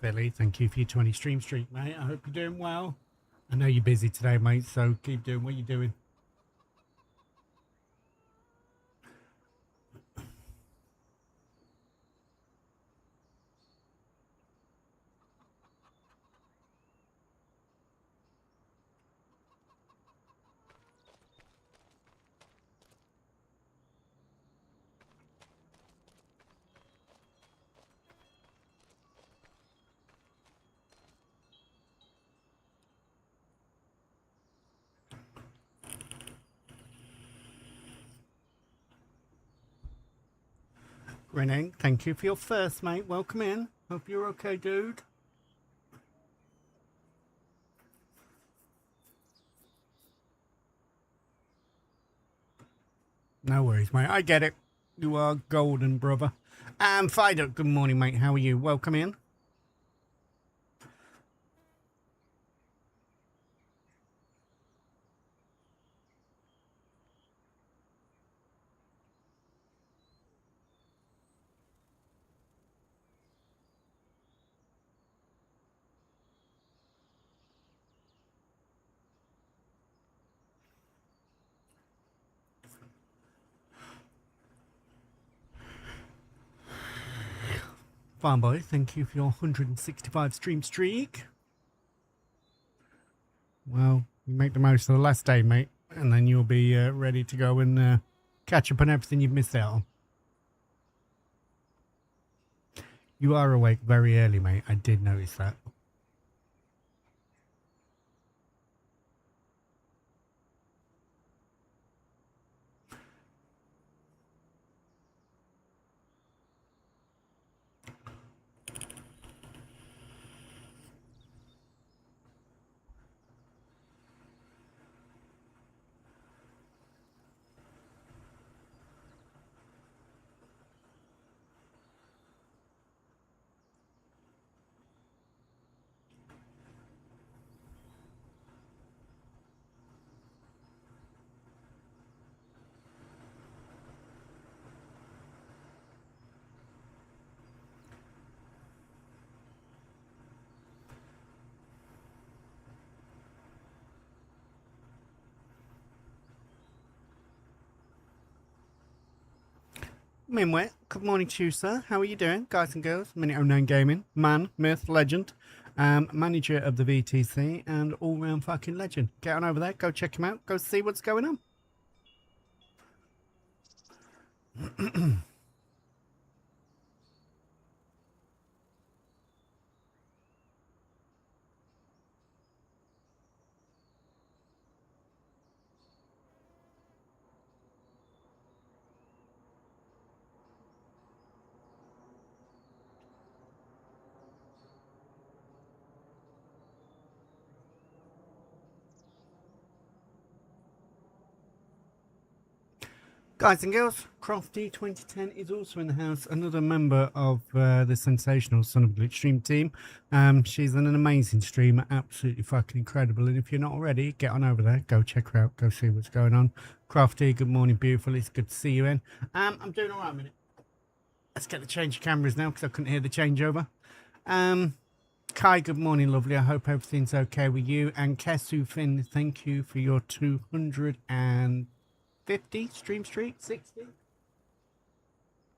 Billy, thank you for your 20 stream streak, mate. I hope you're doing well. I know you're busy today, mate, so keep doing what you're doing. Grinning, thank you for your first, mate. Welcome in. Hope you're okay, dude. No worries, mate. I get it. You are golden, brother. Fido, good morning, mate. How are you? Welcome in. Fine, boy. Thank you for your 165 stream streak. Well, you make the most of the last day, mate, and then you'll be ready to go and catch up on everything you've missed out on. You are awake very early, mate. I did notice that. Minwet, good morning to you, sir. How are you doing, guys and girls? Minute09 Gaming, man, myth, legend, manager of the VTC, and all-round fucking legend. Get on over there, go check him out, go see what's going on. Guys and girls, Crofty 2010 is also in the house, another member of the sensational Son of Glitch stream team. She's an amazing streamer, absolutely fucking incredible. And if you're not already, get on over there, go check her out, go see what's going on. Crofty, good morning, beautiful. It's good to see you in. I'm doing all right a minute. Let's get the change of cameras now because I couldn't hear the changeover. Kai, good morning, lovely. I hope everything's okay with you. And Kesu Finn, thank you for your 200 and 250 stream streak? 60?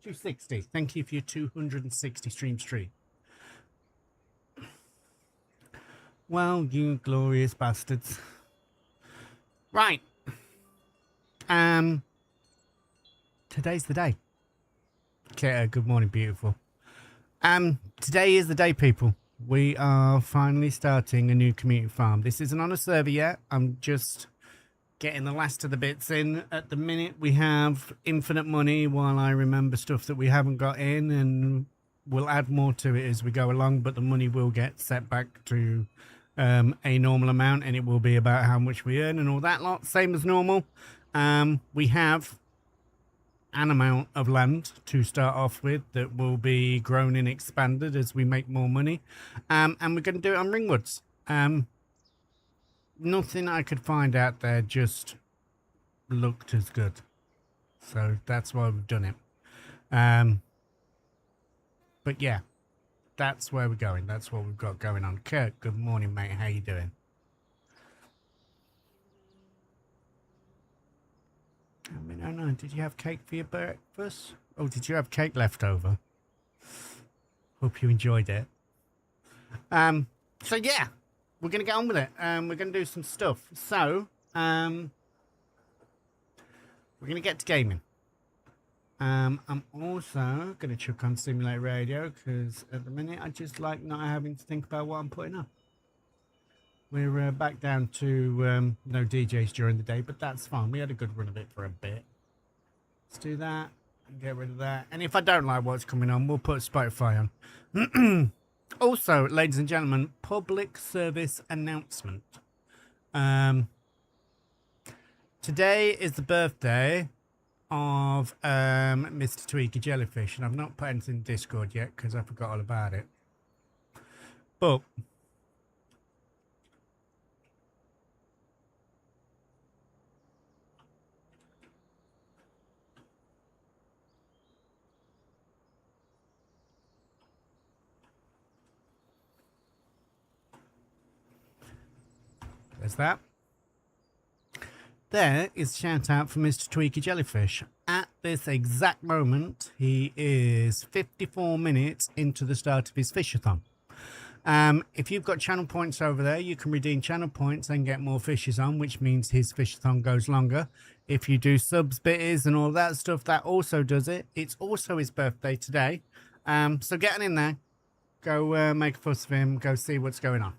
260. Thank you for your 260 stream streak. Well, you glorious bastards. Right. Today's the day. Okay, good morning, beautiful. Today is the day, people. We are finally starting a new community farm. This isn't on a server yet. I'm just getting the last of the bits in. At the minute, we have infinite money while I remember stuff that we haven't got in, and we'll add more to it as we go along, but the money will get set back to a normal amount, and it will be about how much we earn and all that lot, same as normal. We have an amount of land to start off with that will be grown and expanded as we make more money, and we're going to do it on Ringwoods. Nothing I could find out there just looked as good, so that's why we've done it. But yeah, that's where we're going. That's what we've got going on. Kurt, good morning, mate. How you doing? I mean, I don't know. Did you have cake for your breakfast? Oh, did you have cake left over? Hope you enjoyed it. So yeah, we're gonna get on with it. We're gonna do some stuff. So, we're gonna get to gaming. I'm also gonna chuck on Simulate Radio because at the minute I just like not having to think about what I'm putting up. We're back down to no DJs during the day, but that's fine. We had a good run of it for a bit. Let's do that and get rid of that. And if I don't like what's coming on, we'll put Spotify on. Also, ladies and gentlemen, public service announcement. Today is the birthday of Mr. Tweaky Jellyfish, and I've not put anything in Discord yet because I forgot all about it. But there's that. There is a shout out for Mr. Tweaky Jellyfish. At this exact moment, he is 54 minutes into the start of his fishathon. If you've got channel points over there, you can redeem channel points and get more fishes on, which means his fishathon goes longer. If you do subs, bitties, and all that stuff, that also does it. It's also his birthday today. So get in there. Go make a fuss of him. Go see what's going on.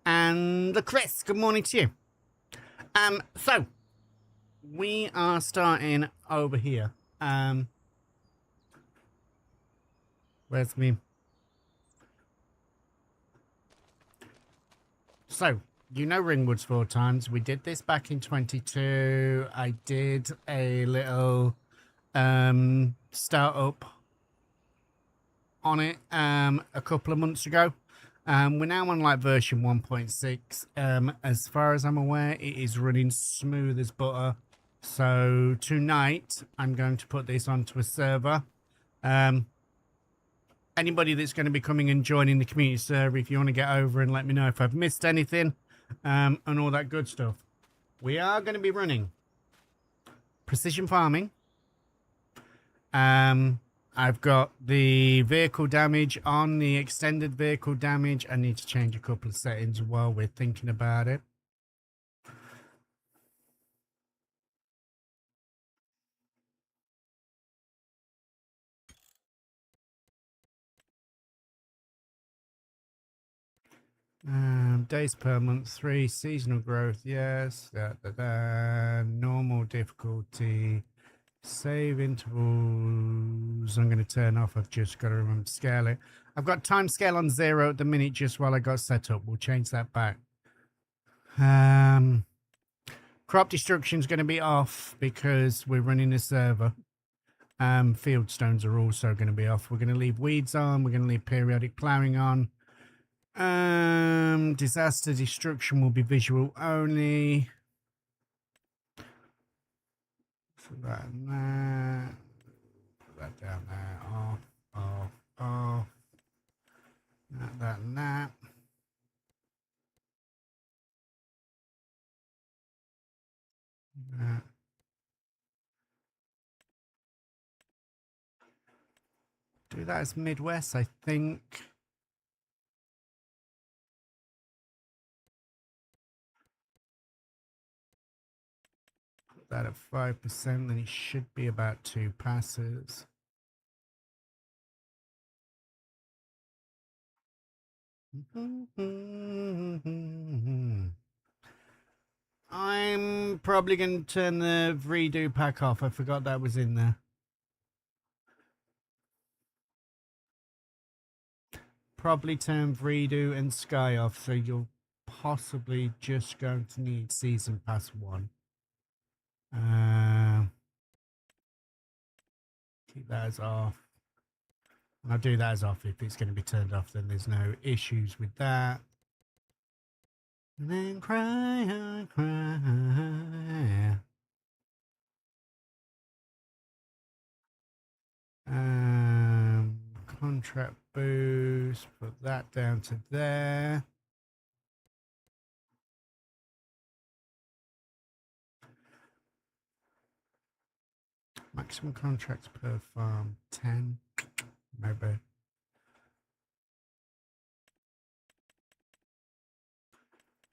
And Chris, good morning to you. So we are starting over here. Where's me? So you know Ringwoods 4 times. We did this back in 22. I did a little startup on it a couple of months ago. We're now on like version 1.6. As far as I'm aware, it is running smooth as butter. So tonight I'm going to put this onto a server. Anybody that's going to be coming and joining the community server, if you want to get over and let me know if I've missed anything, and all that good stuff. We are going to be running precision farming. I've got the vehicle damage on, the extended vehicle damage. I need to change a couple of settings while we're thinking about it. Days per month, 3. Seasonal growth, yes. Normal difficulty. Save intervals. I'm going to turn off. I've just got to remember to scale it. I've got time scale on 0 at the minute just while I got set up. We'll change that back. Crop destruction is going to be off because we're running a server. Field stones are also going to be off. We're going to leave weeds on. We're going to leave periodic ploughing on. Disaster destruction will be visual only. So that and that. Put that down there. Off. That and that. Do that as Midwest, I think. Put that at 5%, then it should be about 2 passes. I'm probably going to turn the redo pack off. I forgot that was in there. Probably turn redo and Sky off, so you're possibly just going to need Season Pass 1. Keep that as off. And I'll do that as off. If it's going to be turned off, then there's no issues with that. And then cry, cry. Contract boost, put that down to there. Maximum contracts per farm, 10. Maybe.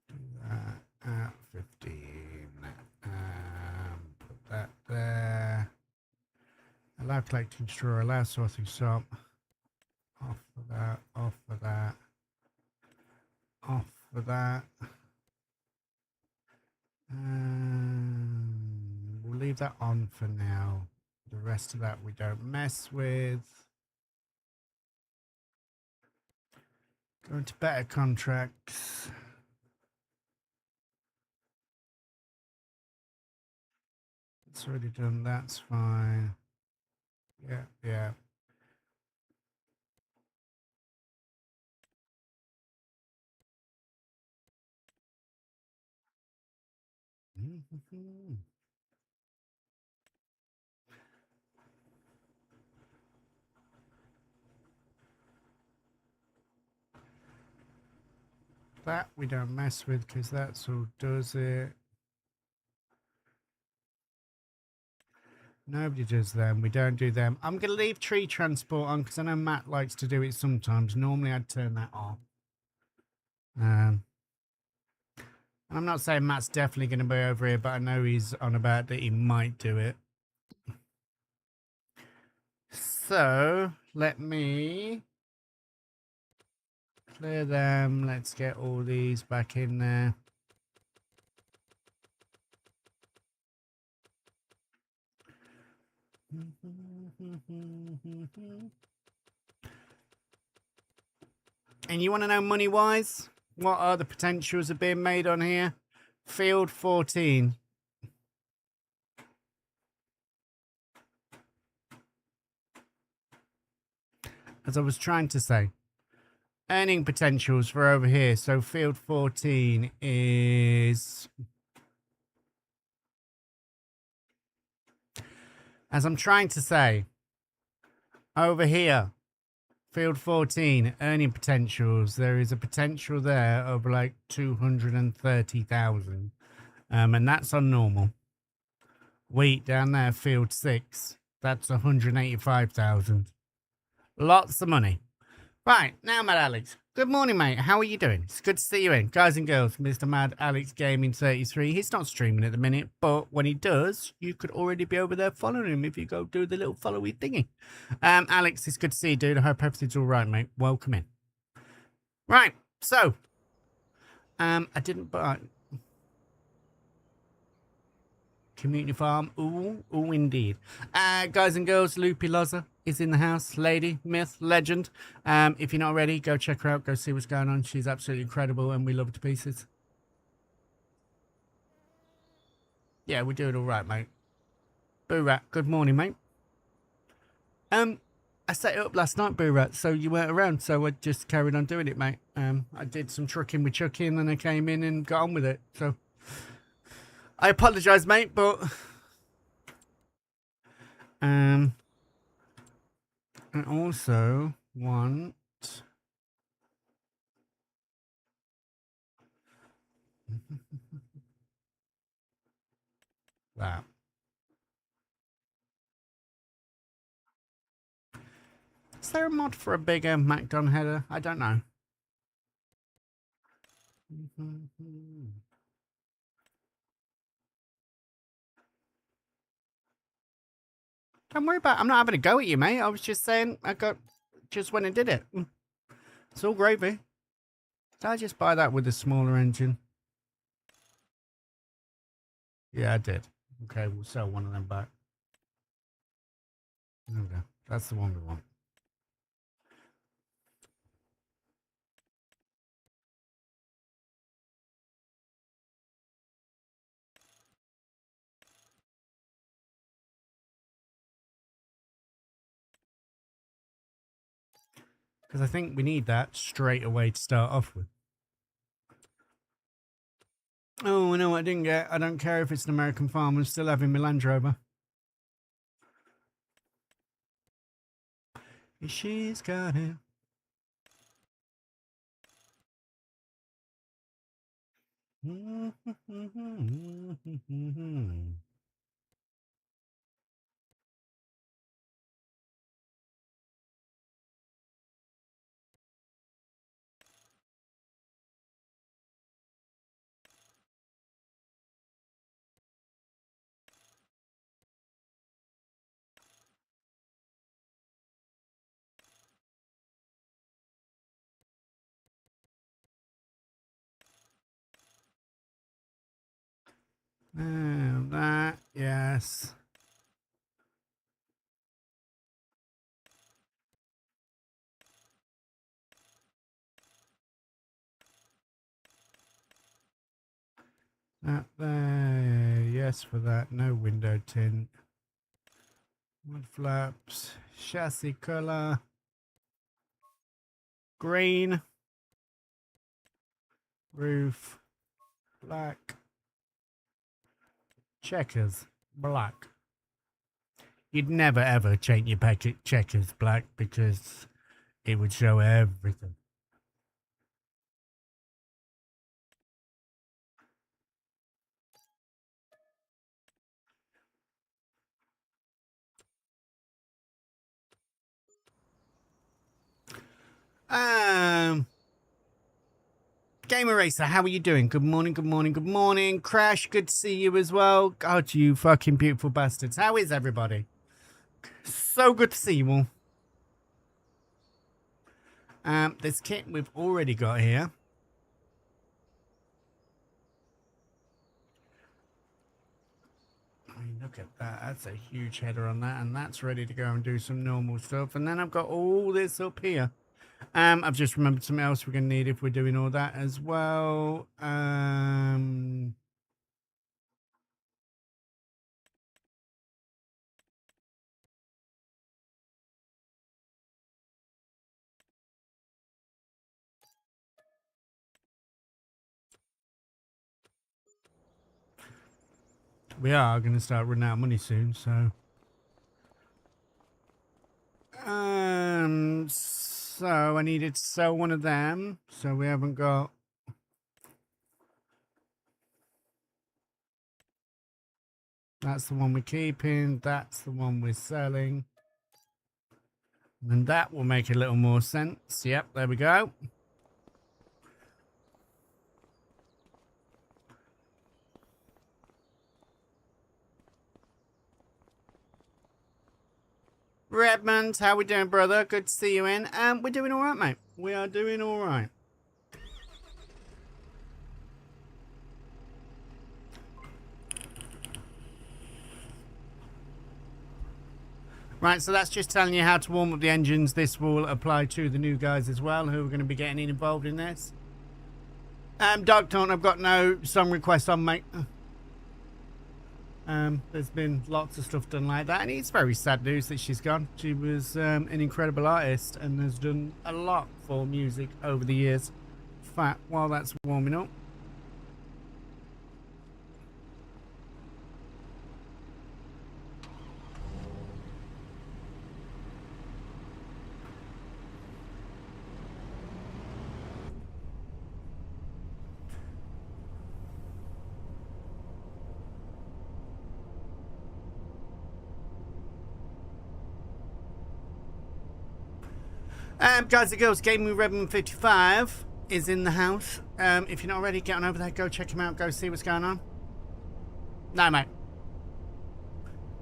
Do that at 15. Put that there. Allow collecting straw, allow sorting shop. Off for that, off for that, off for that. We'll leave that on for now. The rest of that we don't mess with. Go into better contracts. It's already done, that's fine. Yeah, yeah. That we don't mess with because that's all does it. Nobody does them. We don't do them. I'm going to leave tree transport on because I know Matt likes to do it sometimes. Normally I'd turn that off. I'm not saying Matt's definitely going to be over here, but I know he's on about that he might do it. So let me clear them. Let's get all these back in there. And you want to know money-wise? What are the potentials of being made on here? Field 14. As I was trying to say. Earning potentials for over here. So field 14 is... As I'm trying to say. Over here. Field 14, earning potentials. There is a potential there of like 230,000. And that's on normal. Wheat down there, field 6. That's 185,000. Lots of money. Right, now Mad Alex. Good morning, mate. How are you doing? It's good to see you in. Guys and girls, Mr. Mad Alex Gaming 33. He's not streaming at the minute, but when he does, you could already be over there following him if you go do the little followy thingy. Alex, it's good to see you, dude. I hope everything's all right, mate. Welcome in. Right, so. I didn't buy... Community farm. Ooh, ooh, indeed. Guys and girls, Loopy Loza is in the house. Lady, myth, legend. If you're not ready, go check her out. Go see what's going on. She's absolutely incredible and we love her to pieces. Yeah, we're doing all right, mate. Boo Rat, good morning, mate. I set it up last night, Boo Rat, so you weren't around, so I just carried on doing it, mate. I did some trucking with Chucky and then I came in and got on with it, so... I apologise, mate, but... I also want... That. Is there a mod for a bigger MacDon header? I don't know. Don't worry about it. I'm not having a go at you, mate. I was just saying just went and did it. It's all gravy. Did I just buy that with a smaller engine? Yeah, I did. Okay, we'll sell one of them back. There we go. That's the one we want. Because I think we need that straight away to start off with. Oh, I know what I didn't get. I don't care if it's an American farm. I'm still having my Land Rover. She's got it. That, yes. That there, yes for that. No window tint. Mud flaps, chassis color, green, roof, black, checkers, black. You'd never ever change your packet checkers black because it would show everything. Gamer Racer, how are you doing? Good morning, good morning, good morning. Crash, good to see you as well. God, you fucking beautiful bastards. How is everybody? So good to see you all. This kit we've already got here. I mean, look at that. That's a huge header on that, and that's ready to go and do some normal stuff. And then I've got all this up here. I've just remembered something else we're going to need if we're doing all that as well. We are going to start running out of money soon, so. So I needed to sell one of them. So we haven't got. That's the one we're keeping. That's the one we're selling. And that will make a little more sense. Yep, there we go. Redmond, how we doing, brother? Good to see you in. We're doing all right, mate. We are doing all right. Right, so that's just telling you how to warm up the engines. This will apply to the new guys as well, who are going to be getting involved in this. Dark Taunt, I've got no song requests on, mate. There's been lots of stuff done like that, and it's very sad news that she's gone. She was an incredible artist and has done a lot for music over the years. In fact, while that's warming up, Guys and girls, Gaming Redmond 55 is in the house. If you're not already, get on over there, go check him out, go see what's going on. No, mate.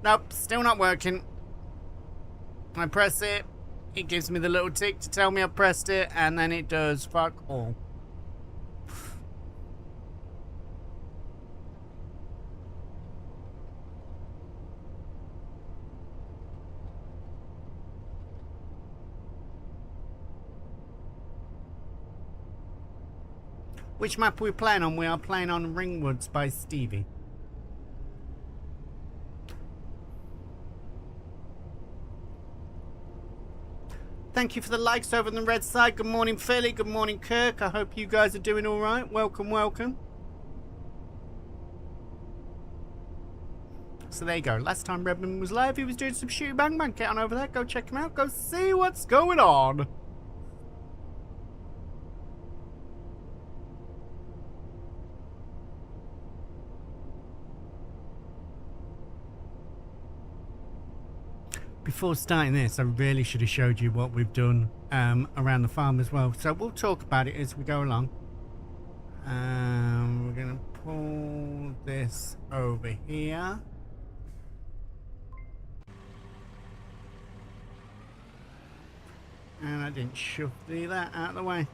Nope, still not working. I press it, it gives me the little tick to tell me I've pressed it, and then it does fuck all. Which map are we playing on? We are playing on Ringwoods by Stevie. Thank you for the likes over on the red side. Good morning, Philly. Good morning, Kirk. I hope you guys are doing all right. Welcome, welcome. So there you go. Last time Redmond was live, he was doing some shooty bang bang. Get on over there. Go check him out. Go see what's going on. Before starting this, I really should have showed you what we've done around the farm as well. So we'll talk about it as we go along. We're going to pull this over here. And I didn't shove that out of the way.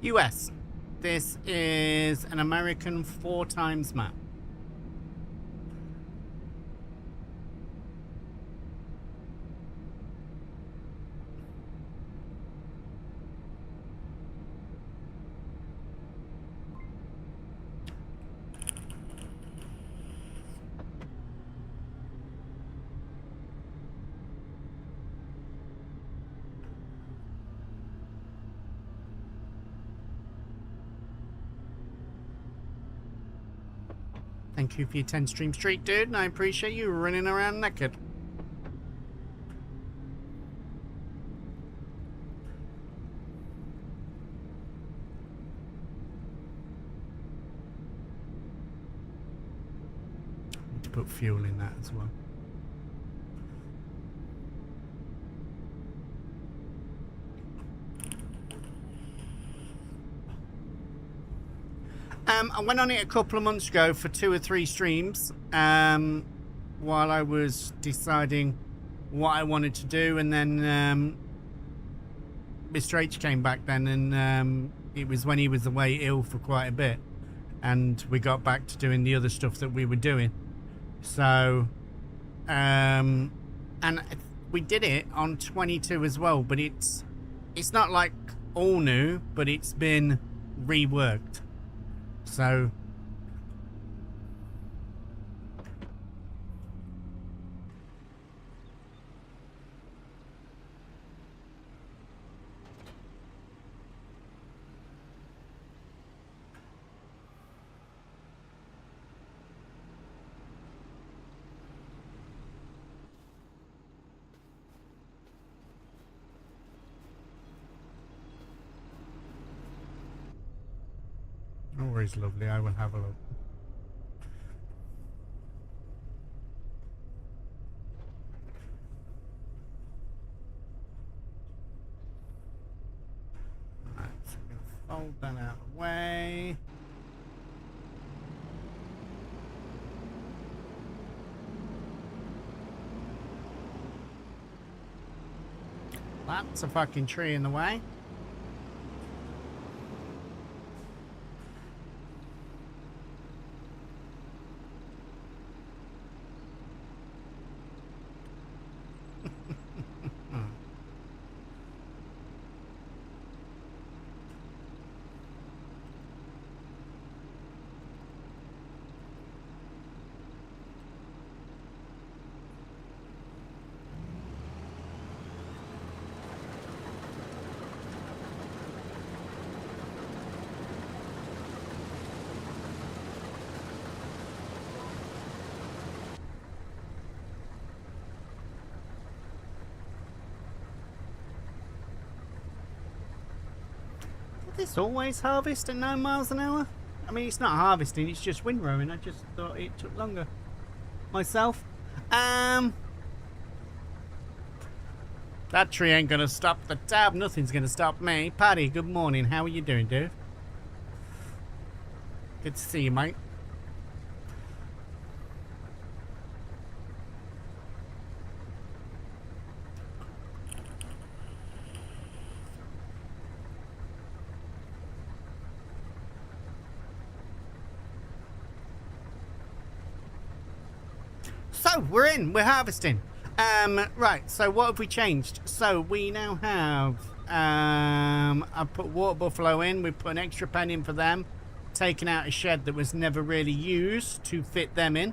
US. This is an American 4x map. Thank you for your 10 stream streak, dude, and I appreciate you running around naked. Need to put fuel in that as well. I went on it a couple of months ago for 2 or 3 streams while I was deciding what I wanted to do, and then Mr. H came back then, and it was when he was away ill for quite a bit, and we got back to doing the other stuff that we were doing. So and we did it on 22 as well, but it's not like all new, but it's been reworked. So always lovely. I will have a look. Right, so I'm going to fold that out of the way. That's a fucking tree in the way. this always harvest at 9 miles an hour? I mean, it's not harvesting, it's just windrowing. I just thought it took longer myself. That tree ain't gonna stop the tab. Nothing's gonna stop me. Paddy, good morning. How are you doing, dude? Good to see you, mate. So, we're we're harvesting. Right, so what have we changed? So, we now have, I put water buffalo in, we put an extra pen in for them, taken out a shed that was never really used to fit them in.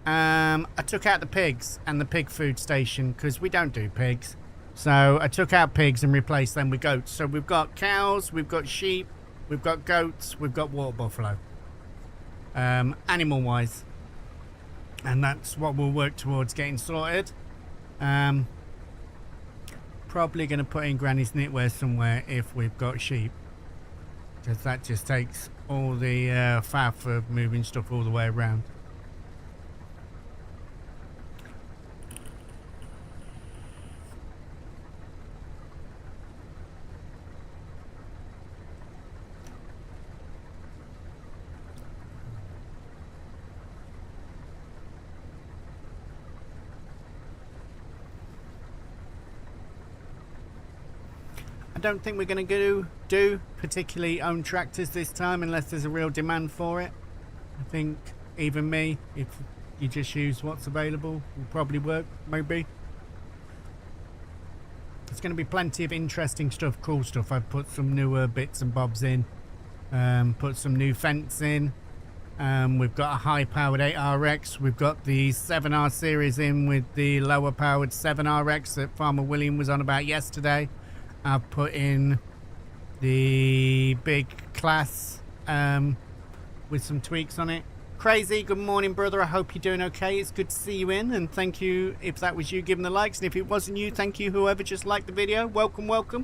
I took out the pigs and the pig food station, because we don't do pigs. So, I took out pigs and replaced them with goats. So, we've got cows, we've got sheep, we've got goats, we've got water buffalo. Animal-wise. And that's what we'll work towards getting sorted. Probably going to put in Granny's knitwear somewhere if we've got sheep, because that just takes all the faff of moving stuff all the way around. I don't think we're going to do particularly own tractors this time unless there's a real demand for it. I think even me, if you just use what's available, will probably work, maybe. There's going to be plenty of interesting stuff, cool stuff. I've put some newer bits and bobs in, put some new fence in. We've got a high-powered 8RX. We've got the 7R series in with the lower-powered 7RX that Farmer William was on about yesterday. I've put in the big class with some tweaks on it. Crazy, good morning, brother. I hope you're doing okay. It's good to see you in, and thank you if that was you giving the likes, and if it wasn't you, thank you whoever just liked the video. Welcome, welcome.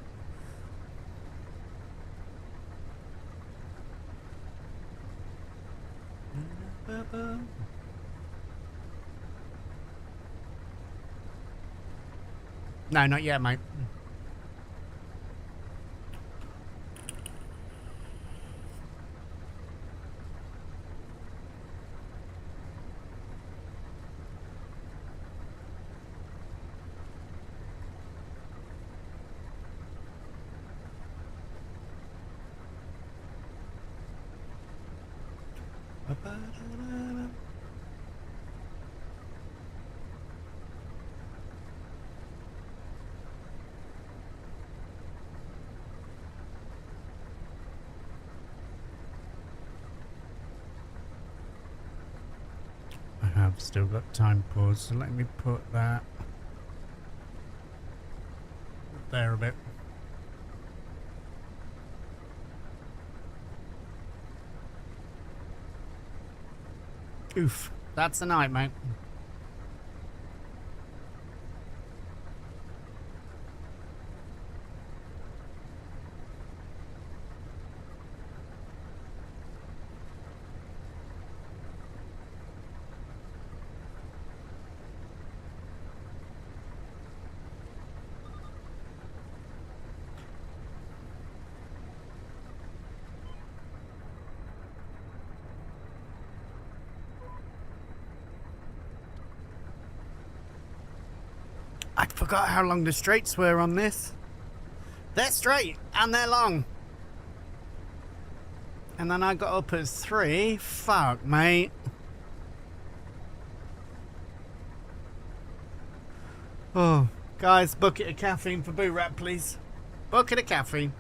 No, not yet, mate. I have still got time pause, so let me put that there a bit. Oof, that's a night, mate. I forgot how long the straights were on this. They're straight and they're long. And then I got up at 3. Fuck, mate. Oh, guys, bucket of caffeine for Boo Rat, please. Bucket of caffeine.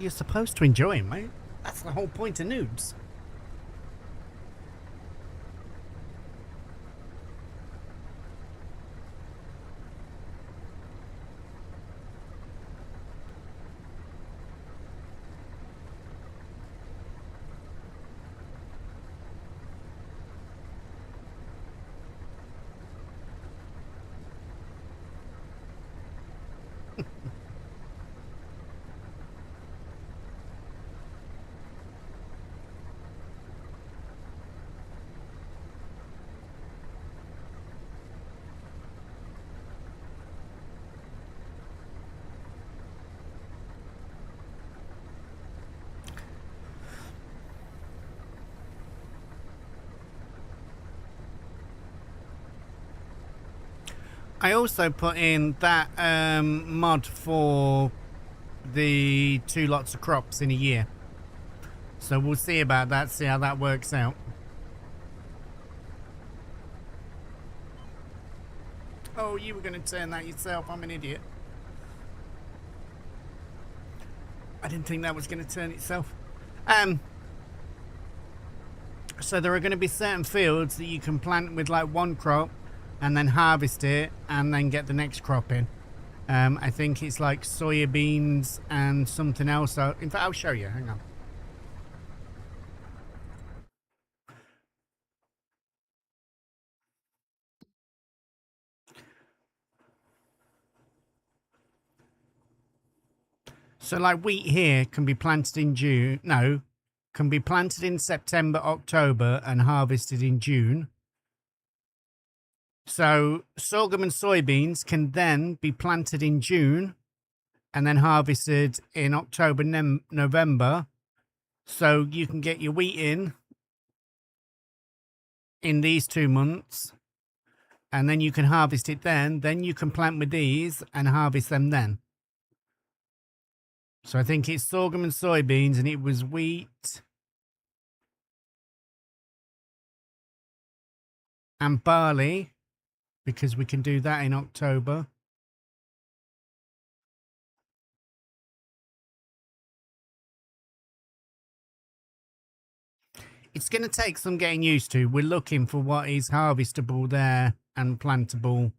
you're supposed to enjoy them, right? That's the whole point of nudes. I also put in that mod for the 2 lots of crops in a year. So we'll see about that, see how that works out. Oh, you were going to turn that yourself. I'm an idiot. I didn't think that was going to turn itself. So there are going to be certain fields that you can plant with like 1 crop and then harvest it and then get the next crop in. I think it's like soya beans and something else. In fact, I'll show you. Hang on. So like wheat here can be planted in June. No, can be planted in September, October and harvested in June. So sorghum and soybeans can then be planted in June and then harvested in October, November. So you can get your wheat in these 2 months and then you can harvest it then you can plant with these and harvest them then. So I think it's sorghum and soybeans and it was wheat and barley because we can do that in October. It's going to take some getting used to. We're looking for what is harvestable there and plantable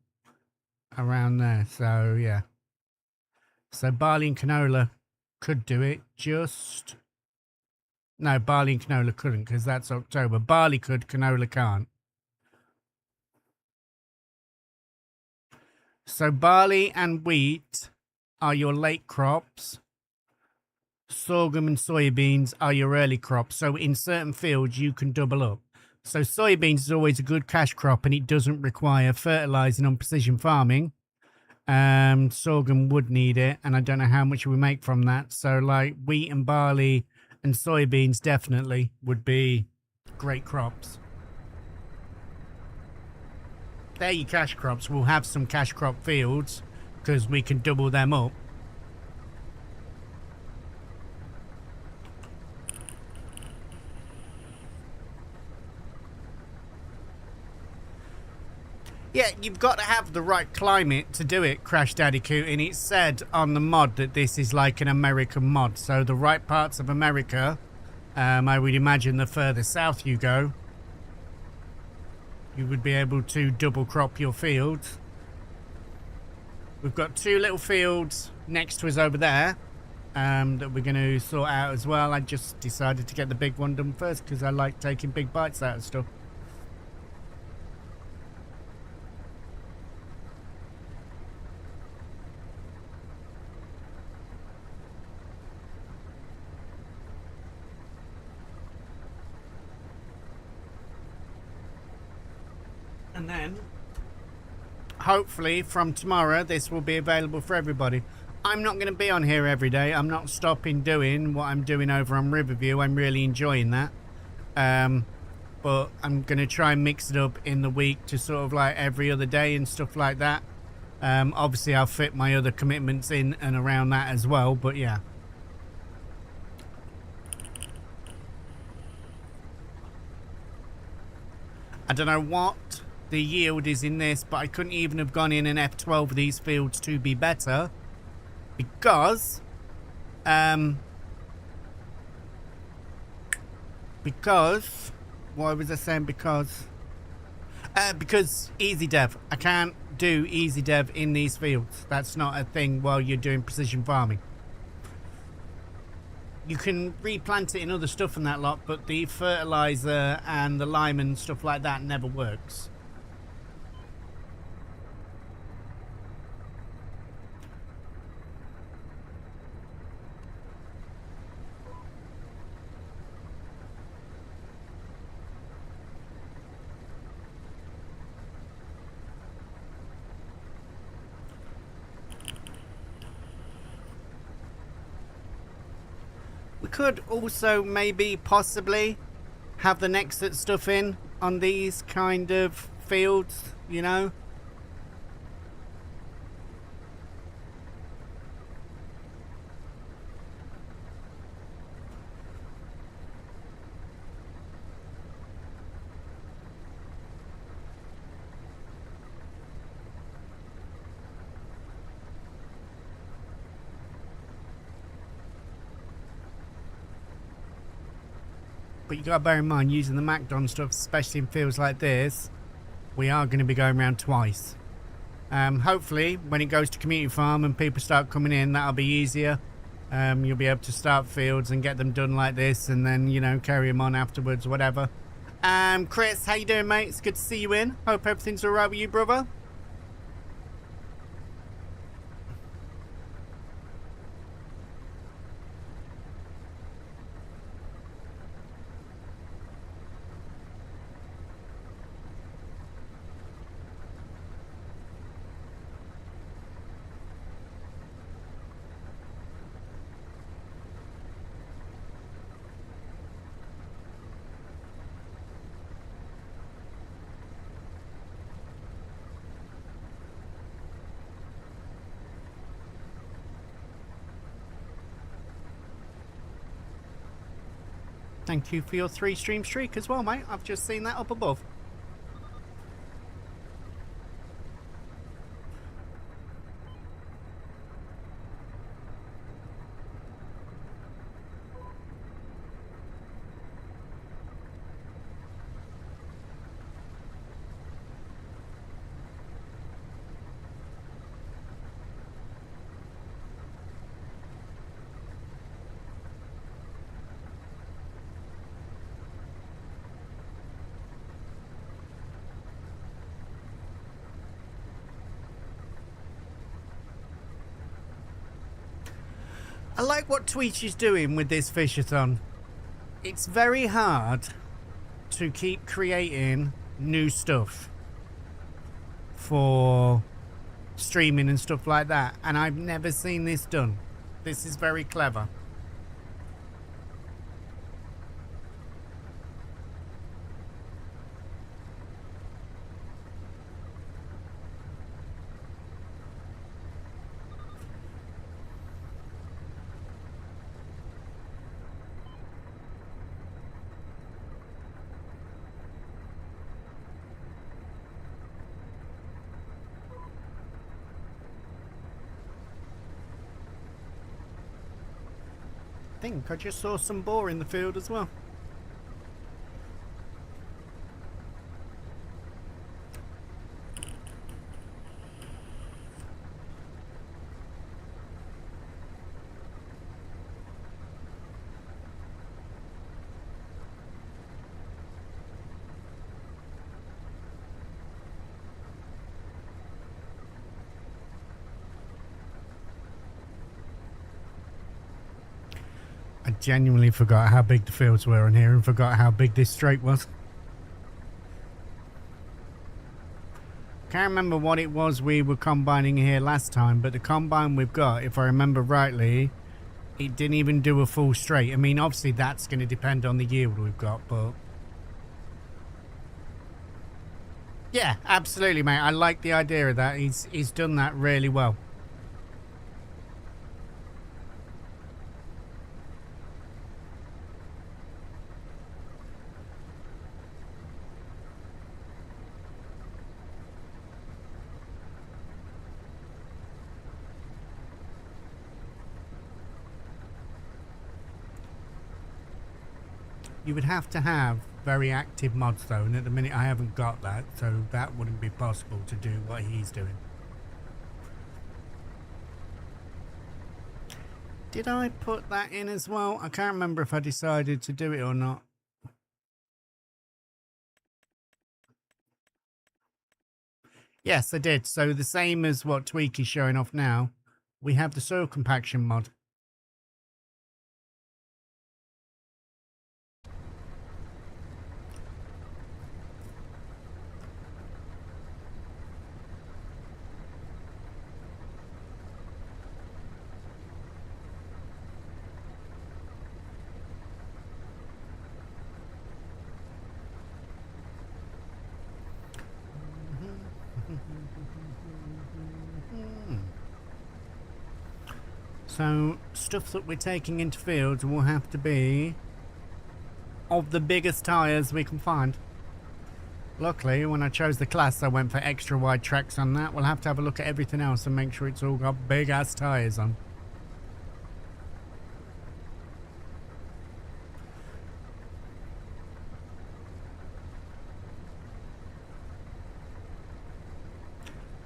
around there. So, yeah. So, barley and canola could do it. Just... No, barley and canola couldn't because that's October. Barley could, canola can't. So, barley and wheat are your late crops. Sorghum and soybeans are your early crops. So in certain fields, you can double up. So soybeans is always a good cash crop and it doesn't require fertilizing on precision farming. Sorghum would need it, and I don't know how much we make from that. So like wheat and barley and soybeans definitely would be great crops. They're your cash crops. We'll have some cash crop fields because we can double them up. Yeah, you've got to have the right climate to do it, Crash Daddy Coot, and it's said on the mod that this is like an American mod. So the right parts of America, I would imagine the further south you go, you would be able to double crop your fields. We've got 2 little fields next to us over there that we're going to sort out as well. I just decided to get the big one done first because I like taking big bites out of stuff. And then hopefully from tomorrow this will be available for everybody. I'm not going to be on here every day. I'm not stopping doing what I'm doing over on Riverview. I'm really enjoying that. But I'm going to try and mix it up in the week to sort of like every other day and stuff like that. Obviously I'll fit my other commitments in and around that as well, but yeah. I don't know what the yield is in this, but I couldn't even have gone in an F12 of these fields to be better because Because, why was I saying because? Because easy dev. I can't do easy dev in these fields. That's not a thing while you're doing precision farming. You can replant it in other stuff and that lot, but the fertilizer and the lime and stuff like that never works. We could also maybe possibly have the next stuff in on these kind of fields, you know. But you gotta bear in mind, using the MacDon stuff, especially in fields like this, we are going to be going around twice. Hopefully, when it goes to community farm and people start coming in, that'll be easier. You'll be able to start fields and get them done like this, and then, you know, carry them on afterwards, whatever. Chris, how you doing, mate? It's good to see you in. Hope everything's alright with you, brother. Thank you for your 3-stream streak as well, mate. I've just seen that up above. I like what Twitch is doing with this fishathon. It's very hard to keep creating new stuff for streaming and stuff like that, and I've never seen this done. This is very clever. I think I just saw some boar in the field as well. I genuinely forgot how big the fields were on here and forgot how big this straight was. Can't remember what it was we were combining here last time, but the combine we've got, if I remember rightly, it didn't even do a full straight. I mean, obviously that's going to depend on the yield we've got, but... yeah, absolutely, mate. I like the idea of that. He's done that really well. You would have to have very active mods though, and at the minute I haven't got that, so that wouldn't be possible to do what he's doing. Did I put that in as well? I can't remember if I decided to do it or not. Yes, I did. So the same as what Tweak is showing off now, we have the soil compaction mod. So stuff that we're taking into fields will have to be of the biggest tyres we can find. Luckily, when I chose the class, I went for extra wide tracks on that. We'll have to have a look at everything else and make sure it's all got big ass tyres on.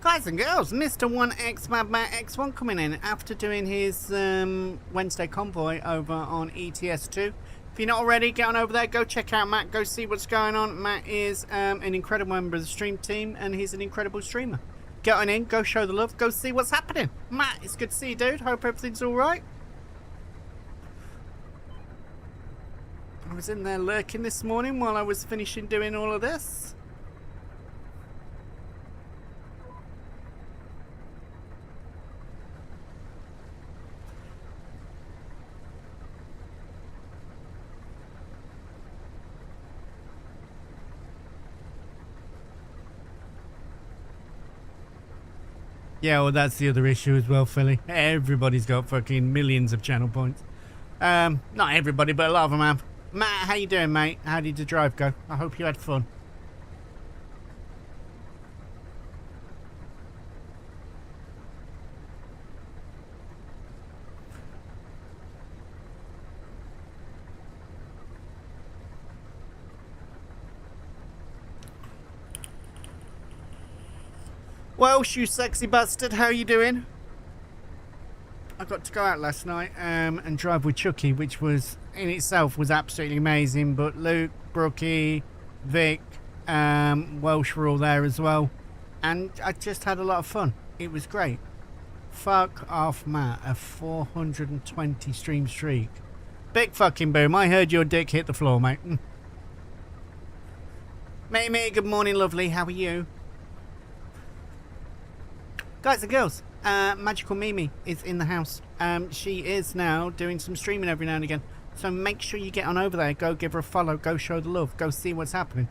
Guys and girls, Mr. 1X Madman X1 coming in after doing his Wednesday convoy over on ETS2. If you're not already, get on over there, go check out Matt, go see what's going on. Matt is an incredible member of the stream team and he's an incredible streamer. Get on in, go show the love, go see what's happening. Matt, it's good to see you, dude. Hope everything's alright. I was in there lurking this morning while I was finishing doing all of this. Yeah, well, that's the other issue as well, Philly. Everybody's got fucking millions of channel points. Not everybody, but a lot of them have. Matt, how you doing, mate? How did the drive go? I hope you had fun. Welsh, you sexy bastard, how you doing? I got to go out last night and drive with Chucky, which was in itself was absolutely amazing. But Luke, Brookie, Vic, Welsh were all there as well, and I just had a lot of fun. It was great. Fuck off, Matt. A 420 stream streak. Big fucking boom. I heard your dick hit the floor, mate. Mate, good morning, lovely. How are you? Guys and girls, Magical Mimi is in the house. She is now doing some streaming every now and again. So make sure you get on over there. Go give her a follow. Go show the love. Go see what's happening.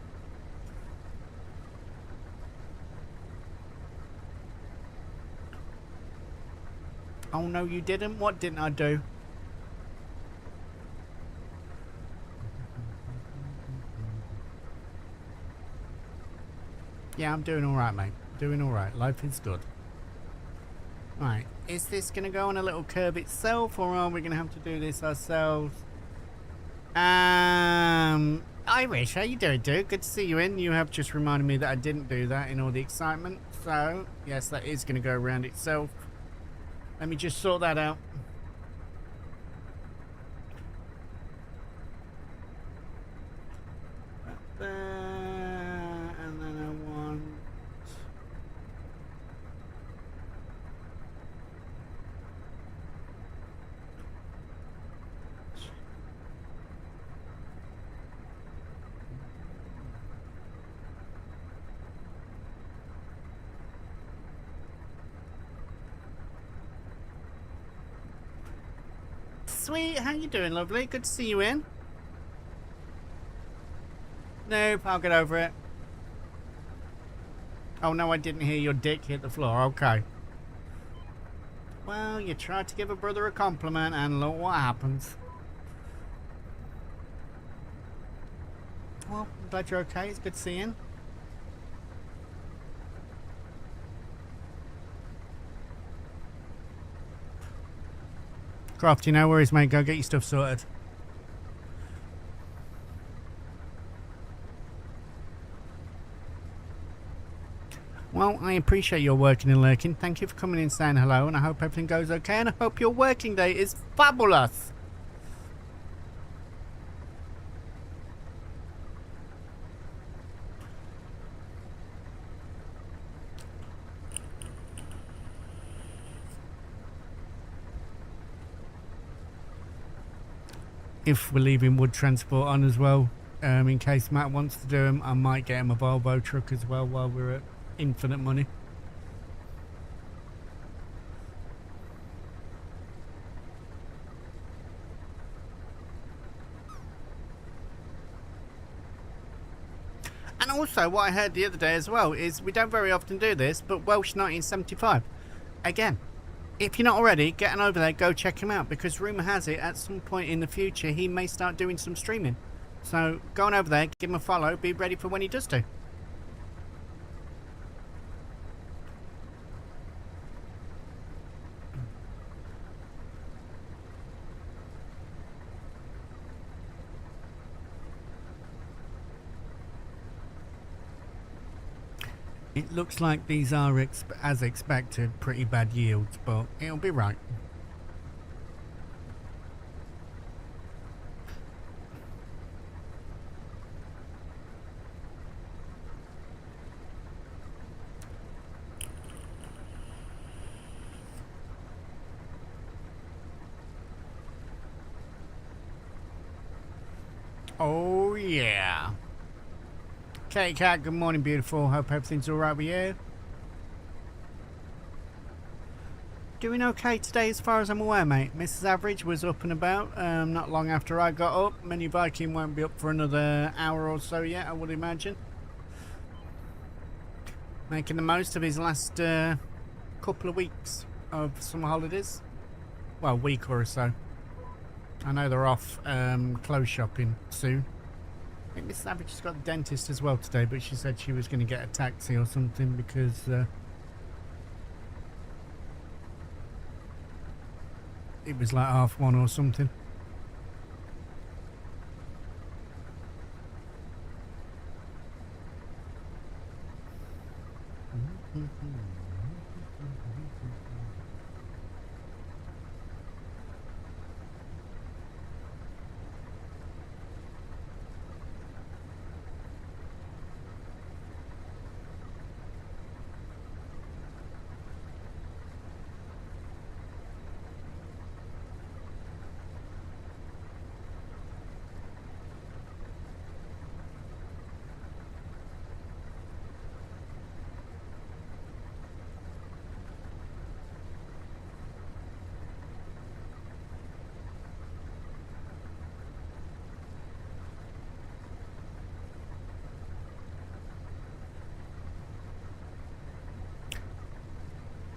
Oh, no, you didn't? What didn't I do? Yeah, I'm doing all right, mate. Doing all right. Life is good. Right, is this going to go on a little curb itself, or are we going to have to do this ourselves? Irish, how you doing, dude? Good to see you in. You have just reminded me that I didn't do that in all the excitement. So, yes, that is going to go around itself. Let me just sort that out. And then I want... Sweet, how you doing, lovely? Good to see you in. Nope, I'll get over it. Oh no, I didn't hear your dick hit the floor. Okay. Well, you tried to give a brother a compliment and look what happens. Well, I'm glad you're okay. It's good seeing you. Crofty, no worries, mate. Go get your stuff sorted. Well, I appreciate your working and lurking. Thank you for coming in saying hello, and I hope everything goes okay, and I hope your working day is fabulous. If we're leaving wood transport on as well, in case Matt wants to do them, I might get him a Volvo truck as well while we're at infinite money. And also, what I heard the other day as well is we don't very often do this, but Welsh 1975. Again, if you're not already, get on over there, go check him out, because rumour has it at some point in the future he may start doing some streaming. So go on over there, give him a follow, be ready for when he does do. It looks like these are, as expected, pretty bad yields, but it'll be right. Oh yeah. Katie Cat, good morning, beautiful. Hope everything's alright with you. Doing okay today as far as I'm aware, mate. Mrs. Average was up and about not long after I got up. Mini Viking won't be up for another hour or so yet, I would imagine. Making the most of his last couple of weeks of summer holidays. Well, week or so. I know they're off clothes shopping soon. I think Mrs. Average has got the dentist as well today, but she said she was going to get a taxi or something because it was like 1:30 or something.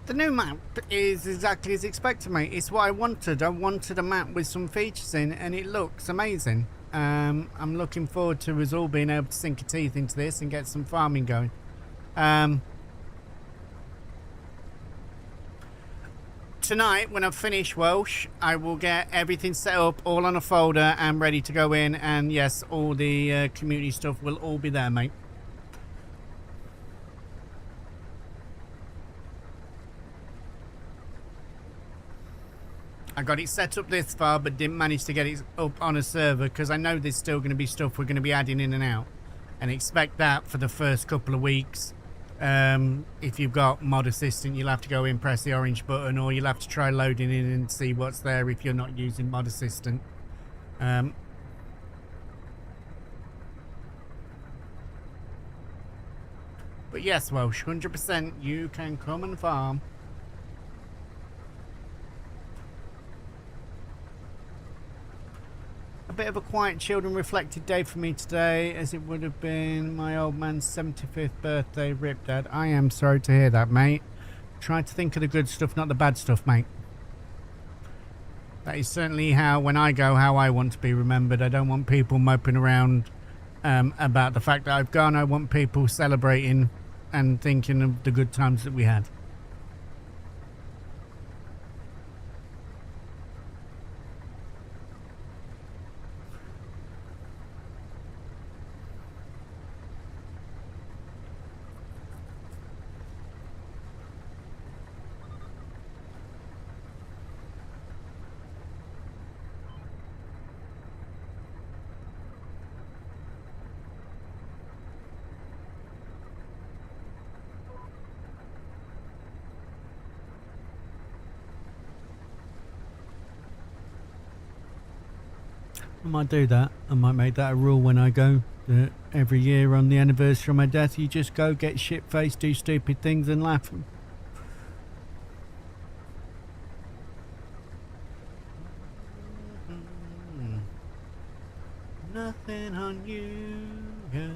The new map is exactly as expected, mate. It's what I wanted. I wanted a map with some features in, and it looks amazing. I'm looking forward to us all being able to sink our teeth into this and get some farming going. Tonight, when I finish Welsh, I will get everything set up, all on a folder and ready to go in. And yes, all the community stuff will all be there, mate. I got it set up this far, but didn't manage to get it up on a server because I know there's still going to be stuff we're going to be adding in and out, and expect that for the first couple of weeks. If you've got Mod Assistant, you'll have to go in, press the orange button, or you'll have to try loading in and see what's there if you're not using Mod Assistant. But yes, Welsh, 100% you can come and farm. A bit of a quiet, chilled and reflected day for me today, as it would have been my old man's 75th birthday. Rip, Dad. I am sorry to hear that, mate. Try to think of the good stuff, not the bad stuff, mate. That is certainly how, when I go, how I want to be remembered. I don't want people moping around about the fact that I've gone. I want people celebrating and thinking of the good times that we had. I might do that. I might make that a rule when I go. That every year on the anniversary of my death, you just go get shit-faced, do stupid things and laugh. Nothing on you, girl.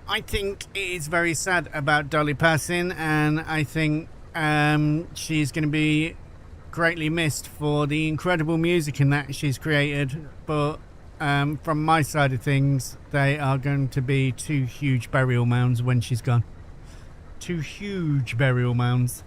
I think it is very sad about Dolly passing, and I think she's going to be greatly missed for the incredible music in that she's created. But from my side of things, they are going to be 2 huge burial mounds when she's gone. 2 huge burial mounds.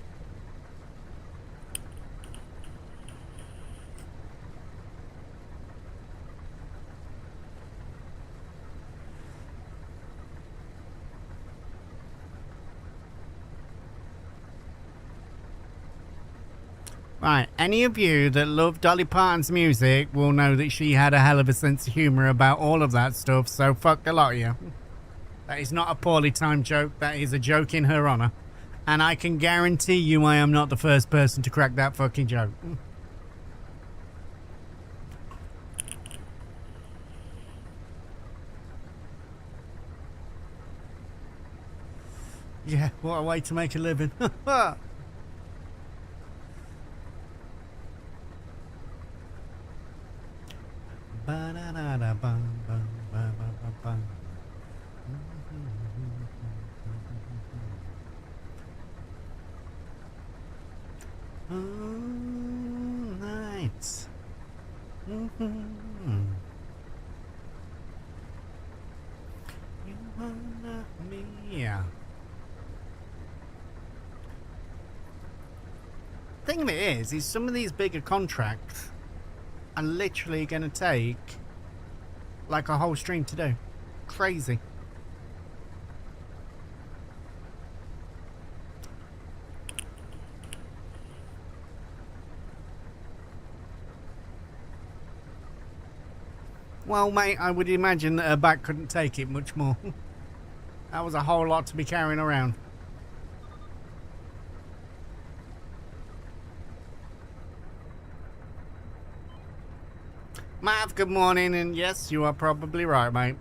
Right, any of you that love Dolly Parton's music will know that she had a hell of a sense of humour about all of that stuff, so fuck a lot of you. That is not a poorly timed joke, that is a joke in her honour. And I can guarantee you I am not the first person to crack that fucking joke. Yeah, what a way to make a living. All night. You wanna me? Yeah. Thing of it is some of these bigger contracts are literally going to take like a whole stream to do. Crazy. Well, mate, I would imagine that her back couldn't take it much more. That was a whole lot to be carrying around. Mav, good morning, and yes, you are probably right, mate.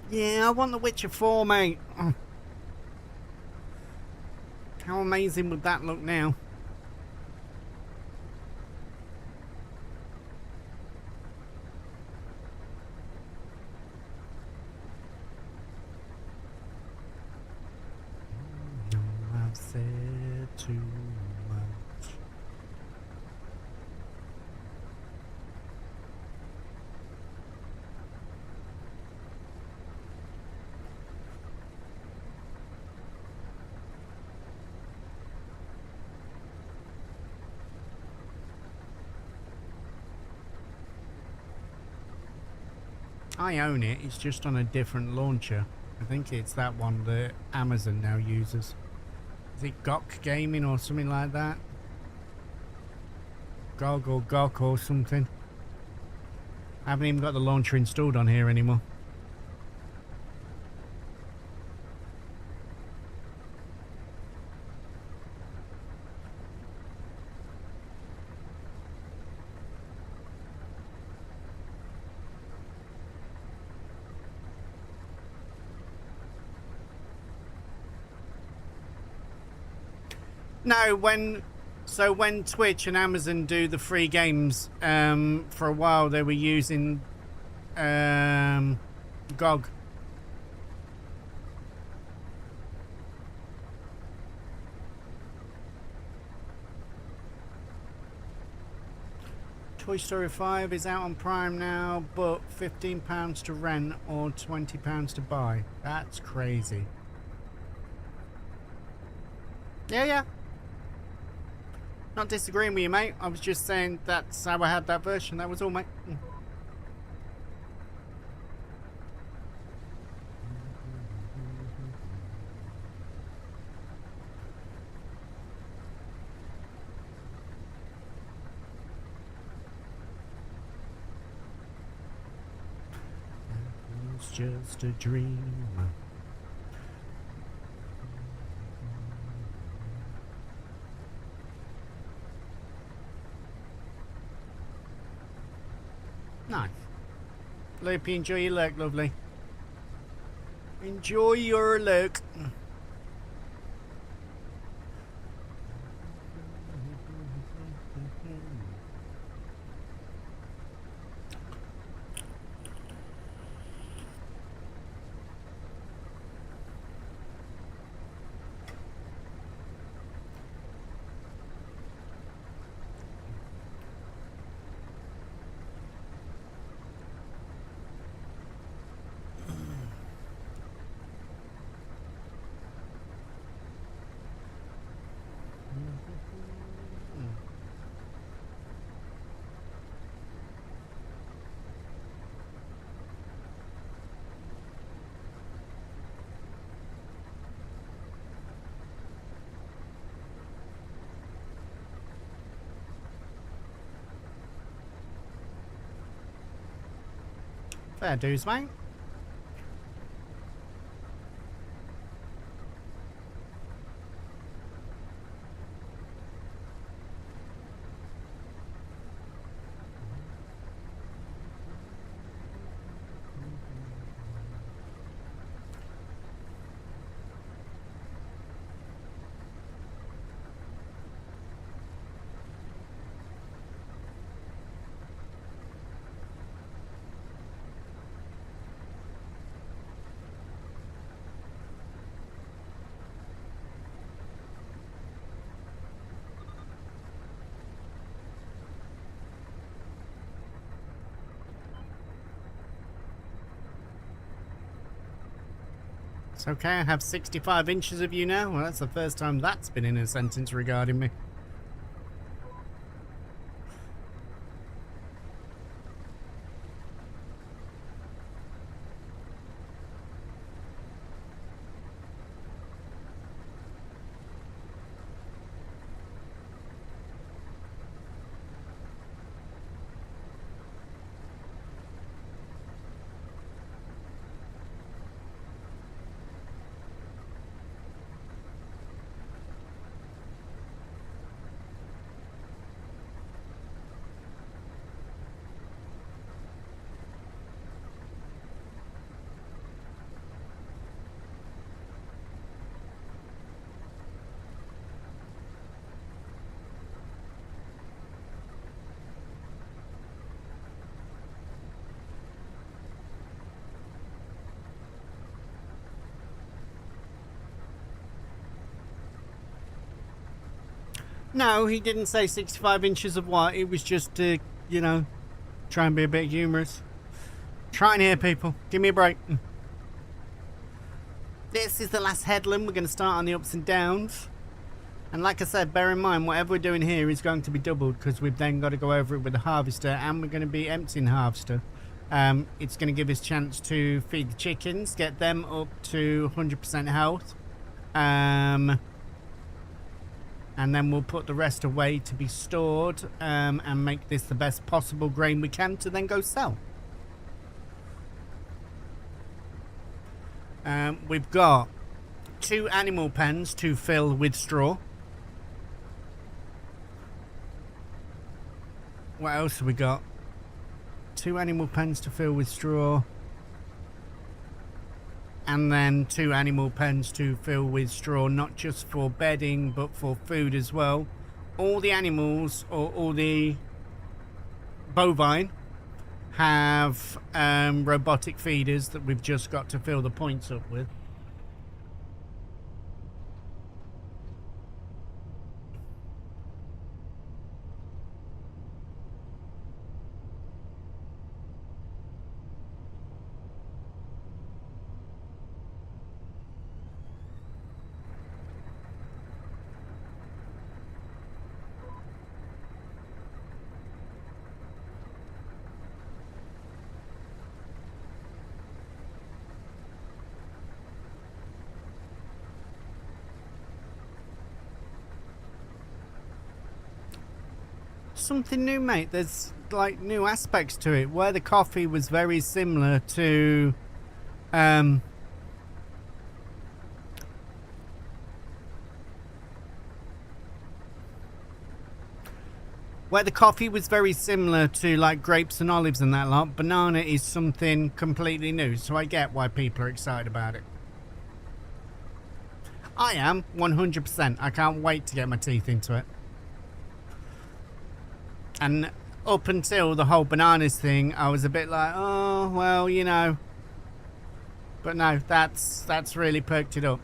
Yeah, I want The Witcher 4, mate. How amazing would that look now? I've said too much. I own it, it's just on a different launcher. I think it's that one that Amazon now uses. Is it GOG Gaming or something like that? GOG or GOG or something. I haven't even got the launcher installed on here anymore. No, when Twitch and Amazon do the free games, for a while they were using GOG. Toy Story 5 is out on Prime now, but £15 to rent or £20 to buy. That's crazy. Yeah. Not disagreeing with you, mate. I was just saying that's how I had that version. That was all, mate. It's just a dream. Nice. Loopy, enjoy your lurk, lovely. Enjoy your lurk. Fair dues, mate. It's okay, I have 65 inches of you now. Well, that's the first time that's been in a sentence regarding me. No, he didn't say 65 inches of what. It was just to, you know, try and be a bit humorous. Trying here, people. Give me a break. This is the last headland. We're going to start on the ups and downs. And like I said, bear in mind, whatever we're doing here is going to be doubled because we've then got to go over it with the harvester and we're going to be emptying the harvester. It's going to give us a chance to feed the chickens, get them up to 100% health. And then we'll put the rest away to be stored and make this the best possible grain we can to then go sell. We've got 2 animal pens to fill with straw. What else have we got? 2 animal pens to fill with straw. And then 2 animal pens to fill with straw, not just for bedding, but for food as well. All the animals, or all the bovine, have robotic feeders that we've just got to fill the points up with. something new, mate. There's like new aspects to it. Where the coffee was very similar to where the coffee was very similar to like grapes and olives and that lot, banana is something completely new. So I get why people are excited about it. I am 100%. I can't wait to get my teeth into it. And up until the whole bananas thing, I was a bit like, oh well, you know. But no, that's really perked it up.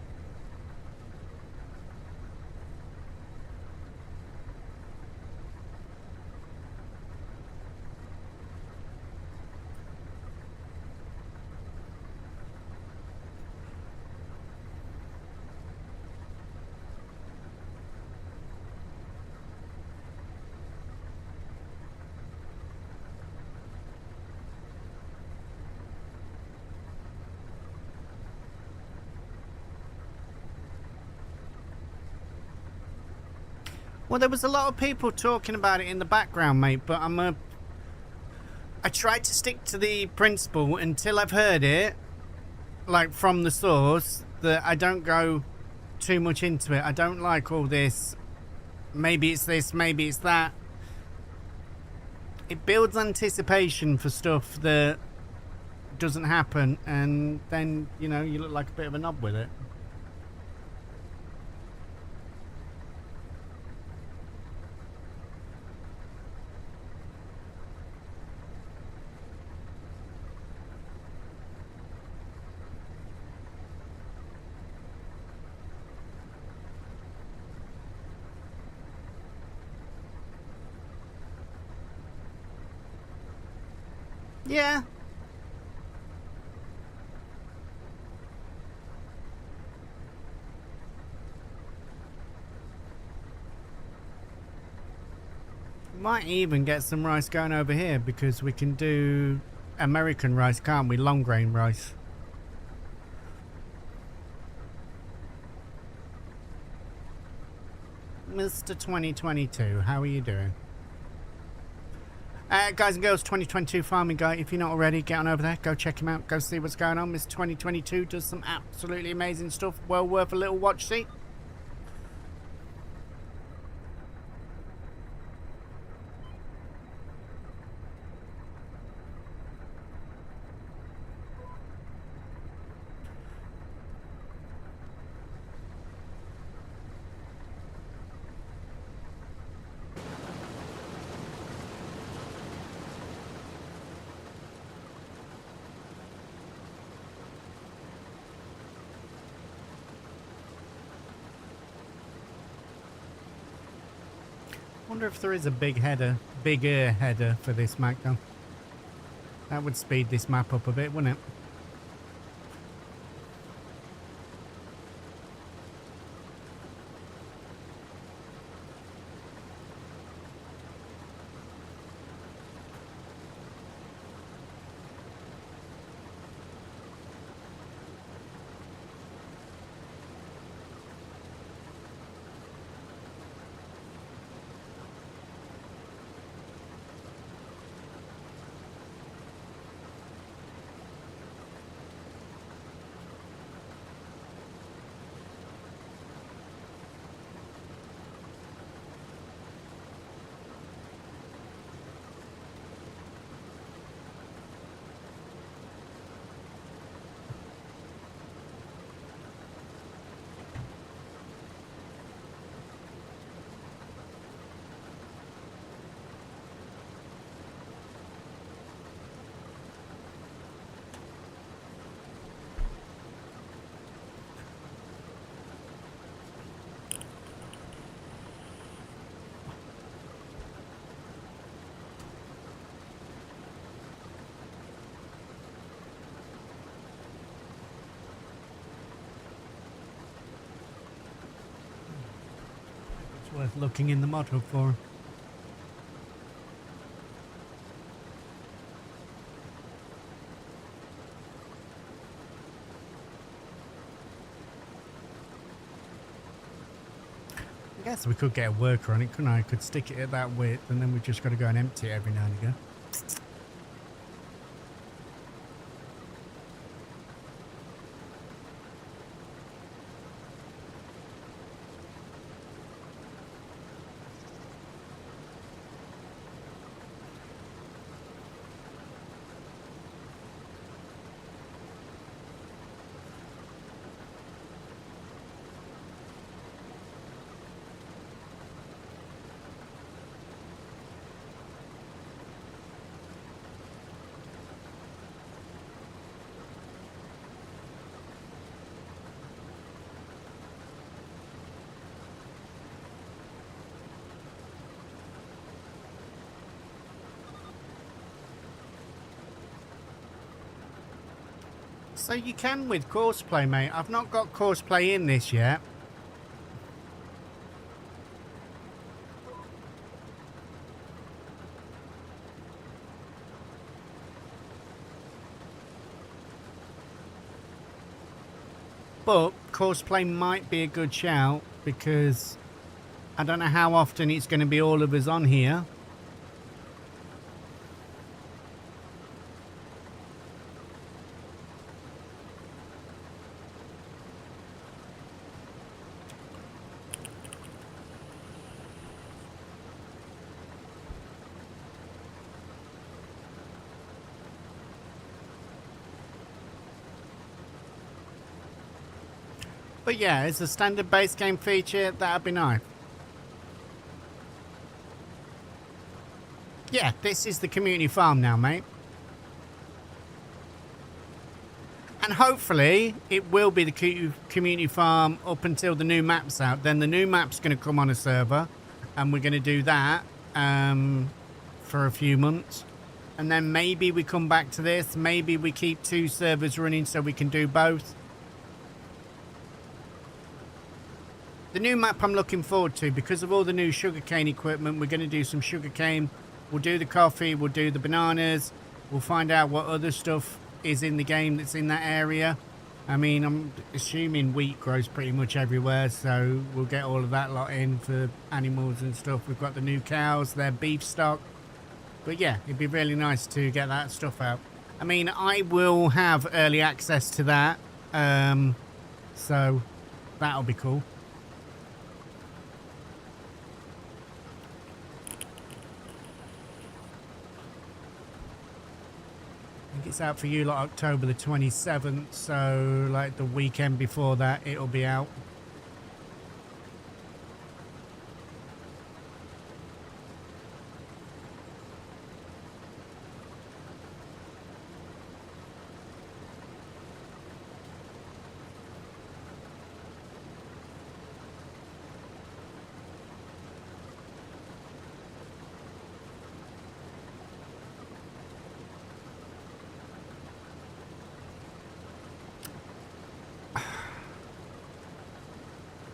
Well, there was a lot of people talking about it in the background, mate, but I tried to stick to the principle until I've heard it, like from the source, that I don't go too much into it. I don't like all this, maybe it's this, maybe it's that. It builds anticipation for stuff that doesn't happen, and then, you know, you look like a bit of a knob with it. Yeah. Might even get some rice going over here because we can do American rice, can't we? Long grain rice. Mr. 2022, how are you doing? Guys and girls, 2022 farming guy. If you're not already, get on over there. Go check him out. Go see what's going on. Mr. 2022 does some absolutely amazing stuff. Well worth a little watch, see? Wonder if there is a bigger header for this map though. That would speed this map up a bit, wouldn't it? It's worth looking in the mod hub for. I guess we could get a worker on it, couldn't I? Could stick it at that width and then we've just got to go and empty it every now and again. So you can with courseplay, mate. I've not got courseplay in this yet. But courseplay might be a good shout because I don't know how often it's going to be all of us on here. But yeah, as a standard base game feature, that'd be nice. Yeah, this is the community farm now, mate. And hopefully it will be the community farm up until the new map's out. Then the new map's going to come on a server and we're going to do that for a few months. And then maybe we come back to this. Maybe we keep 2 servers running so we can do both. The new map I'm looking forward to because of all the new sugarcane equipment. We're going to do some sugarcane. We'll do the coffee. We'll do the bananas. We'll find out what other stuff is in the game that's in that area. I mean, I'm assuming wheat grows pretty much everywhere, so we'll get all of that lot in for animals and stuff. We've got the new cows, their beef stock. But yeah, it'd be really nice to get that stuff out. I mean, I will have early access to that, so that'll be cool. It's out for you like October the 27th, so like the weekend before that it'll be out.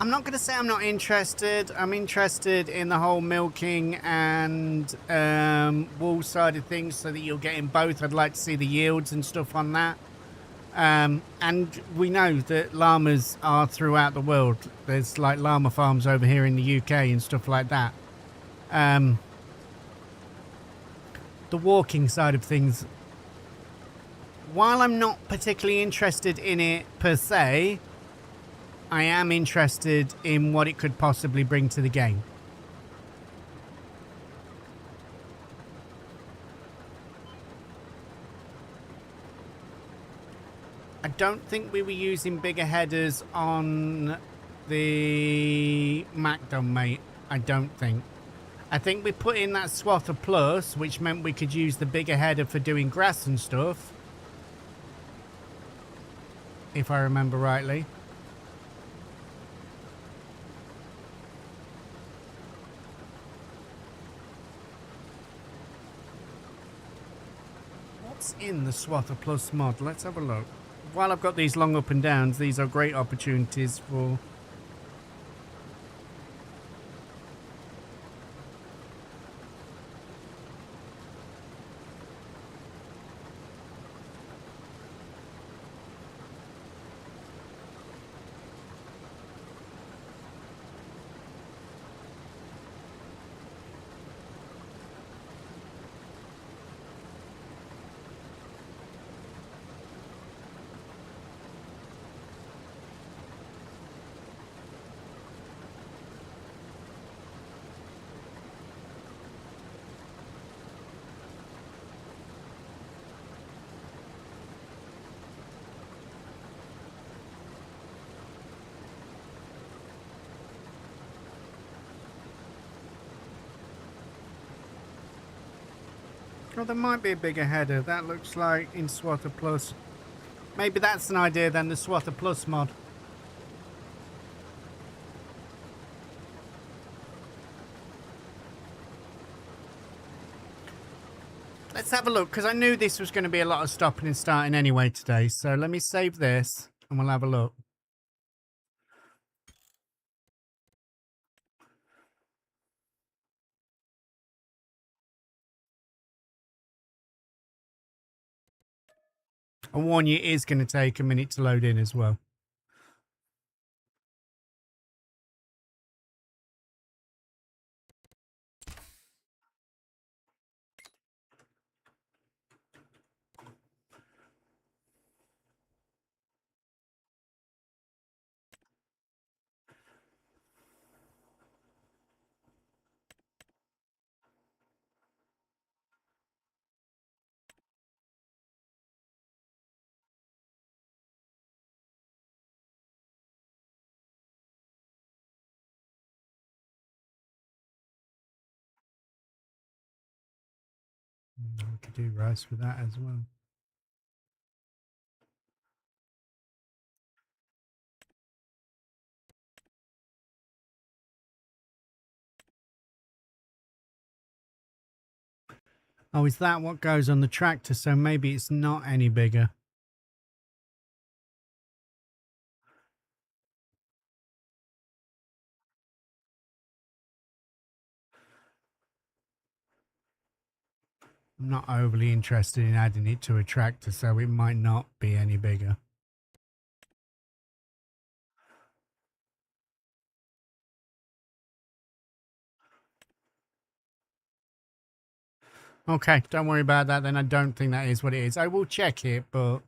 I'm not going to say I'm not interested. I'm interested in the whole milking and wool side of things so that you're getting both. I'd like to see the yields and stuff on that. And we know that llamas are throughout the world. There's like llama farms over here in the UK and stuff like that. The walking side of things, while I'm not particularly interested in it per se, I am interested in what it could possibly bring to the game. I don't think we were using bigger headers on the Macdon, mate. I don't think. I think we put in that swath of plus, which meant we could use the bigger header for doing grass and stuff. If I remember rightly. In the Swatter Plus mod, let's have a look. While I've got these long up and downs, these are great opportunities for Well, there might be a bigger header. That looks like in Swatter Plus. Maybe that's an idea then, the Swatter Plus mod. Let's have a look, because I knew this was going to be a lot of stopping and starting anyway today. So let me save this and we'll have a look. I warn you, it is going to take a minute to load in as well. We could do rice with that as well. Oh, is that what goes on the tractor? So maybe it's not any bigger. I'm not overly interested in adding it to a tractor, so it might not be any bigger. Okay, don't worry about that then. I don't think that is what it is. I will check it, but...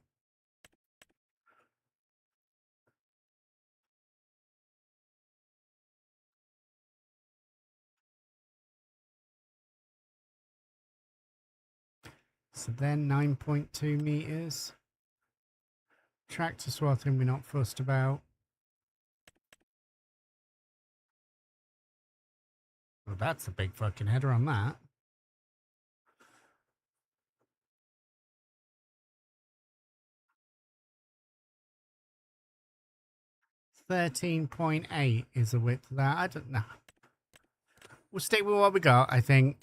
So then 9.2 meters. Tractor swathing we're not fussed about. Well, that's a big fucking header on that. .8 is the width of that. I don't know. We'll stick with what we got, I think.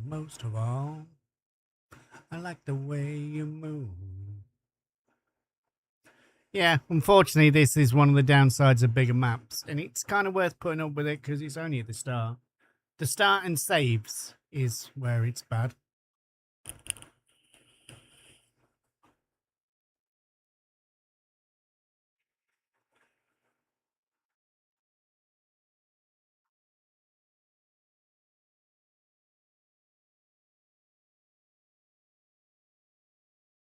Most of all, I like the way you move. Yeah, unfortunately, this is one of the downsides of bigger maps, and it's kind of worth putting up with it because it's only at the start. The start and saves is where it's bad.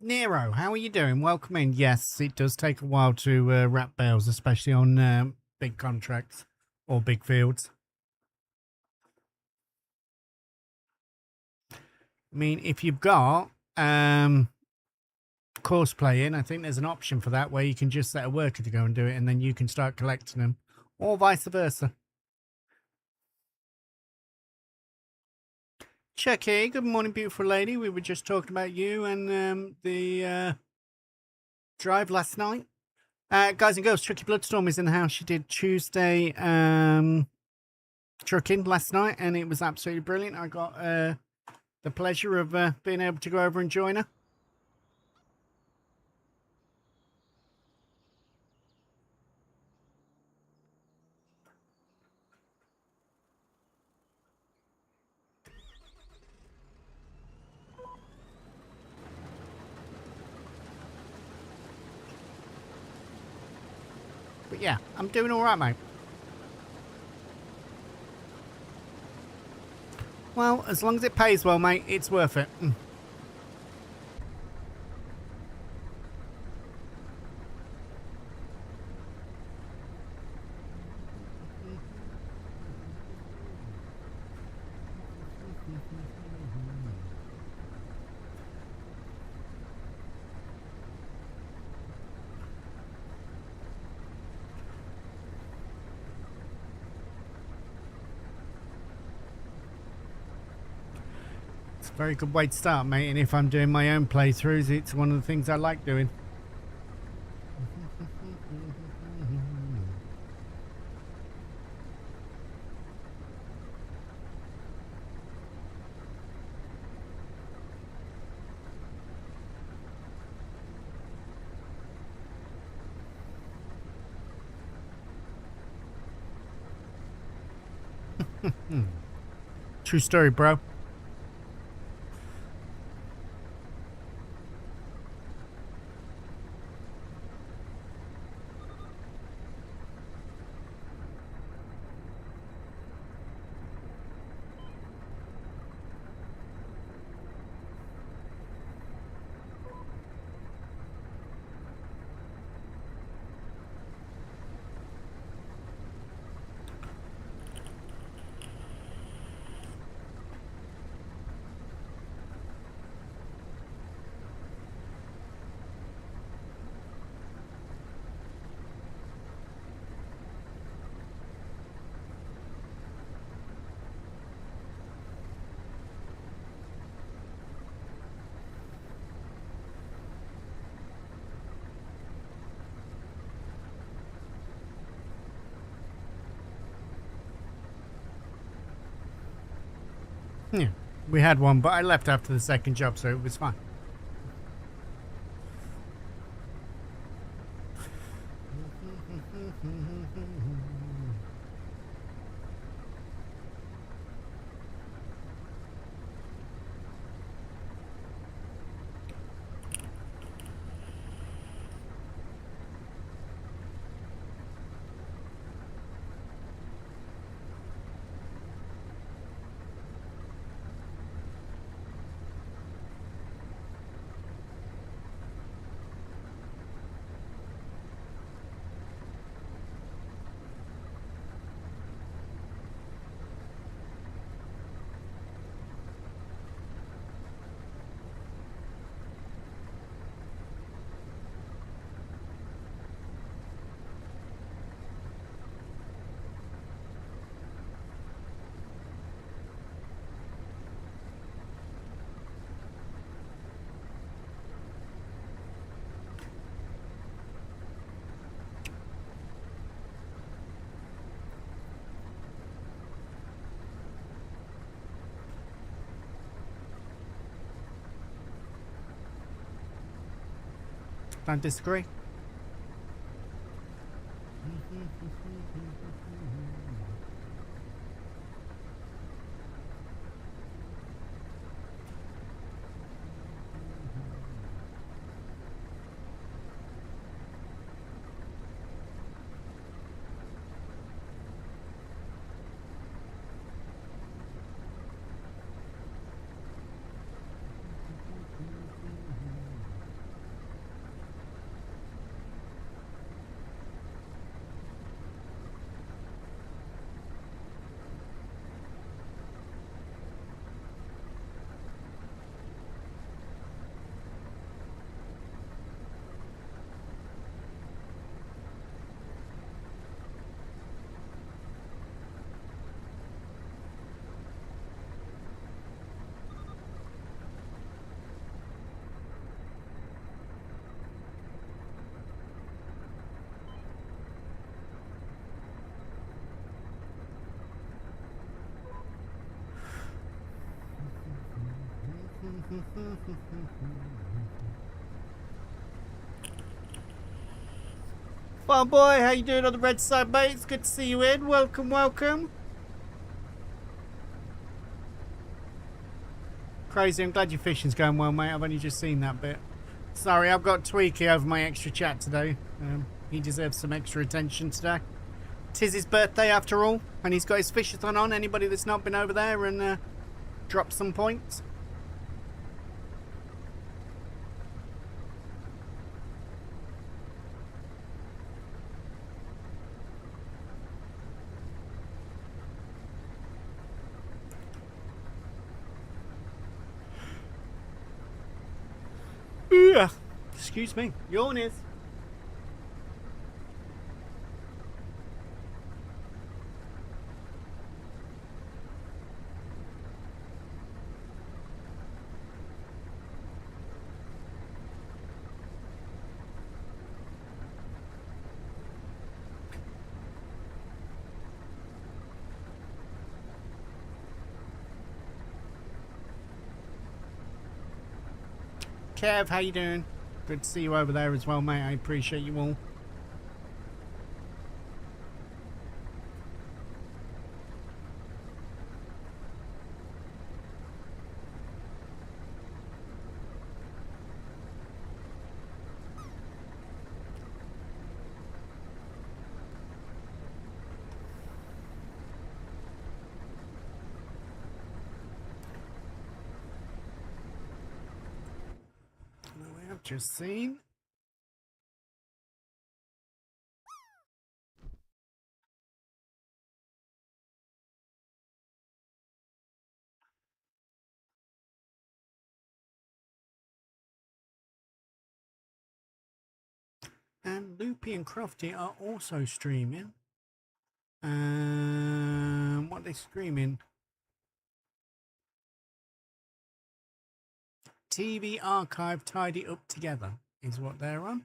Nero, how are you doing? Welcome in. Yes, it does take a while to wrap bales, especially on big contracts or big fields. I mean, if you've got course playing, I think there's an option for that where you can just set a worker to go and do it, and then you can start collecting them, or vice versa. Chucky, good morning, beautiful lady. We were just talking about you and the drive last night. Guys and girls, Chucky Bloodstorm is in the house. She did Tuesday trucking last night, and it was absolutely brilliant. I got the pleasure of being able to go over and join her. But yeah, I'm doing all right, mate. Well, as long as it pays well, mate, it's worth it. It's a very good way to start, mate. And if I'm doing my own playthroughs, it's one of the things I like doing. True story, bro. Yeah, we had one, but I left after the second job, so it was fine. Don't disagree. Well, boy, how you doing on the red side, mate? It's good to see you in. Welcome, welcome. Crazy, I'm glad your fishing's going well, mate. I've only just seen that bit. Sorry, I've got Tweaky over my extra chat today. He deserves some extra attention today. 'Tis his birthday after all, and he's got his fishathon on. Anybody that's not been over there and dropped some points? Ugh. Excuse me. Yawners. Kev, how you doing? Good to see you over there as well, mate. I appreciate you all. I've just seen. And Loopy and Crofty are also streaming. What are they streaming? TV Archive Tidy Up Together is what they're on.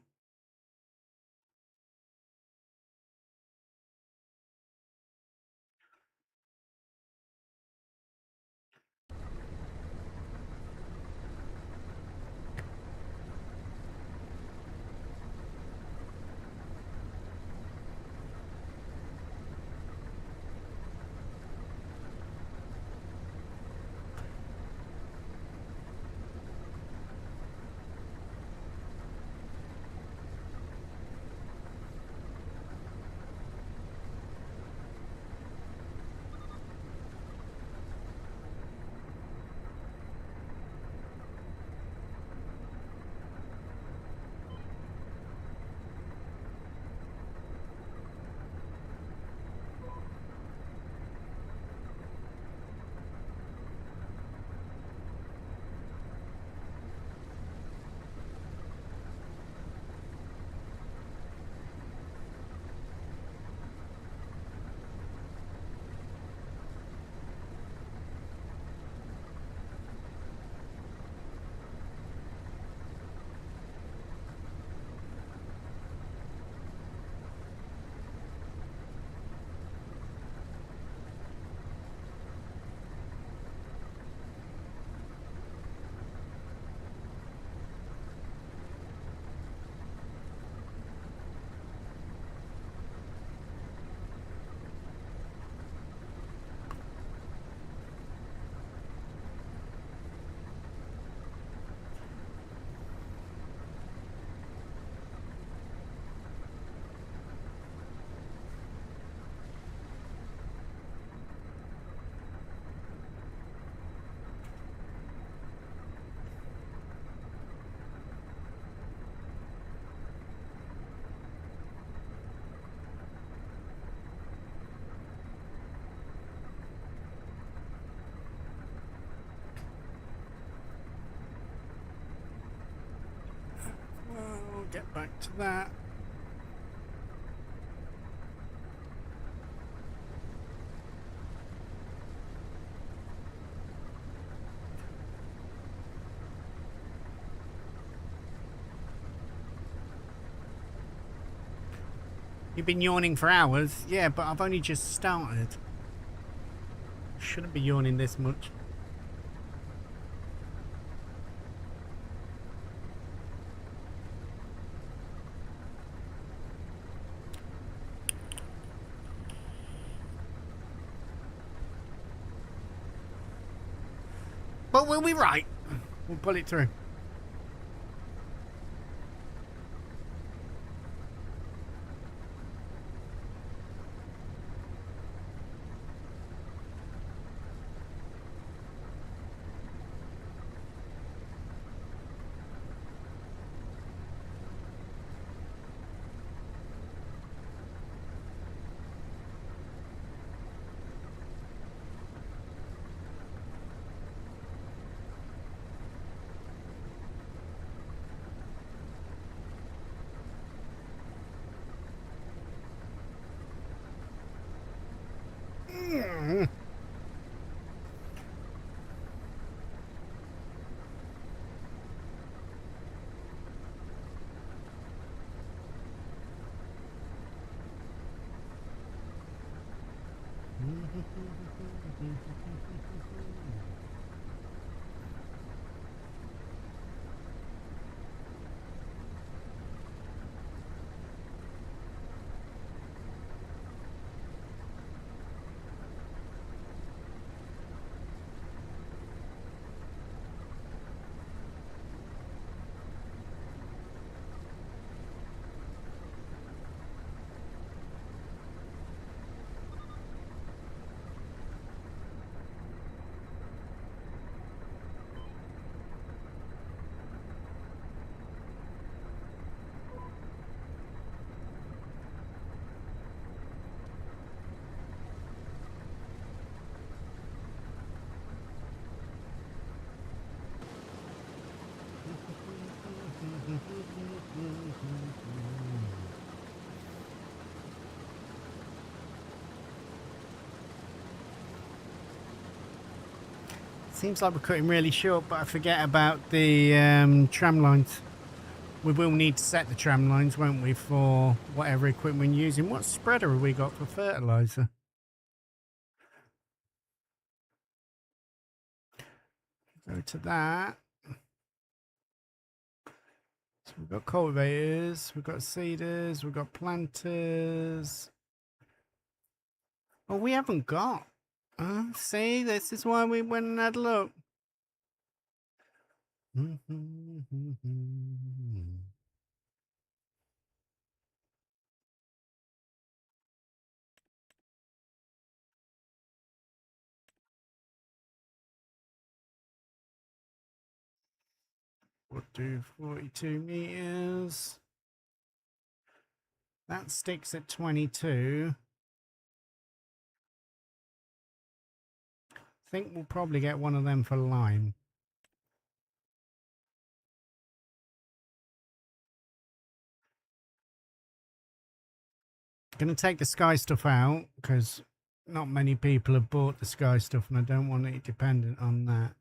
We'll get back to that. You've been yawning for hours? Yeah, but I've only just started. Shouldn't be yawning this much. But we'll be right. We'll pull it through. Seems like we're cutting really short, but I forget about the tram lines. We will need to set the tram lines, won't we, for whatever equipment we're using. What spreader have we got for fertiliser? Go to that. So we've got cultivators, we've got seeders, we've got planters. Oh, we haven't got. See, this is why we went and had a look. We'll do 42 meters. That sticks at 22. I think we'll probably get one of them for lime. Going to take the sky stuff out because not many people have bought the sky stuff and I don't want it dependent on that.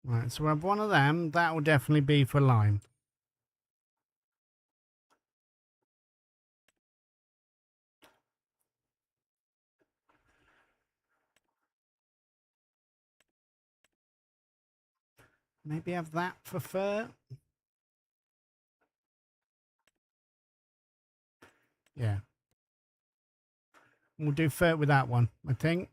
Right, so we have one of them. That will definitely be for lime. Maybe have that for fur. Yeah. We'll do fur with that one, I think.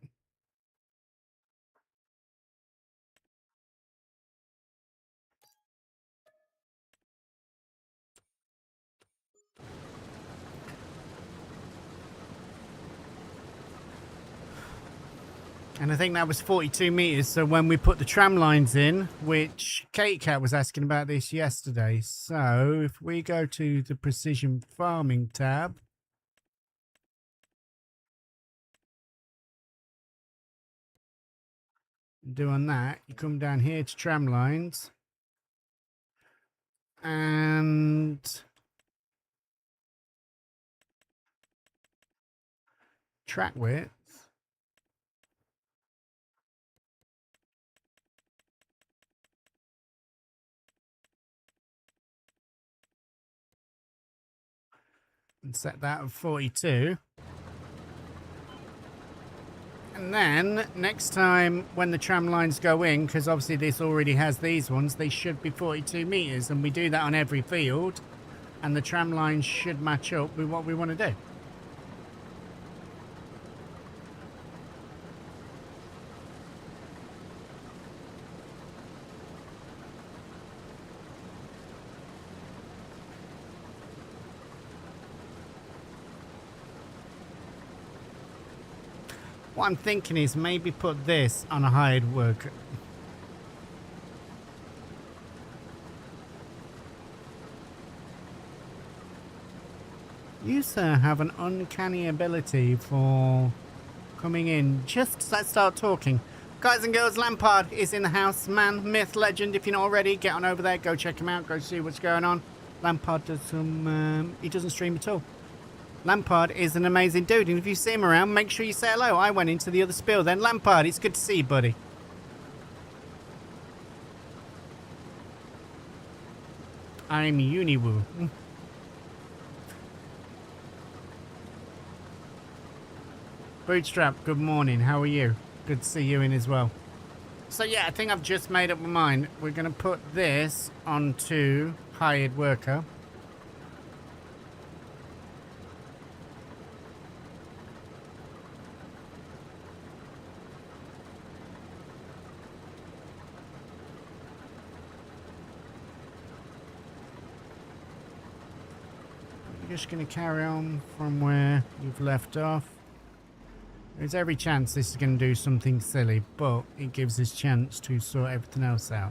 And I think that was 42 meters. So when we put the tram lines in, which Kate Cat was asking about this yesterday. So if we go to the precision farming tab, doing that, you come down here to tram lines and track width. And set that at 42. And then next time when the tram lines go in, because obviously this already has these ones, they should be 42 meters, and we do that on every field, and the tram lines should match up with what we want to do. What I'm thinking is maybe put this on a hired worker. You, sir, have an uncanny ability for coming in just as I start talking. Guys and girls, Lampard is in the house. Man, myth, legend. If you're not already, get on over there. Go check him out. Go see what's going on. Lampard does some... he doesn't stream at all. Lampard is an amazing dude. And if you see him around, make sure you say hello. I went into the other spiel then. Lampard, it's good to see you, buddy. I'm Uniwoo. Bootstrap, good morning. How are you? Good to see you in as well. So yeah, I think I've just made up my mind. We're going to put this onto hired worker. We're just going to carry on from where you've left off. There's every chance this is going to do something silly, but it gives us a chance to sort everything else out.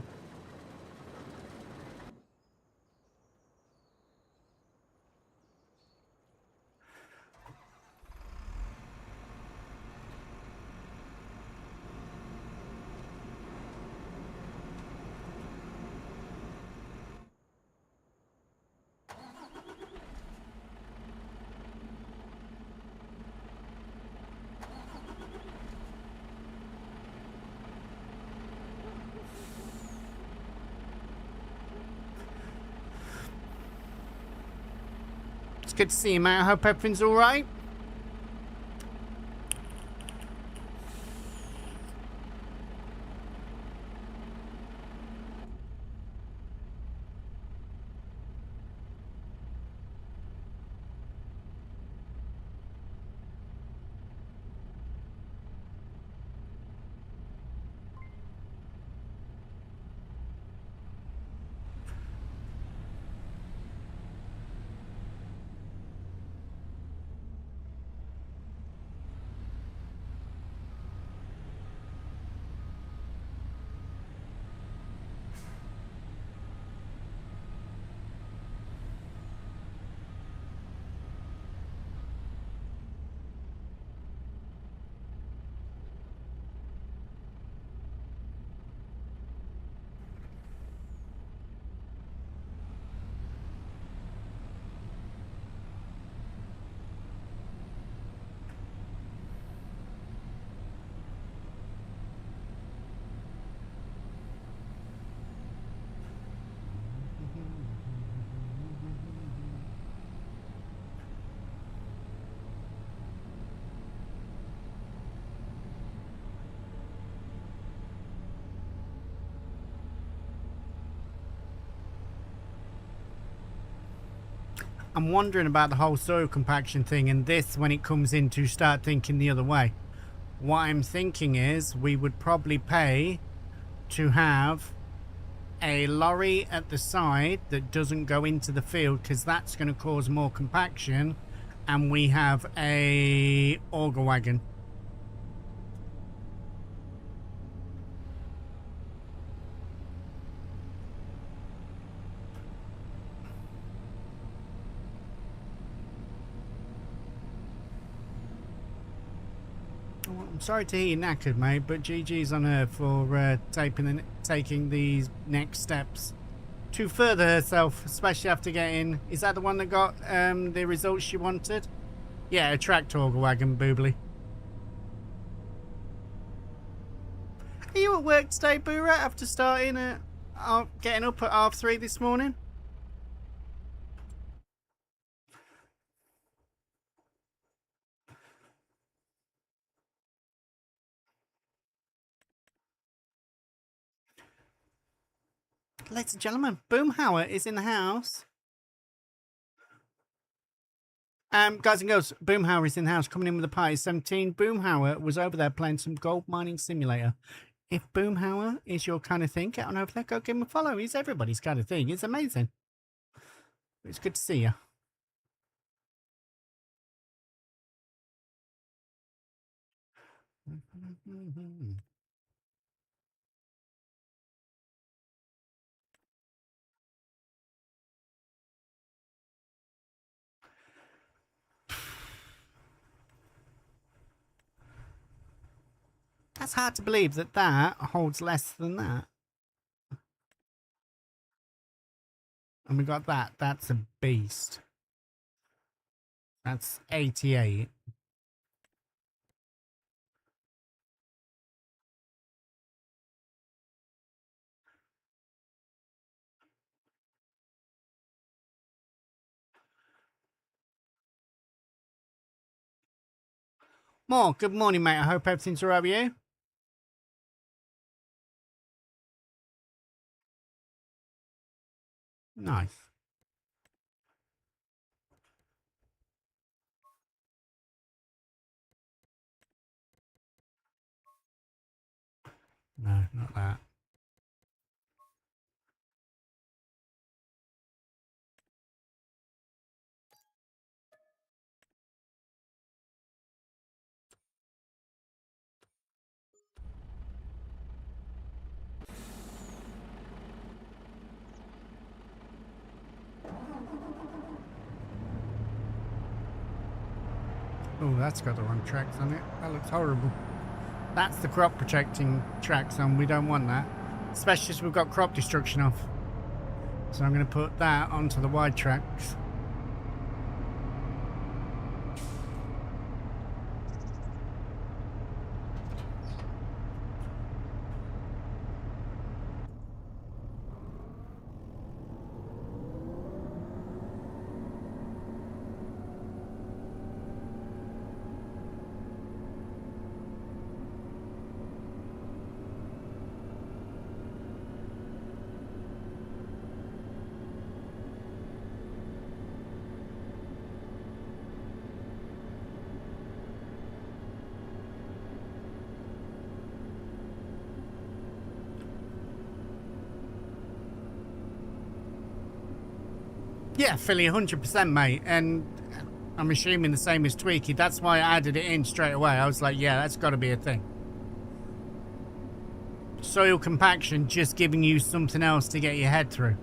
It's good to see you, mate. I hope everything's all right. I'm wondering about the whole soil compaction thing and this when it comes in to start thinking the other way. What I'm thinking is we would probably pay to have a lorry at the side that doesn't go into the field because that's going to cause more compaction, and we have a auger wagon. I'm sorry to hear you knackered, mate, but GG's on her for taking these next steps to further herself, especially after getting... Is that the one that got the results she wanted? Yeah, a tractor auger wagon, boobly. Are you at work today, Boora, after starting at... getting up at 3:30 this morning? Ladies and gentlemen, Boomhauer is in the house. Guys and girls, Boomhauer is in the house, coming in with a party. 17. Boomhauer was over there playing some gold mining simulator. If Boomhauer is your kind of thing, get on over there, go give him a follow. He's everybody's kind of thing. It's amazing. It's good to see you. That's hard to believe that that holds less than that. And we got that. That's a beast. That's 88. More. Good morning, mate. I hope everything's all right with you. Nice. No, not that. Oh, that's got the wrong tracks on it. That looks horrible. That's the crop protecting tracks on. We don't want that. Especially as we've got crop destruction off. So I'm going to put that onto the wide tracks. Yeah, Philly, 100%, mate. And I'm assuming the same as Tweaky. That's why I added it in straight away. I was like, yeah, that's got to be a thing. Soil compaction, just giving you something else to get your head through.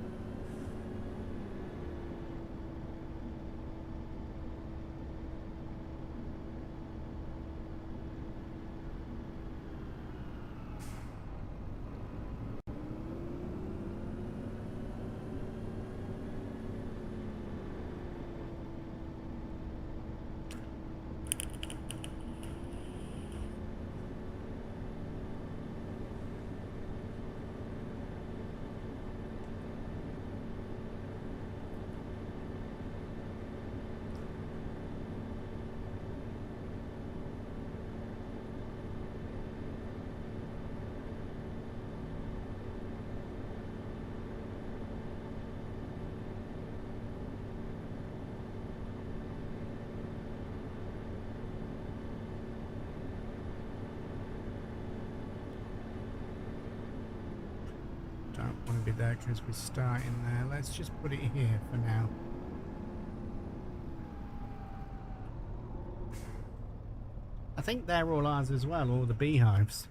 Don't want to be there because we're starting there. Let's just put it here for now. I think they're all ours as well, all the beehives.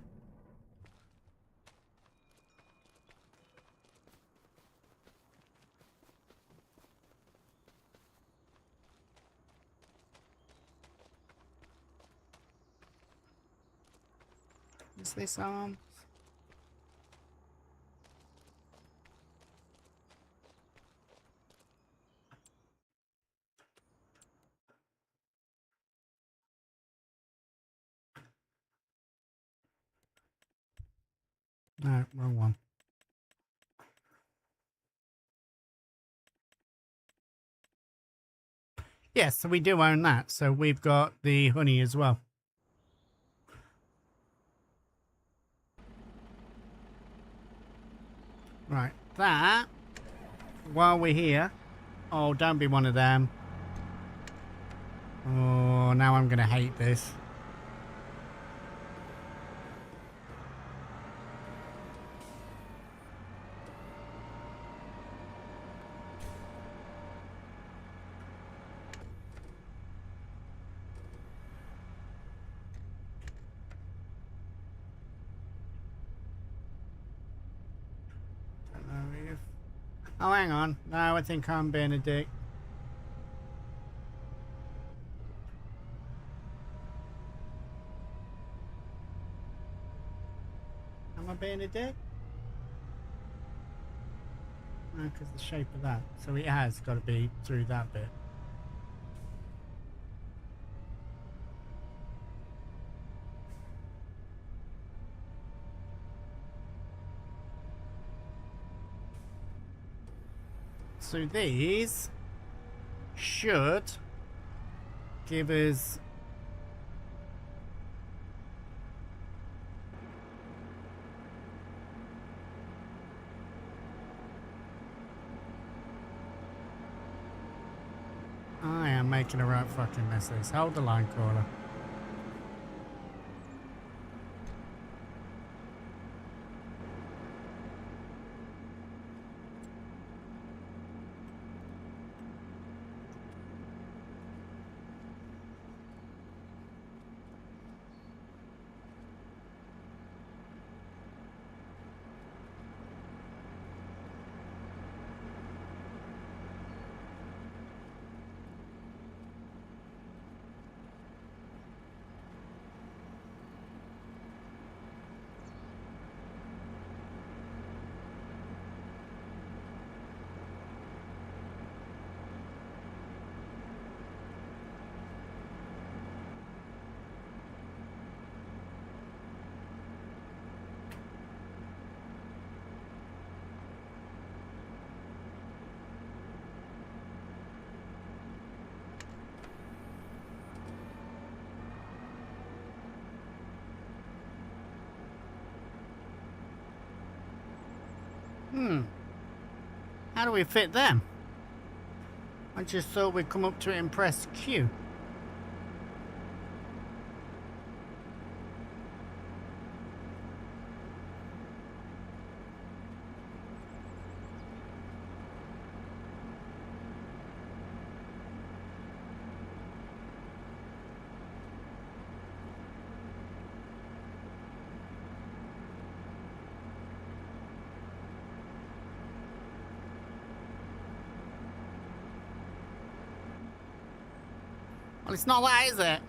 Is this arms? No, wrong one. Yes, so we do own that. So we've got the honey as well. Right, that, while we're here, oh, don't be one of them. Oh, now I'm going to hate this. Oh, hang on. No, I think I'm being a dick. being a dick? No, because the shape of that. So it has got to be through that bit. So these should give us I am making a right fucking mess of this. Hold the line, caller. How do we fit them? I just thought we'd come up to it and press Q. Well, it's not that, is it?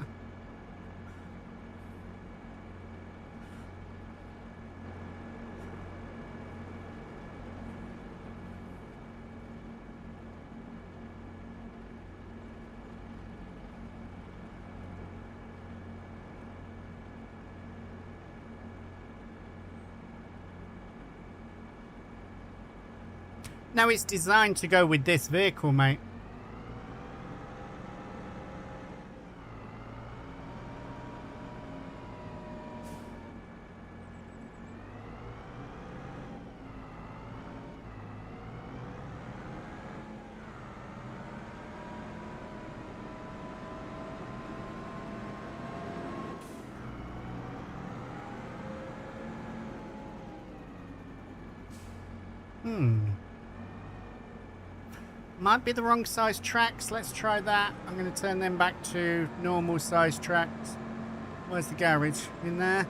No, it's designed to go with this vehicle, mate. Might be the wrong size tracks. Let's try that. I'm going to turn them back to normal size tracks. Where's the garage? In there?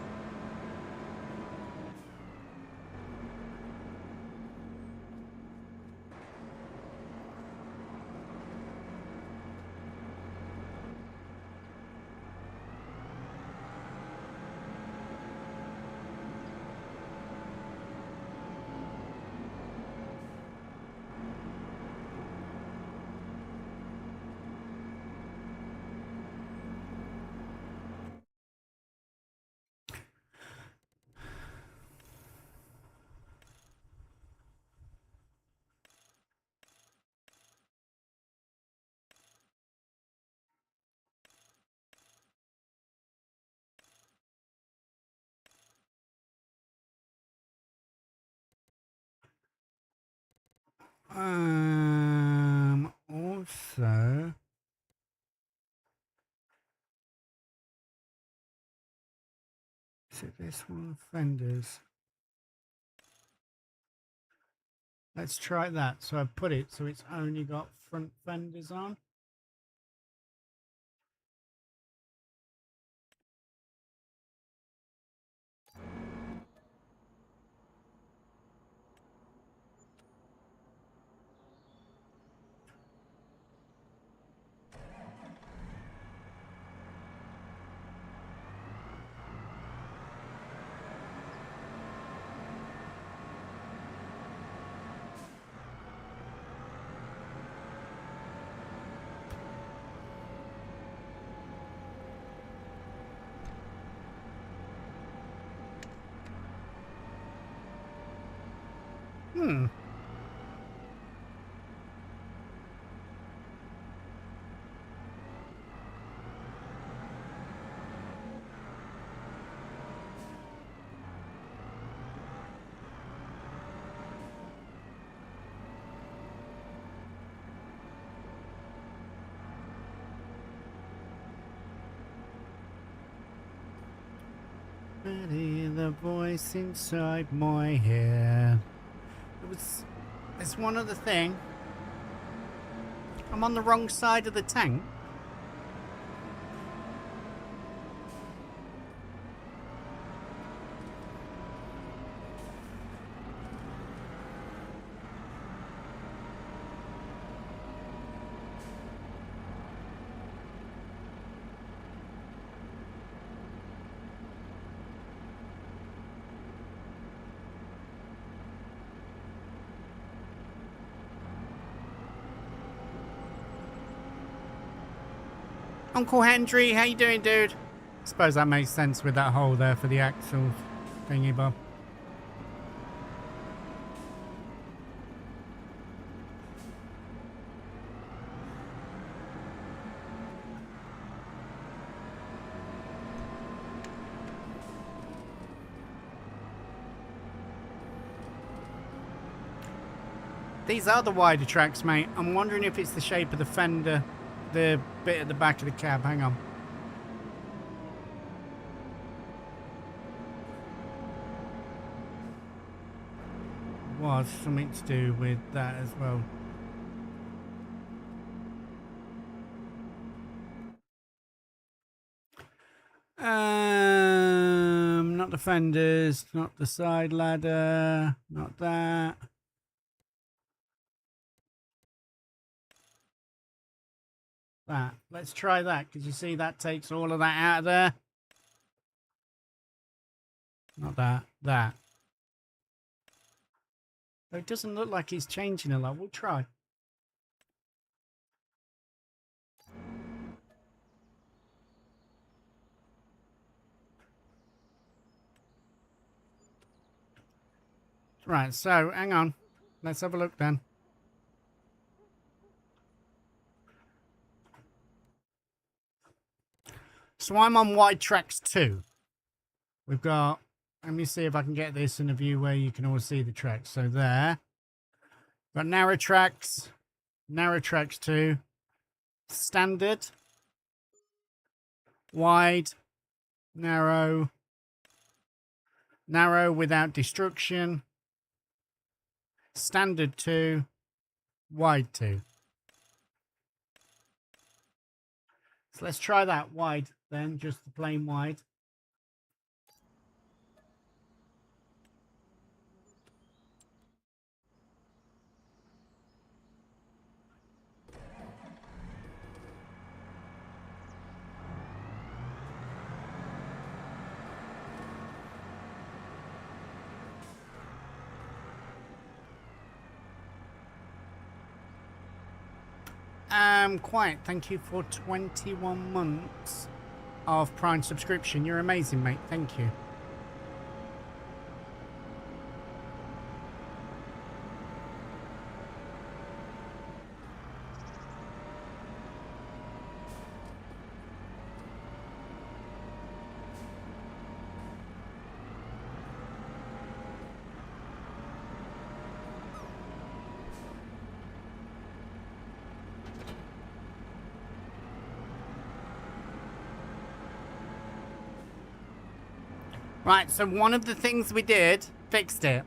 Also, is it this one? Fenders. Let's try that. So I put it so it's only got front fenders on. Hear the voice inside my head. There's one other thing. I'm on the wrong side of the tank. Uncle Henry, how you doing, dude? Suppose that makes sense with that hole there for the axle thingy bob. These are the wider tracks, mate. I'm wondering if it's the shape of the fender, the bit at the back of the cab. Hang on. Was something to do with that as well. Not the fenders, not the side ladder, not that. That. Let's try that, because you see that takes all of that out of there. Not that. That. So it doesn't look like he's changing a lot. We'll try. Right, so hang on. Let's have a look then. So I'm on wide tracks 2. We've got, let me see if I can get this in a view where you can all see the tracks. So there. Got narrow tracks 2, standard, wide, narrow without destruction, standard 2, wide 2. So let's try that wide then, just the plain wide. Quiet, thank you for 21 months of Prime subscription. You're amazing, mate. Thank you. Right, so one of the things we did fixed it.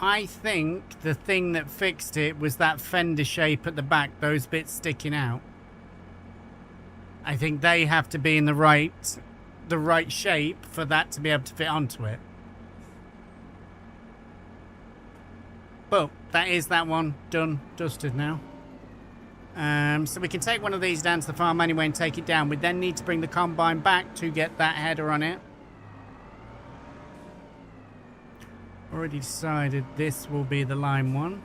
I think the thing that fixed it was that fender shape at the back, those bits sticking out. I think they have to be in the right shape for that to be able to fit onto it. But that is that one done, dusted now. So we can take one of these down to the farm anyway and take it down. We then need to bring the combine back to get that header on it. Already decided this will be the lime one.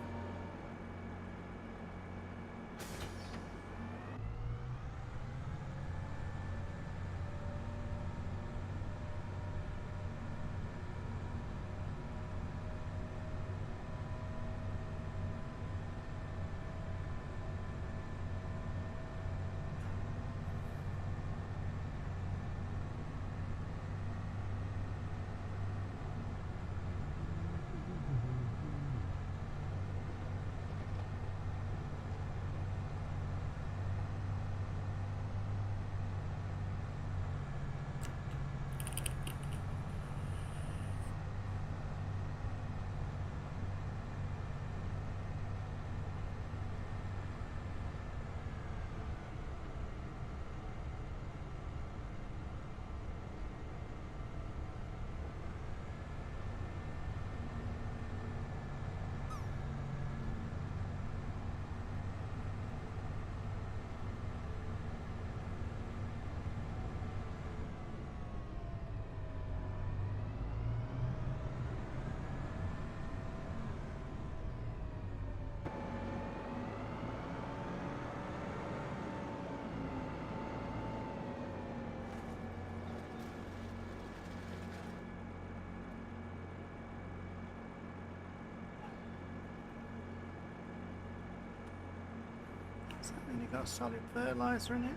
Has that really got solid fertiliser in it?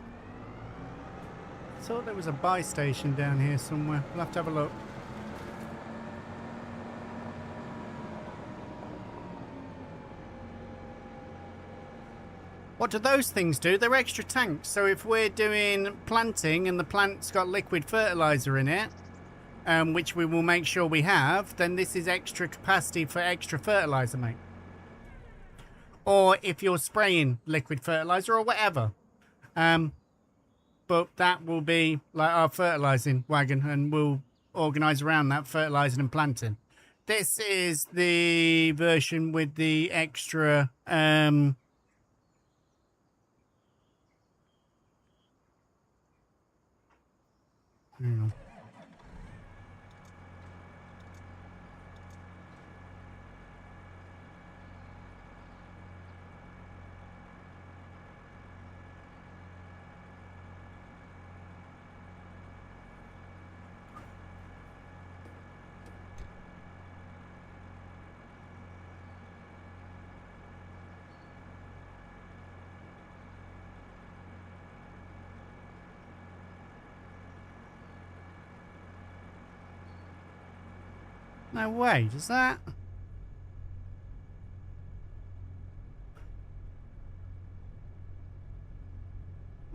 I thought there was a buy station down here somewhere. We'll have to have a look. What do those things do? They're extra tanks. So if we're doing planting and the plant's got liquid fertiliser in it, which we will make sure we have, then this is extra capacity for extra fertiliser, mate. Or if you're spraying liquid fertiliser or whatever. But that will be like our fertilising wagon, and we'll organise around that fertilising and planting. This is the version with the extra... hang on. No way, does that?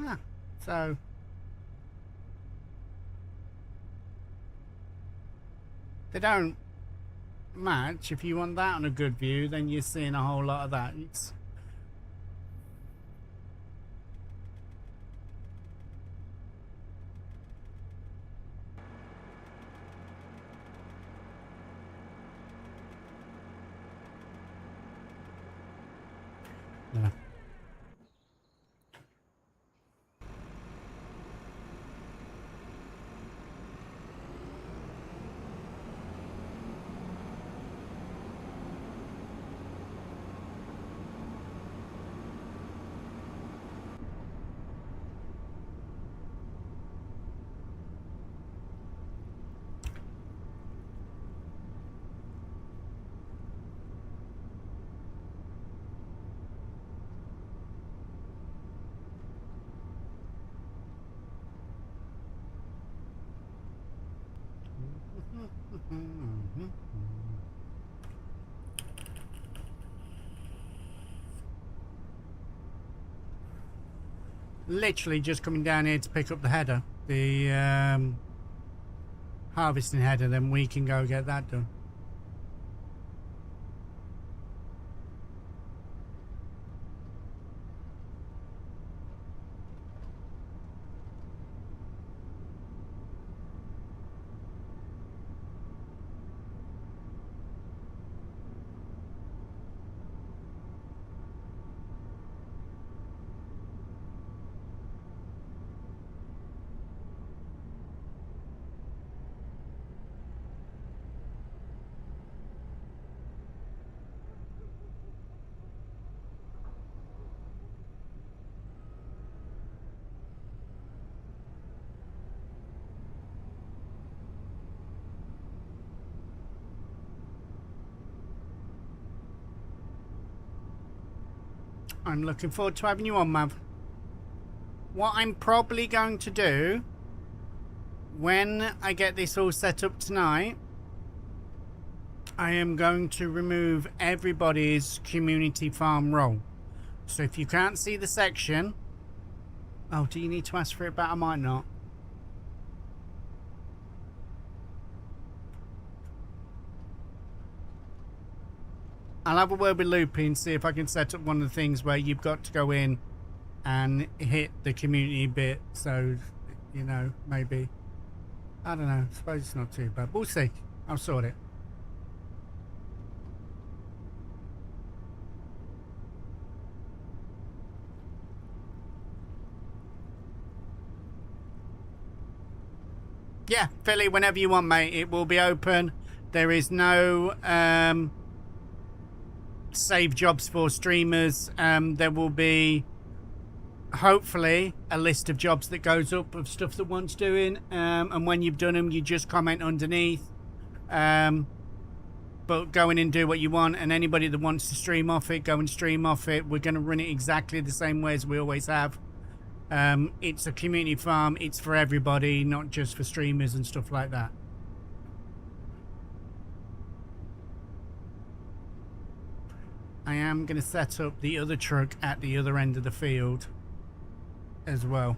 Ah, so... they don't match. If you want that on a good view, then you're seeing a whole lot of that. It's... yeah. Literally just coming down here to pick up the header, the harvesting header, then we can go get that done. I'm looking forward to having you on, Mav. What I'm probably going to do when I get this all set up tonight, I am going to remove everybody's community farm role. So if you can't see the section... Oh, do you need to ask for it back? I might not. I'll have a word with Loopy and see if I can set up one of the things where you've got to go in and hit the community bit. So, you know, maybe... I don't know. I suppose it's not too bad. We'll see. I'll sort it. Yeah, Philly, whenever you want, mate. It will be open. There is no save jobs for streamers. There will be, hopefully, a list of jobs that goes up of stuff that one's doing. And when you've done them, you just comment underneath. But go in and do what you want. And anybody that wants to stream off it, go and stream off it. We're going to run it exactly the same way as we always have. It's a community farm. It's for everybody, not just for streamers and stuff like that. I am going to set up the other truck at the other end of the field as well.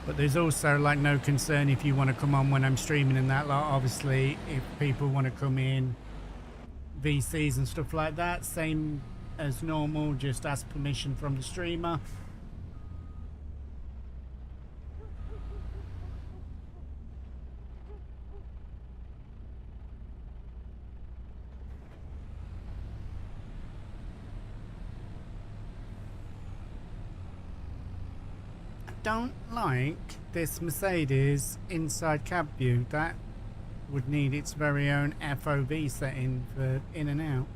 But there's also like no concern if you want to come on when I'm streaming and that lot. Obviously, if people want to come in, VCs and stuff like that, same as normal, just ask permission from the streamer. Don't like this Mercedes inside cab view. That would need its very own FOV setting for in and out.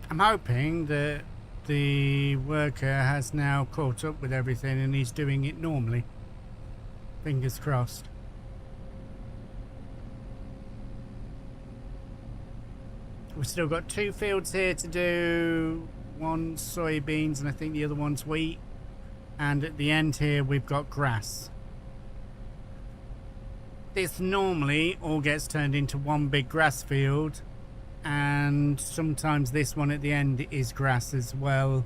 I'm hoping that the worker has now caught up with everything and he's doing it normally. Fingers crossed. We've still got 2 fields here to do. One's soybeans and I think the other one's wheat. And at the end here we've got grass. This normally all gets turned into one big grass field. And sometimes this one at the end is grass as well.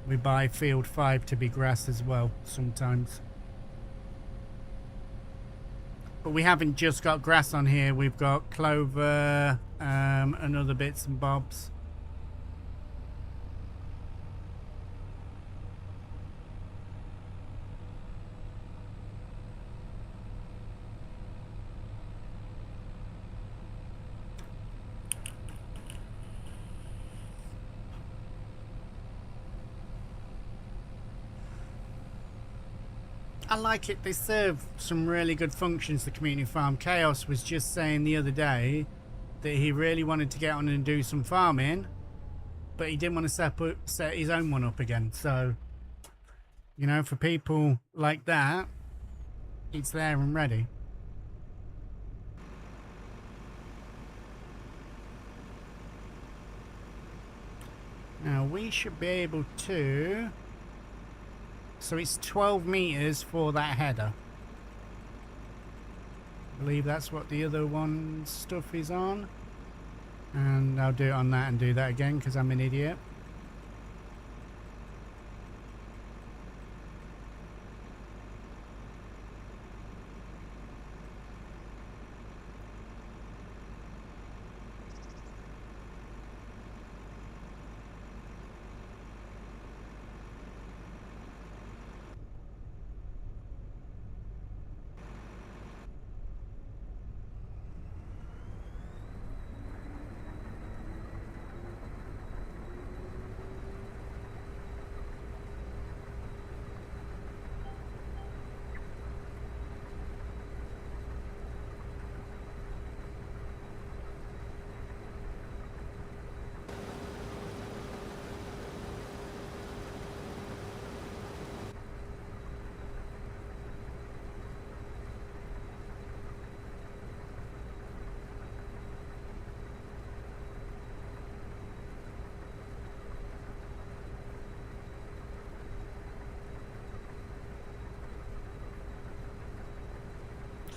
We buy field 5 to be grass as well sometimes. But we haven't just got grass on here, we've got clover and other bits and bobs. I like it. They serve some really good functions, the community farm. Chaos was just saying the other day that he really wanted to get on and do some farming, but he didn't want to set his own one up again. So, you know, for people like that, it's there and ready. Now, we should be able to... So it's 12 meters for that header. I believe that's what the other one stuff is on. And I'll do it on that and do that again because I'm an idiot.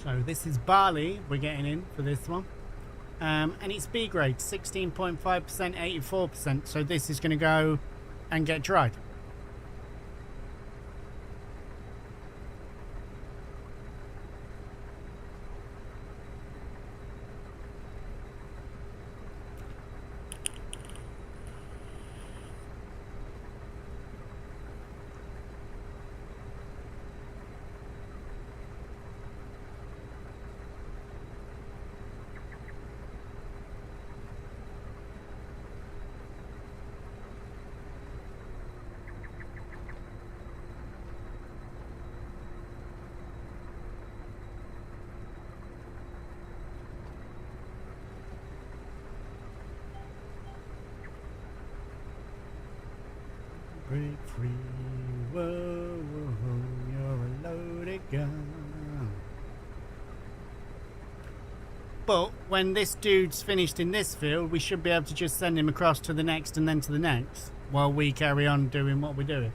So this is barley we're getting in for this one. And it's B grade, 16.5%, 84%. So this is going to go and get dried. Break free, whoa, whoa, you're a loaded gun. But when this dude's finished in this field, we should be able to just send him across to the next and then to the next, while we carry on doing what we're doing.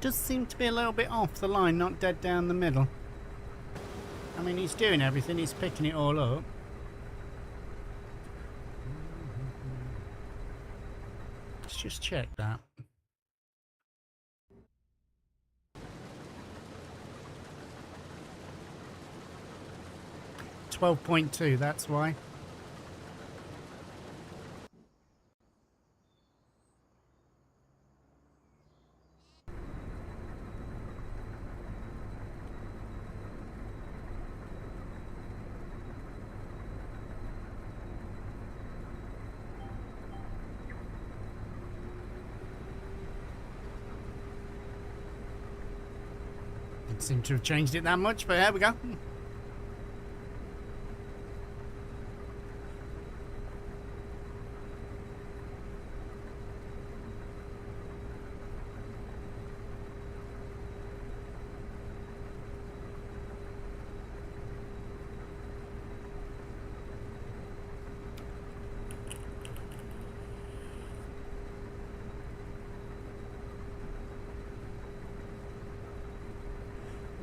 Does seem to be a little bit off the line, not dead down the middle. I mean, he's doing everything, he's picking it all up. Let's just check that. 12.2, that's why. Didn't seem to have changed it that much, but there we go.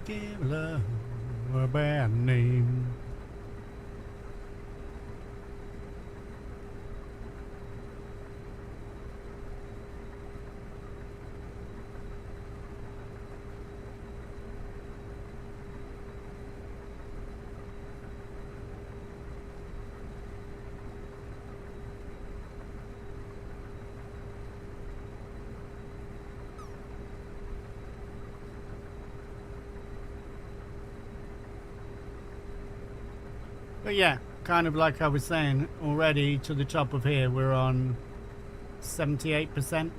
Give love a bad name. But yeah, kind of like I was saying, already to the top of here, we're on 78%.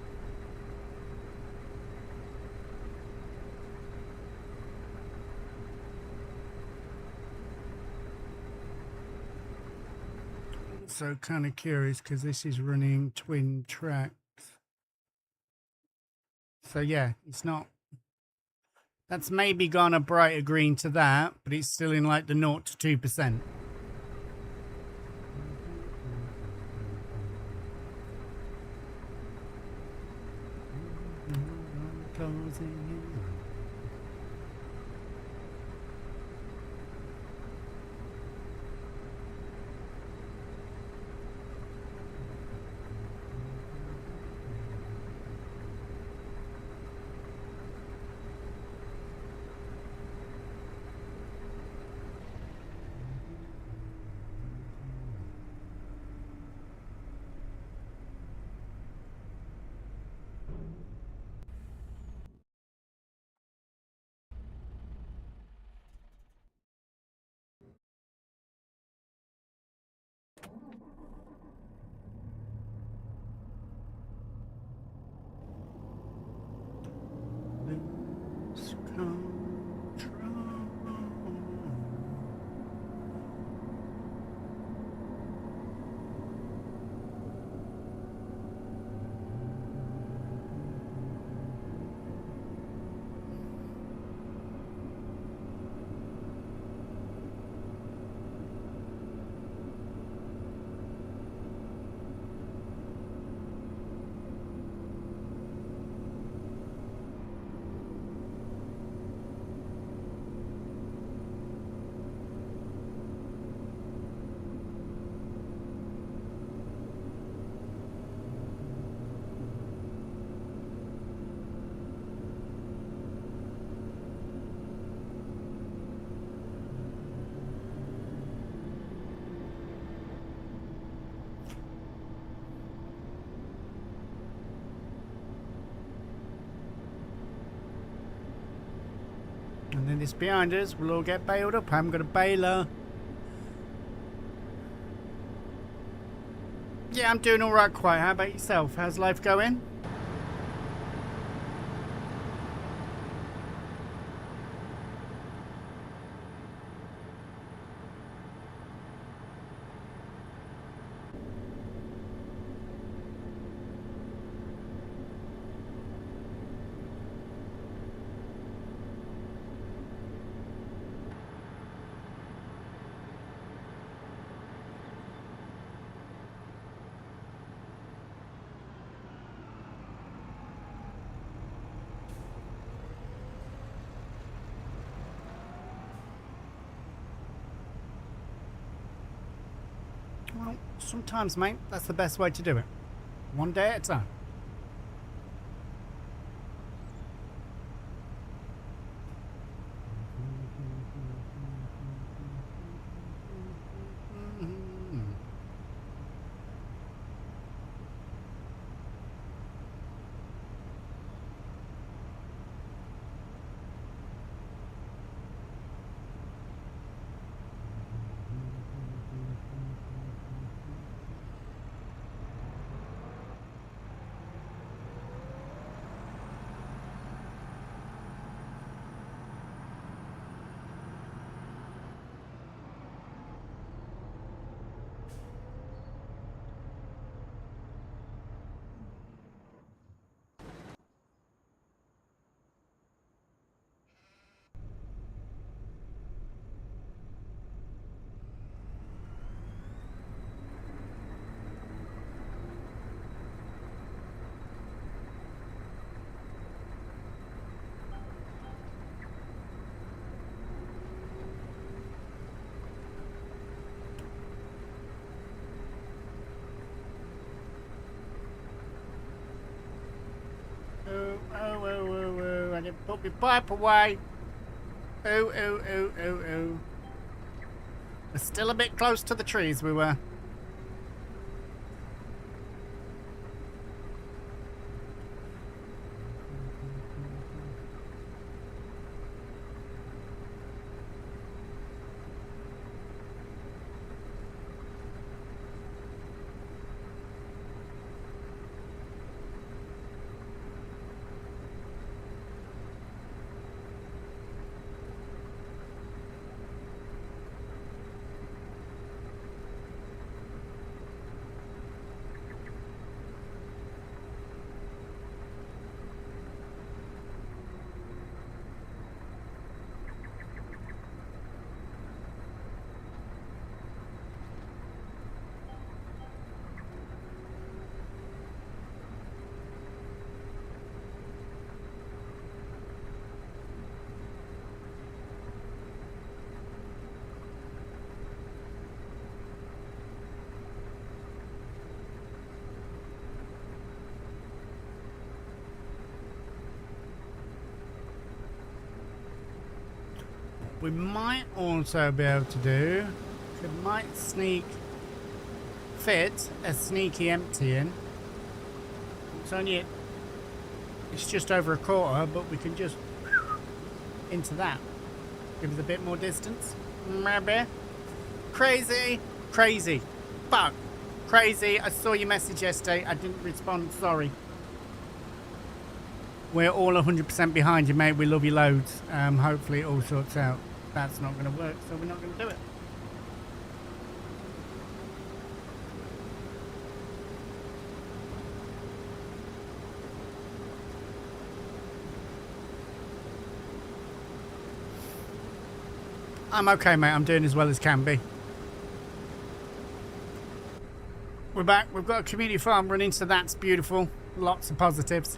So kind of curious because this is running twin tracks. So yeah, it's not, that's maybe gone a brighter green to that, but it's still in like the 0 to 2%. Closing in. And this behind us will all get bailed up. I haven't got a bailer. Yeah, I'm doing alright, quite. How about yourself? How's life going? Well, sometimes, mate, that's the best way to do it. One day at a time. I didn't put my pipe away. We're still a bit close to the trees we were. We might also be able to do, it might fit a sneaky emptying. It's just over a quarter, but we can just into that. Give us a bit more distance. Maybe. Crazy. Fuck. Crazy. I saw your message yesterday. I didn't respond. Sorry. We're all 100% behind you, mate. We love you loads. Hopefully it all sorts out. That's not going to work, so we're not going to do it. I'm okay, mate. I'm doing as well as can be. We're back. We've got a community farm running, so that's beautiful. Lots of positives.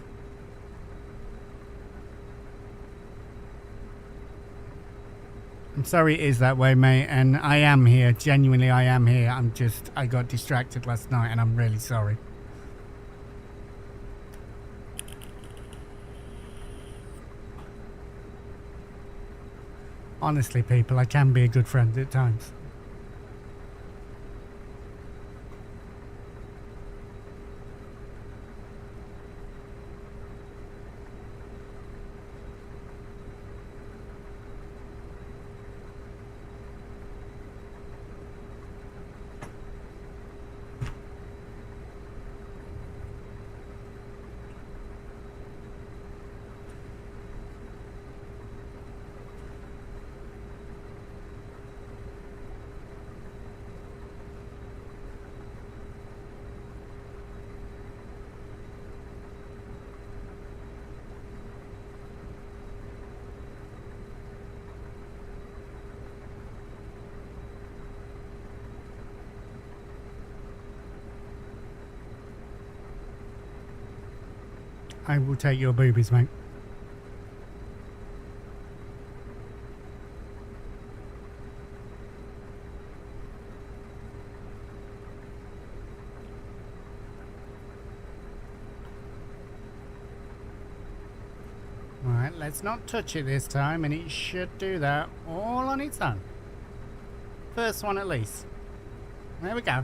I'm sorry it is that way, mate, and I am here. Genuinely, I am here. I got distracted last night, and I'm really sorry. Honestly, people, I can be a good friend at times. I will take your boobies, mate. Alright, let's not touch it this time, and it should do that all on its own. First one at least. There we go.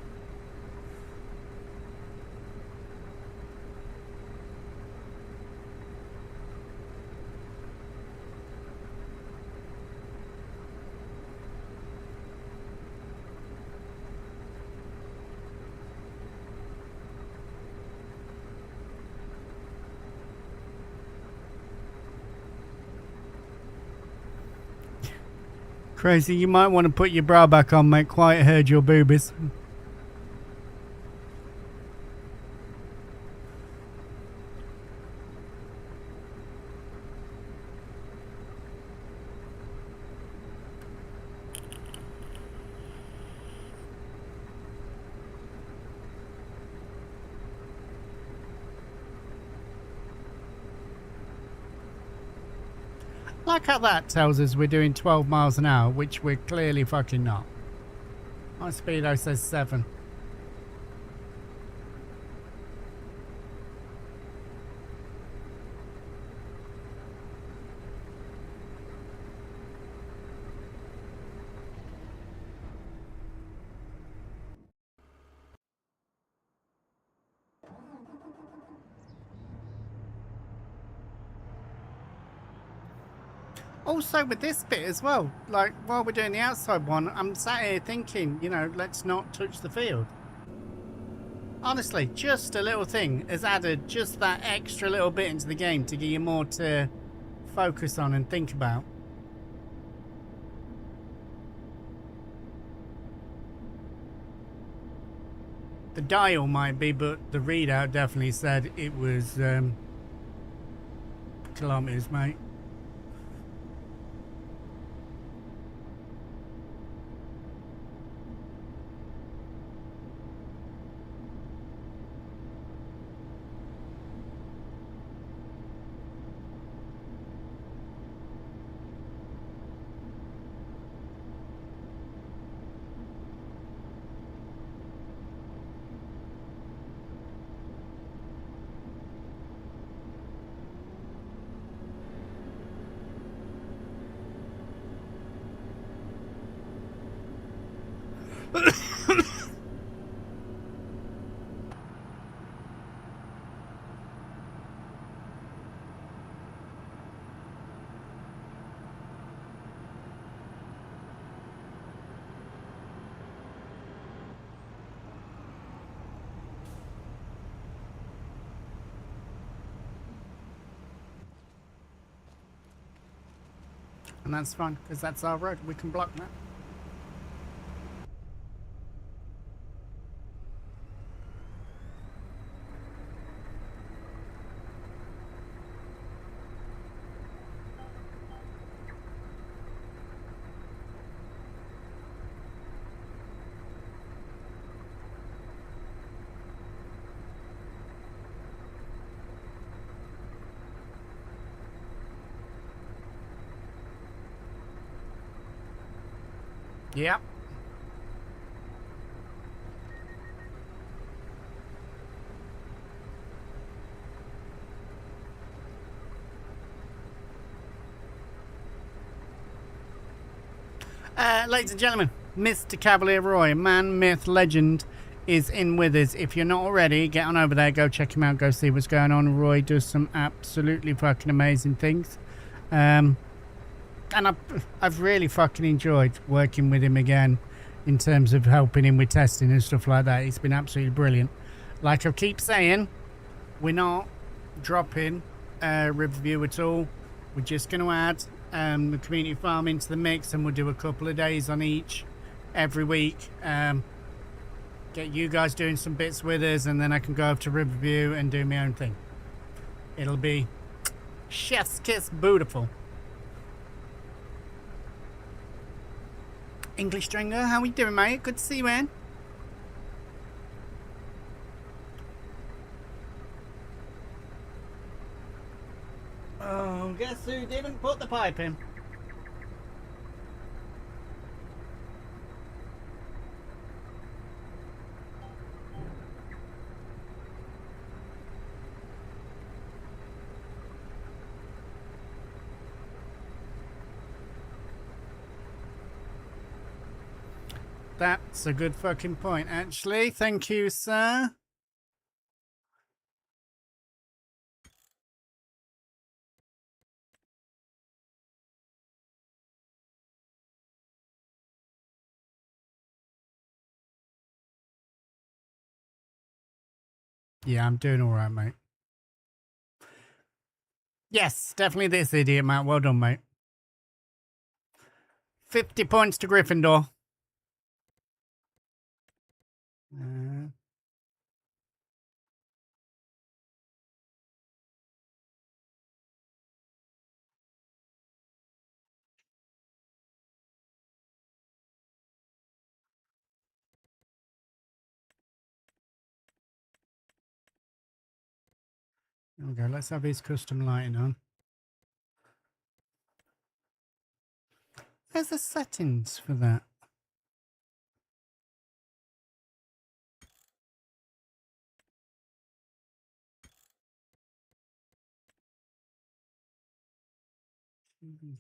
Crazy, you might want to put your bra back on, mate. Quite heard your boobies. Like how that tells us we're doing 12 miles an hour, which we're clearly fucking not. My speedo says 7. Also with this bit as well, like while we're doing the outside one, I'm sat here thinking, you know, let's not touch the field. Honestly, just a little thing has added just that extra little bit into the game to give you more to focus on and think about. The dial might be, but the readout definitely said it was kilometers, mate. And that's fine, because that's our road. We can block that. Yep. Ladies and gentlemen, Mr. Cavalier Roy, man, myth, legend, is in with us. If you're not already, get on over there, go check him out, go see what's going on. Roy does some absolutely fucking amazing things. And I've really fucking enjoyed working with him again in terms of helping him with testing and stuff like that. It's been absolutely brilliant. Like I keep saying, we're not dropping Riverview at all. We're just going to add the community farm into the mix, and we'll do a couple of days on each every week. Get you guys doing some bits with us, and then I can go up to Riverview and do my own thing. It'll be chef's kiss beautiful. English Stringer, how we doing, mate? Good to see you, man. the pipe in. That's a good fucking point, actually. Thank you, sir. Yeah, I'm doing all right, mate. Yes, definitely this idiot, Matt. Well done, mate. 50 points to Gryffindor. There we go. Let's have his custom lighting on. There's the settings for that.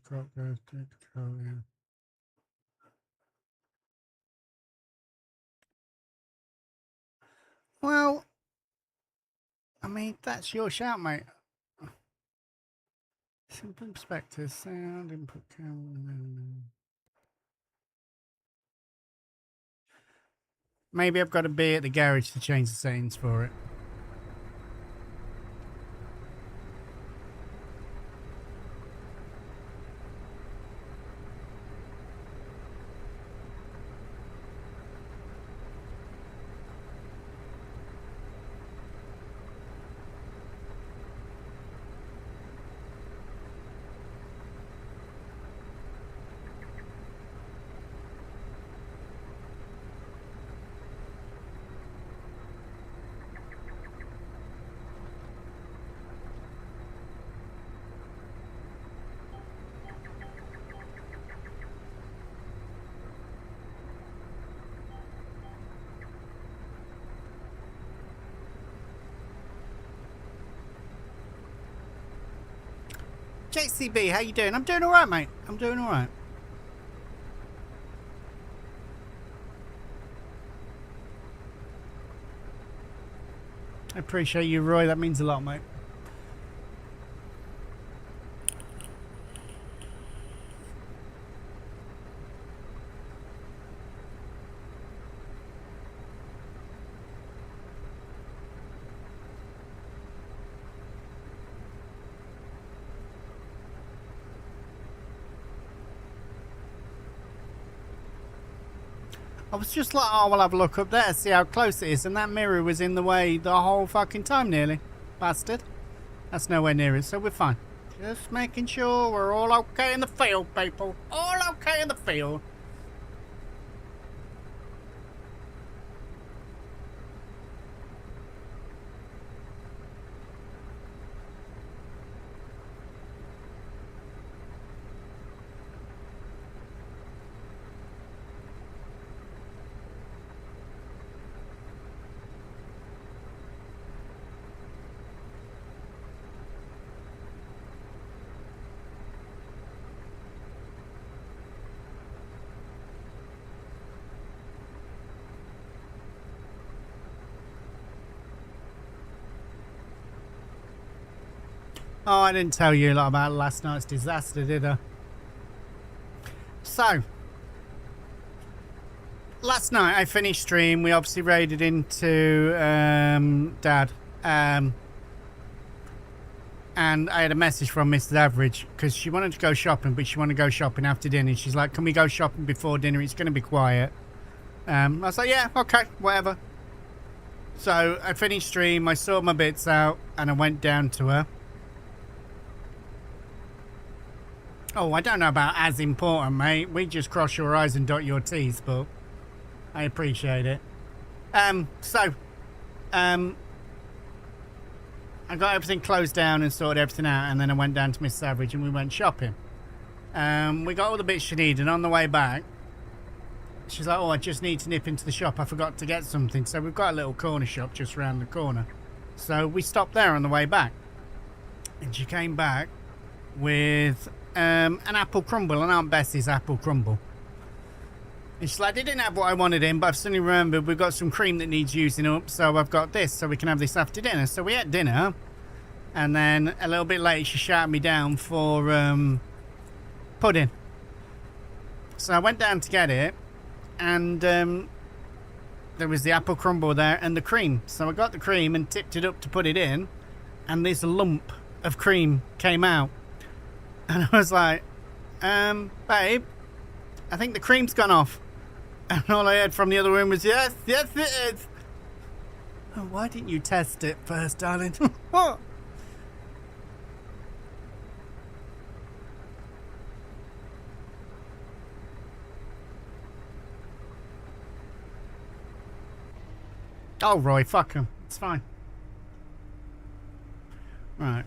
Crop goes to control, yeah. Well, I mean, that's your shout, mate. Simple perspective, sound, input camera. Maybe I've got to be at the garage to change the settings for it. JCB, how you doing? I'm doing all right, mate. I'm doing all right. I appreciate you, Roy. That means a lot, mate. I was just like, oh, we'll have a look up there, see how close it is. And that mirror was in the way the whole fucking time, nearly. Bastard. That's nowhere near it, so we're fine. Just making sure we're all okay in the field, people. All okay in the field. Oh, I didn't tell you a lot about last night's disaster, did I? So, last night I finished stream. We obviously raided into Dad. And I had a message from Mrs. Average because she wanted to go shopping, but she wanted to go shopping after dinner. She's like, can we go shopping before dinner? It's going to be quiet. I was like, yeah, okay, whatever. So I finished stream. I sorted my bits out and I went down to her. Oh, I don't know about as important, mate. We just cross your I's and dot your T's, but I appreciate it. I got everything closed down and sorted everything out, and then I went down to Miss Savage and we went shopping. We got all the bits she needed, and on the way back, she's like, oh, I just need to nip into the shop. I forgot to get something. So we've got a little corner shop just around the corner. So we stopped there on the way back. And she came back with an apple crumble, an Aunt Bessie's apple crumble. And she's like, they didn't have what I wanted in, but I've suddenly remembered we've got some cream that needs using up, so I've got this, so we can have this after dinner. So we had dinner, and then a little bit later she shouted me down for pudding. So I went down to get it, and there was the apple crumble there and the cream. So I got the cream and tipped it up to put it in, and this lump of cream came out. And I was like, babe, I think the cream's gone off. And all I heard from the other room was, yes, yes it is. Oh, why didn't you test it first, darling? What? Oh, Roy, fuck him. It's fine. Right.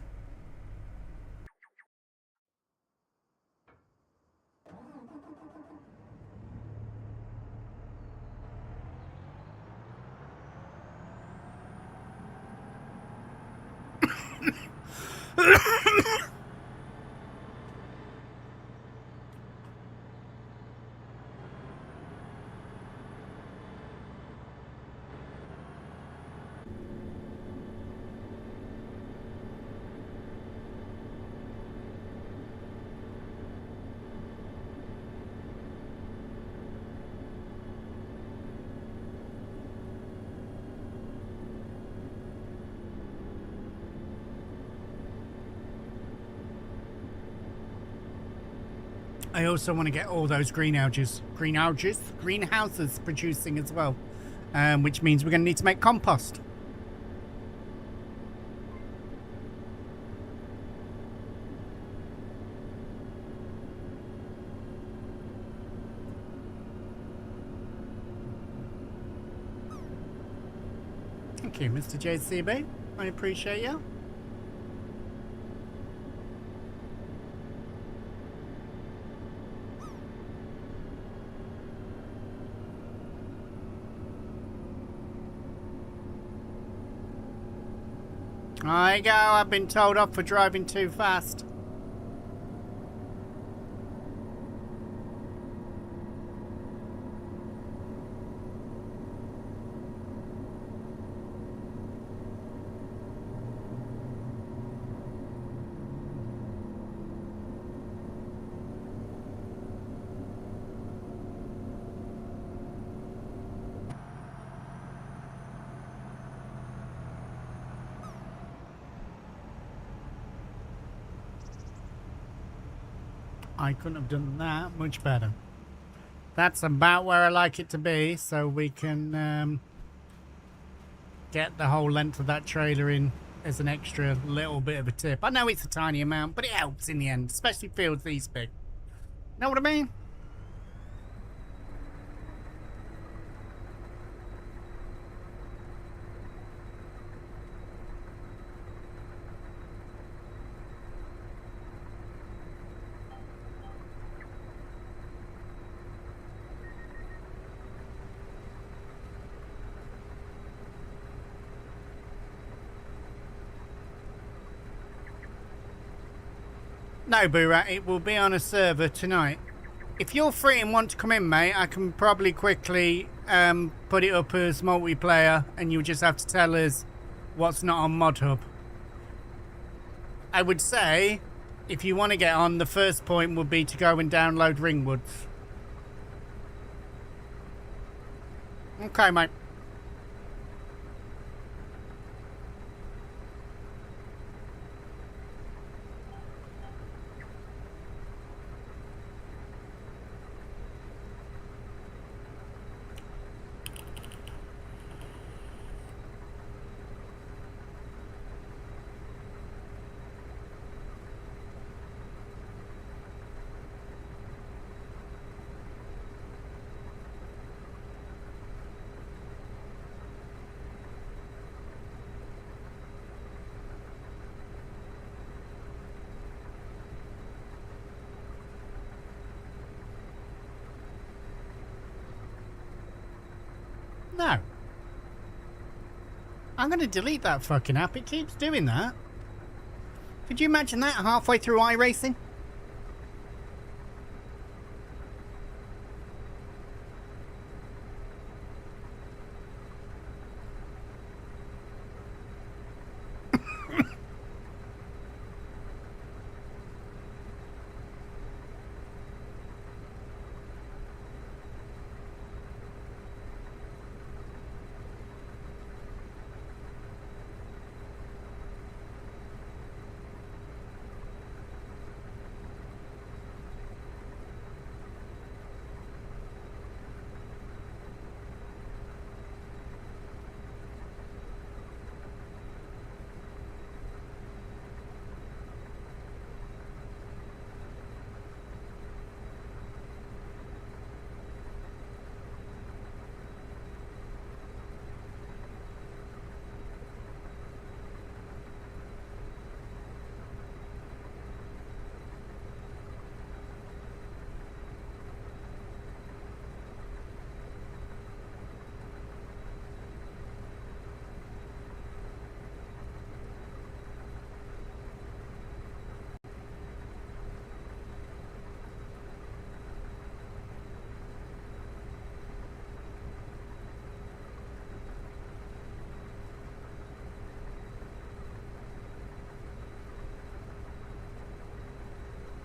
I also want to get all those greenhouses producing as well, which means we're going to need to make compost. Thank you, Mr. JCB. I appreciate you. There you go, I've been told off for driving too fast. I couldn't have done that much better. That's about where I like it to be, so we can get the whole length of that trailer in as an extra little bit of a tip. I know it's a tiny amount, but it helps in the end, especially fields these big. Know what I mean? No, Boorat, it will be on a server tonight. If you're free and want to come in, mate, I can probably quickly put it up as multiplayer, and you'll just have to tell us what's not on Mod Hub. I would say, if you want to get on, the first point would be to go and download Ringwoods. Okay, mate. No. I'm going to delete that fucking app. It keeps doing that. Could you imagine that halfway through iRacing?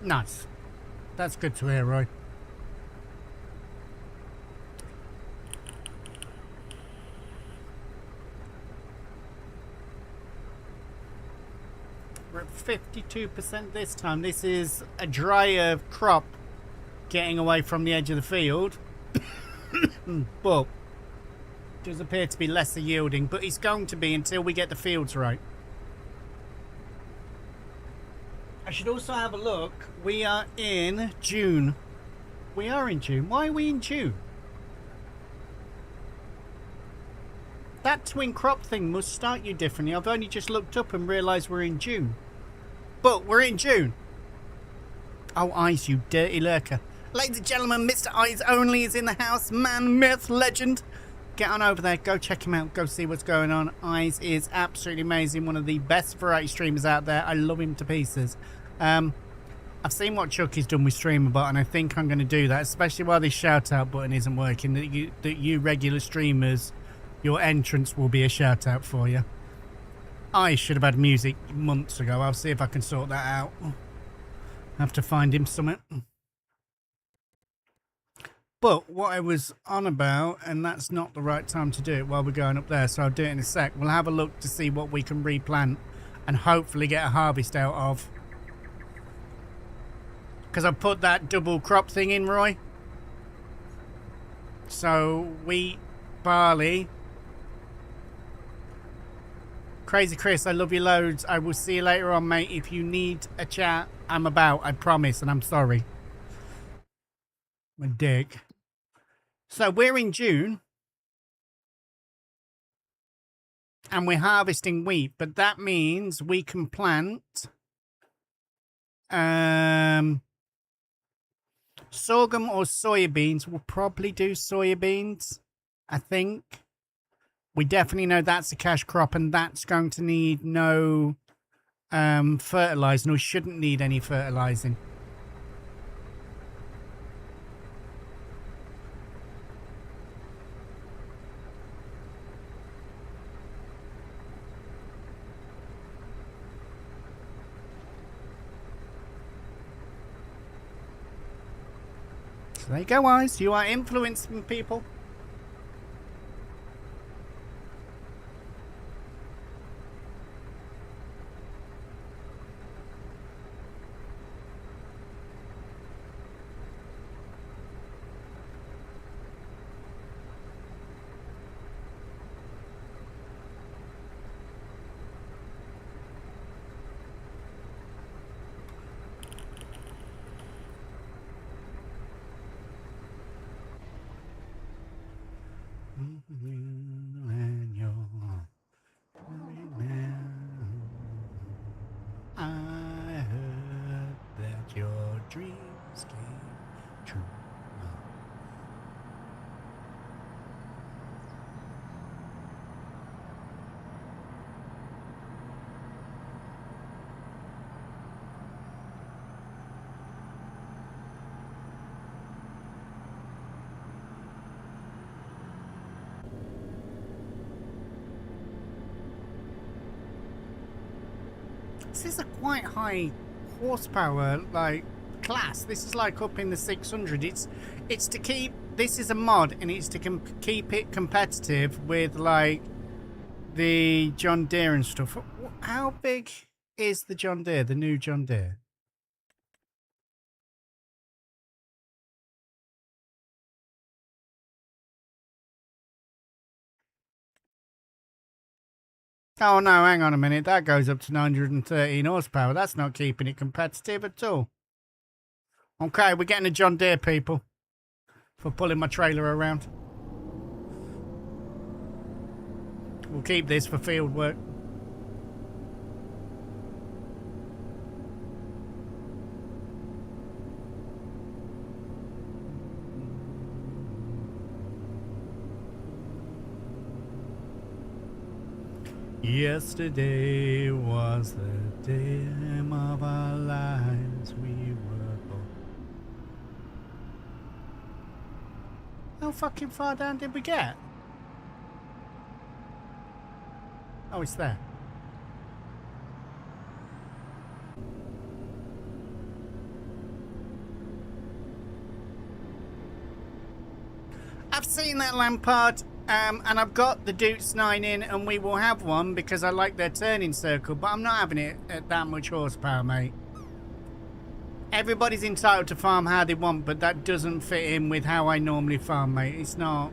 Nice. That's good to hear, Roy. We're at 52% this time. This is a drier crop getting away from the edge of the field. But does appear to be lesser yielding, but it's going to be until we get the fields right. I should also have a look. We are in June. We are in June. Why are we in June? That twin crop thing must start you differently. I've only just looked up and realised we're in June. But we're in June. Oh, Eyes, you dirty lurker. Ladies and gentlemen, Mr. Eyes Only is in the house. Man, myth, legend. Get on over there. Go check him out. Go see what's going on. Eyes is absolutely amazing. One of the best variety streamers out there. I love him to pieces. I've seen what Chucky's done with Streamerbot, and I think I'm going to do that, especially while this shout out button isn't working. That you regular streamers, your entrance will be a shout out for you. I should have had music months ago. I'll see if I can sort that out. Have to find him something. But what I was on about, and that's not the right time to do it while we're going up there, so I'll do it in a sec. We'll have a look to see what we can replant and hopefully get a harvest out of. Because I put that double crop thing in, Roy. So wheat, barley. Crazy Chris, I love you loads. I will see you later on, mate. If you need a chat, I'm about, I promise, and I'm sorry. My dick. So we're in June. And we're harvesting wheat, but that means we can plant sorghum or soybeans. We'll probably do soybeans, I think. We definitely know that's a cash crop, and that's going to need no fertilizing, or shouldn't need any fertilizing. So there you go, Eyes. You are influencing people. I heard that your dreams came true. This is a quite high horsepower, like, class. This is like up in the 600. It's to keep... This is a mod, and it's to keep it competitive with, like, the John Deere and stuff. How big is the John Deere, the new John Deere? Oh no, hang on a minute. That goes up to 913 horsepower. That's not keeping it competitive at all. Okay, we're getting a John Deere, people, for pulling my trailer around. We'll keep this for field work. Yesterday was the day of our lives. We were born. How fucking far down did we get? Oh, it's there. I've seen that Lampard. And I've got the Dukes 9 in, and we will have one because I like their turning circle, but I'm not having it at that much horsepower, mate. Everybody's entitled to farm how they want, but that doesn't fit in with how I normally farm, mate. It's not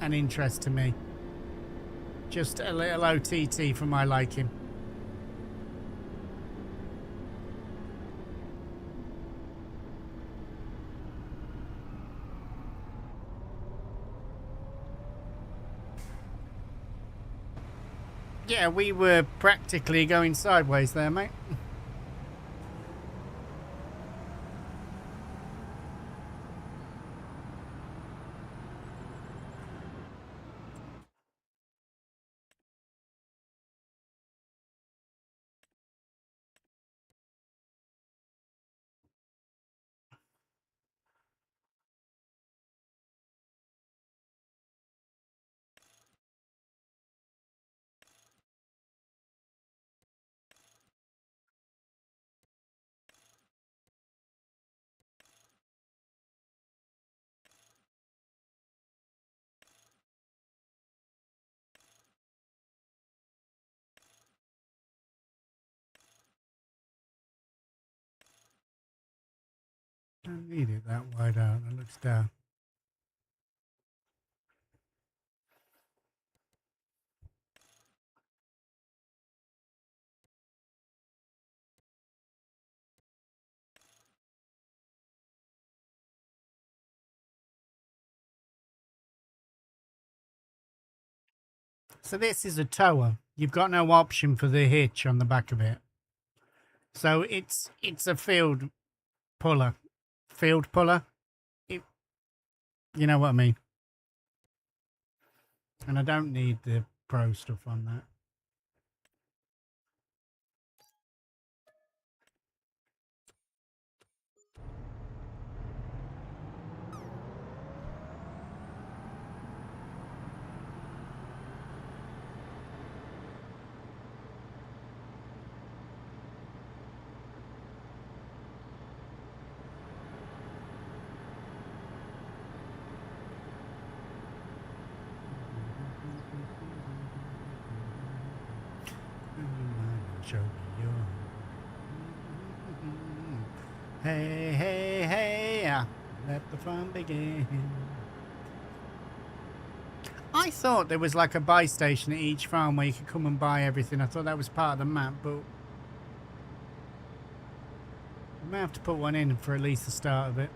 an interest to me. Just a little OTT for my liking. Yeah, we were practically going sideways there, mate. Don't need it that wide out. It looks down. So this is a tower. You've got no option for the hitch on the back of it. So it's a field puller. Field puller. You know what I mean? And I don't need the pro stuff on that. Show me your... Hey, hey, hey, let the fun begin. I thought there was like a buy station at each farm where you could come and buy everything. I thought that was part of the map, but I may have to put one in for at least the start of it.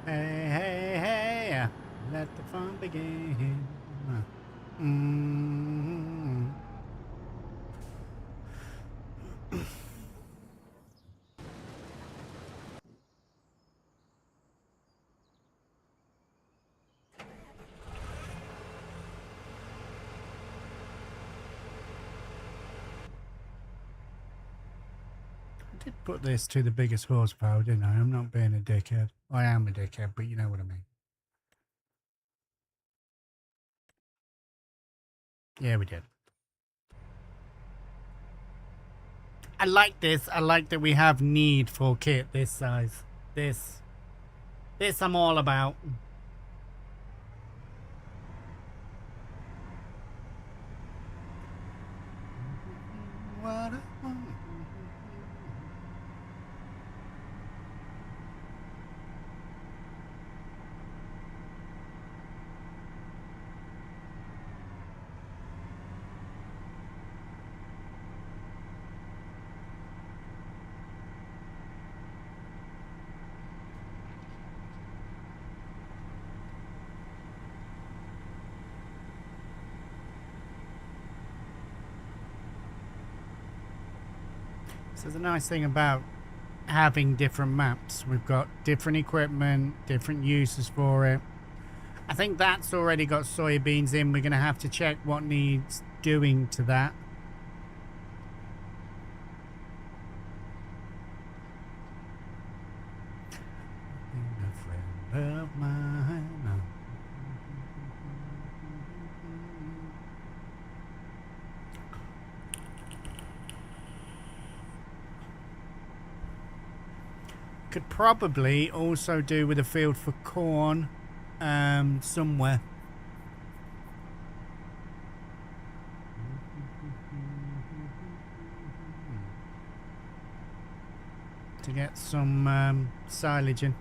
Hey, hey, hey, let the fun begin. Mm. I did put this to the biggest horsepower, didn't I? I'm not being a dickhead. I am a dickhead, but you know what I mean. Yeah, we did. I like this. I like that we have need for kit this size. This I'm all about. What I want. So the nice thing about having different maps, we've got different equipment, different uses for it. I think that's already got soybeans in. We're going to have to check what needs doing to that. A friend of mine. Could probably also do with a field for corn somewhere. To get some silage in.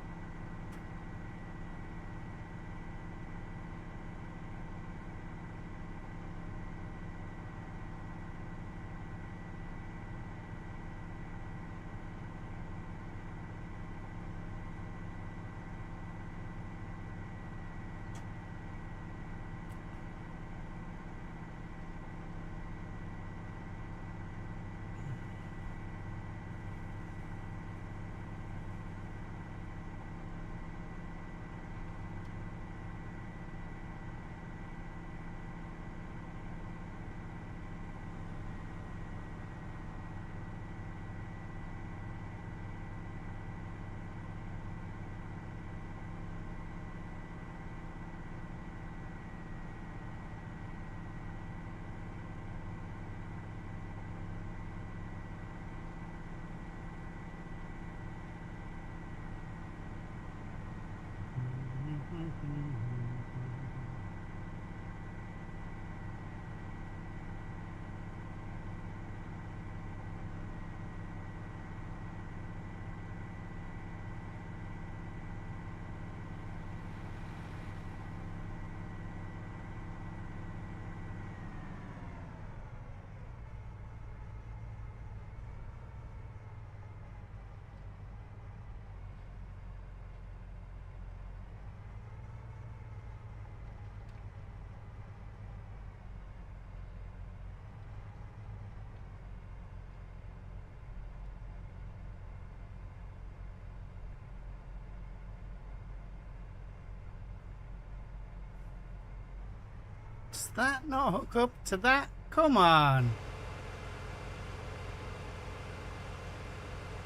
Does that not hook up to that? Come on.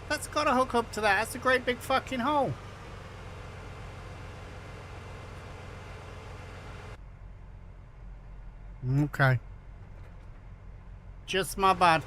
That's got to hook up to that. That's a great big fucking hole. Okay. Just my bad.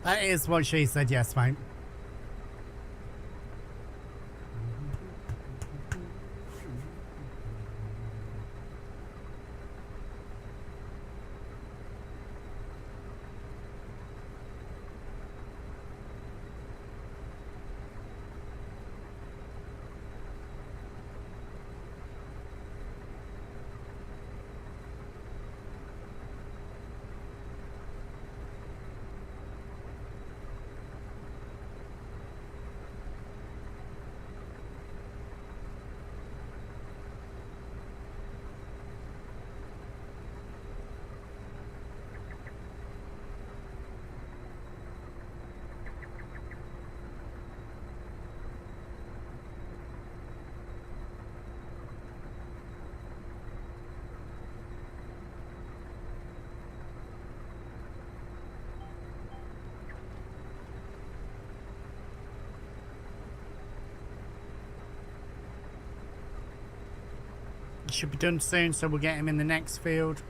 That is what she said, yes, mate. It should be done soon, so we'll get him in the next field.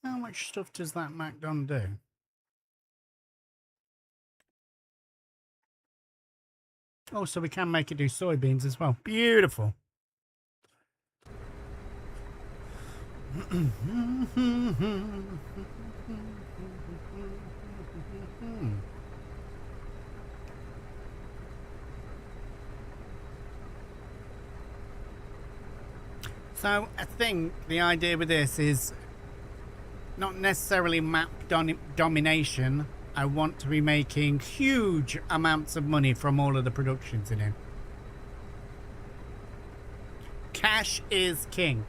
How much stuff does that MacDon do? Oh, so we can make it do soybeans as well. Beautiful. So I think the idea with this is not necessarily map domination. I want to be making huge amounts of money from all of the productions in it. Cash is king.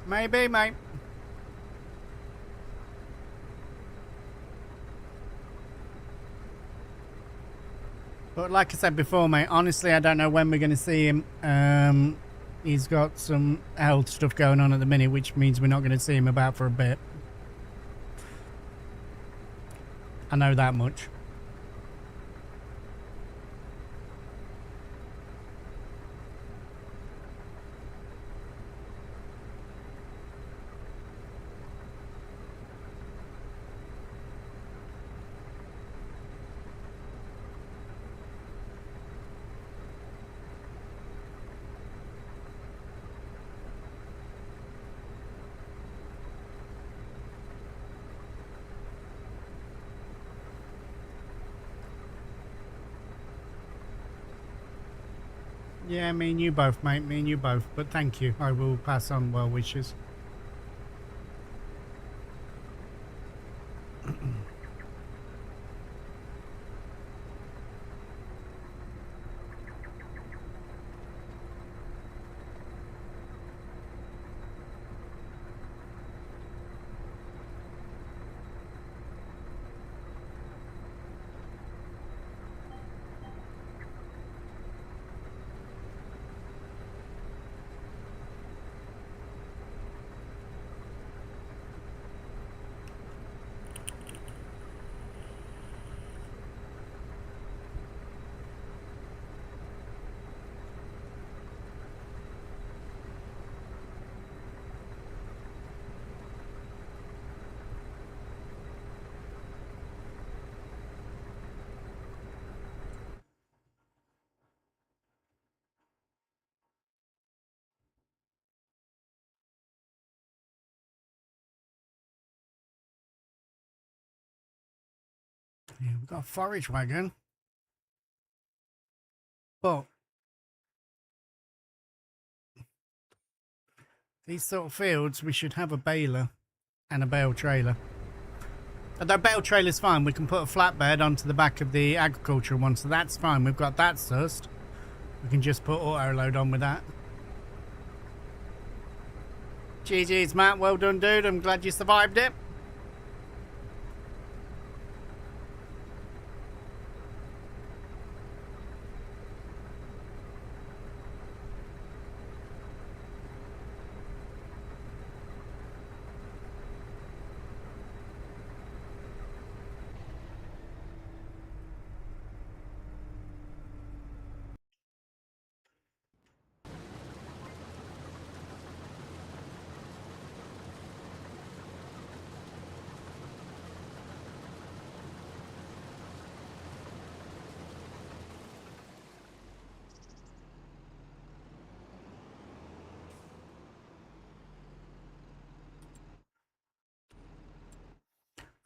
Maybe, mate. But like I said before, mate, honestly, I don't know when we're going to see him. He's got some health stuff going on at the minute, which means we're not going to see him about for a bit. I know that much. Yeah, me and you both, mate. Me and you both. But thank you. I will pass on well wishes. Yeah, we've got a forage wagon. But these sort of fields, we should have a baler and a bale trailer. Although bale trailer's fine, we can put a flatbed onto the back of the agricultural one, so that's fine. We've got that sussed. We can just put auto load on with that. GG's, Matt. Well done, dude. I'm glad you survived it.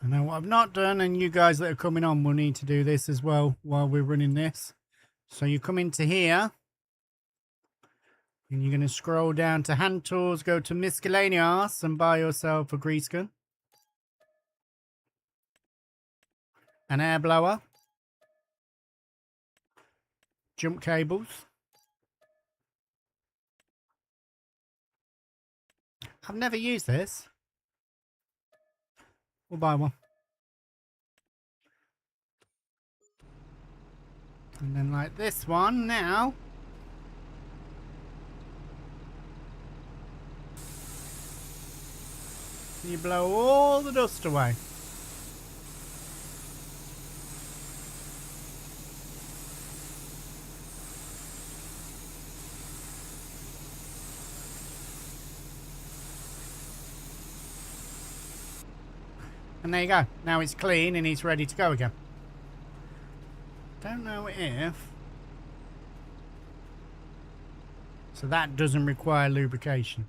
I know what I've not done, and you guys that are coming on will need to do this as well while we're running this. So you come into here, and you're going to scroll down to hand tools, go to miscellaneous, and buy yourself a grease gun, an air blower, jump cables. I've never used this. We'll buy one. And then like this one now. You blow all the dust away. And there you go. Now it's clean and it's ready to go again. Don't know if... So that doesn't require lubrication.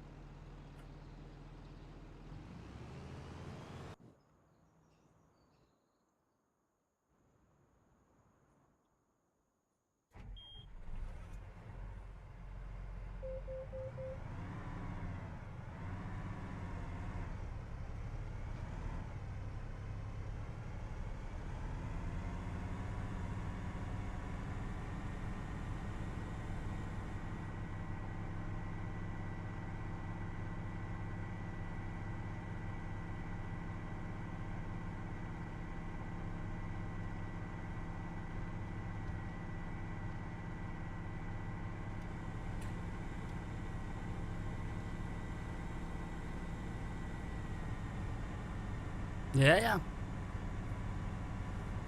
Yeah.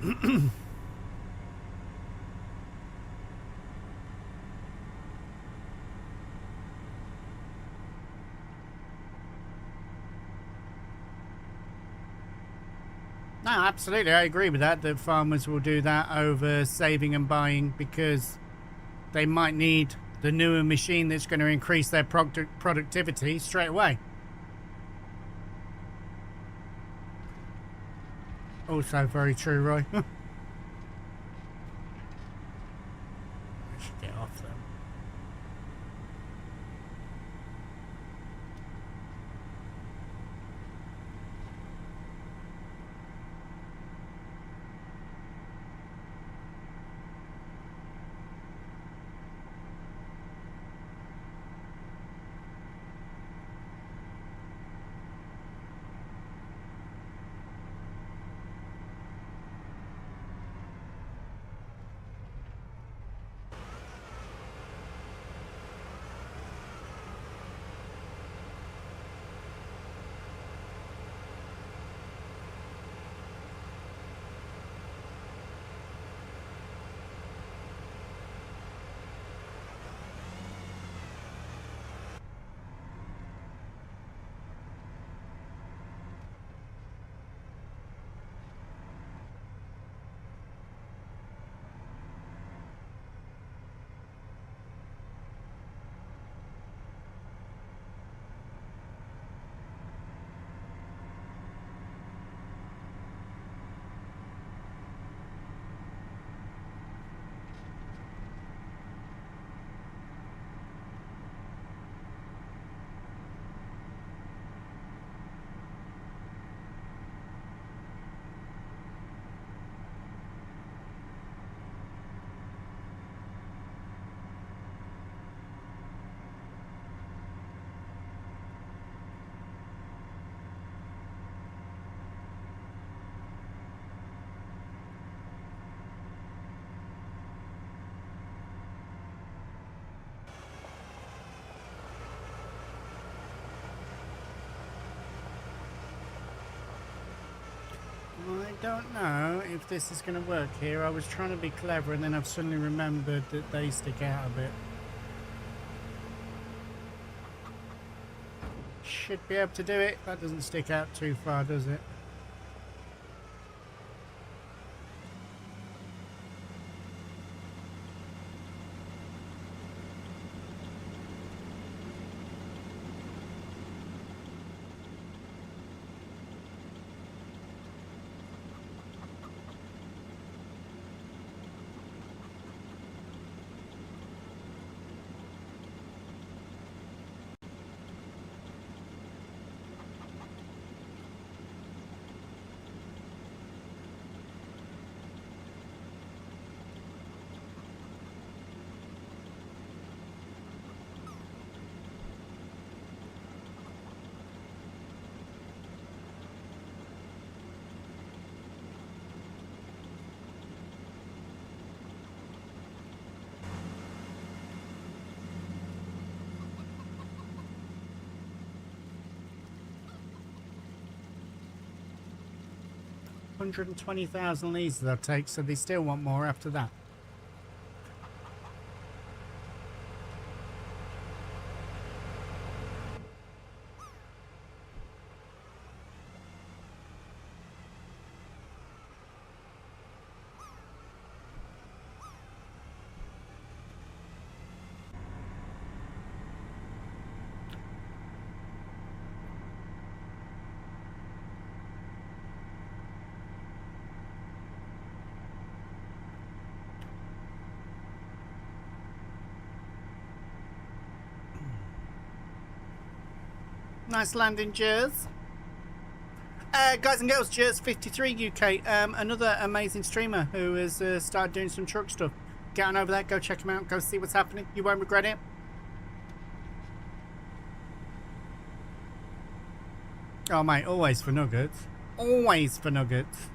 No, absolutely. I agree with that. That farmers will do that over saving and buying because they might need the newer machine that's going to increase their productivity straight away. Also very true, Roy. I should get off them. I don't know if this is going to work here. I was trying to be clever and then I've suddenly remembered that they stick out a bit. Should be able to do it. That doesn't stick out too far, does it? $120,000 leads they'll take, so they still want more after that. Nice landing, Jers. Guys and girls, Jers53 UK, another amazing streamer who has started doing some truck stuff. Get on over there, go check him out, go see what's happening. You won't regret it. Oh, mate, always for nuggets. Always for nuggets.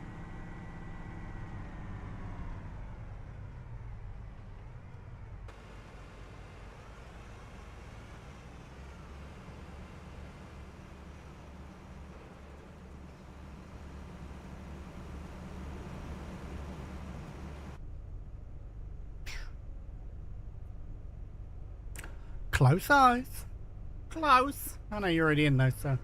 Close eyes. Close. I know you're already in though, so.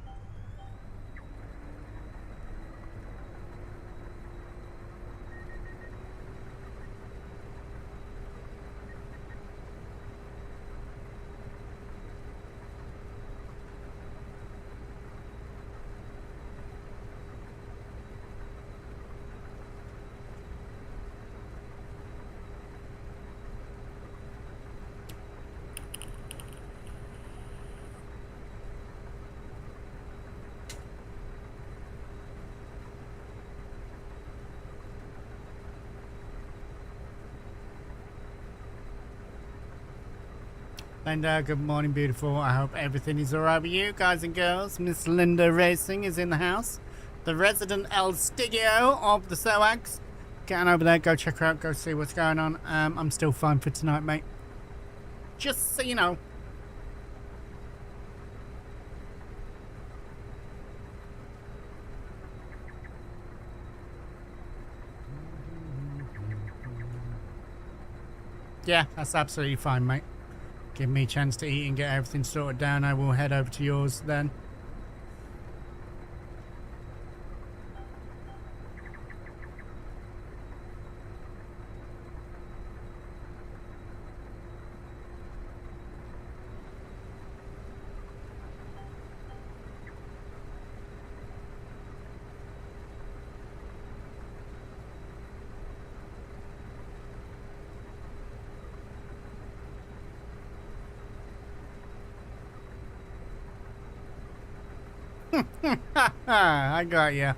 Linda, good morning, beautiful. I hope everything is alright with you, guys and girls. Miss Linda Racing is in the house. The resident El Stigio of the SOAGs. Get on over there, go check her out, go see what's going on. I'm still fine for tonight, mate. Just so you know. Yeah, that's absolutely fine, mate. Give me a chance to eat and get everything sorted down. I will head over to yours then. I got you.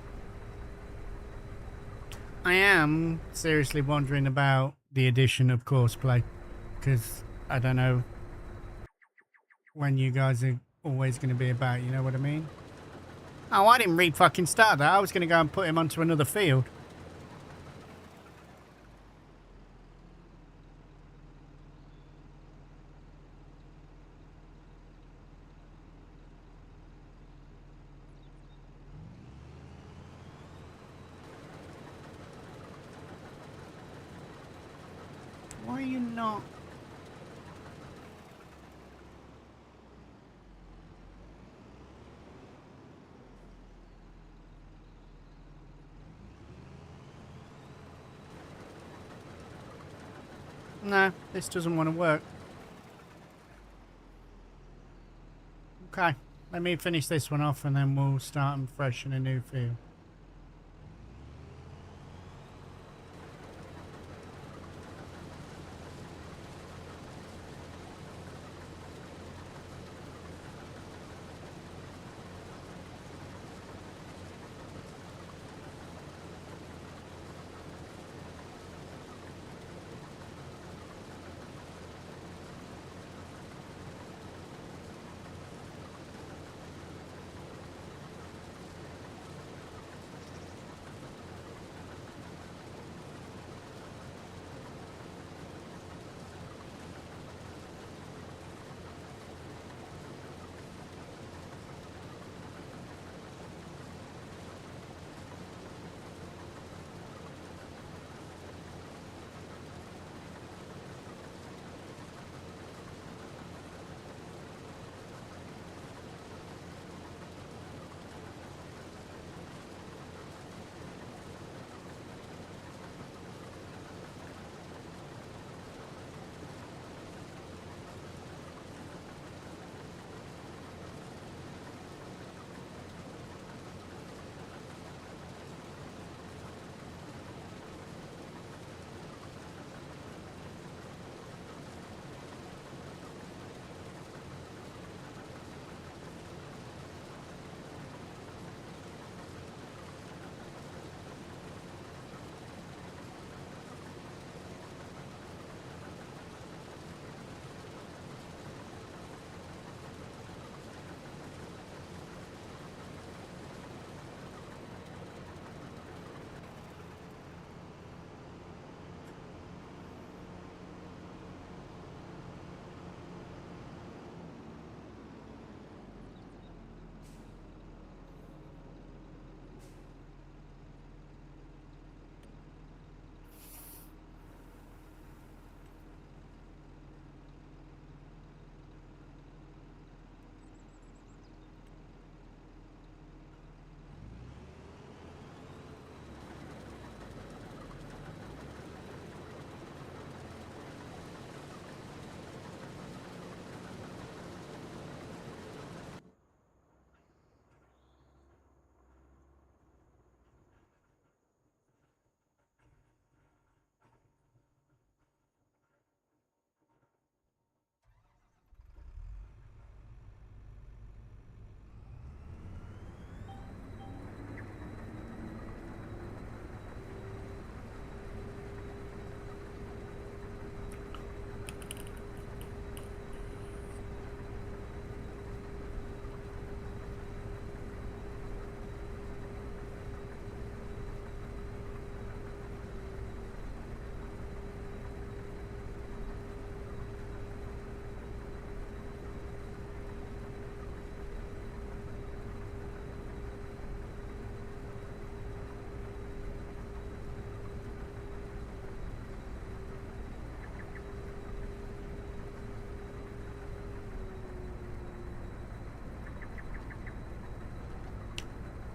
I am seriously wondering about the addition of Courseplay, because I don't know when you guys are always going to be about, you know what I mean? Oh, I didn't read fucking start that. I was going to go and put him onto another field. are you not? No, this doesn't want to work. Okay, let me finish this one off and then we'll start them fresh in a new field.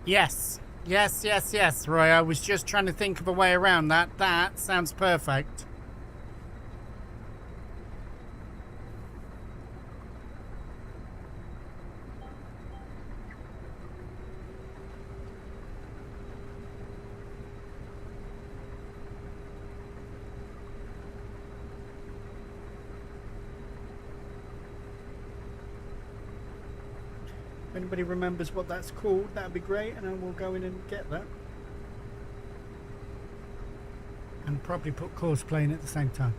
Yes. Yes, yes, yes, Roy. I was just trying to think of a way around that. That sounds perfect. If anybody remembers what that's called, that'd be great, and I will go in and get that. And probably put course playing at the same time.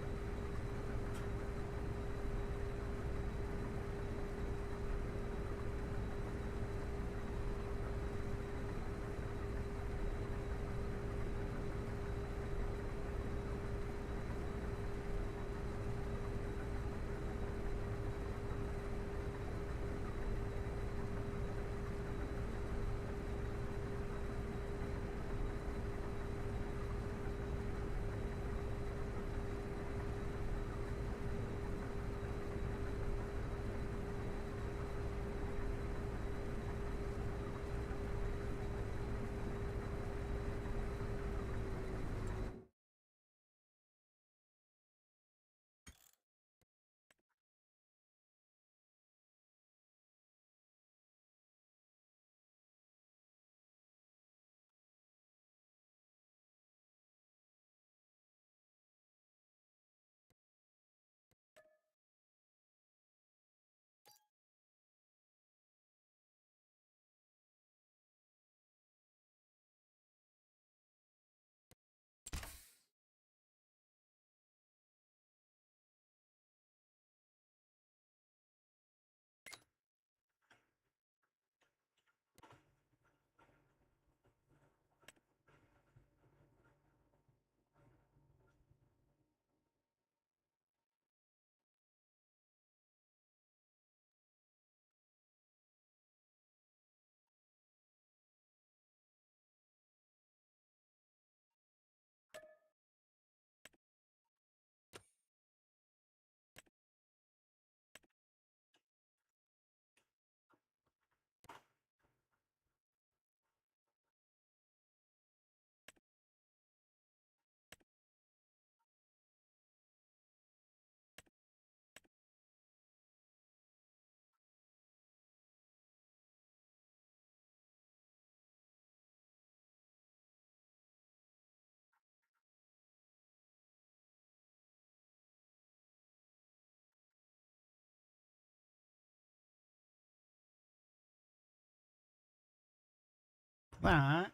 That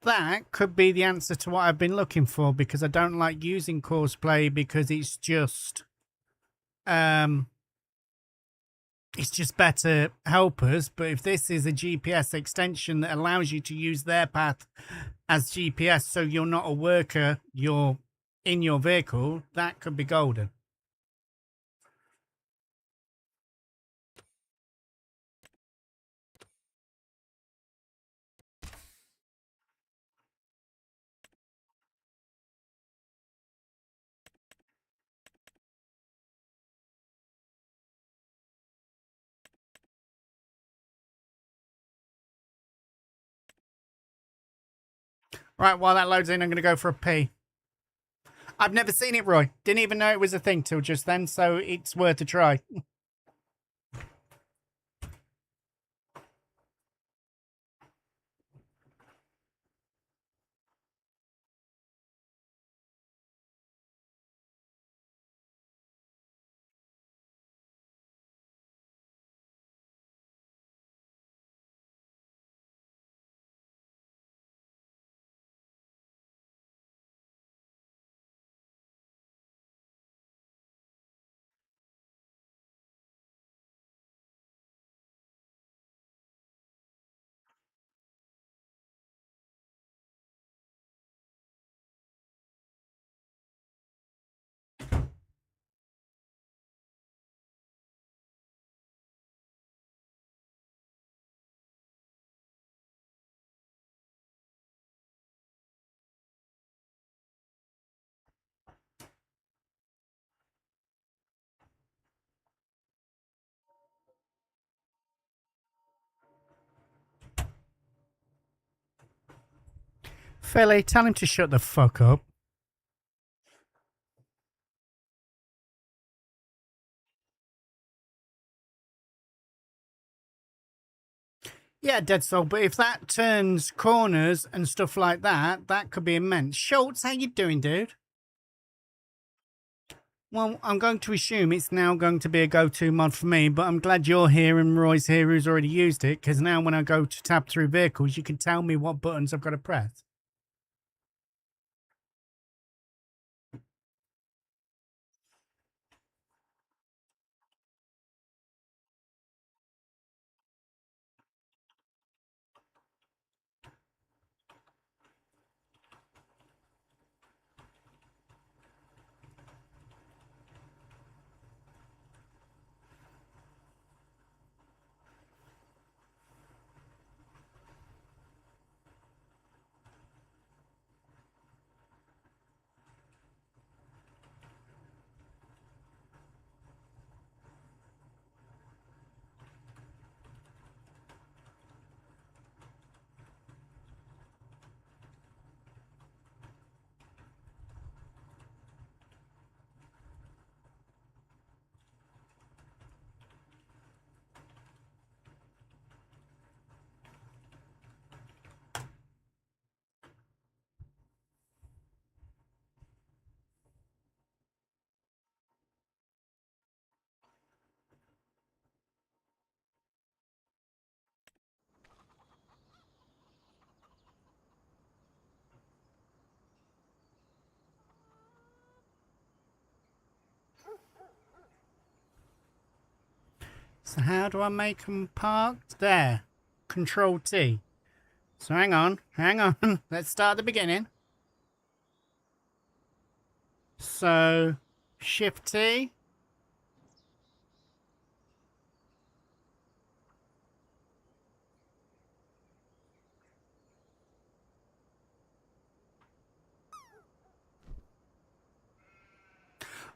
that could be the answer to what I've been looking for, because I don't like using Courseplay because it's just better helpers. But if this is a GPS extension that allows you to use their path as GPS, so you're not a worker, you're in your vehicle, that could be golden. Right, while that loads in, I'm going to go for a pee. I've never seen it, Roy. Didn't even know it was a thing till just then, so it's worth a try. Philly, tell him to shut the fuck up. Yeah, Dead Soul, but if that turns corners and stuff like that, that could be immense. Schultz, how you doing, dude? Well, I'm going to assume it's now going to be a go-to mod for me, but I'm glad you're here and Roy's here who's already used it, because now when I go to tab through vehicles, you can tell me what buttons I've got to press. So how do I make them parked? There. Control T. So hang on. Let's start at the beginning. So, Shift T.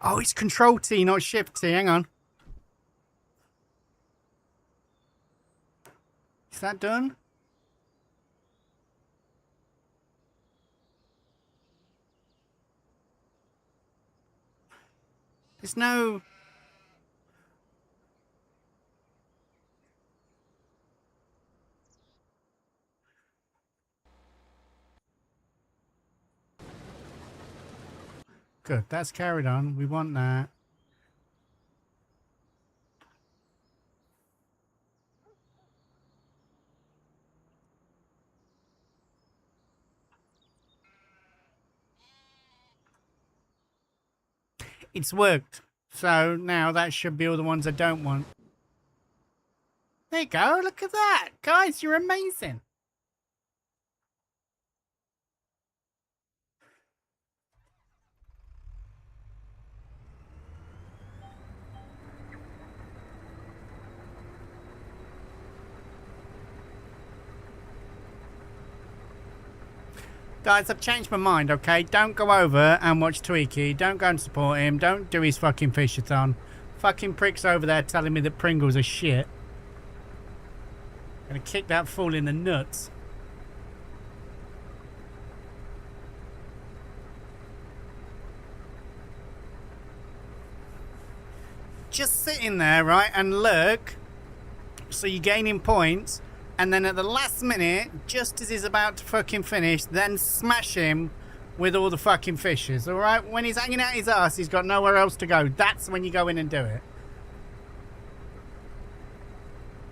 Oh, it's Control T, not Shift T. Hang on. Is that done? There's no... Good, that's carried on. We want that. It's worked. So now that should be all the ones I don't want. There you go. Look at that. Guys, you're amazing. Guys, I've changed my mind, okay? Don't go over and watch Tweaky. Don't go and support him. Don't do his fucking fishathon. Fucking pricks over there telling me that Pringles are shit. Gonna kick that fool in the nuts. Just sitting there, right, and lurk. So you're gaining points. And then at the last minute, just as he's about to fucking finish, then smash him with all the fucking fishes, alright? When he's hanging out his ass, he's got nowhere else to go. That's when you go in and do it.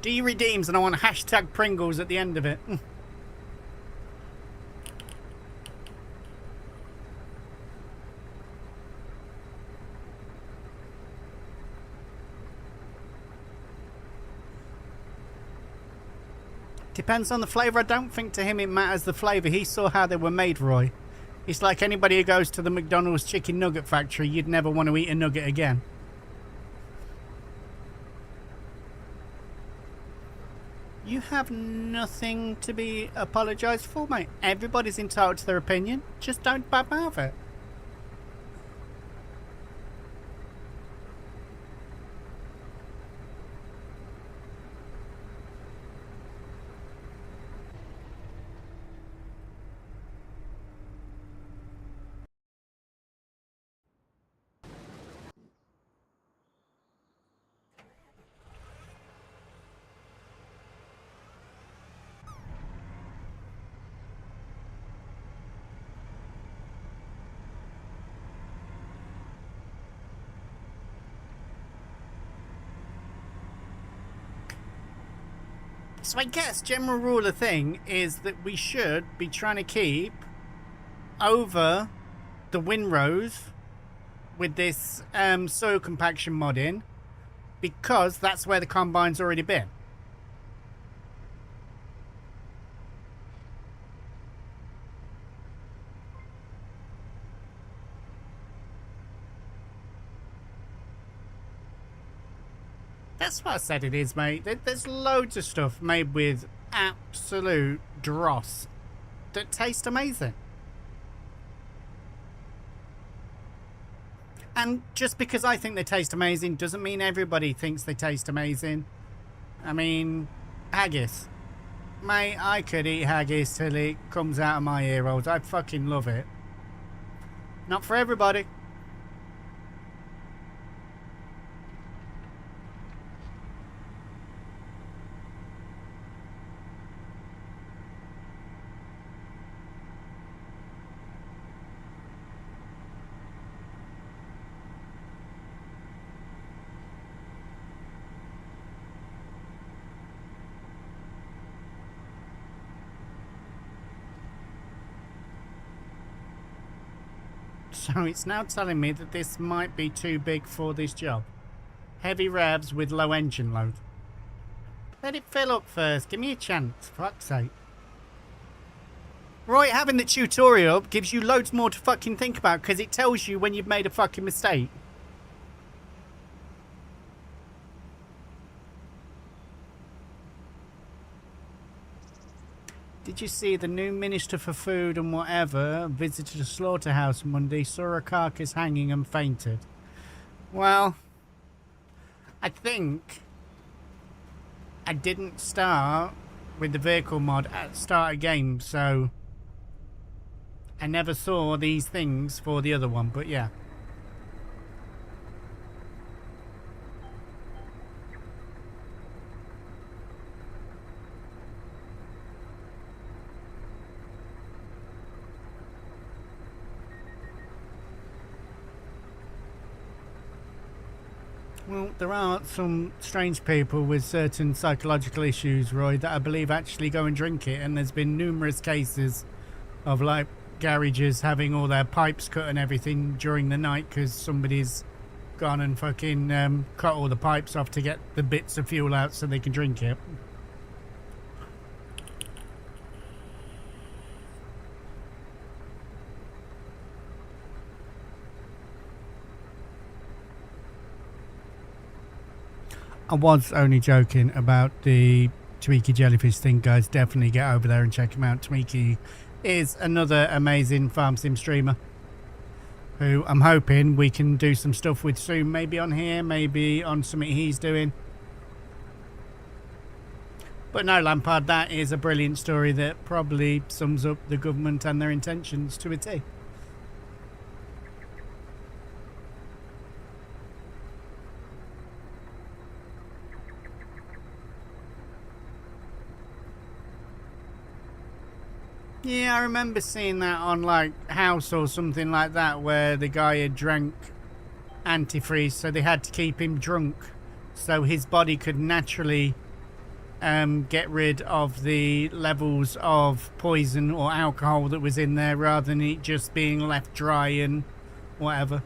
Do your redeems, and I want hashtag Pringles at the end of it. Depends on the flavour. I don't think to him it matters the flavour. He saw how they were made, Roy. It's like anybody who goes to the McDonald's chicken nugget factory, you'd never want to eat a nugget again. You have nothing to be apologised for, mate. Everybody's entitled to their opinion. Just don't badmouth it. So I guess general rule of thing is that we should be trying to keep over the windrows with this soil compaction mod in, because that's where the combine's already been. That's what I said it is, mate. There's loads of stuff made with absolute dross that taste amazing. And just because I think they taste amazing doesn't mean everybody thinks they taste amazing. I mean, haggis. Mate, I could eat haggis till it comes out of my ear holes. I fucking love it. Not for everybody. So it's now telling me that this might be too big for this job. Heavy revs with low engine load. Let it fill up first. Give me a chance, for fuck's sake. Right, having the tutorial gives you loads more to fucking think about, because it tells you when you've made a fucking mistake. Did you see the new Minister for Food and whatever visited a slaughterhouse Monday, saw a carcass hanging and fainted? Well, I think I didn't start with the vehicle mod at start of game, so I never saw these things for the other one, but yeah. Well, there are some strange people with certain psychological issues, Roy, that I believe actually go and drink it, and there's been numerous cases of like garages having all their pipes cut and everything during the night because somebody's gone and fucking cut all the pipes off to get the bits of fuel out so they can drink it. I was only joking about the Tweaky jellyfish thing, guys. Definitely get over there and check him out. Tweaky is another amazing farm sim streamer who I'm hoping we can do some stuff with soon. Maybe on here, maybe on something he's doing. But no, Lampard, that is a brilliant story that probably sums up the government and their intentions to a T. Yeah, I remember seeing that on like House or something like that, where the guy had drank antifreeze, so they had to keep him drunk so his body could naturally get rid of the levels of poison or alcohol that was in there, rather than it just being left dry and whatever.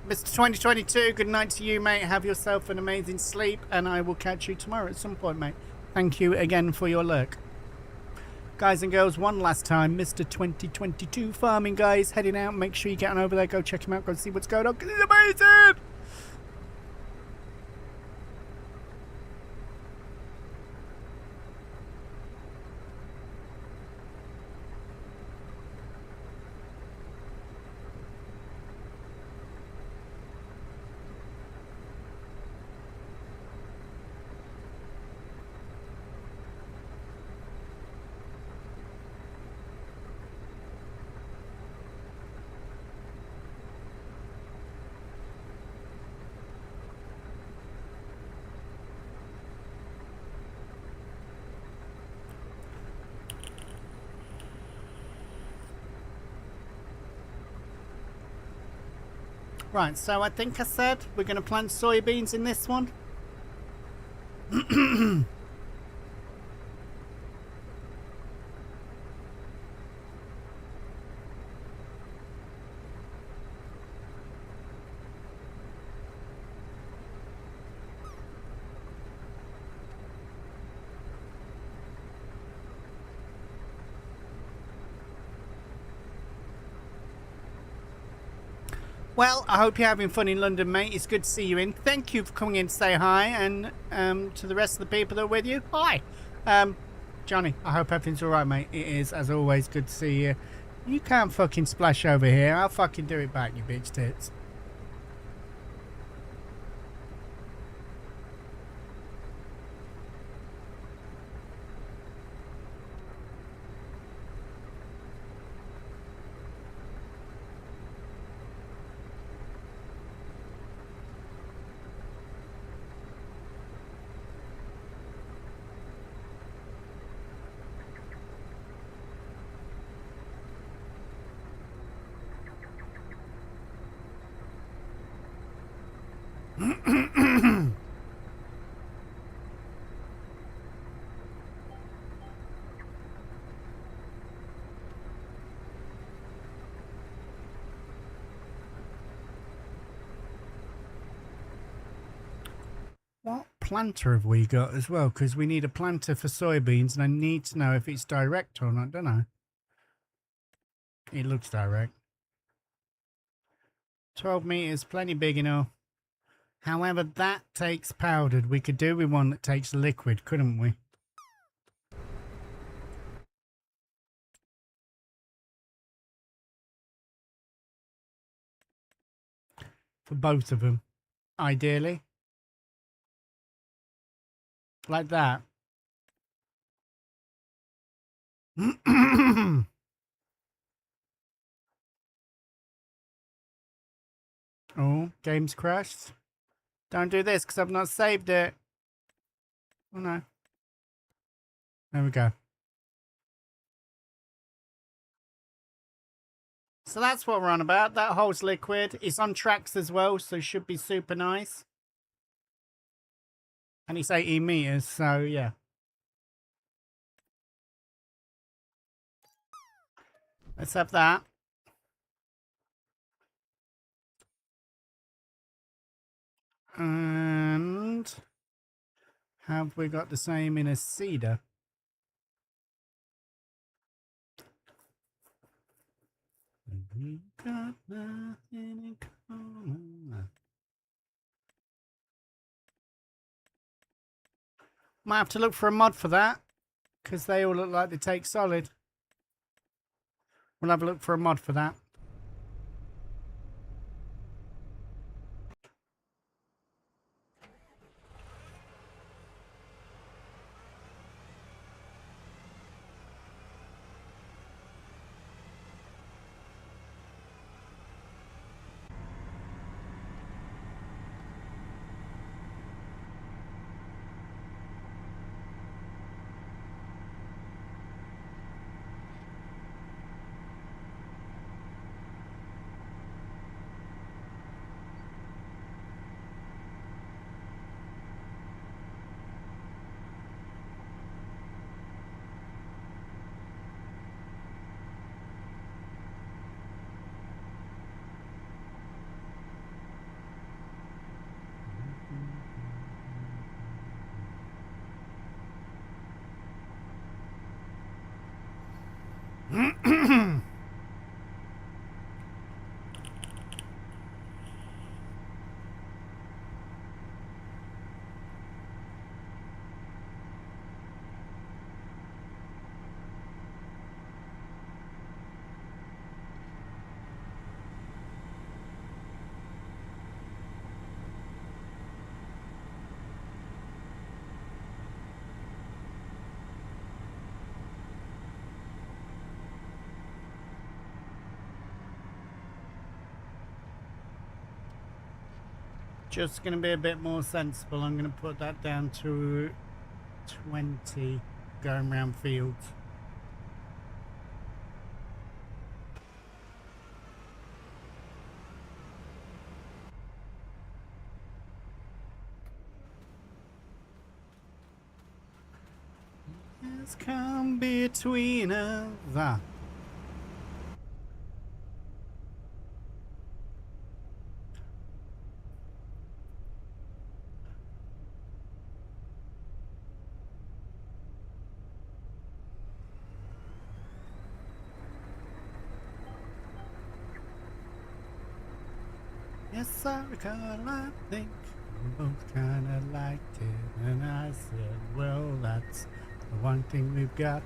Mr. 2022, good night to you, mate. Have yourself an amazing sleep, and I will catch you tomorrow at some point, mate. Thank you again for your lurk. Guys and girls, one last time, Mr. 2022 Farming, guys, heading out. Make sure you get on over there, go check him out, go see what's going on, because he's amazing! Right, so I think I said we're going to plant soybeans in this one. Well, I hope you're having fun in London, mate. It's good to see you in. Thank you for coming in to say hi, and to the rest of the people that are with you, hi. Johnny, I hope everything's alright, mate. It is, as always, good to see you. You can't fucking splash over here. I'll fucking do it back, you bitch tits. What planter have we got as well? Because we need a planter for soybeans, and I need to know if it's direct or not, don't I? It looks direct. 12 meters, plenty big enough. However, that takes powdered. We could do with one that takes liquid, couldn't we? For both of them, ideally. Like that. Oh, game's crashed. Don't do this because I've not saved it. Oh no. There we go. So that's what we're on about. That holds liquid. It's on tracks as well, so should be super nice. And it's 18 meters, so yeah. Let's have that. And have we got the same in a cedar? We got nothing in common. Might have to look for a mod for that, because they all look like they take solid. We'll have a look for a mod for that. Just going to be a bit more sensible. I'm going to put that down to 20 going round fields. Has come between us. Yes, I recall, I think we both kinda liked it. And I said, well, that's the one thing we've got.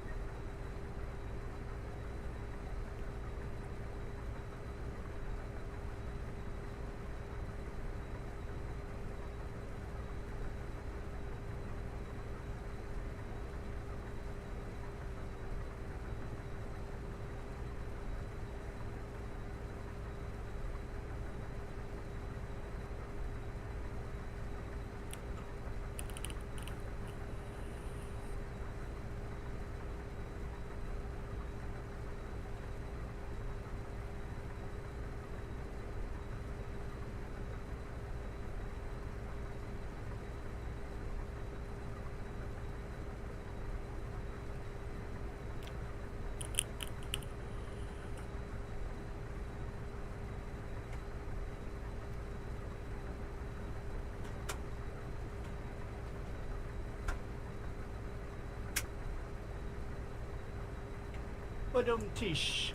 Tish.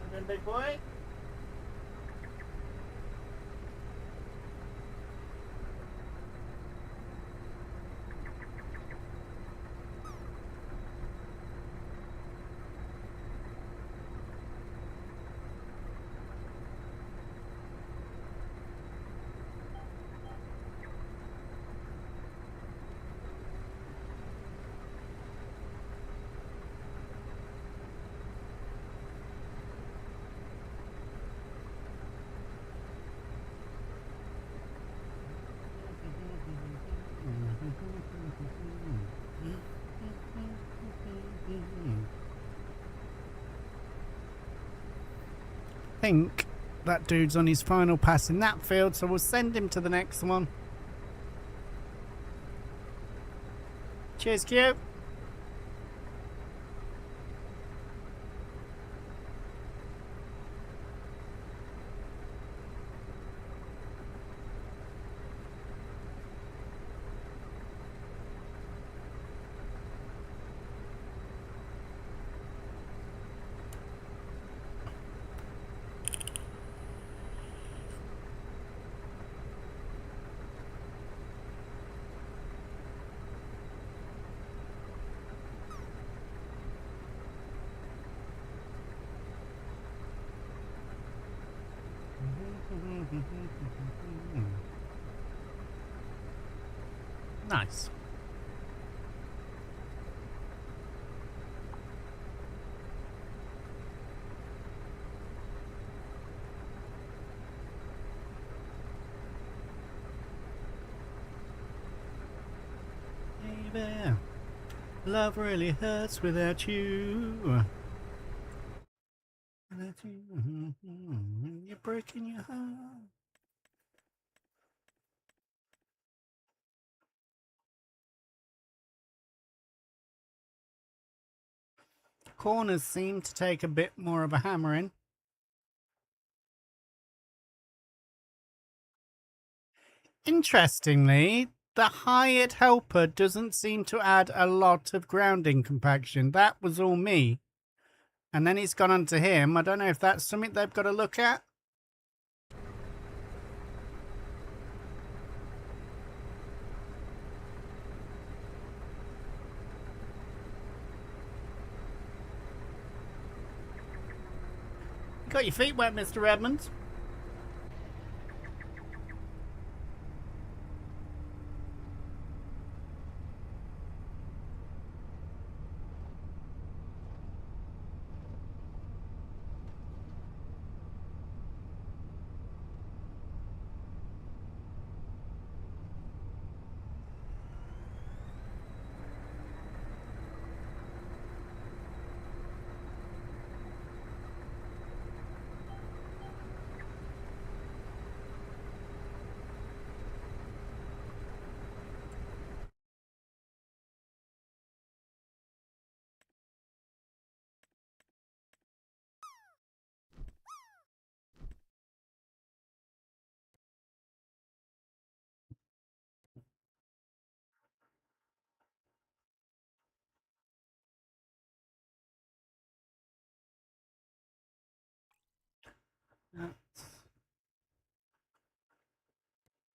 And then big boy. I think that dude's on his final pass in that field, so we'll send him to the next one. Cheers, Q. Nice. Baby, love really hurts without you. You're breaking your heart. Corners seem to take a bit more of a hammering. Interestingly, the Hyatt helper doesn't seem to add a lot of grounding compaction. That was all me. And then it's gone on to him. I don't know if that's something they've got to look at. You got your feet wet, Mr. Edmonds.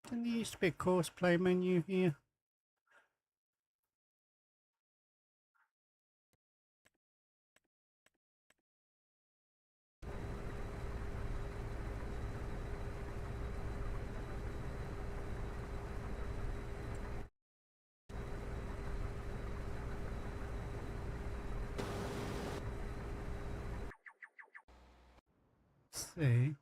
Didn't there used to be a course play menu here? Let's see.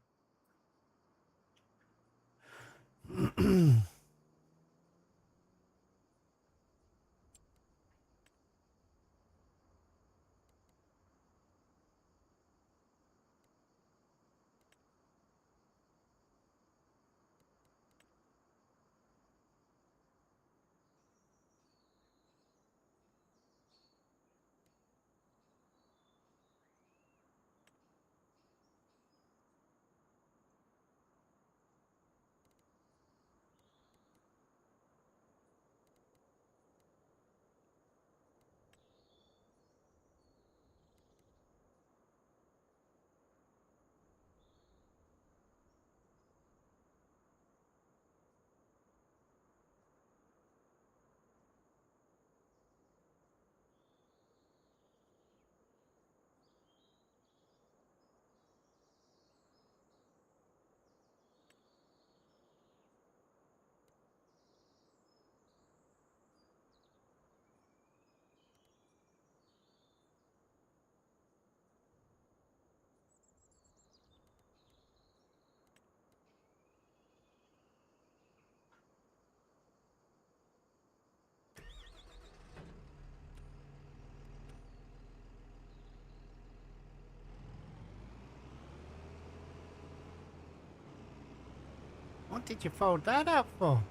What did you fold that up for?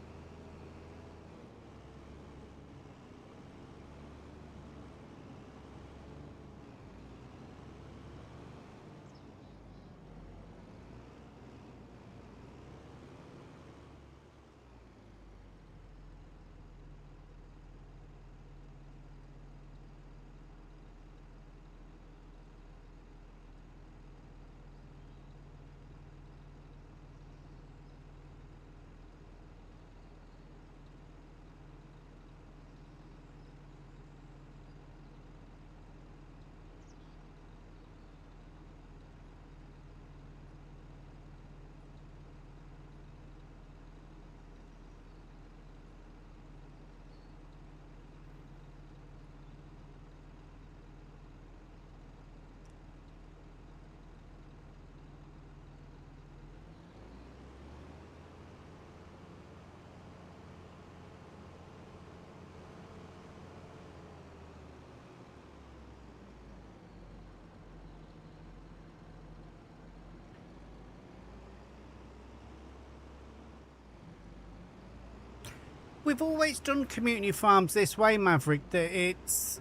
we've always done community farms this way, Maverick, that it's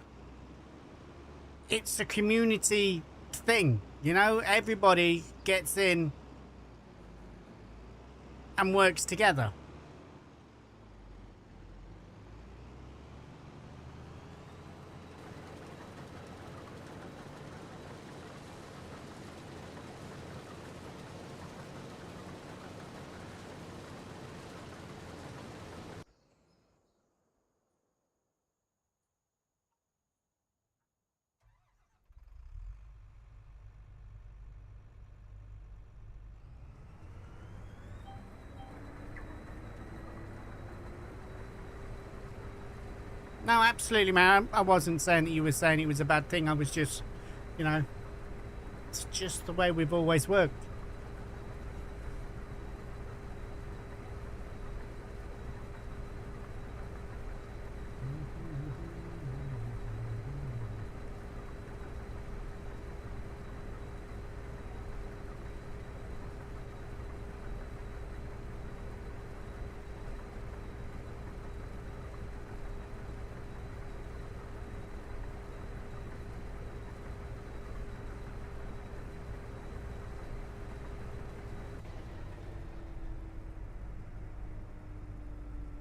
a community thing, you know? Everybody gets in and works together. No, absolutely, man. I wasn't saying that you were saying it was a bad thing. I was just, you know, it's just the way we've always worked.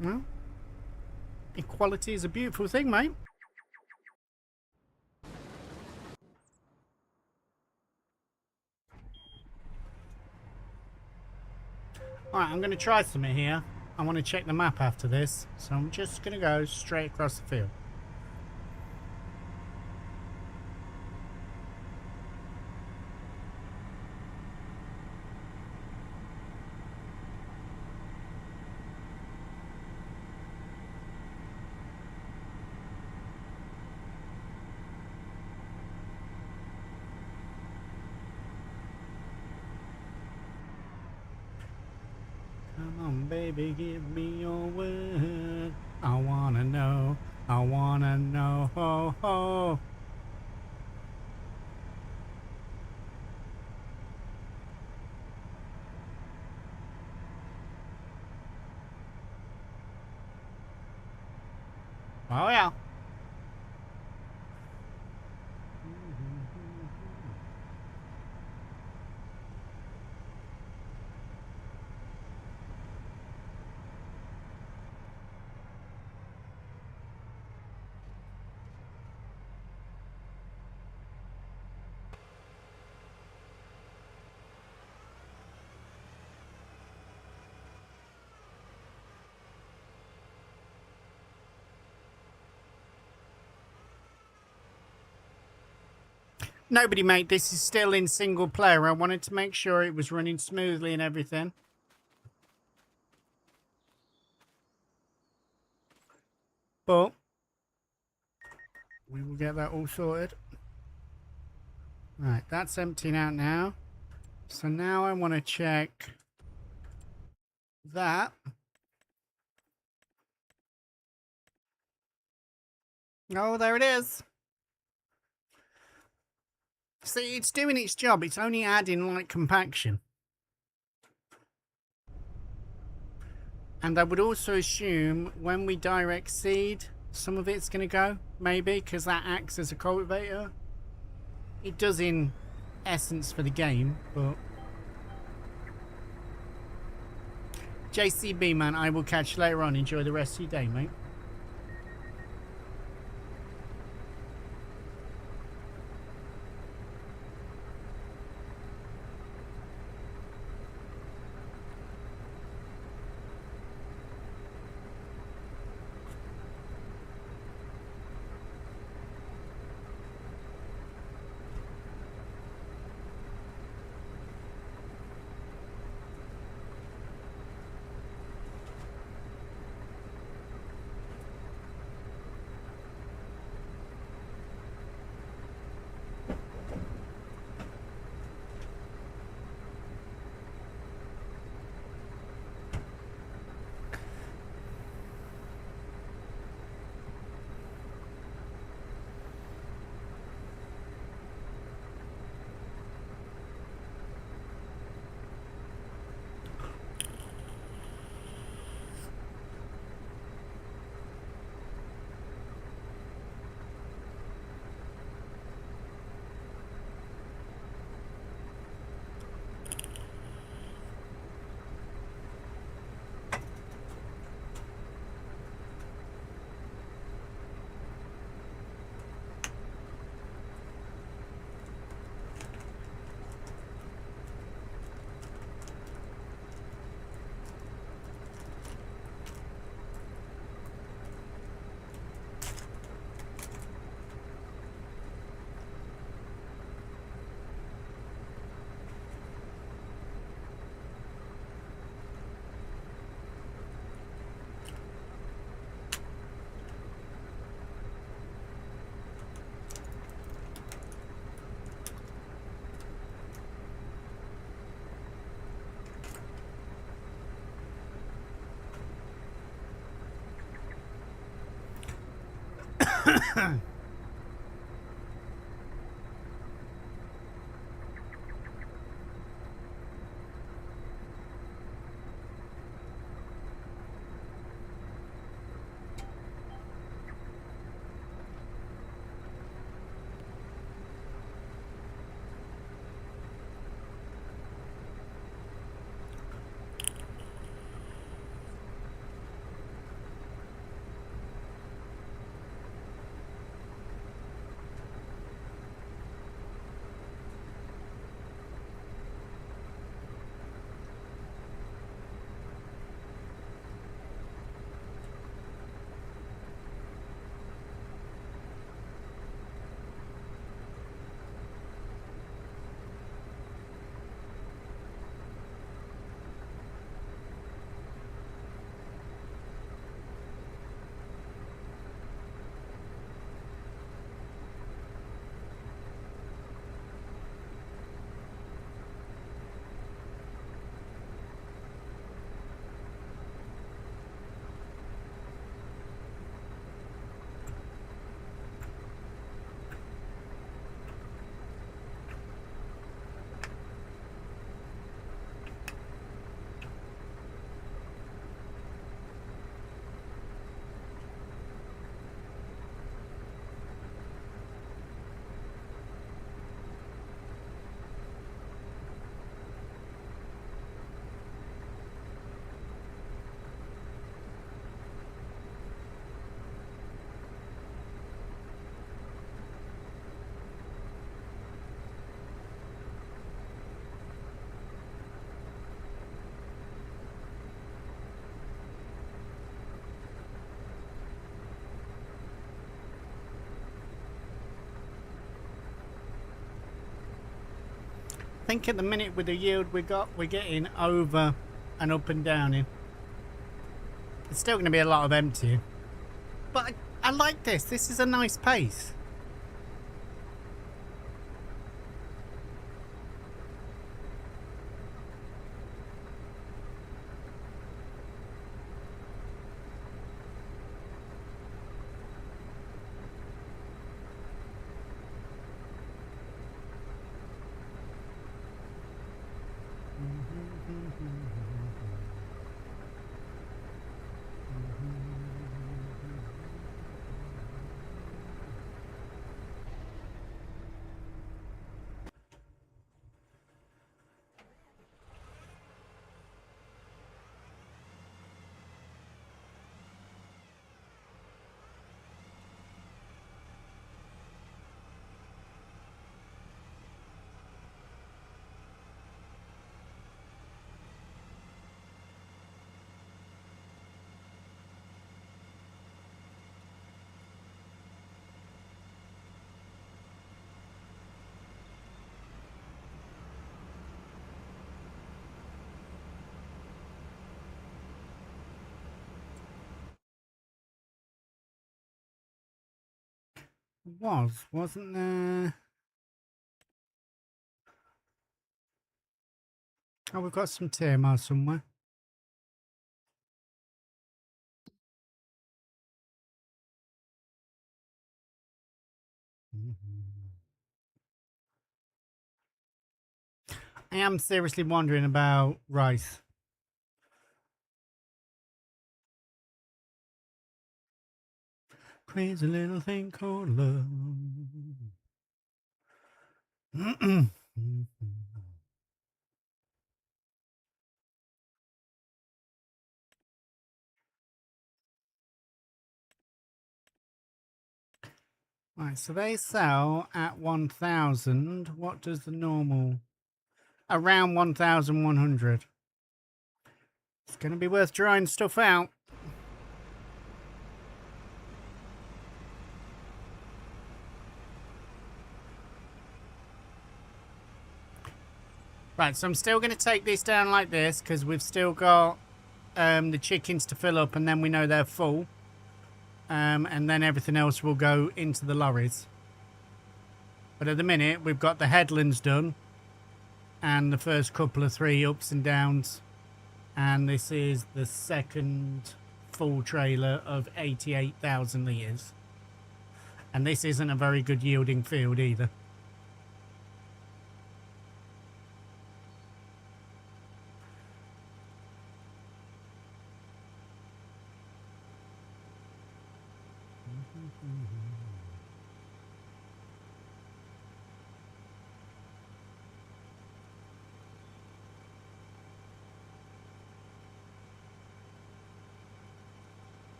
Well, equality is a beautiful thing, mate. Alright, I'm going to try something here. I want to check the map after this, so I'm just going to go straight across the field. Come on, baby, give me your word. I wanna know, I wanna know, ho, ho. Oh, yeah. Nobody, mate. This is still in single player. I wanted to make sure it was running smoothly and everything. But we will get that all sorted. Right, that's emptying out now. So now I want to check that. Oh, there it is. See, it's doing its job. It's only adding light compaction. And I would also assume when we direct seed, some of it's going to go, maybe, because that acts as a cultivator. It does in essence for the game, but... JCB, man, I will catch you later on. Enjoy the rest of your day, mate. I think at the minute with the yield we got, we're getting over and up and down in. It's still going to be a lot of emptying, but I like this. This is a nice pace. Wasn't there? Oh, we've got some TMR somewhere. I am seriously wondering about rice. Crazy little thing called love. Right, so they sell at 1,000. What does the normal? Around 1,100. It's going to be worth drying stuff out. Right, so I'm still going to take this down like this because we've still got the chickens to fill up, and then we know they're full. And then everything else will go into the lorries. But at the minute, we've got the headlands done and the first couple of 3 ups and downs. And this is the second full trailer of 88,000 litres. And this isn't a very good yielding field either.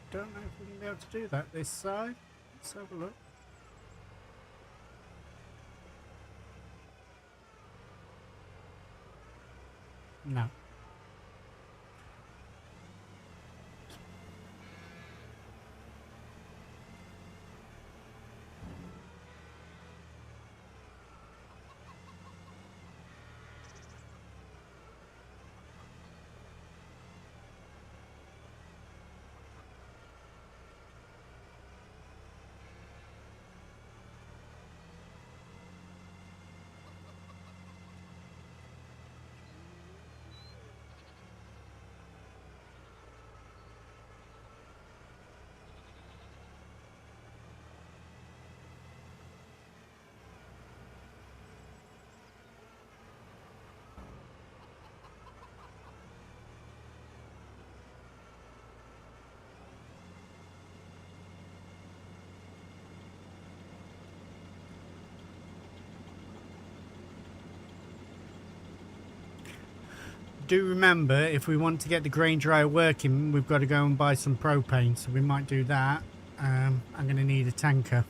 Don't know if we can be able to do that this side. Let's have a look. No. Do remember, if we want to get the grain dryer working, we've got to go and buy some propane, so we might do that. I'm going to need a tanker.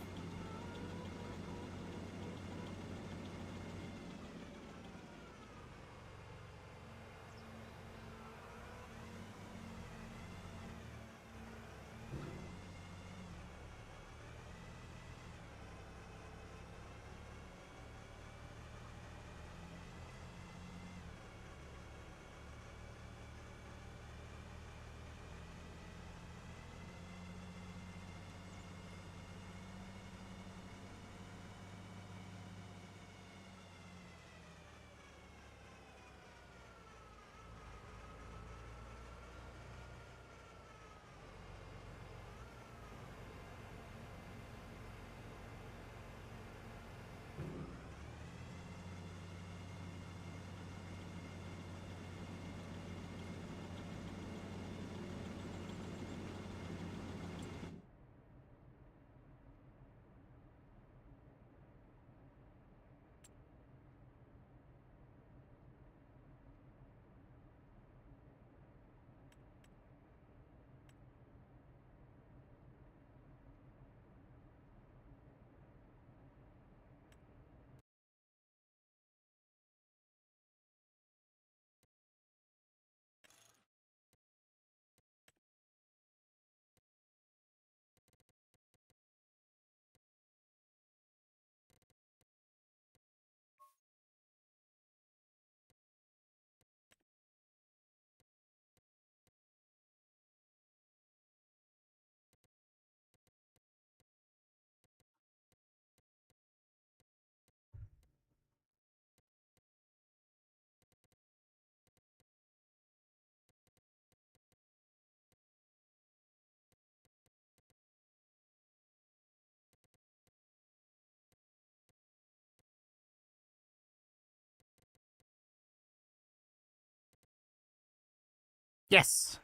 Yes.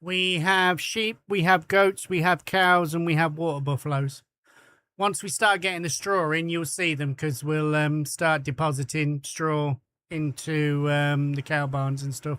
We have sheep, we have goats, we have cows, and we have water buffaloes. Once we start getting the straw in, you'll see them, because we'll start depositing straw into the cow barns and stuff.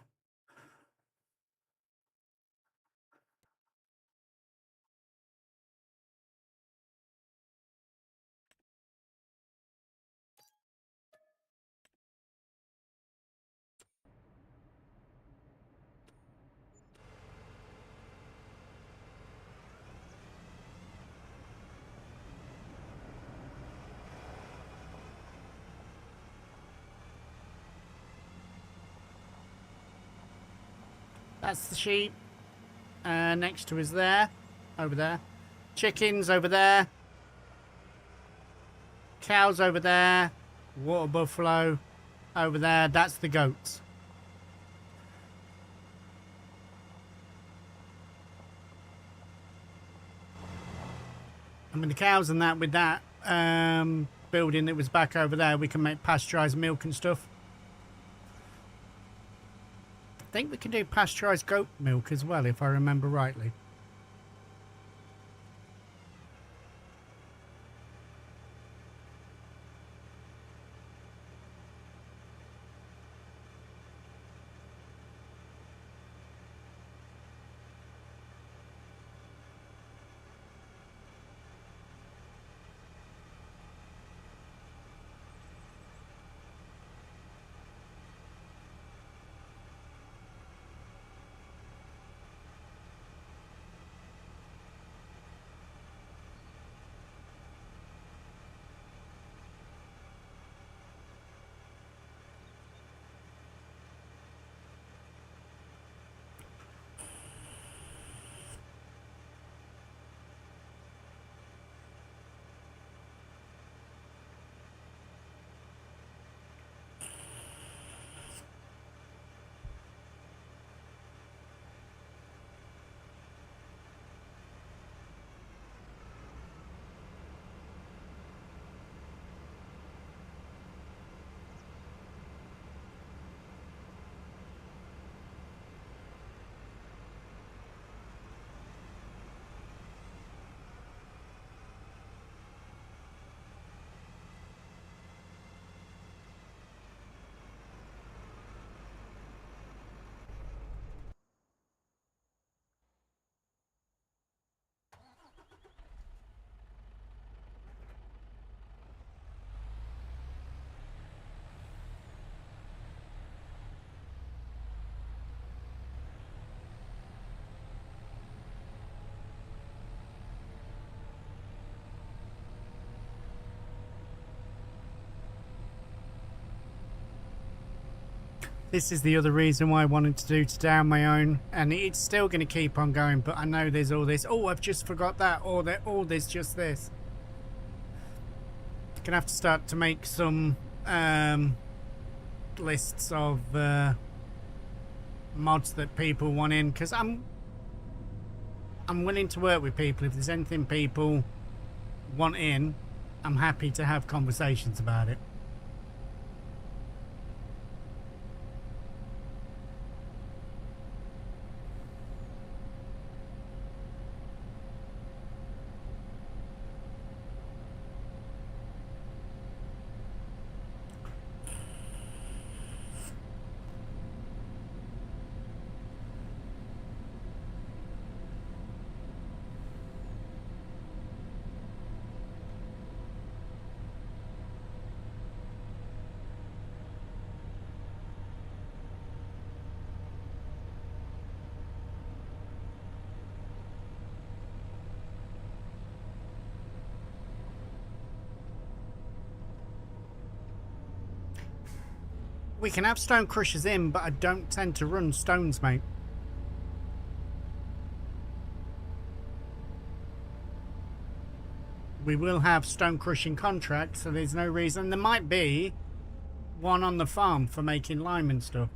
That's the sheep. Next to us there. Over there. Chickens over there. Cows over there. Water buffalo over there. That's the goats. I mean, the cows and that, with that building that was back over there, we can make pasteurised milk and stuff. I think we can do pasteurised goat milk as well, if I remember rightly. This is the other reason why I wanted to do today on my own, and it's still going to keep on going, but I know there's all this, oh, I've just forgot that, or that, oh, there's just this. Gonna have to start to make some lists of mods that people want in, because I'm willing to work with people. If there's anything people want in, I'm happy to have conversations about it. We can have stone crushers in, but I don't tend to run stones, mate. We will have stone crushing contracts, so there's no reason. There might be one on the farm for making lime and stuff.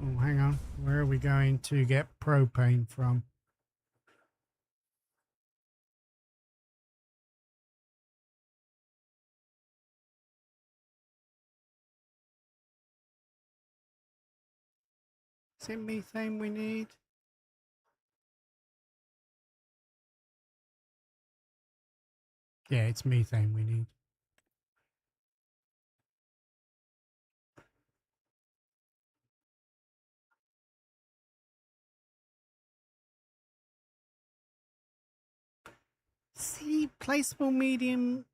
Oh, hang on. Where are we going to get propane from? Is it methane we need? Yeah, it's methane we need. See, placeable medium.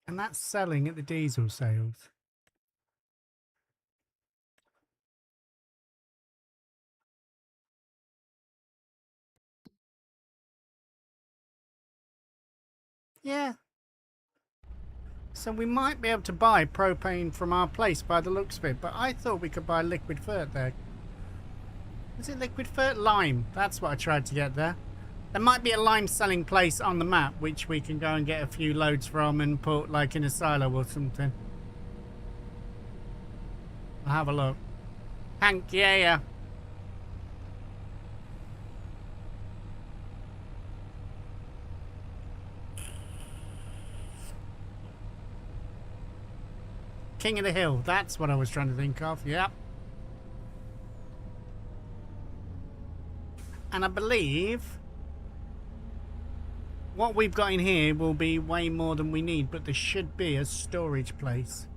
And that's selling at the diesel sales. Yeah. So we might be able to buy propane from our place by the looks of it, but I thought we could buy liquid fert there. Is it liquid fert? Lime. That's what I tried to get there. There might be a lime selling place on the map which we can go and get a few loads from and put like in a silo or something. I'll have a look. Hank, yeah. King of the Hill. That's what I was trying to think of. Yep. And I believe what we've got in here will be way more than we need, but there should be a storage place.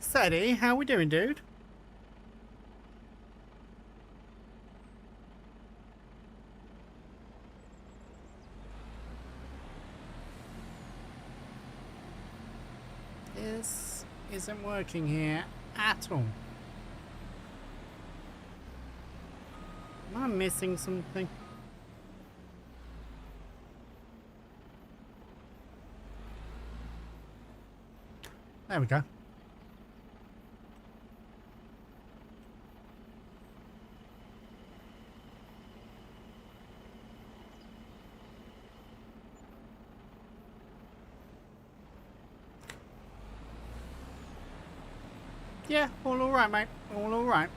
Sadie, how we doing, dude? This isn't working here at all. Am I missing something? There we go. Yeah, all right, mate. All right.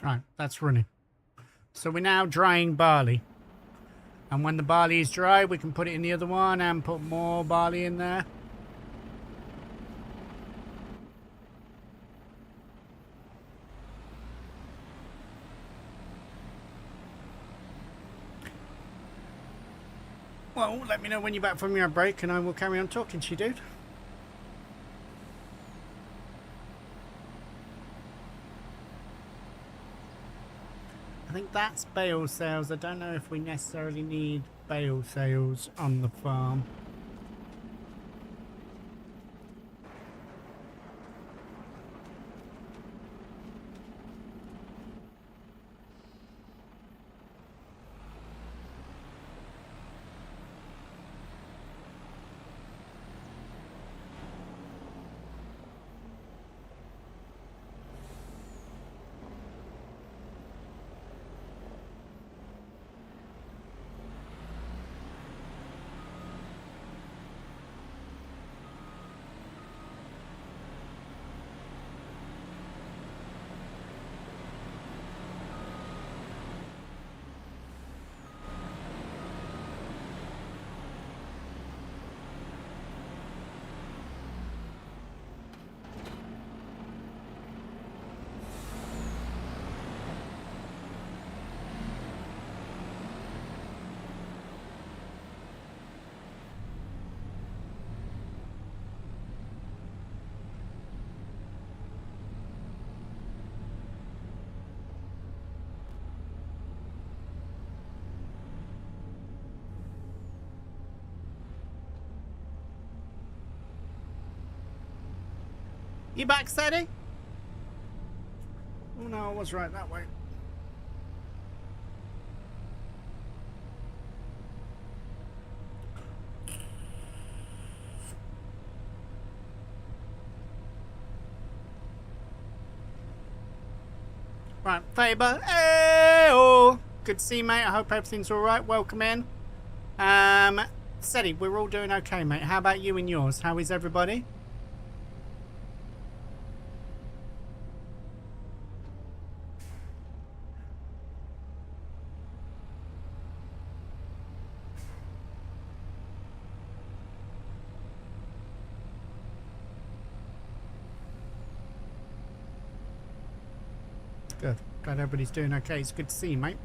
Right, that's running. So we're now drying barley. And when the barley is dry, we can put it in the other one and put more barley in there. Well, let me know when you're back from your break and I will carry on talking to you, dude. I think that's bale sales. I don't know if we necessarily need bale sales on the farm. You back steady? Oh no, I was right that way. Right, Faber. Hey, oh, good to see you, mate. I hope everything's all right. Welcome in. Steady, we're all doing okay, mate. How about you and yours? How is everybody? Good. Glad everybody's doing okay. It's good to see you, mate.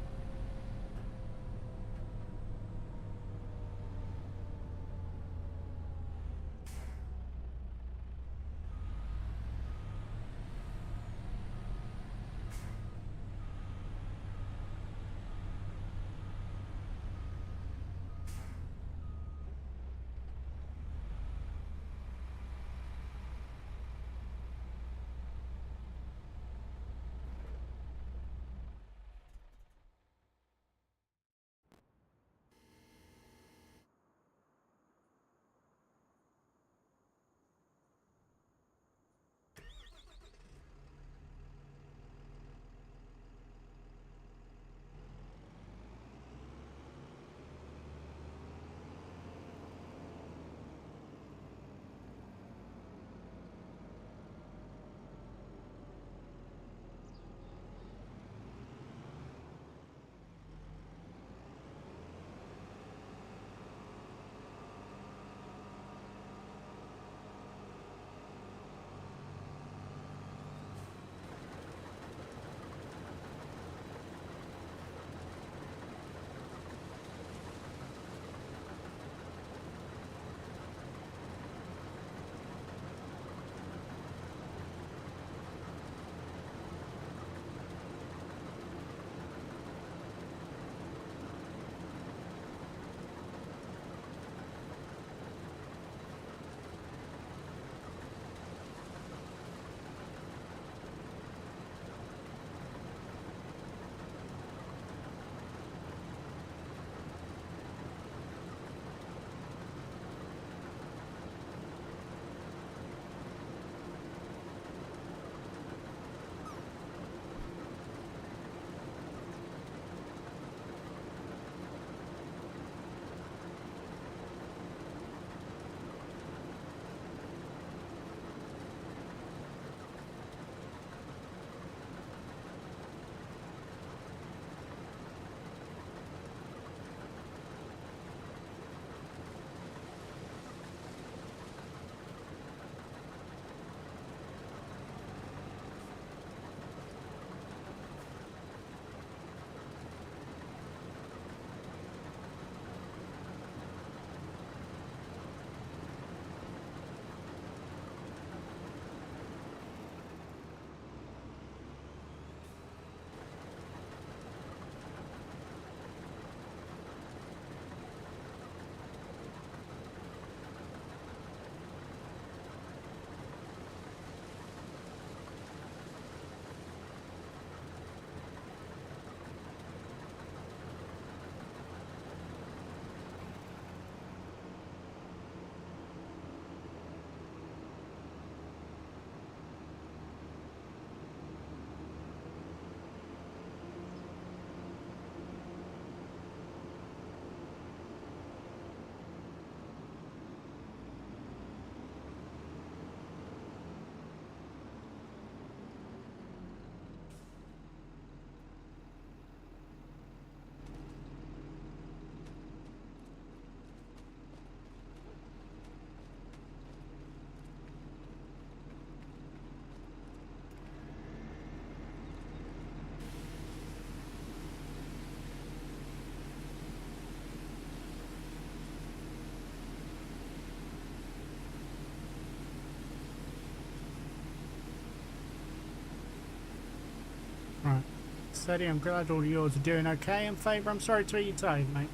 Right. Steady, I'm glad all yours are doing okay. And Faber, I'm sorry to hear you tired, mate.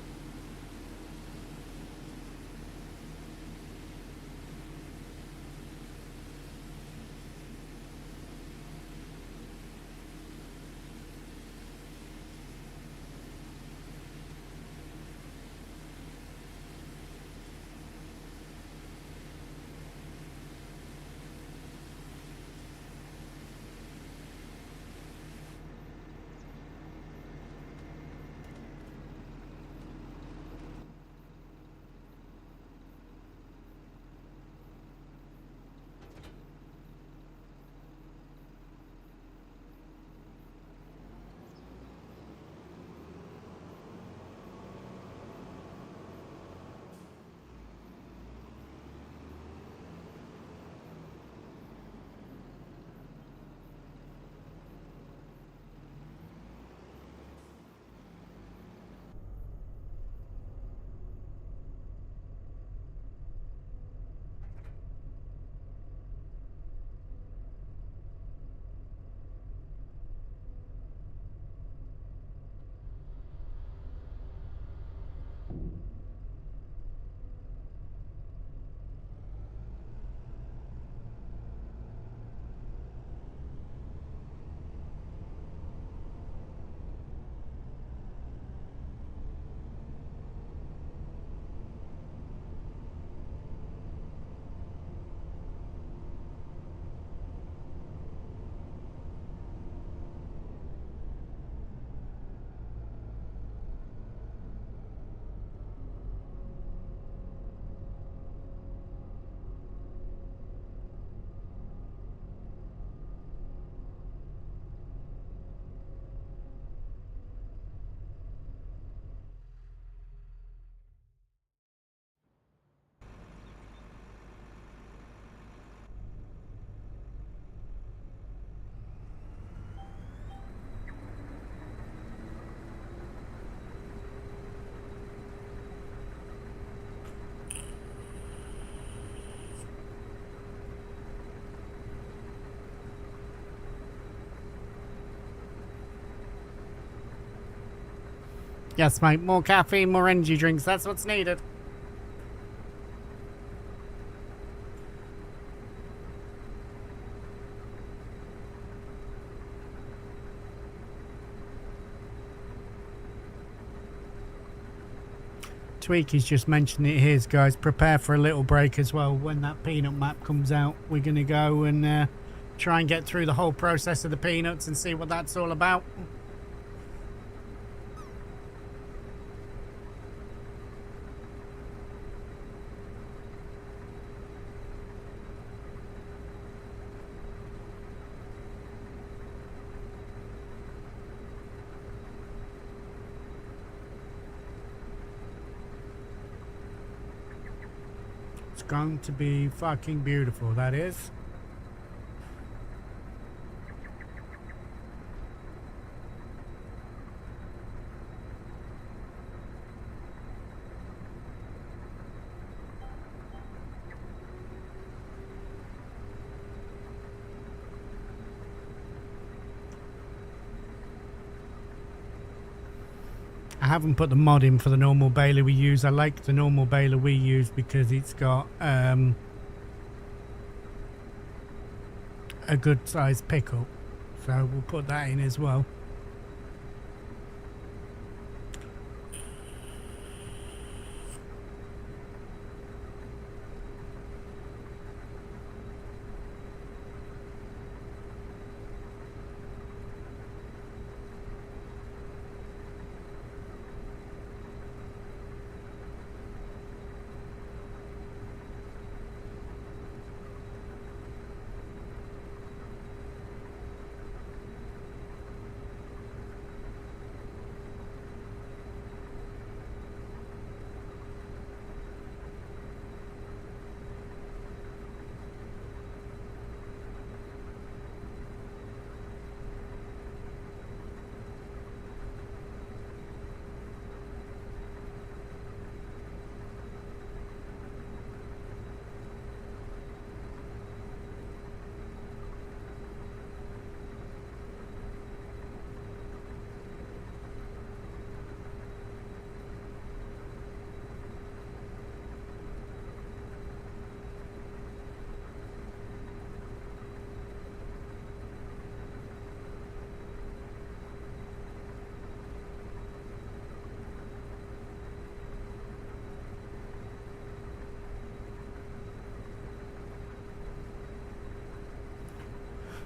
Yes, mate. More caffeine, more energy drinks. That's what's needed. Tweaky's just mentioned it here, guys. Prepare for a little break as well. When that peanut map comes out, we're going to go and try and get through the whole process of the peanuts and see what that's all about. It's going to be fucking beautiful, that is. I haven't put the mod in for the normal baler we use. I like the normal baler we use because it's got a good sized pickup. So we'll put that in as well.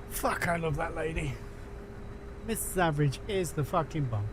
Fuck, I love that lady. Mrs. Average is the fucking bomb.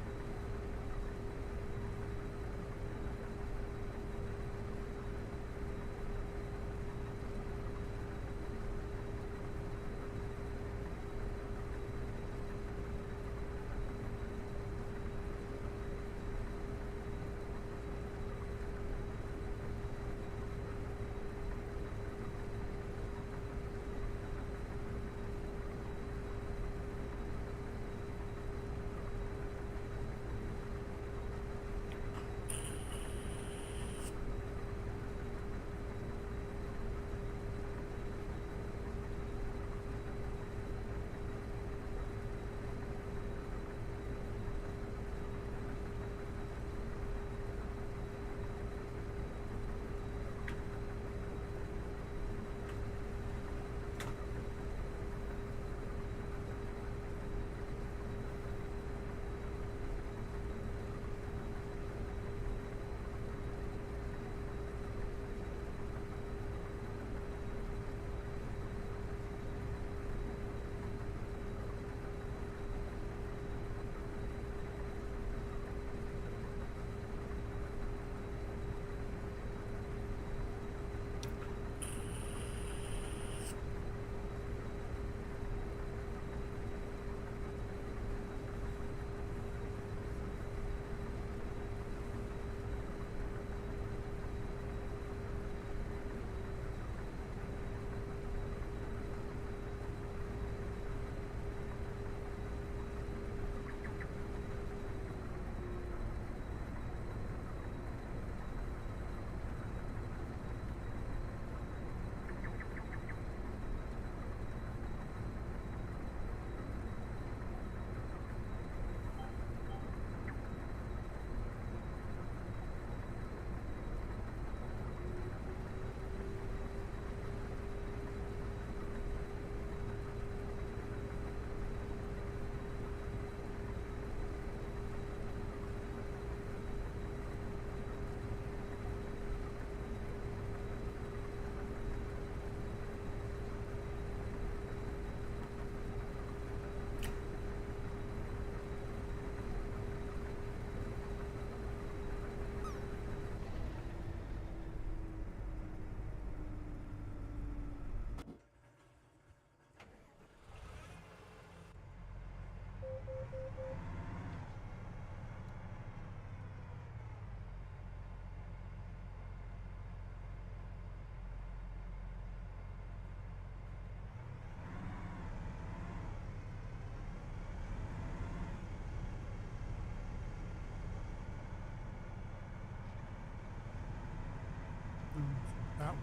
That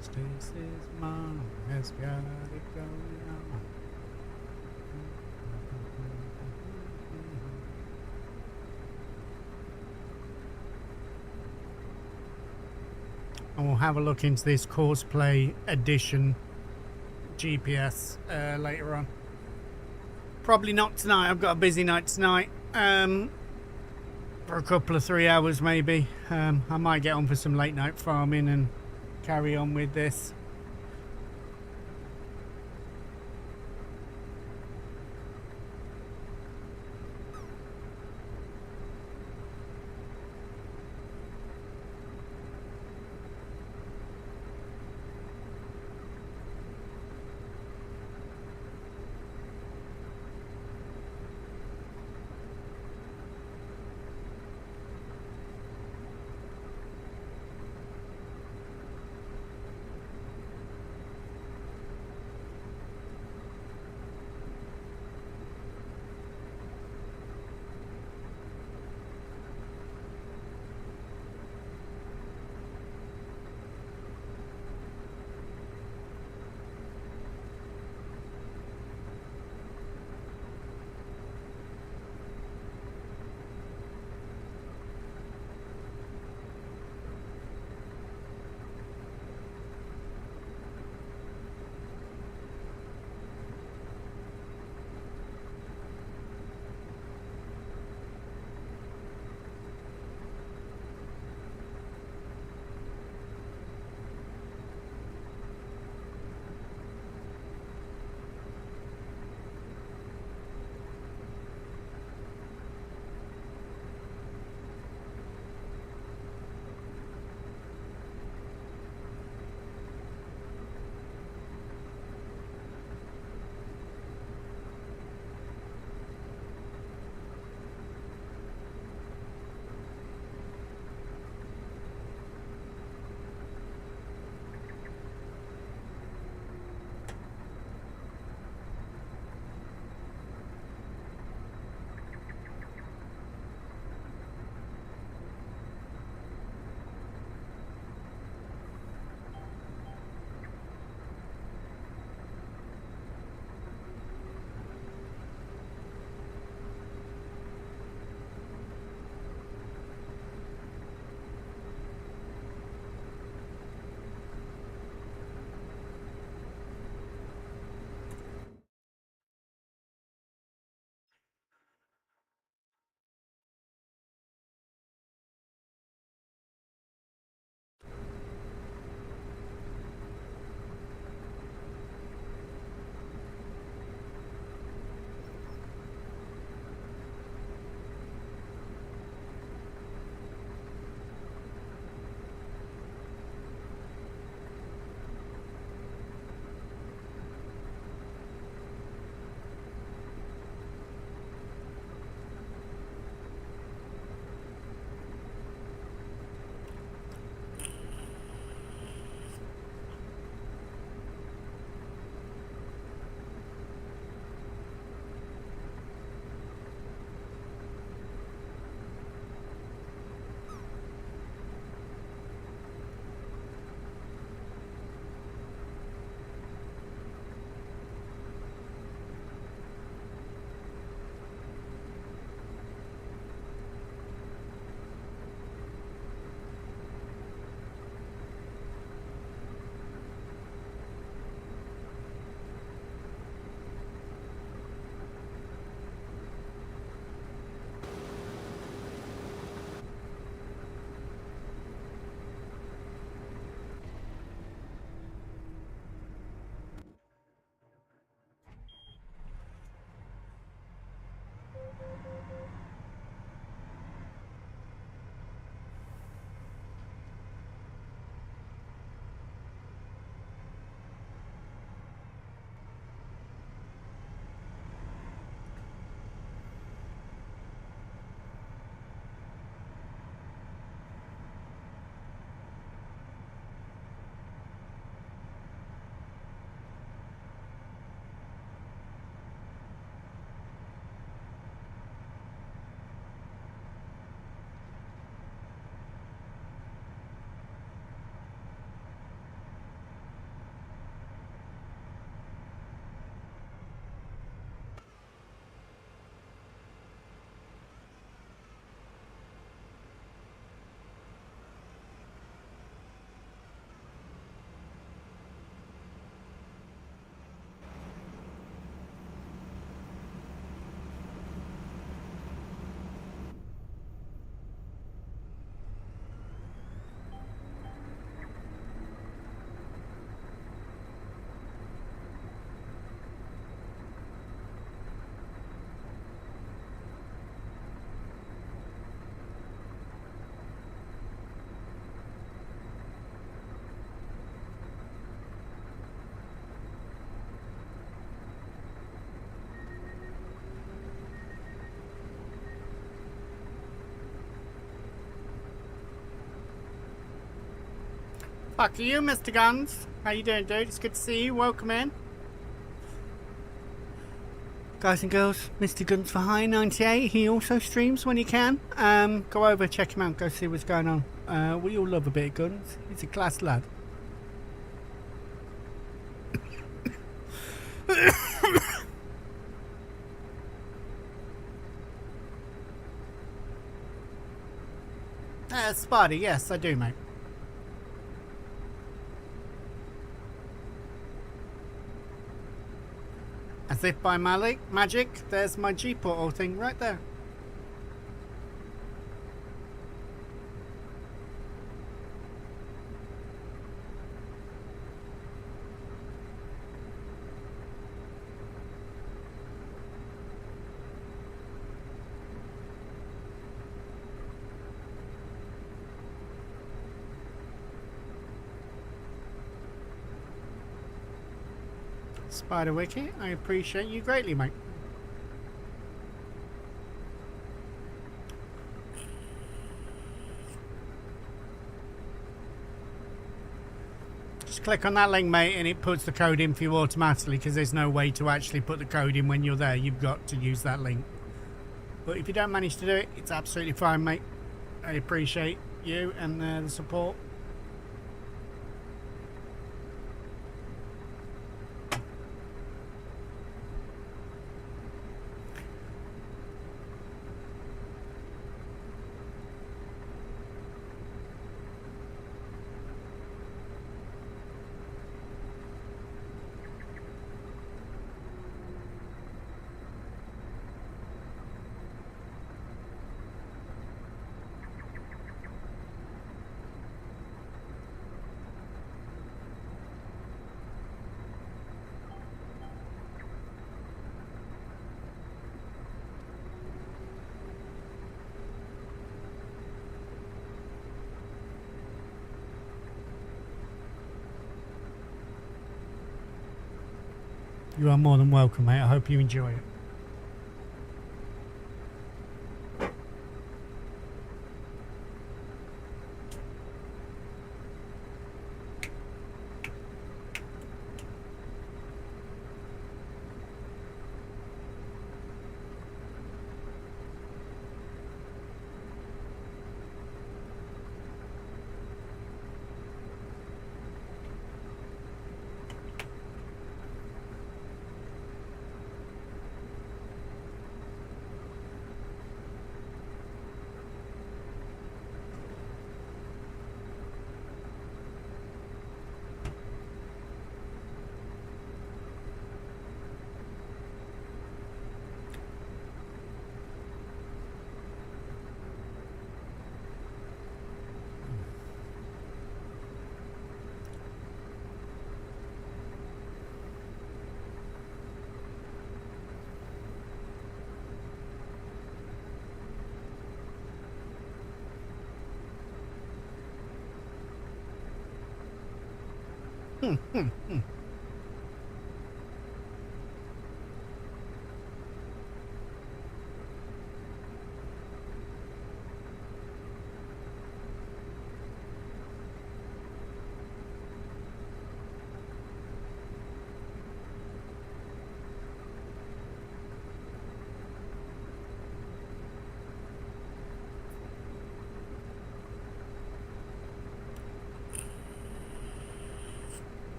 Stacy's mom has got it going on. And we'll have a look into this Cosplay Edition GPS later on. Probably not tonight. I've got a busy night tonight. For a couple of 3 hours maybe. I might get on for some late night farming and carry on with this. Fuck you, Mr. Guns. How you doing, dude? It's good to see you. Welcome in. Guys and girls, Mr. Guns for High 98. He also streams when he can. Go over, check him out, go see what's going on. We all love a bit of guns. He's a class lad. Spidey, yes, I do, mate. As if by magic, there's my G portal thing right there. Spider Wiki, I appreciate you greatly, mate. Just click on that link, mate, and it puts the code in for you automatically, because there's no way to actually put the code in when you're there. You've got to use that link. But if you don't manage to do it, it's absolutely fine, mate. I appreciate you and the support. You are more than welcome, mate. I hope you enjoy it.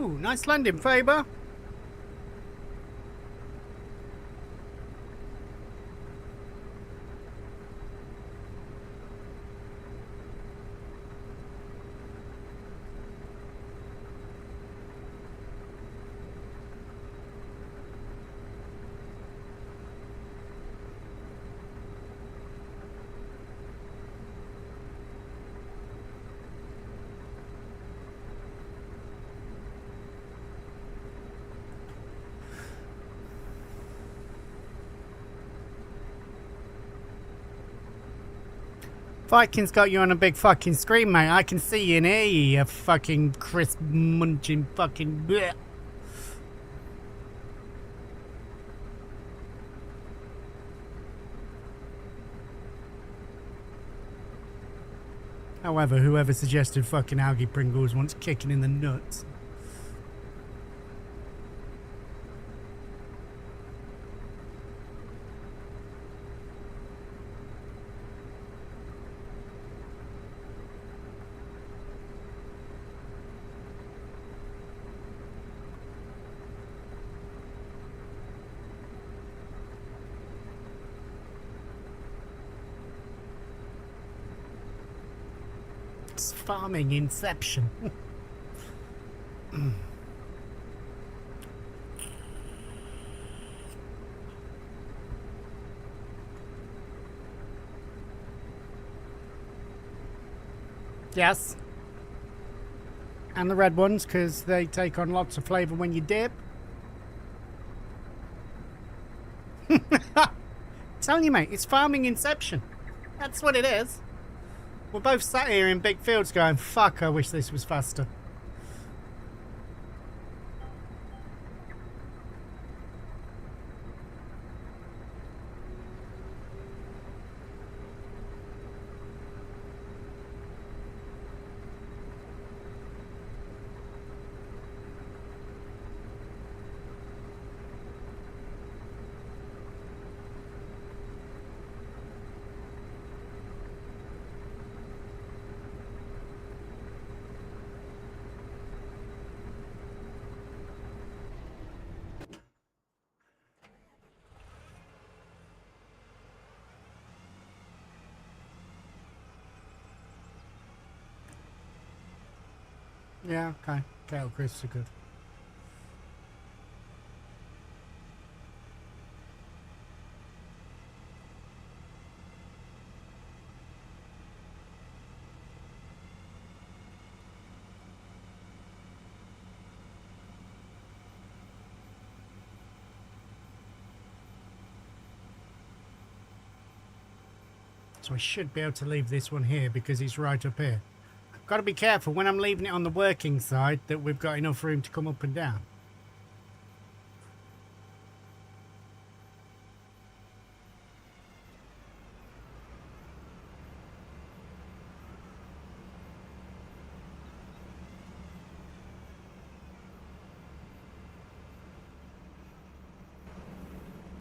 Ooh, nice landing, Faber. Viking's got you on a big fucking screen, mate. I can see you and hear you, you fucking crisp munching fucking bleh. However, whoever suggested fucking algae Pringles wants kicking in the nuts. It's farming inception. Yes. And the red ones, because they take on lots of flavour when you dip. Telling you, mate, it's farming inception. That's what it is. We're both sat here in big fields going, fuck, I wish this was faster. Yeah, okay. Kettle crisps are good. So I should be able to leave this one here because it's right up here. Got to be careful when I'm leaving it on the working side that we've got enough room to come up and down.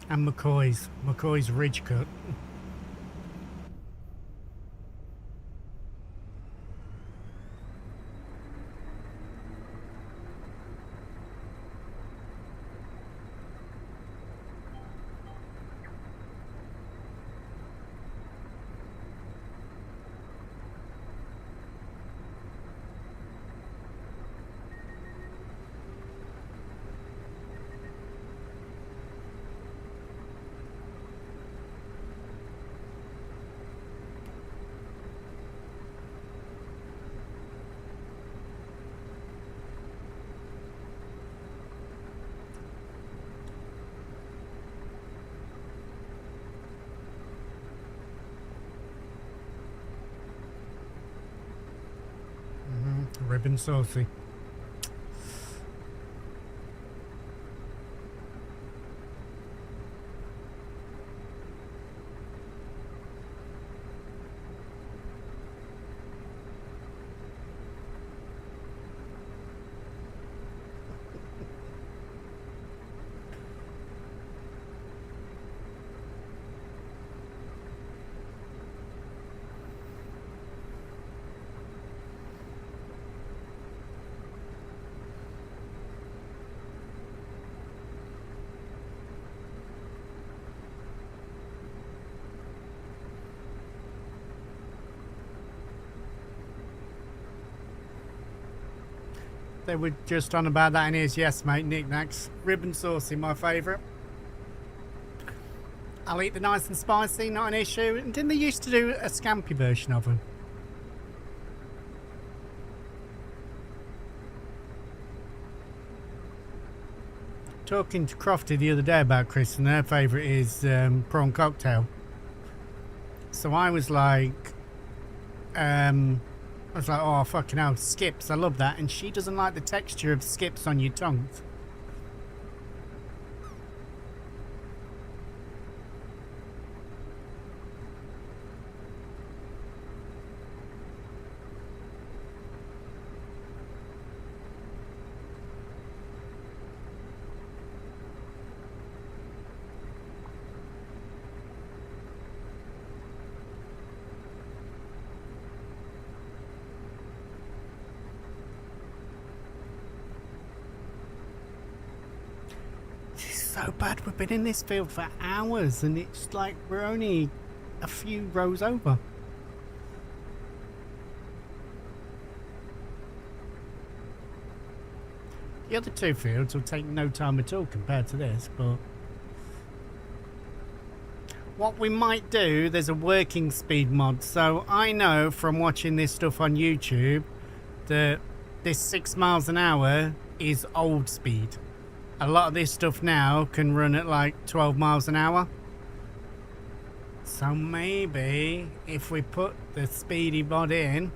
And McCoy's ridge cut. Ribbon saucy. they were just on about that in his. Yes, mate, knickknacks. Ribbon saucy, my favourite. I'll eat the nice and spicy, not an issue. And didn't they used to do a scampi version of them? Talking to Crofty the other day about Chris, and her favourite is prawn cocktail. So I was like, oh, fucking hell, skips, I love that. And she doesn't like the texture of skips on your tongue. So bad. We've been in this field for hours and it's like we're only a few rows over. The other two fields will take no time at all compared to this, but what we might do, there's a working speed mod. So I know from watching this stuff on YouTube that this 6 miles an hour is old speed. A lot of this stuff now can run at like 12 miles an hour. So maybe if we put the speedy mod in,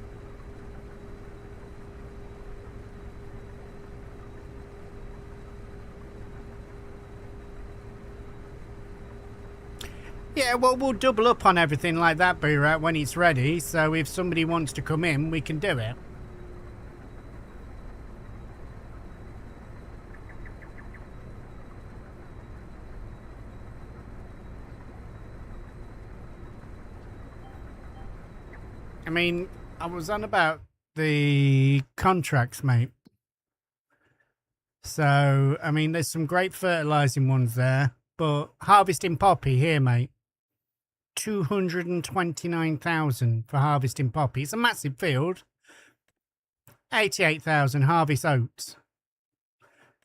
yeah, well, we'll double up on everything like that, B-Rat, when it's ready. So if somebody wants to come in, we can do it. I mean, I was on about the contracts, mate. So, I mean, there's some great fertilising ones there. But harvesting poppy here, mate. 229,000 for harvesting poppy. It's a massive field. 88,000 harvest oats.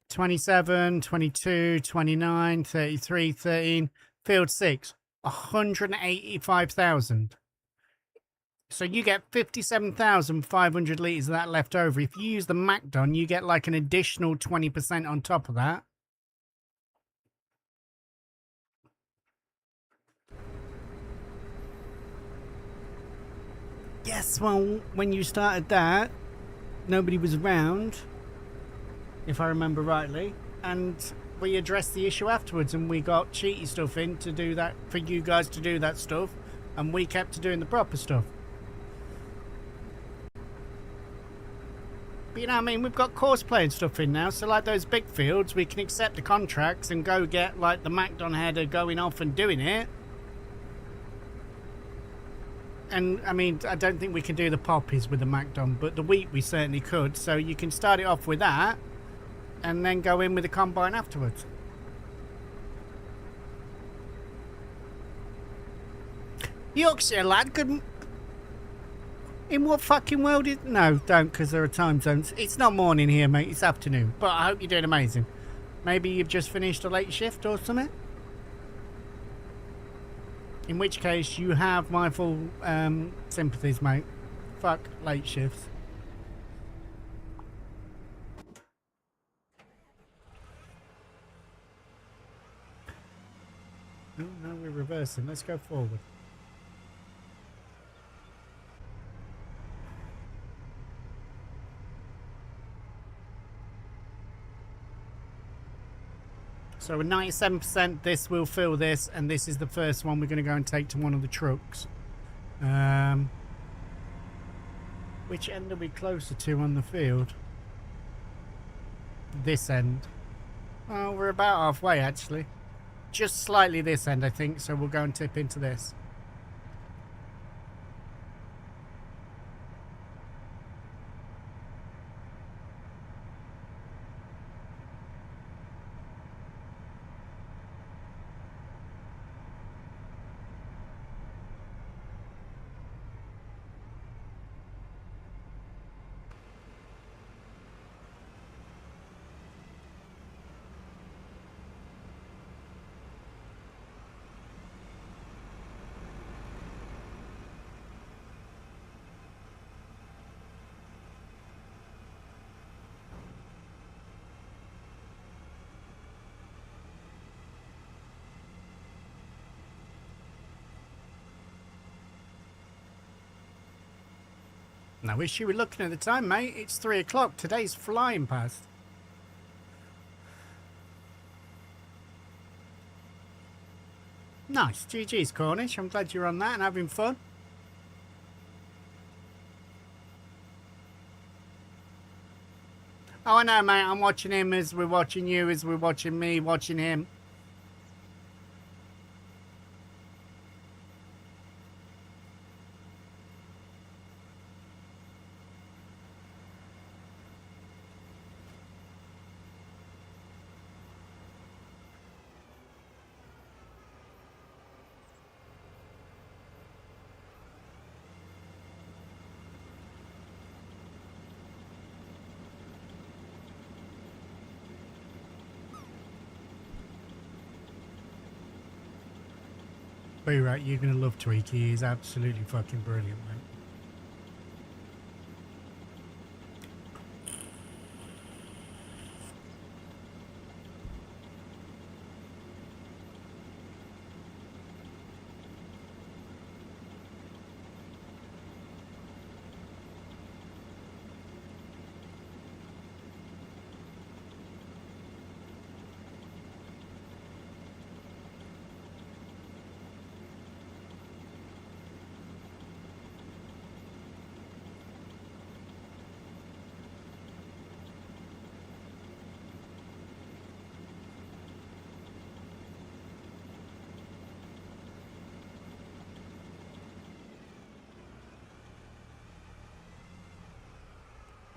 27, 22, 29, 33, 13. Field 6. 185,000. So you get 57,500 litres of that left over. If you use the Macdon, you get like an additional 20% on top of that. Yes, well, when you started that, nobody was around, if I remember rightly, and we addressed the issue afterwards, and we got cheaty stuff in to do that, for you guys to do that stuff, and we kept doing the proper stuff. But you know what I mean, we've got course playing stuff in now, so like those big fields, we can accept the contracts and go get like the Macdon header going off and doing it. And I mean, I don't think we can do the poppies with the Macdon, but the wheat we certainly could. So you can start it off with that and then go in with the combine afterwards. Yorkshire lad, good. In what fucking world is... No, don't, because there are time zones. It's not morning here, mate. It's afternoon. But I hope you're doing amazing. Maybe you've just finished a late shift or something? In which case, you have my full sympathies, mate. Fuck late shifts. Oh, no, we're reversing. Let's go forward. So we're 97%, this will fill this, and this is the first one we're going to go and take to one of the trucks. Which end are we closer to on the field? This end. Oh, we're about halfway actually. Just slightly this end, I think, so we'll go and tip into this. I wish you were looking at the time, mate. It's 3 o'clock. Today's flying past. Nice. GG's, Cornish. I'm glad you're on that and having fun. Oh, I know, mate. I'm watching him as we're watching you, as we're watching me, watching him. But you're right, you're going to love Tweaky. He's absolutely fucking brilliant, mate.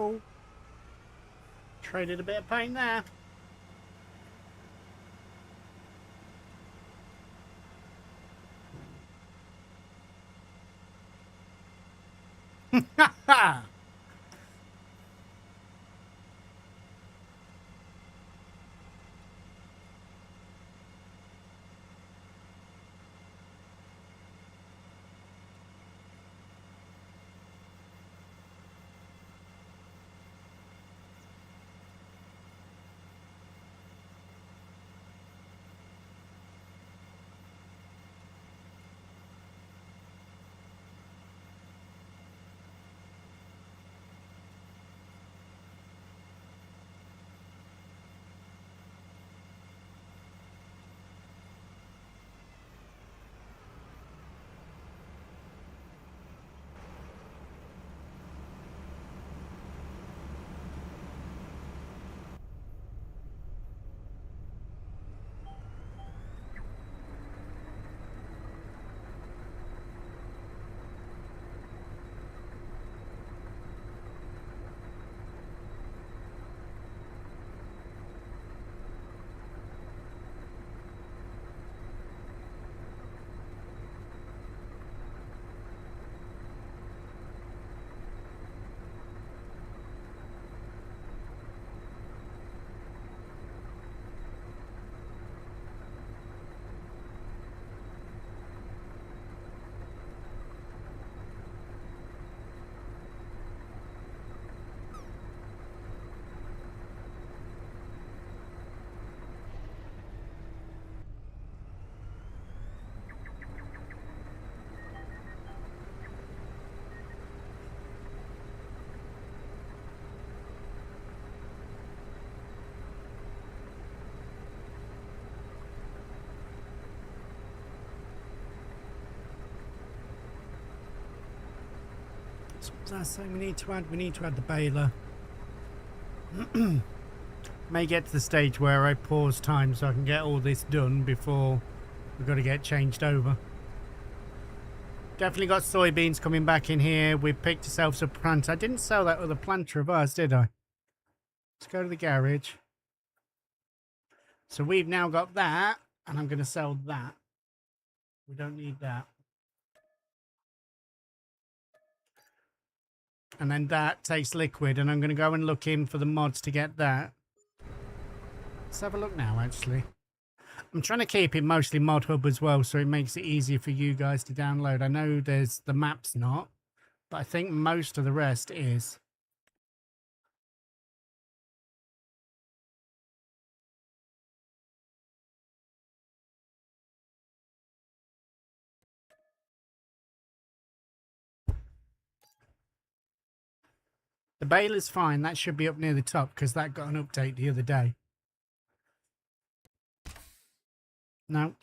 Oh, traded a bit of paint there. Ha ha! So what was I saying we need to add? We need to add the baler. May get to the stage where I pause time so I can get all this done before we've got to get changed over. Definitely got soybeans coming back in here. We picked ourselves a planter. I didn't sell that other planter of ours, did I? Let's go to the garage. So we've now got that, and I'm going to sell that. We don't need that. And then that takes liquid, and I'm going to go and look in for the mods to get that. Let's have a look now, actually. I'm trying to keep it mostly mod hub as well, so it makes it easier for you guys to download. I know there's the map's not, but I think most of the rest is. The baler's fine. That should be up near the top because that got an update the other day. No.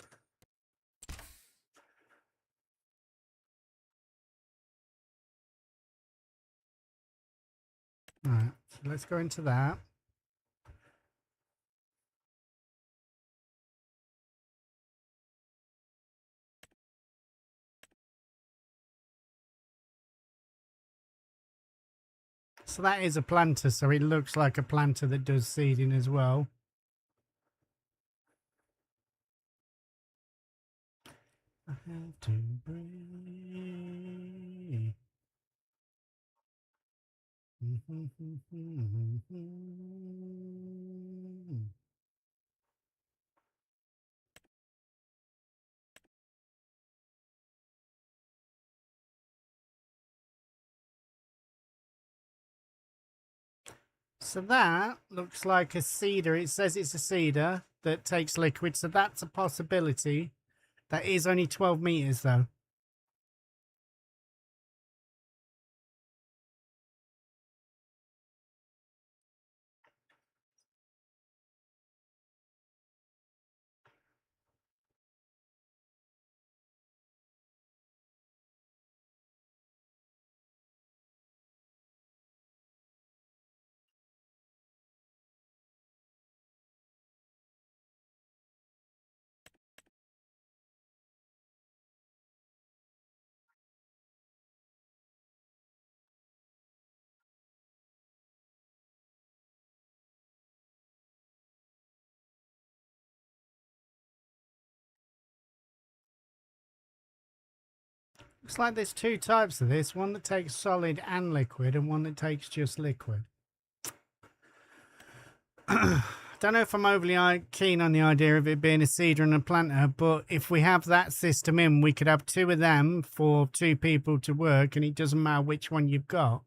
Right. So let's go into that. So that is a planter, so it looks like a planter that does seeding as well. I have to breathe. So that looks like a cedar. It says it's a cedar that takes liquid, so that's a possibility. That is only 12 meters though. Looks like there's two types of this, one that takes solid and liquid and one that takes just liquid. Don't know if I'm overly keen on the idea of it being a cedar and a planter, but if we have that system in, we could have two of them for two people to work and it doesn't matter which one you've got.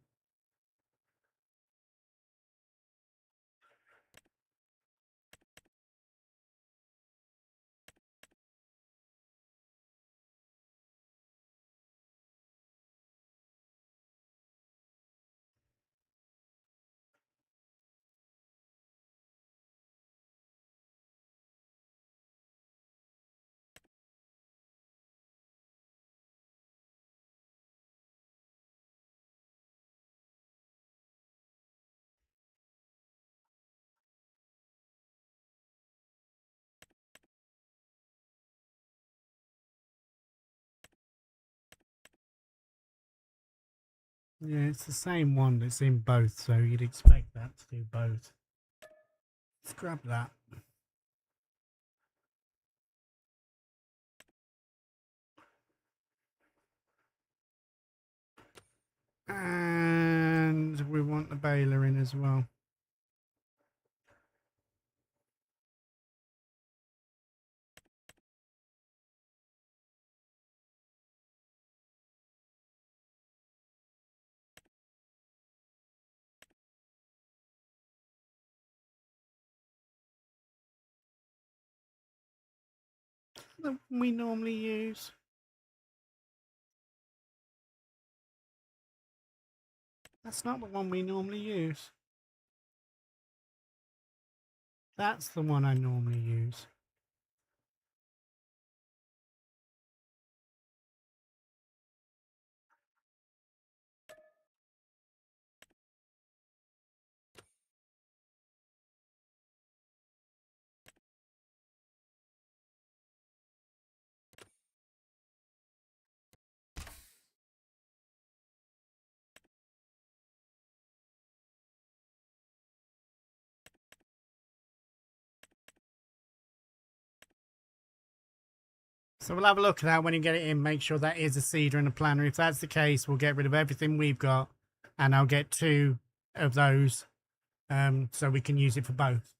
Yeah, it's the same one that's in both, so you'd expect that to do both. Let's grab that. And we want the baler in as well. That we normally use. That's not the one we normally use. That's the one I normally use. So we'll have a look at that when you get it in, make sure that is a cedar and a planter. If that's the case, we'll get rid of everything we've got and I'll get two of those so we can use it for both.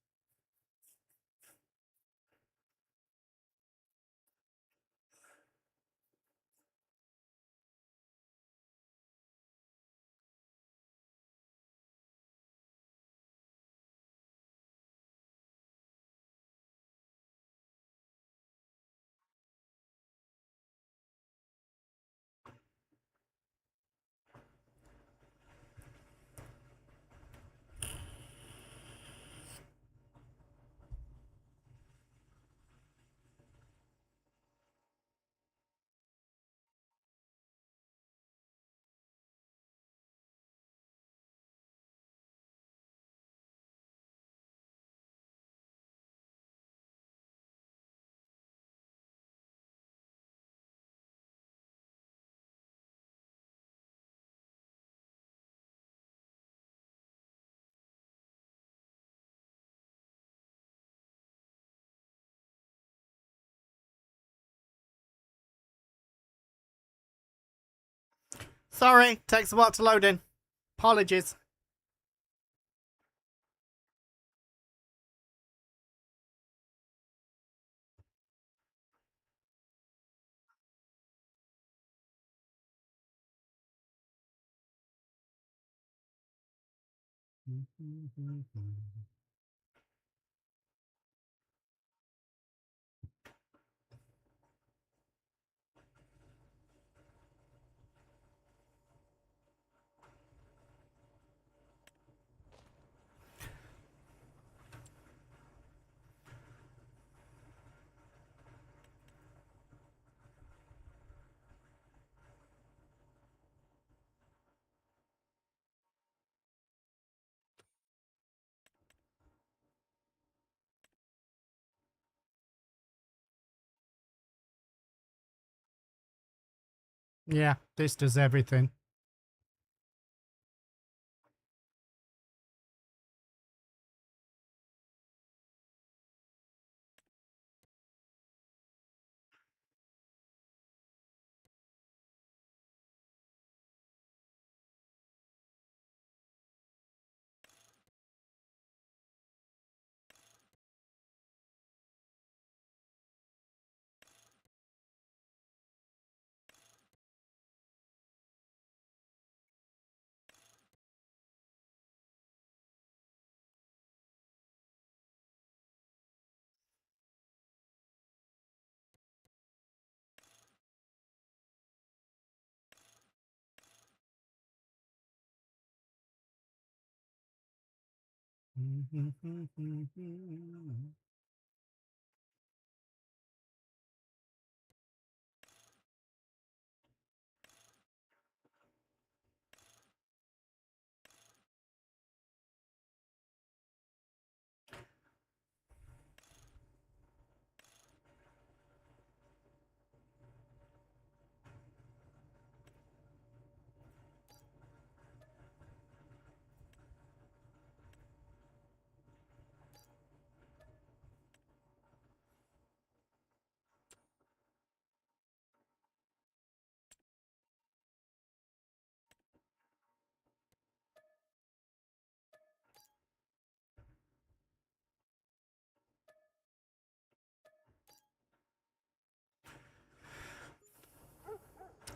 Sorry, takes a while to load in. Apologies. Yeah, this does everything.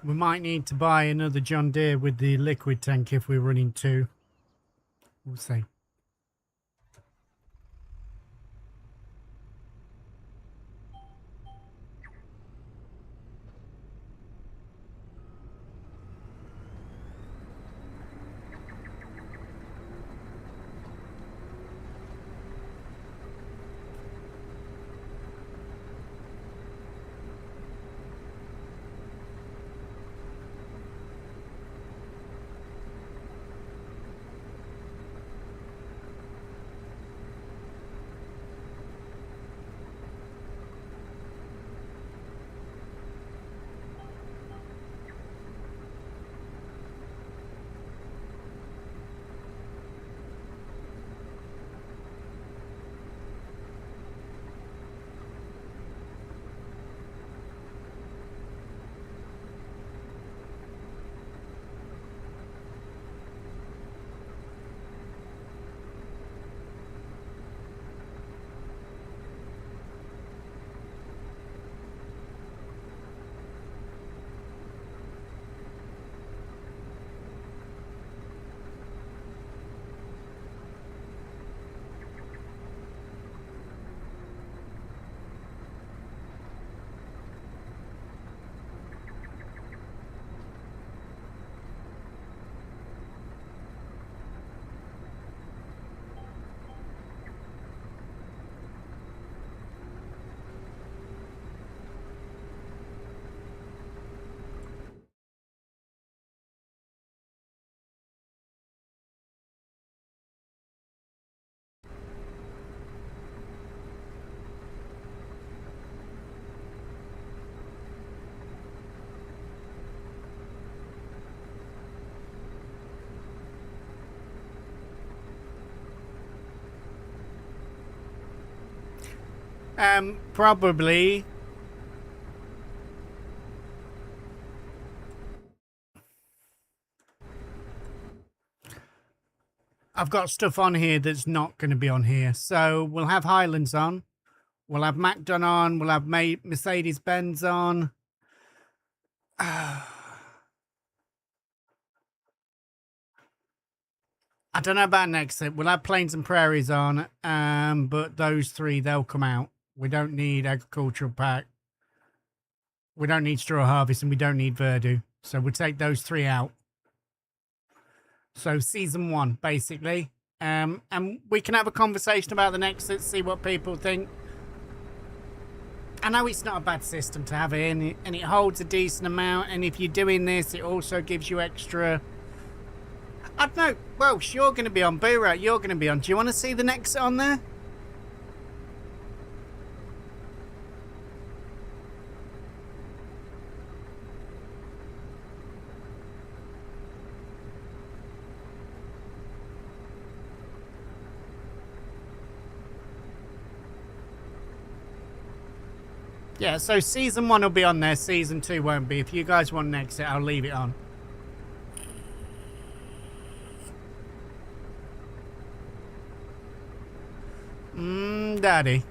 We might need to buy another John Deere with the liquid tank if we're running two. We'll see. Probably. I've got stuff on here that's not going to be on here. So we'll have Highlands on. We'll have Macdon on. We'll have Mercedes-Benz on. I don't know about next. We'll have Plains and Prairies on, but those three, they'll come out. We don't need Agricultural Pack. We don't need Straw Harvest, and we don't need Verdu. So we'll take those three out. So season 1, basically. And we can have a conversation about the next, see what people think. I know it's not a bad system to have it in, and it holds a decent amount. And if you're doing this, it also gives you extra... I don't know. Welsh, you're going to be on. Boorat, you're going to be on. Do you want to see the next on there? Yeah, so season 1 will be on there. Season 2 won't be. If you guys want an exit, I'll leave it on. Daddy.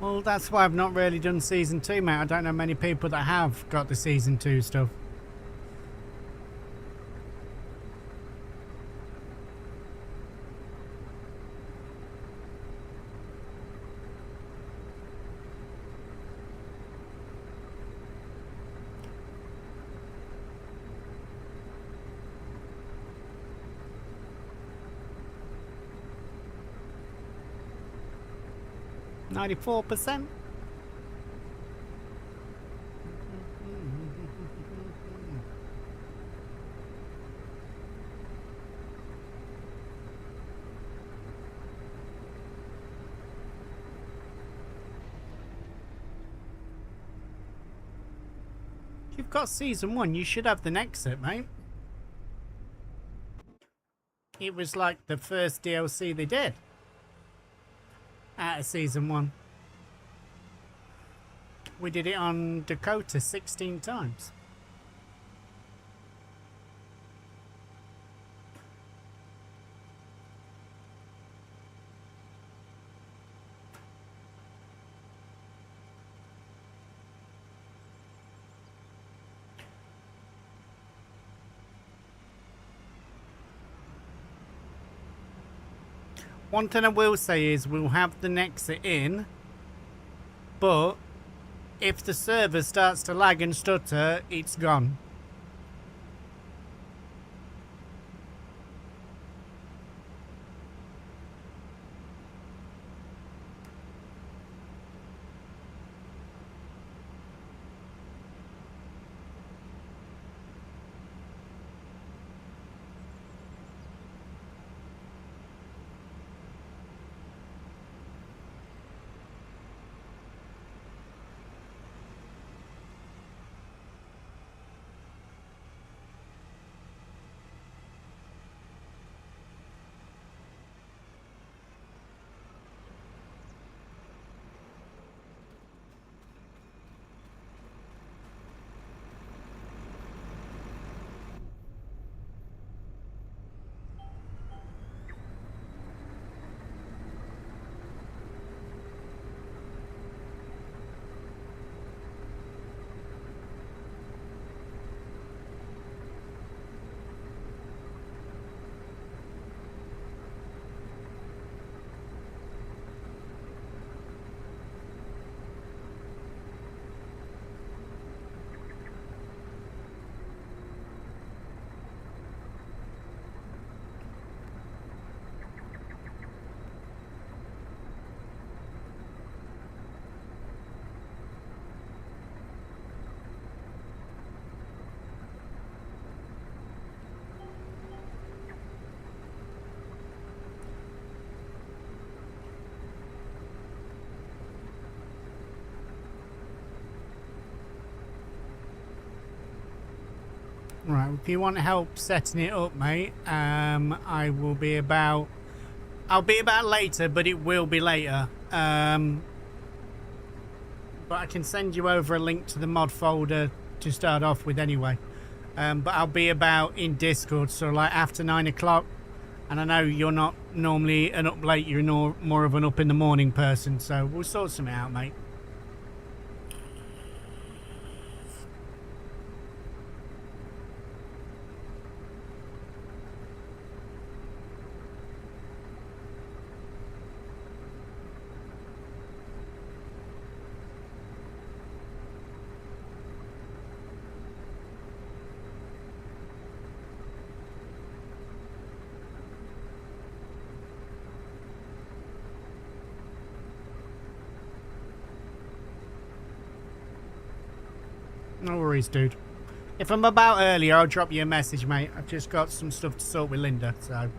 Well, that's why I've not really done season 2, mate. I don't know many people that have got the season 2 stuff. %. You've got season 1, you should have the next set, mate. It was like the first DLC they did out of season 1. We did it on Dakota 16 times. One thing I will say is we'll have the Nexus in, but if the server starts to lag and stutter, it's gone. Right, if you want help setting it up, mate, I'll be about later, but it will be later. But I can send you over a link to the mod folder to start off with anyway. But I'll be about in Discord, so like after 9 o'clock. And I know you're not normally an up late, you're more of an up in the morning person, so we'll sort something out, mate. No worries, dude. If I'm about earlier, I'll drop you a message, mate. I've just got some stuff to sort with Linda, so...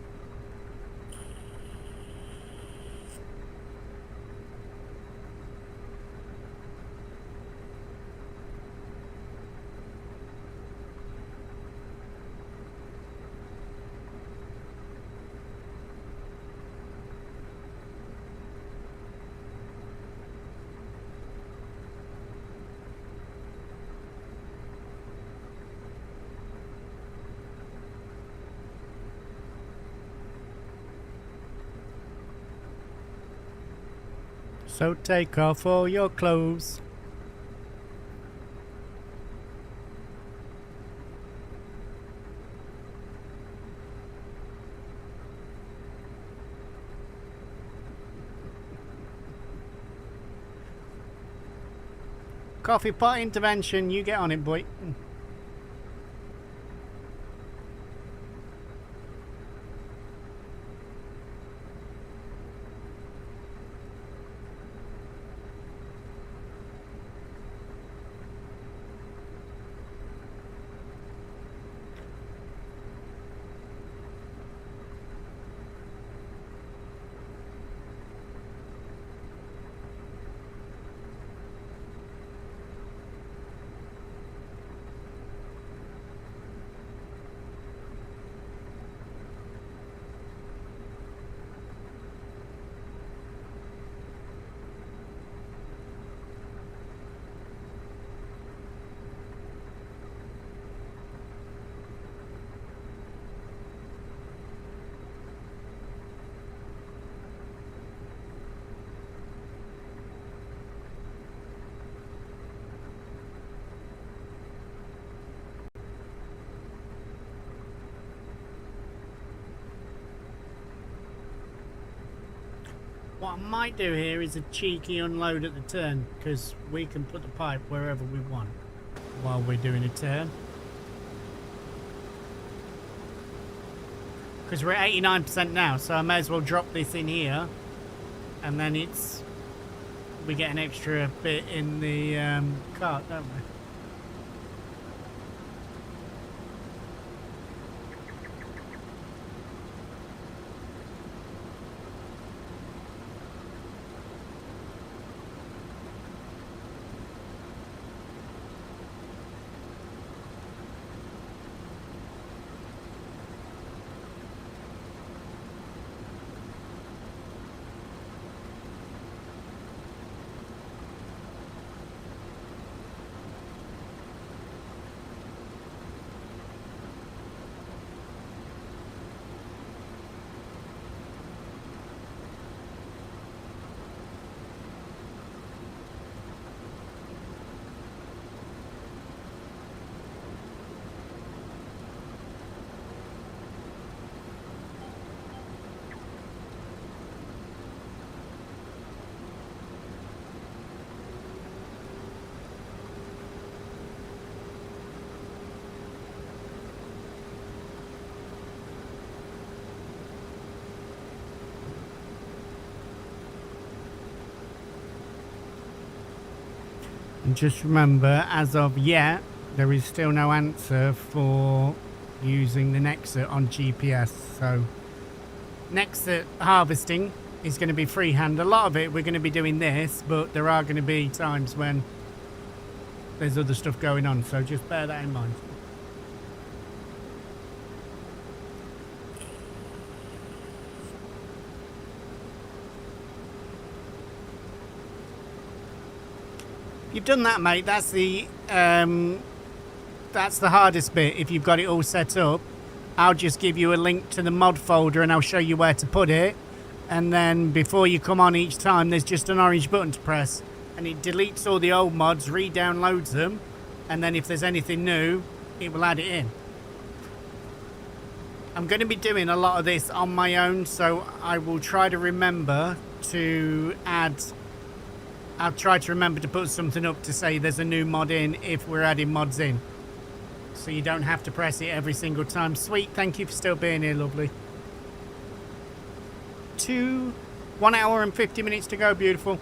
So take off all your clothes. Coffee pot intervention, you get on it, boy. What I might do here is a cheeky unload at the turn, because we can put the pipe wherever we want while we're doing a turn. Because we're at 89% now, so I may as well drop this in here, and then we get an extra bit in the cart, don't we? And just remember, as of yet, there is still no answer for using the Nexus on GPS. So Nexus harvesting is going to be freehand. A lot of it we're going to be doing this, but there are going to be times when there's other stuff going on. So just bear that in mind. You've done that, mate. That's the hardest bit. If you've got it all set up, I'll just give you a link to the mod folder and I'll show you where to put it. And then before you come on each time, there's just an orange button to press. And it deletes all the old mods, re-downloads them. And then if there's anything new, it will add it in. I'm going to be doing a lot of this on my own, so I will try to remember to add... I'll try to remember to put something up to say there's a new mod in if we're adding mods in. So you don't have to press it every single time. Sweet, thank you for still being here, lovely. 1 hour and 50 minutes to go, beautiful.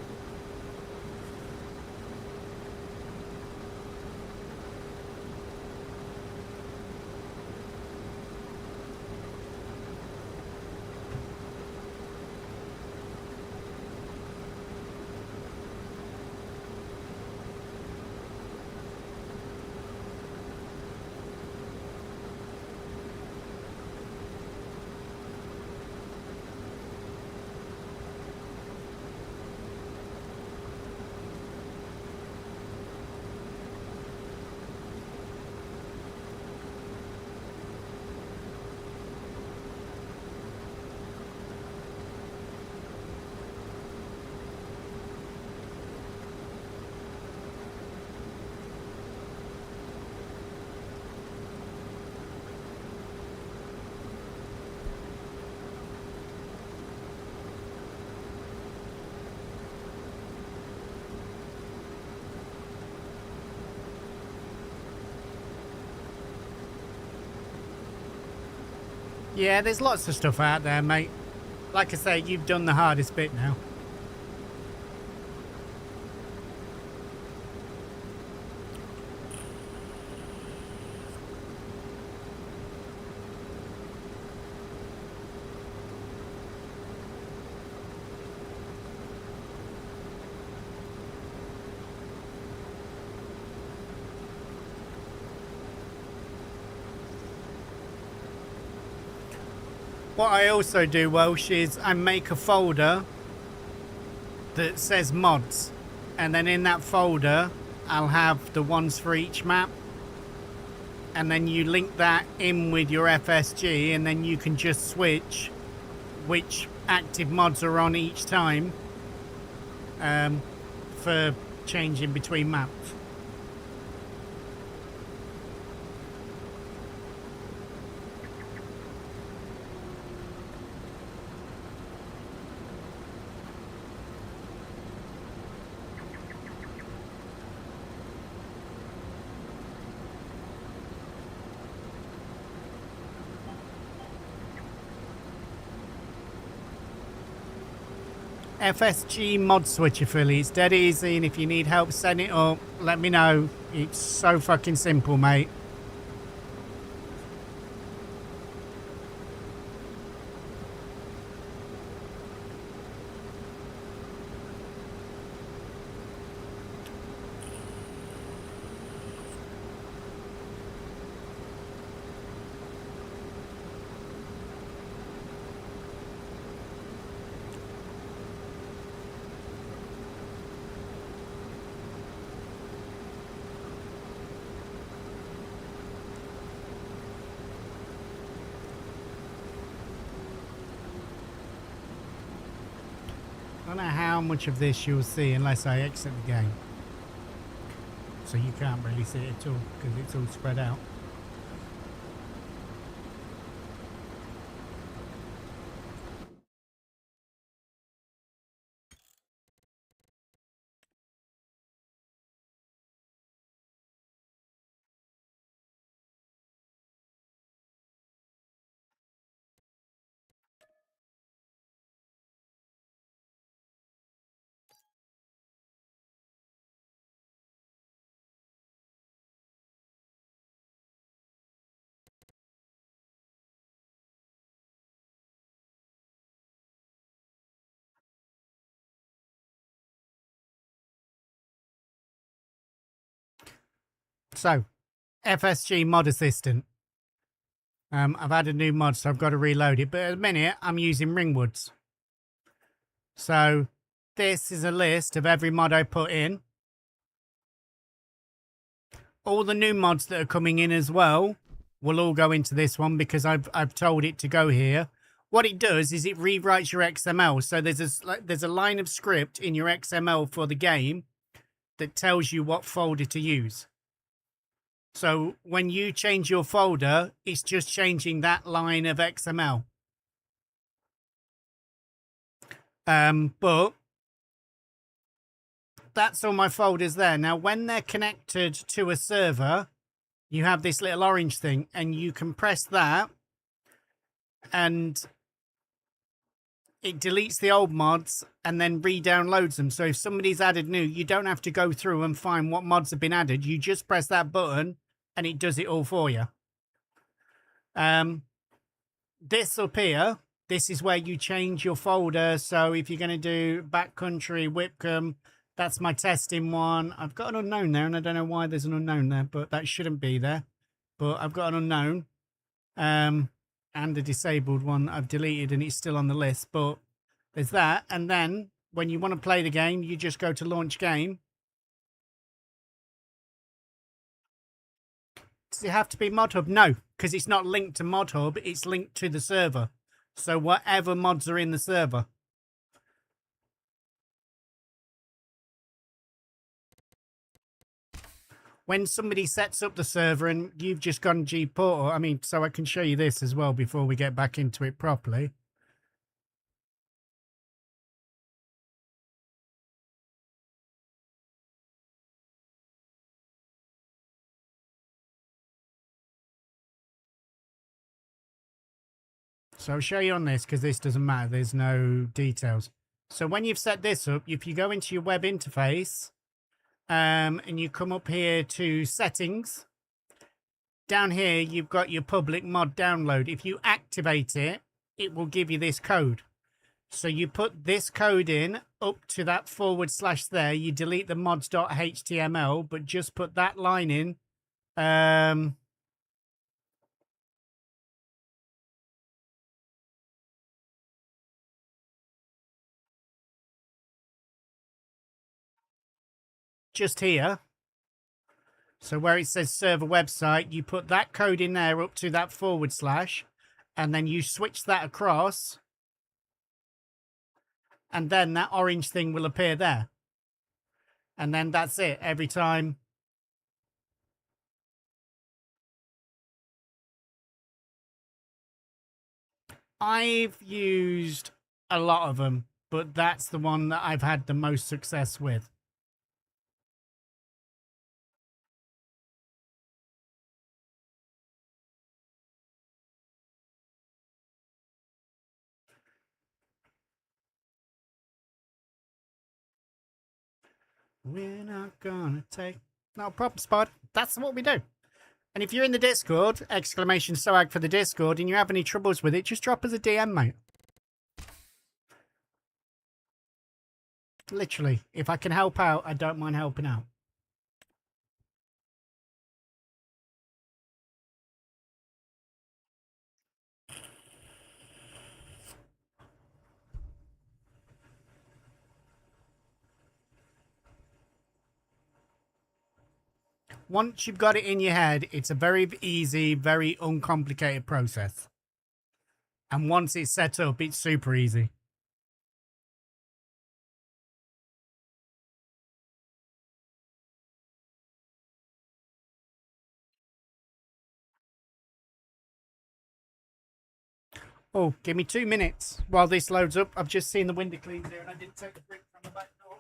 Yeah, there's lots of stuff out there, mate. Like I say, you've done the hardest bit now. What I also do, Welsh, is I make a folder that says mods. And then in that folder, I'll have the ones for each map. And then you link that in with your FSG, and then you can just switch which active mods are on each time for changing between maps. FSG mod switcher, Philly. It's dead easy, and if you need help setting it up, let me know. It's so fucking simple, mate. I don't know how much of this you'll see unless I exit the game. So you can't really see it at all because it's all spread out. So, FSG mod assistant. I've added a new mod, so I've got to reload it. But at the minute, I'm using Ringwoods. So, this is a list of every mod I put in. All the new mods that are coming in as well will all go into this one because I've told it to go here. What it does is it rewrites your XML. So there's a line of script in your XML for the game that tells you what folder to use. So when you change your folder, it's just changing that line of XML. But that's all my folders there. Now, when they're connected to a server, you have this little orange thing and you can press that and it deletes the old mods and then re-downloads them. So if somebody's added new, you don't have to go through and find what mods have been added. You just press that button and it does it all for you. This up here, this is where you change your folder. So if you're going to do backcountry, Whipcombe, that's my testing one. I've got an unknown there and I don't know why there's an unknown there, but that shouldn't be there. But I've got an unknown and a disabled one that I've deleted and it's still on the list. But there's that. And then when you want to play the game, you just go to launch game. Does it have to be Mod Hub? No, because it's not linked to Mod Hub. It's linked to the server. So whatever mods are in the server. When somebody sets up the server and you've just gone G Portal, I mean, so I can show you this as well before we get back into it properly. So I'll show you on this because this doesn't matter. There's no details. So when you've set this up, if you go into your web interface and you come up here to settings, down here, you've got your public mod download. If you activate it, it will give you this code. So you put this code in up to that / there. You delete the mods.html, but just put that line in. Just here. So where it says server website, you put that code in there up to that / and then you switch that across. And then that orange thing will appear there. And then that's it every time. I've used a lot of them, but that's the one that I've had the most success with. We're not gonna take no problem, Spud. That's what we do. And if you're in the Discord, !SOAG for the Discord, and you have any troubles with it, just drop us a DM, mate. Literally, if I can help out, I don't mind helping out. Once you've got it in your head, it's a very easy, very uncomplicated process. And once it's set up, it's super easy. Oh, give me 2 minutes while this loads up. I've just seen the window cleans here and I didn't take the brick from the back door.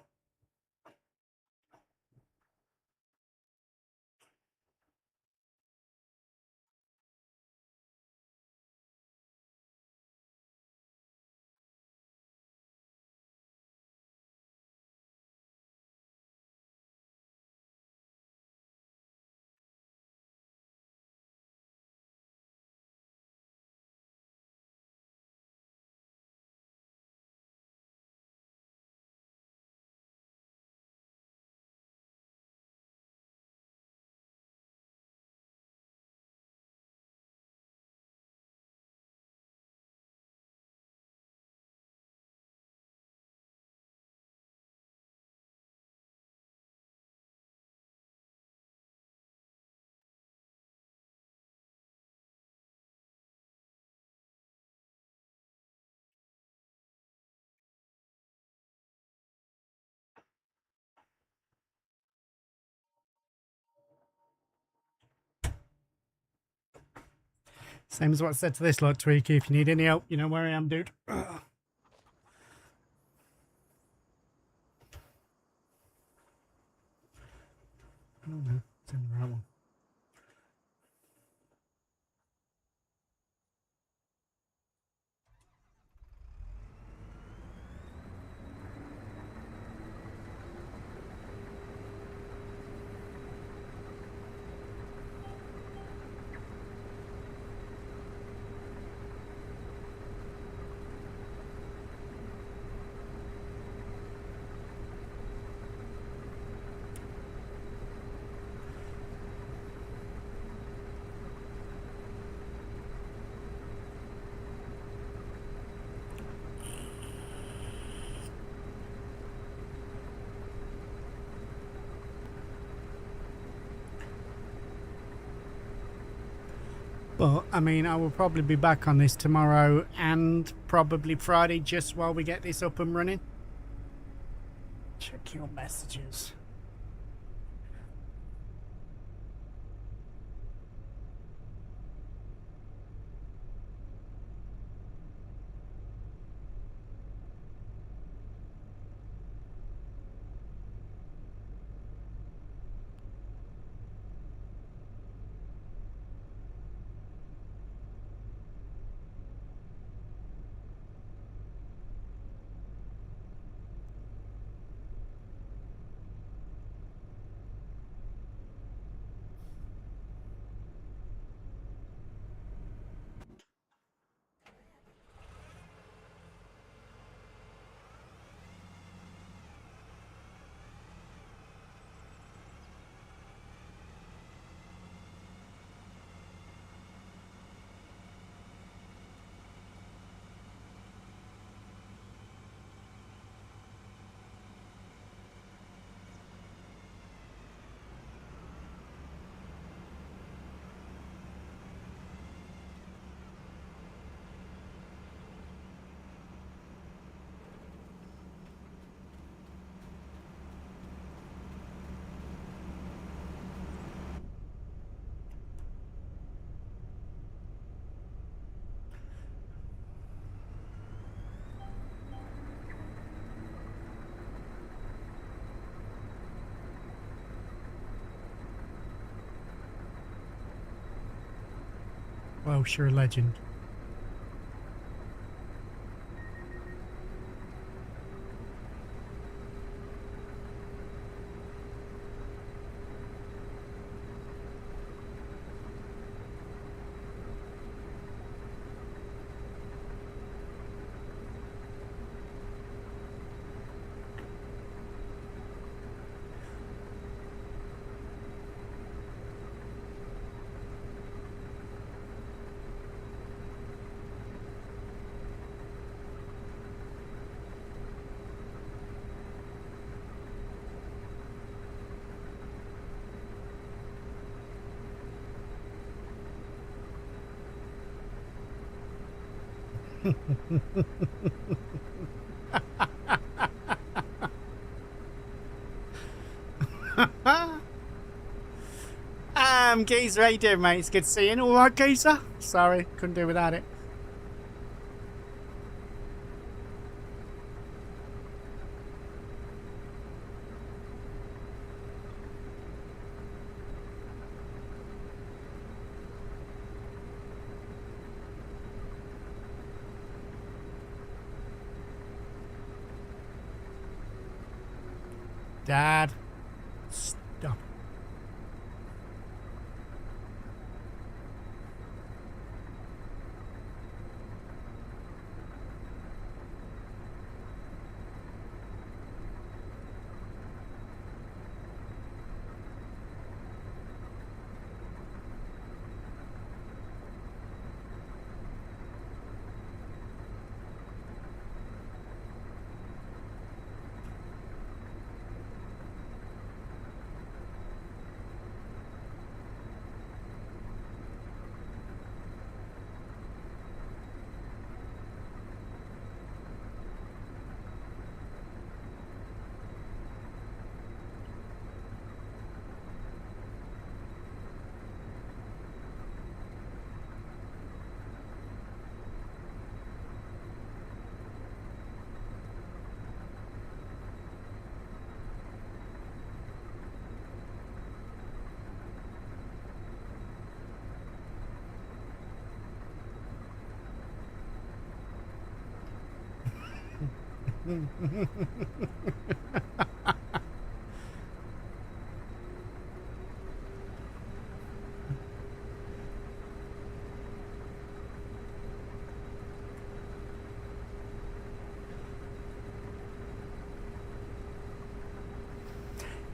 Same as what I said to this lot, Tweaky. If you need any help, you know where I am, dude. Oh, no, it's in the right one. But, I mean, I will probably be back on this tomorrow and probably Friday just while we get this up and running. Check your messages. Well, sure, legend. Geezer, how you doing, mate? It's good to see you. All right, Geezer? Sorry, couldn't do without it. Dad, stop.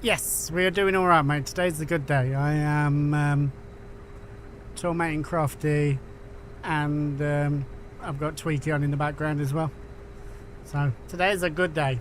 Yes, we are doing all right, mate. Today's a good day. I am tormenting Crofty, and I've got Tweaky on in the background as well. So today's a good day.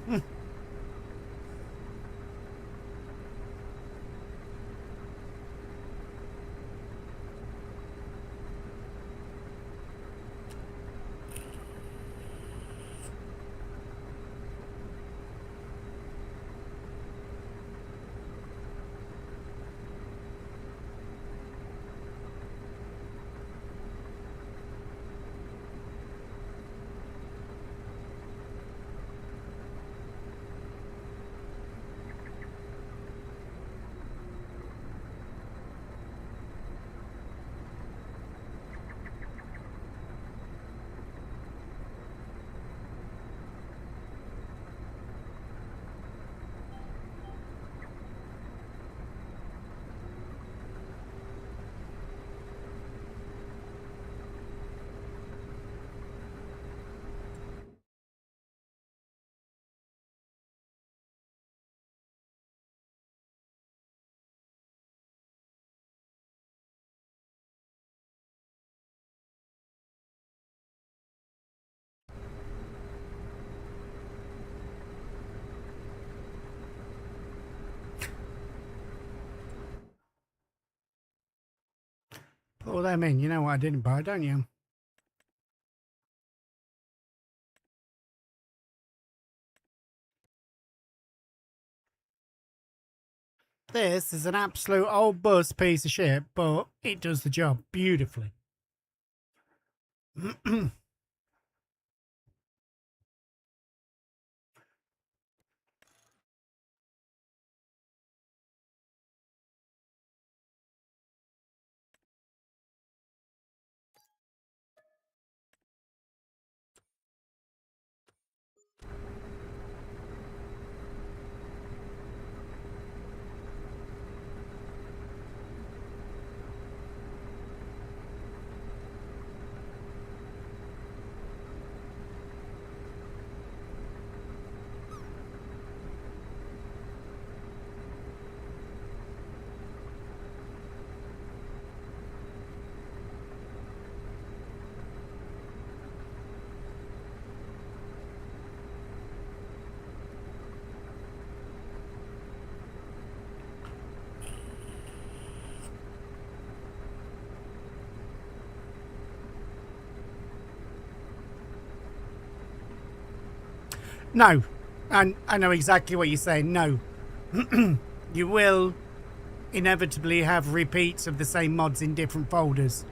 Put all them in. You know what I didn't buy, don't you? This is an absolute old bus piece of shit, but it does the job beautifully. No, and I know exactly what you're saying. No, you will inevitably have repeats of the same mods in different folders.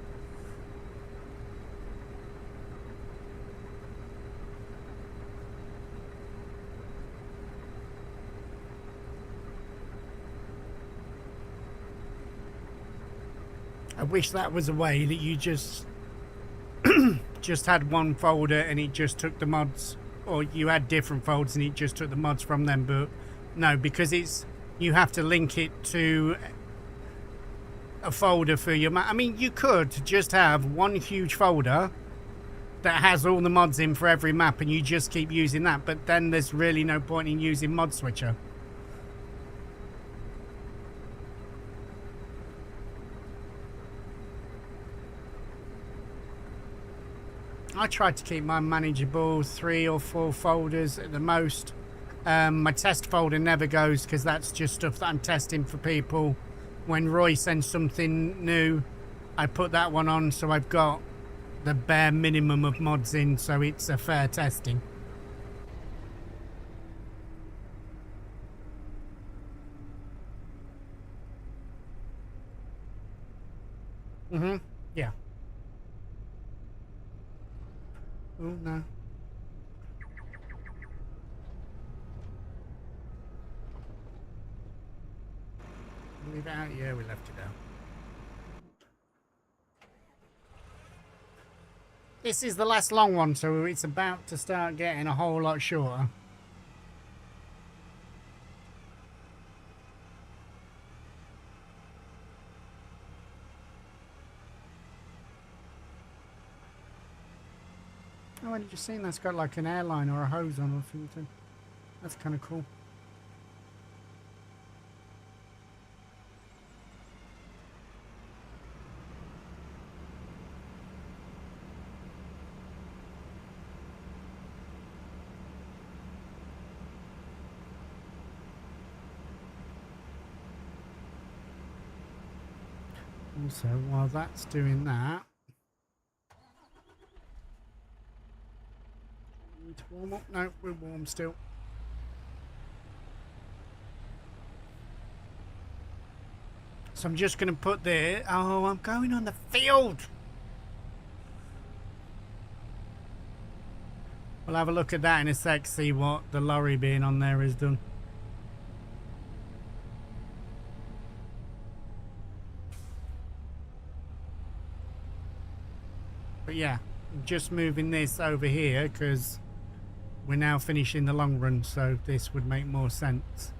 I wish that was a way that you just had one folder and it just took the mods, or you had different folders and it just took the mods from them. But no, because you have to link it to a folder for your map. I mean, you could just have one huge folder that has all the mods in for every map and you just keep using that, but then there's really no point in using Mod Switcher. I tried to keep mine manageable, 3 or 4 folders at the most. My test folder never goes because that's just stuff that I'm testing for people. When Roy sends something new, I put that one on, so I've got the bare minimum of mods in, so it's a fair testing. Yeah. Oh, no. Leave it out? Yeah, we left it out. This is the last long one, so it's about to start getting a whole lot shorter. Oh, I just seen that's got like an airline or a hose on or something. That's kind of cool. Also, while that's doing that, need to warm up. No, we're warm still. So I'm just going to put there. Oh, I'm going on the field. We'll have a look at that in a sec, see what the lorry being on there has done. But yeah, just moving this over here because we're now finishing the long run, so this would make more sense.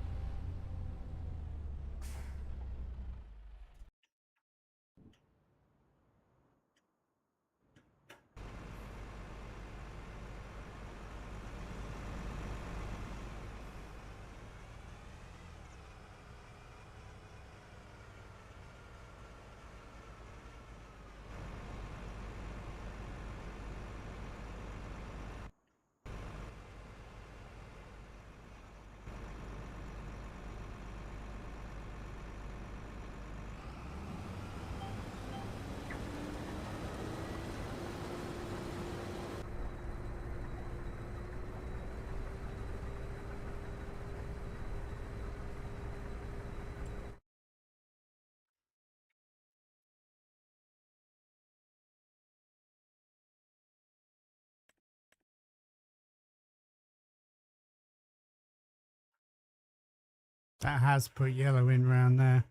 That has put yellow in round there.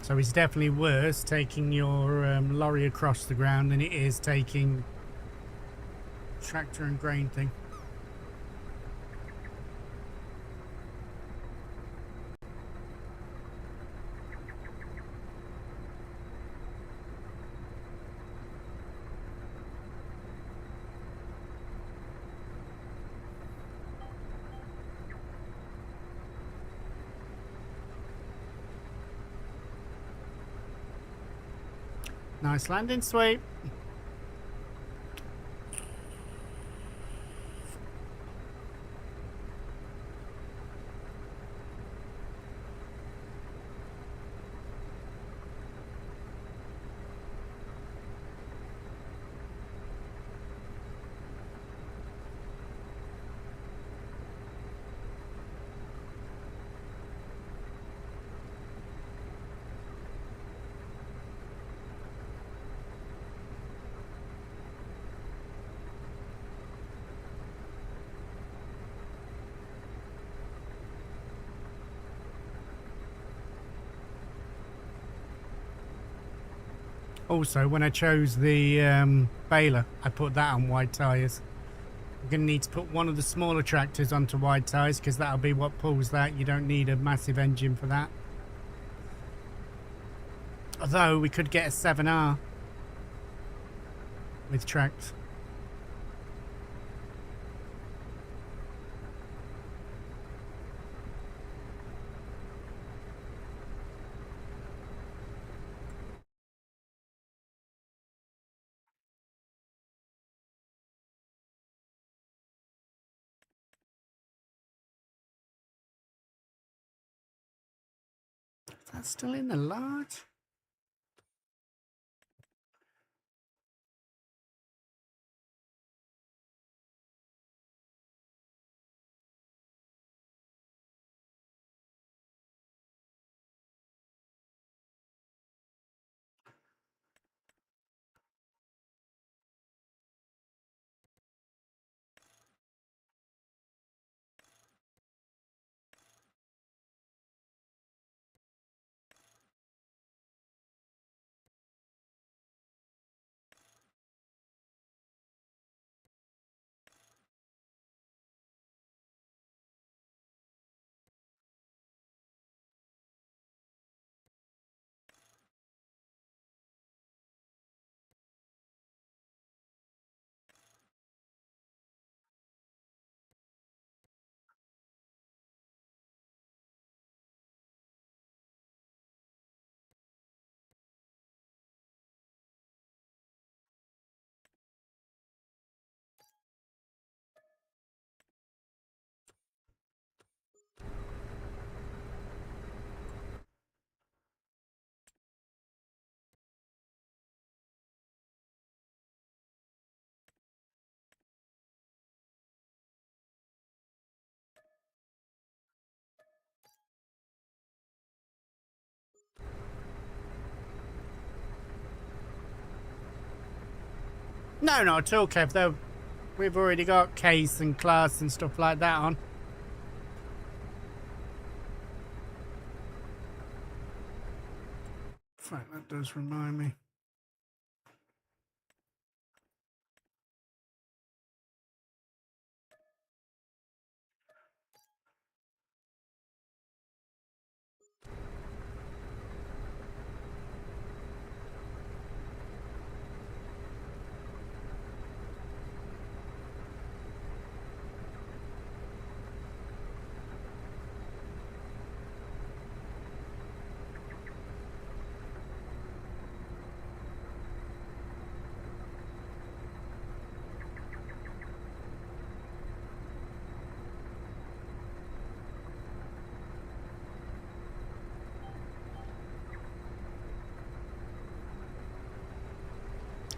So it's definitely worse taking your lorry across the ground than it is taking tractor and grain thing. Nice landing, sweep. Also, when I chose the baler, I put that on wide tyres. I'm going to need to put one of the smaller tractors onto wide tyres because that'll be what pulls that. You don't need a massive engine for that. Although we could get a 7R with tracks. Is that still in the large? No, not at all, Kev. Though we've already got case and class and stuff like that on. In fact, that does remind me.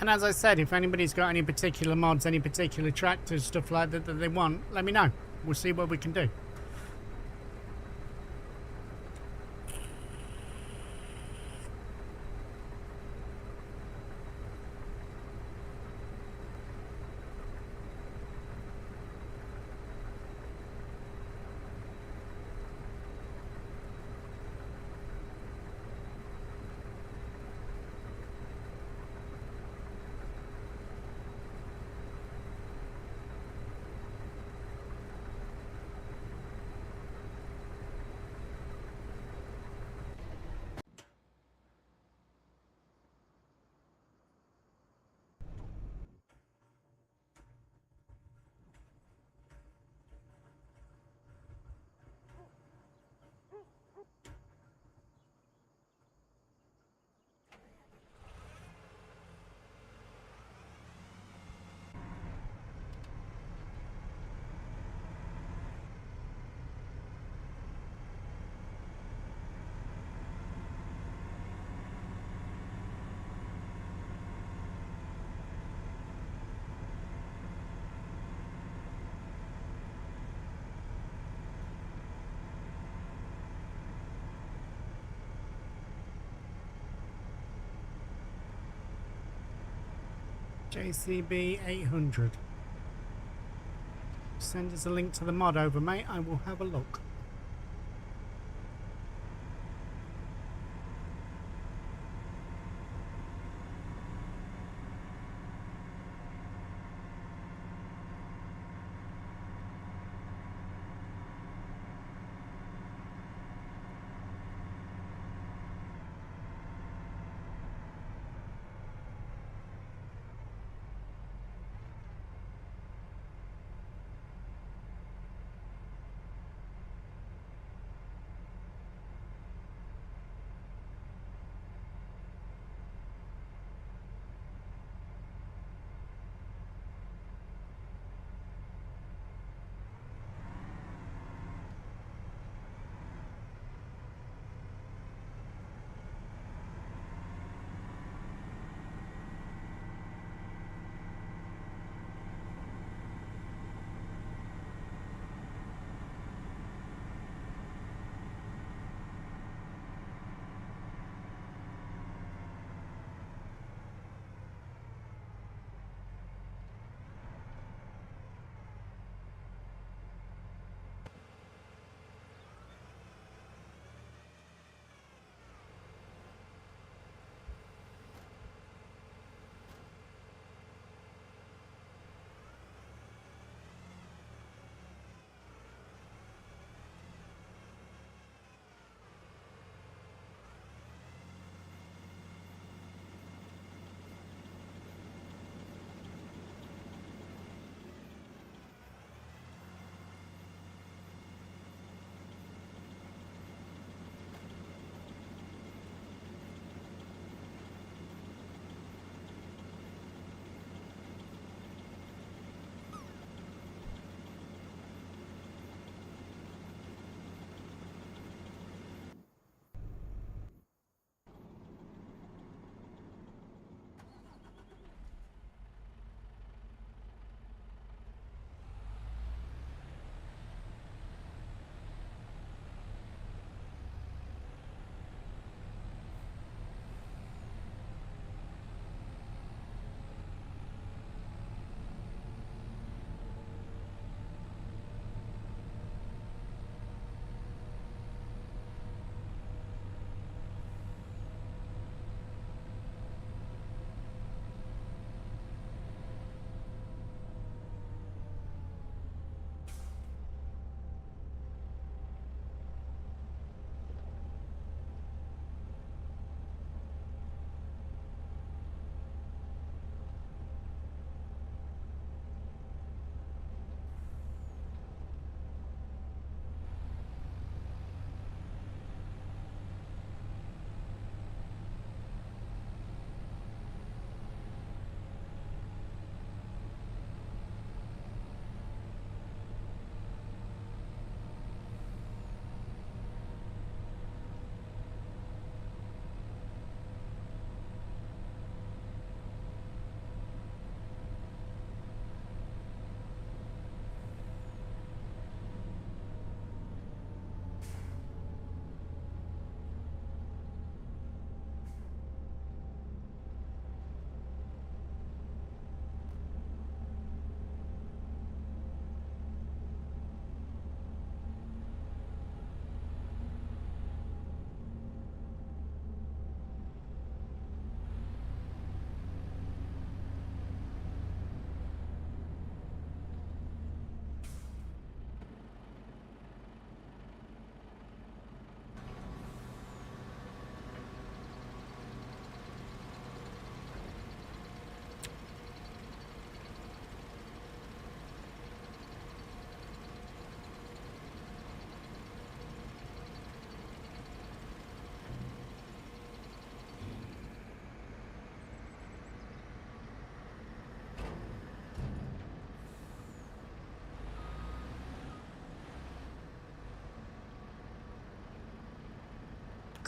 And as I said, if anybody's got any particular mods, any particular tractors, stuff like that that they want, let me know. We'll see what we can do. JCB 800. Send us a link to the mod over, mate. I will have a look.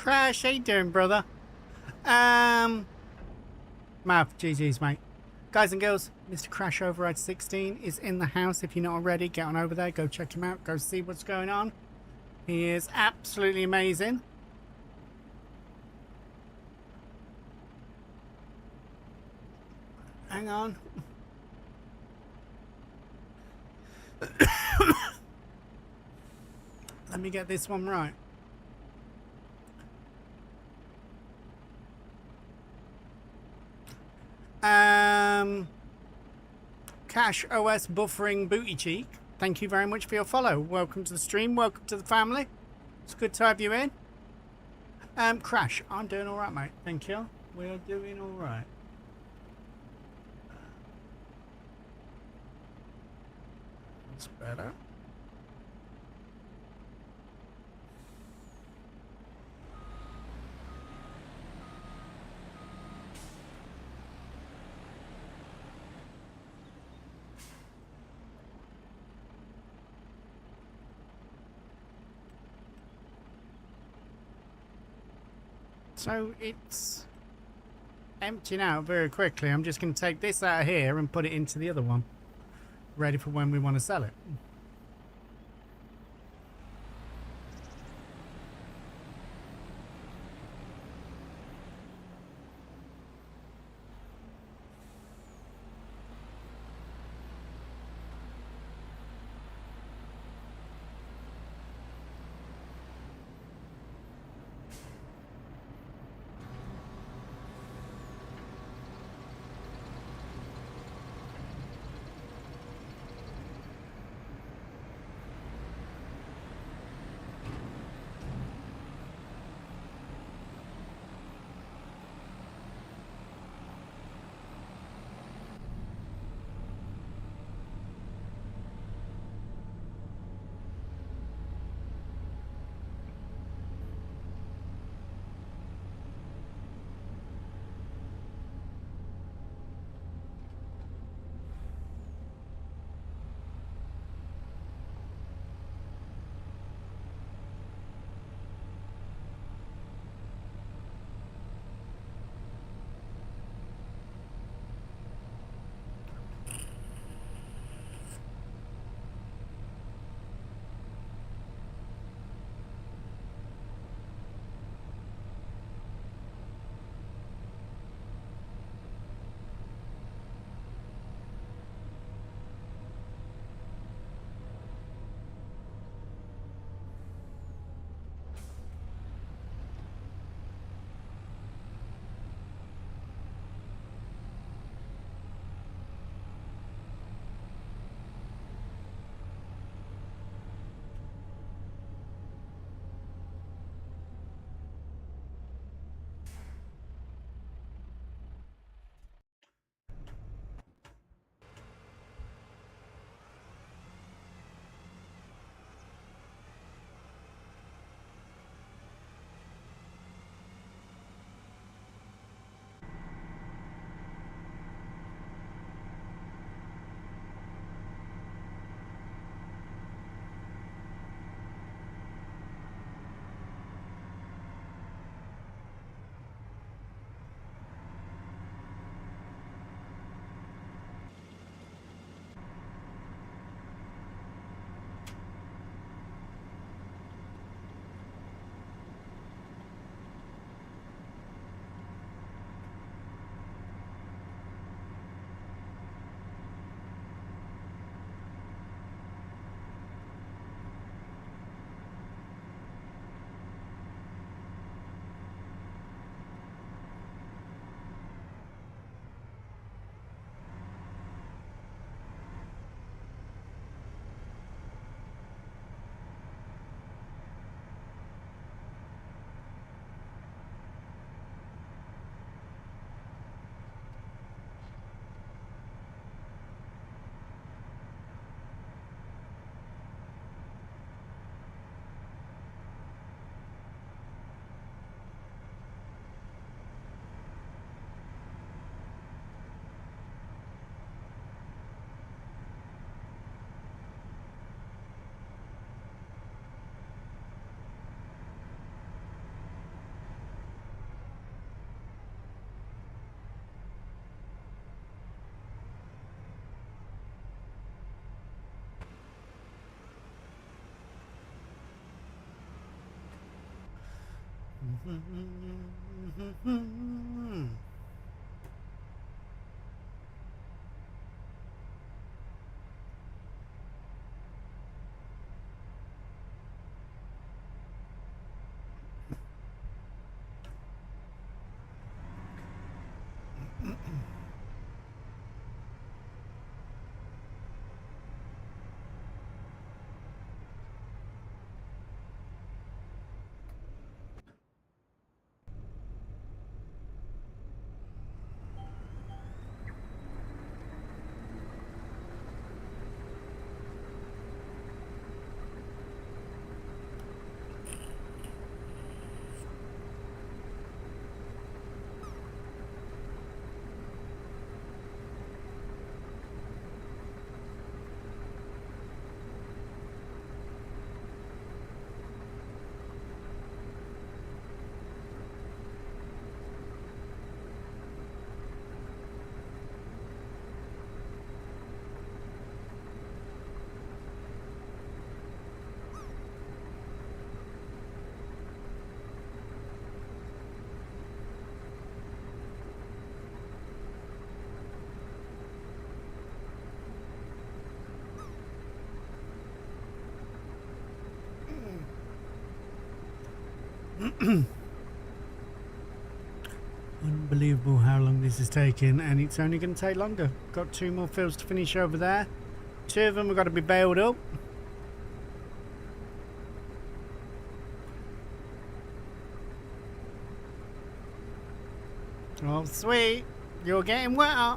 Crash, how you doing, brother? Mav, GG's, mate. Guys and girls, Mr. Crash Override 16 is in the house. If you're not already, get on over there. Go check him out. Go see what's going on. He is absolutely amazing. Hang on. Let me get this one right. Cash OS Buffering Booty Cheek, thank you very much for your follow. Welcome to the stream. Welcome to the family. It's good to have you in. Crash, I'm doing all right, mate. Thank you. We are doing all right. That's better. So it's emptying out very quickly. I'm just going to take this out of here and put it into the other one, ready for when we want to sell it. Unbelievable how long this is taking, and it's only going to take longer. Got 2 more fields to finish over there. 2 of them have got to be bailed up. Oh, sweet. You're getting wetter.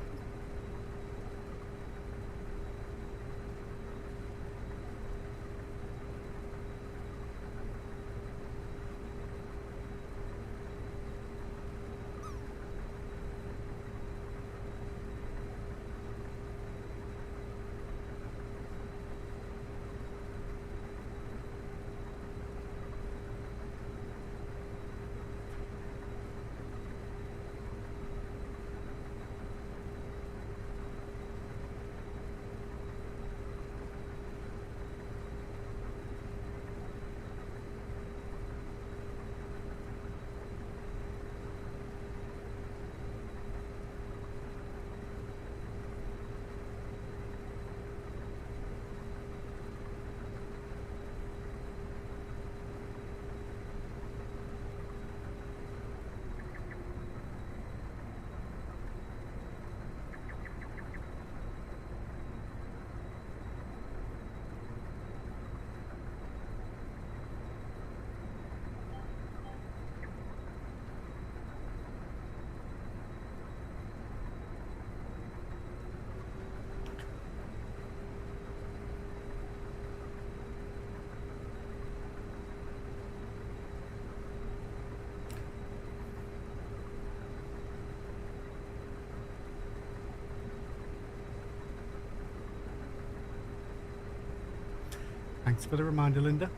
Thanks for the reminder, Linda.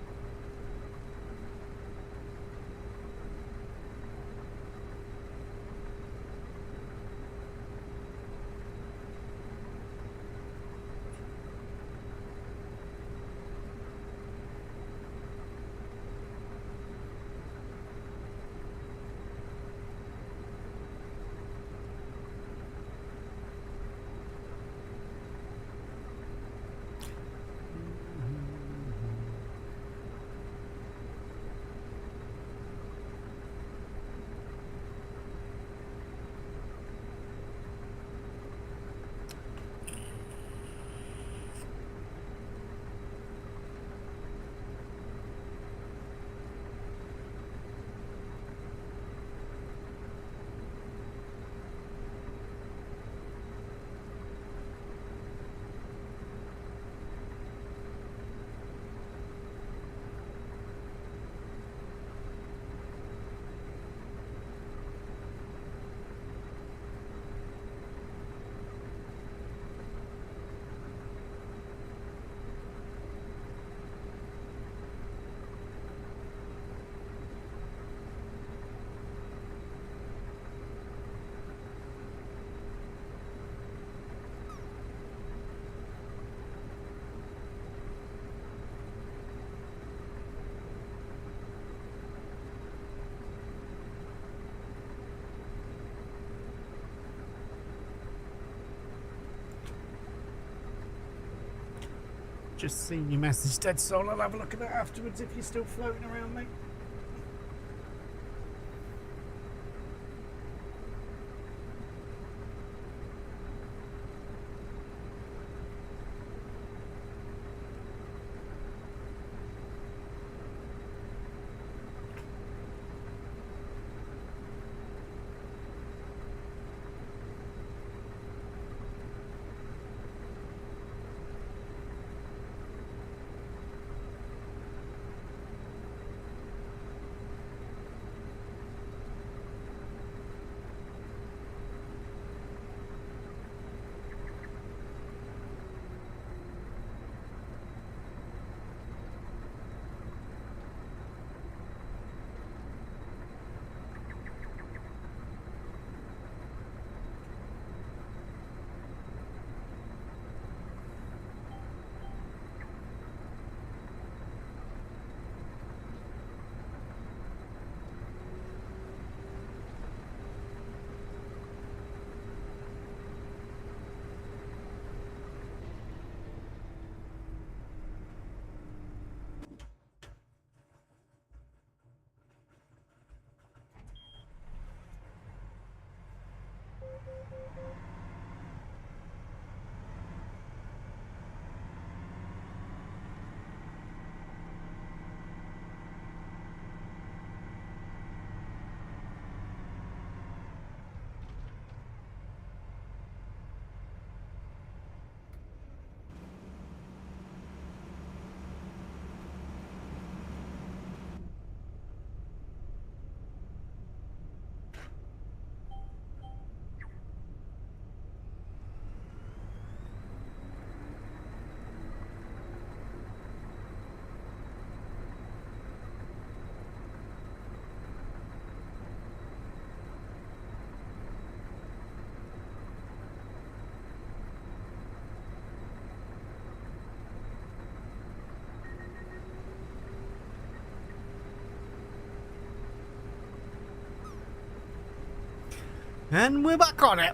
just seen your message, Dead Soul. I'll have a look at that afterwards if you're still floating around, mate. And we're back on it.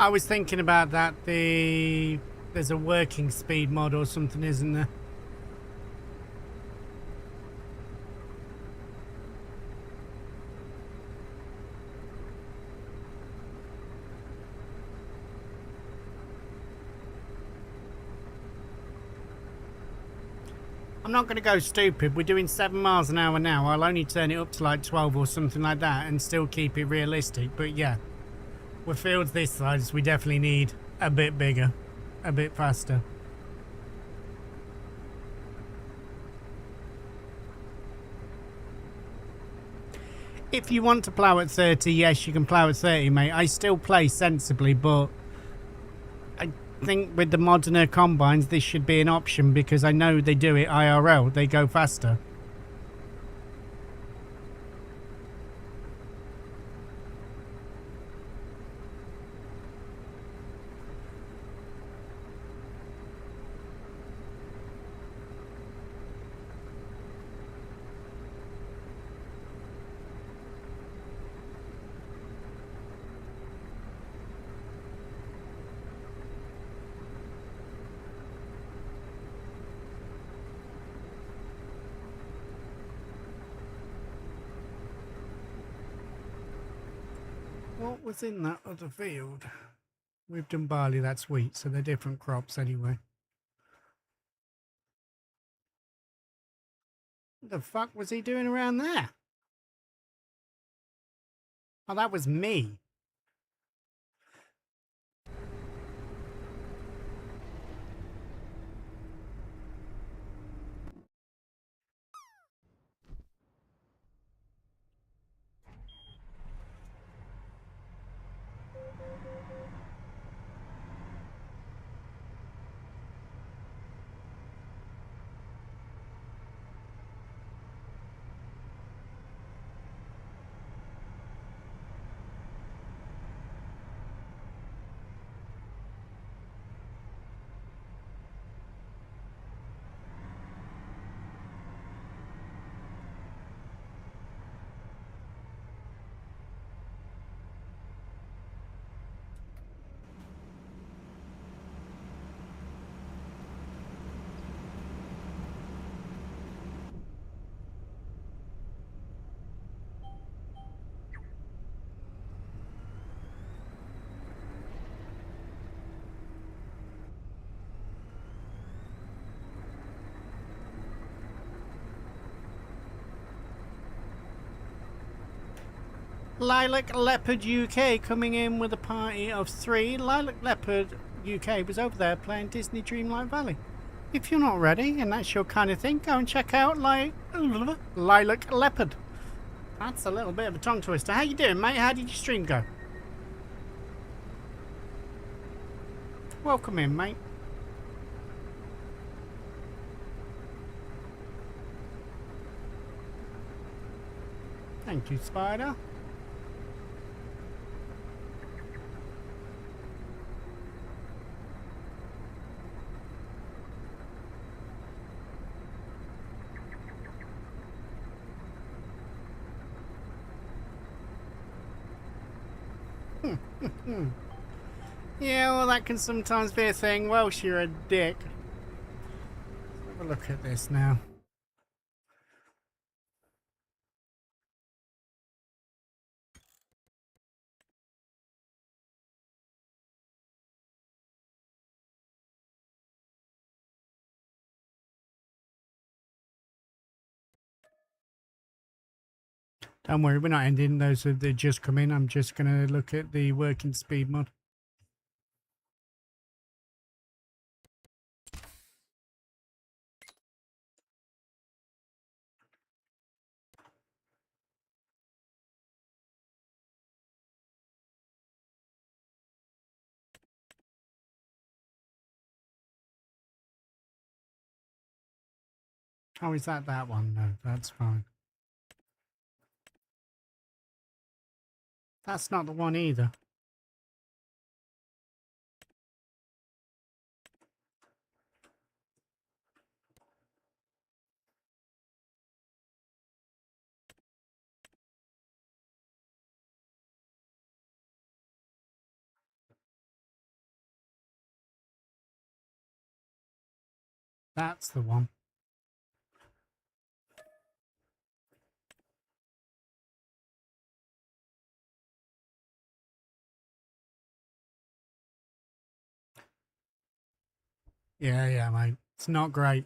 I was thinking about that. There's a working speed mod or something, isn't there? I'm not going to go stupid. We're doing 7 miles an hour now. I'll only turn it up to like 12 or something like that and still keep it realistic. But yeah, with fields this size, we definitely need a bit bigger, a bit faster. If you want to plough at 30, yes, you can plough at 30, mate. I still play sensibly, but I think with the moderner combines, this should be an option because I know they do it IRL. They go faster. What was in that other field? We've done barley, that's wheat, so they're different crops anyway. What the fuck was he doing around there? Oh, that was me. Lilac Leopard UK coming in with a party of 3. Lilac Leopard UK was over there playing Disney Dreamlight Valley. If you're not ready and that's your kind of thing, go and check out Lilac Leopard. That's a little bit of a tongue twister. How you doing, mate? How did your stream go? Welcome in, mate. Thank you, Spider. Yeah, well, that can sometimes be a thing. Welsh, you're a dick. Let's have a look at this now. Don't worry, we're not ending those that just come in. I'm just going to look at the working speed mod. Oh, is that one? No, that's fine. That's not the one either. That's the one. Yeah, yeah, mate. It's not great.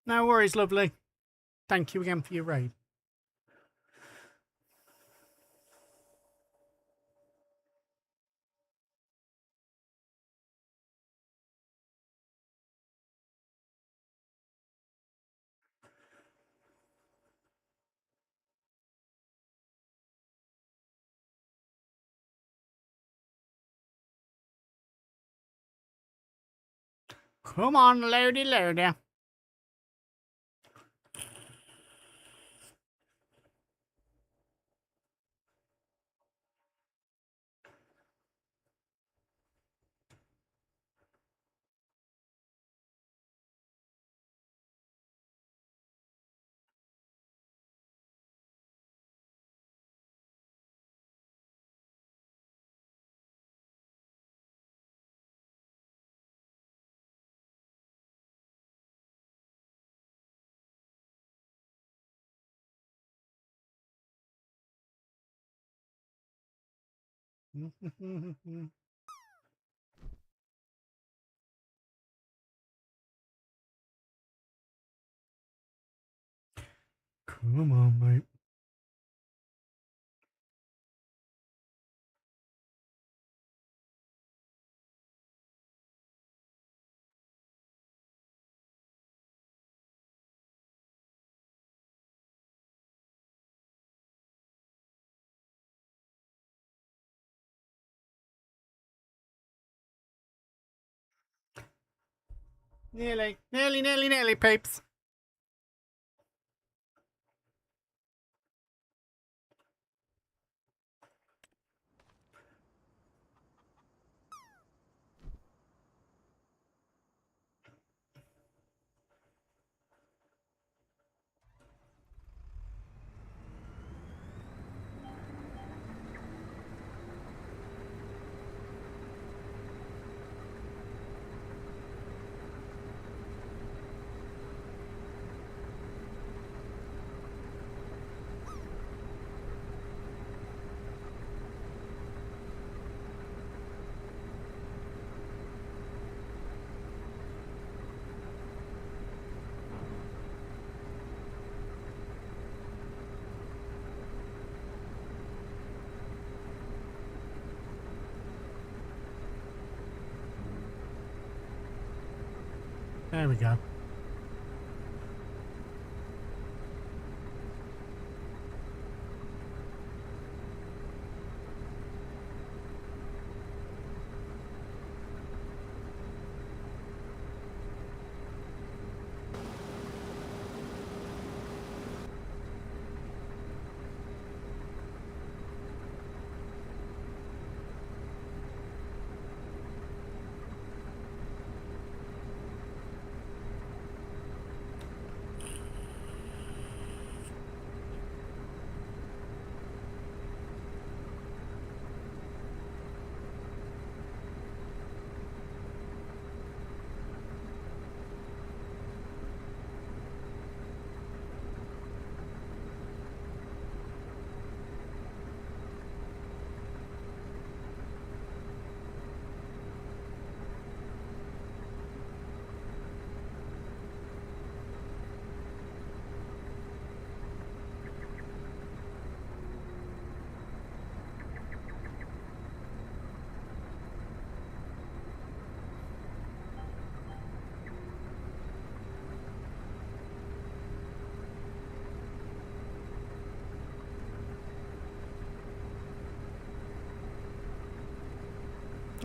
No worries, lovely. Thank you again for your raid. Come on, loady, loady. Come on, mate. Nearly, nearly, nearly, nearly, peeps. There we go.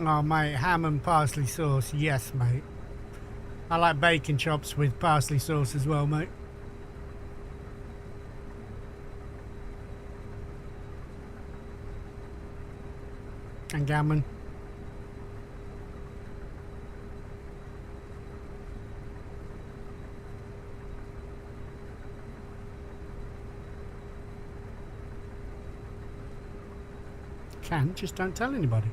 Oh, mate, ham and parsley sauce. Yes, mate. I like bacon chops with parsley sauce as well, mate. And gammon. Can, just don't tell anybody.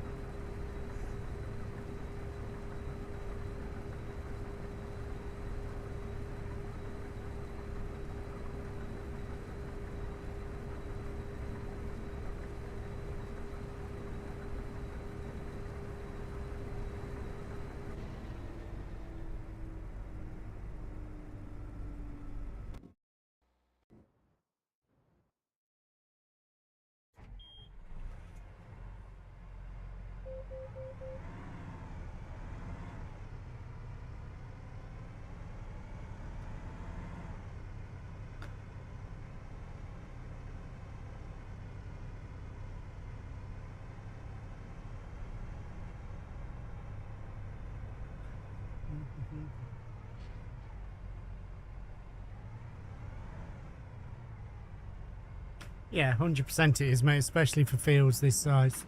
Yeah, 100% it is, mate, especially for fields this size.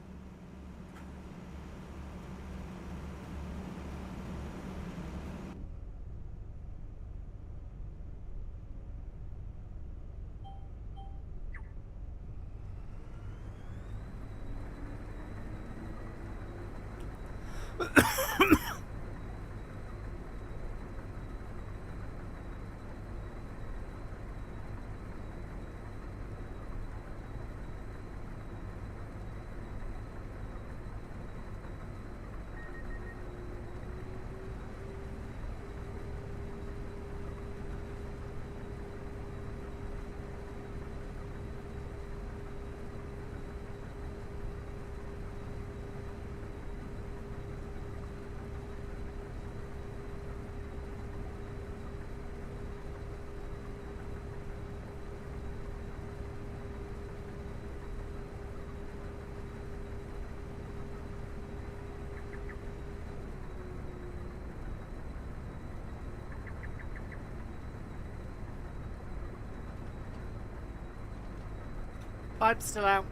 Pipe's still out.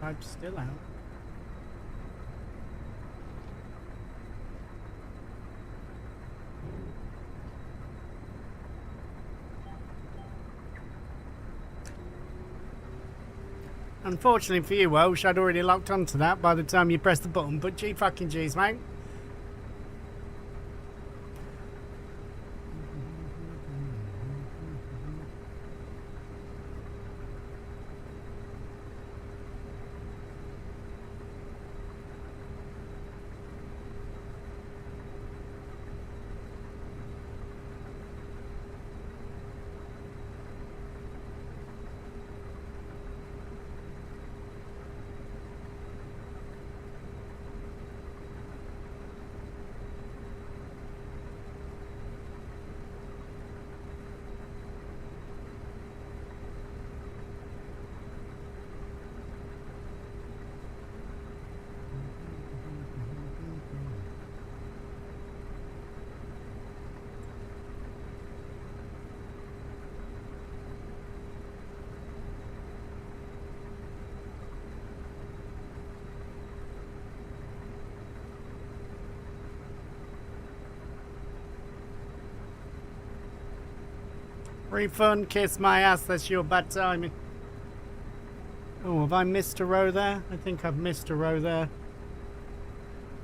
Pipe's still out. Unfortunately for you, Welsh, I'd already locked onto that by the time you pressed the button, but gee fucking jeez, mate. Refund, kiss my ass, that's your bad timing. Oh, have I missed a row there? I think I've missed a row there.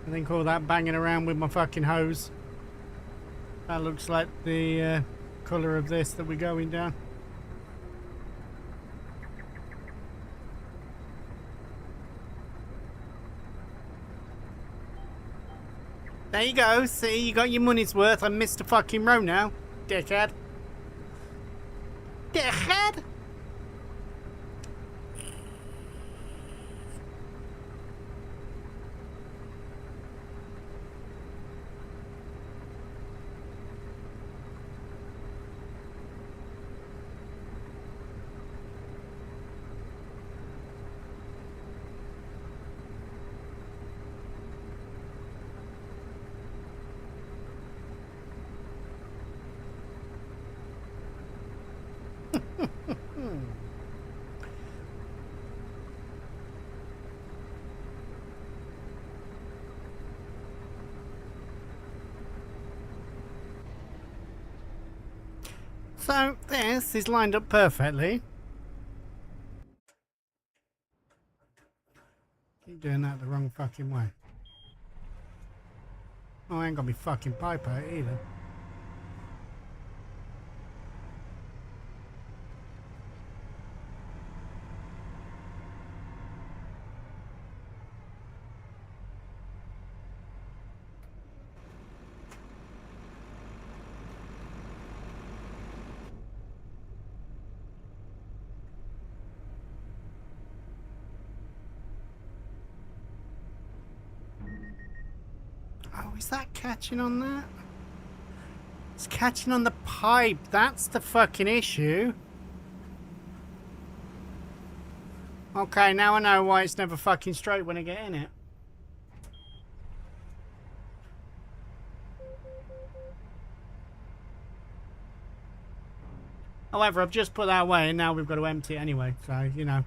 I think all that banging around with my fucking hose. That looks like the colour of this that we're going down. There you go, see, you got your money's worth. I missed a fucking row now, dickhead. Dickhead! So this is lined up perfectly. Keep doing that the wrong fucking way. Oh, I ain't got me fucking pipe out either. Oh, is that catching on that? It's catching on the pipe. That's the fucking issue. Okay, now I know why it's never fucking straight when I get in it. However, I've just put that away and now we've got to empty it anyway, so, you know.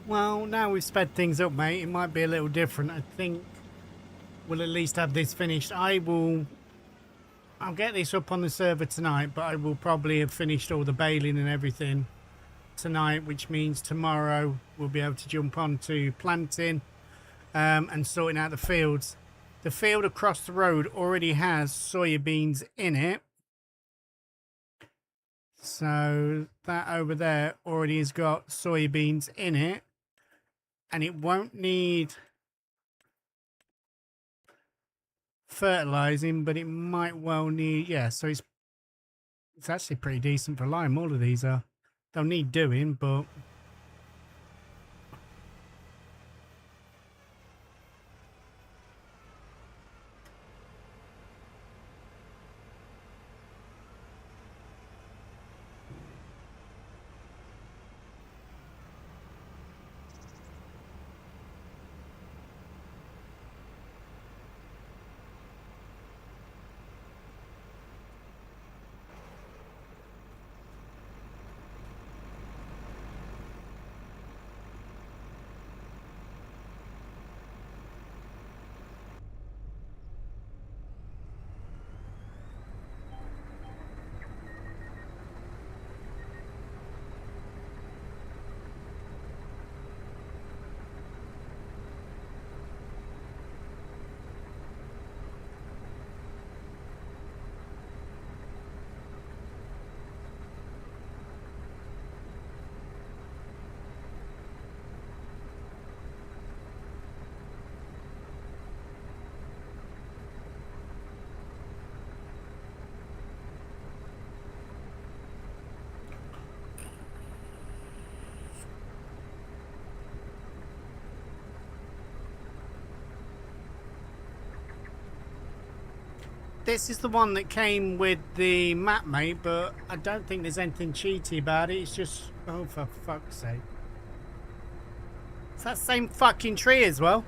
Well, now we've sped things up, mate, it might be a little different. I think we'll at least have this finished. I'll get this up on the server tonight, but I will probably have finished all the baling and everything tonight, which means tomorrow we'll be able to jump on to planting and sorting out the fields. The field across the road already has soybeans in it. So that over there already has got soybeans in it. And it won't need fertilizing, but it might well need, yeah, so it's actually pretty decent for lime. All of these are. They'll need doing, but This is the one that came with the map, mate, but I don't think there's anything cheaty about it. It's just... Oh, for fuck's sake. It's that same fucking tree as well.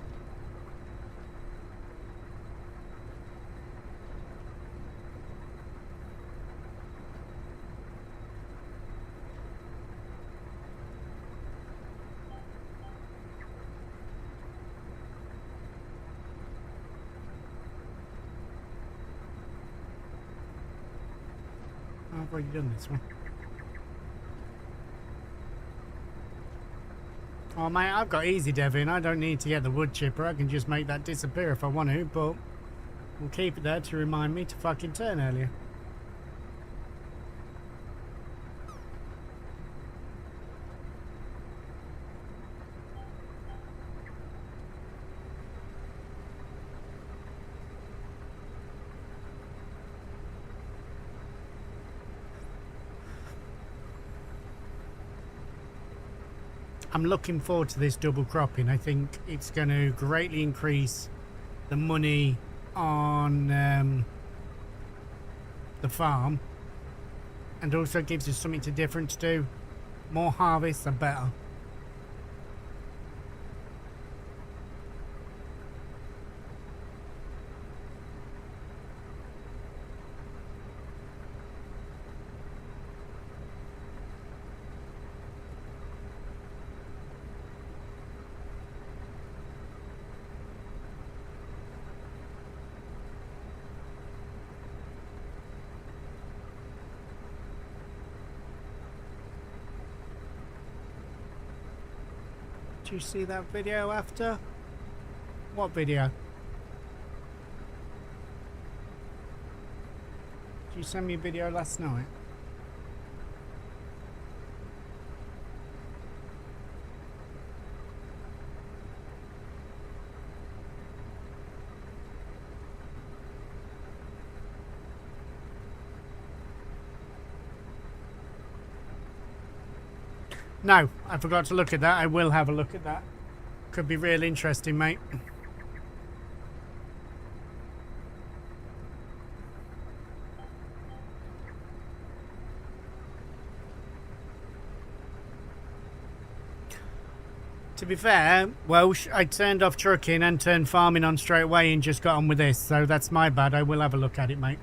I've already done this one. Oh mate, I've got easy Devin. I don't need to get the wood chipper. I can just make that disappear if I want to, but we'll keep it there to remind me to fucking turn earlier. I'm looking forward to this double cropping. I think it's going to greatly increase the money on the farm, and also gives us something different to do. More harvests are better. Did you see that video after? What video? Did you send me a video last night? No, I forgot to look at that. I will have a look at that. Could be real interesting, mate. To be fair, well, I turned off trucking and turned farming on straight away and just got on with this, so that's my bad. I will have a look at it, mate.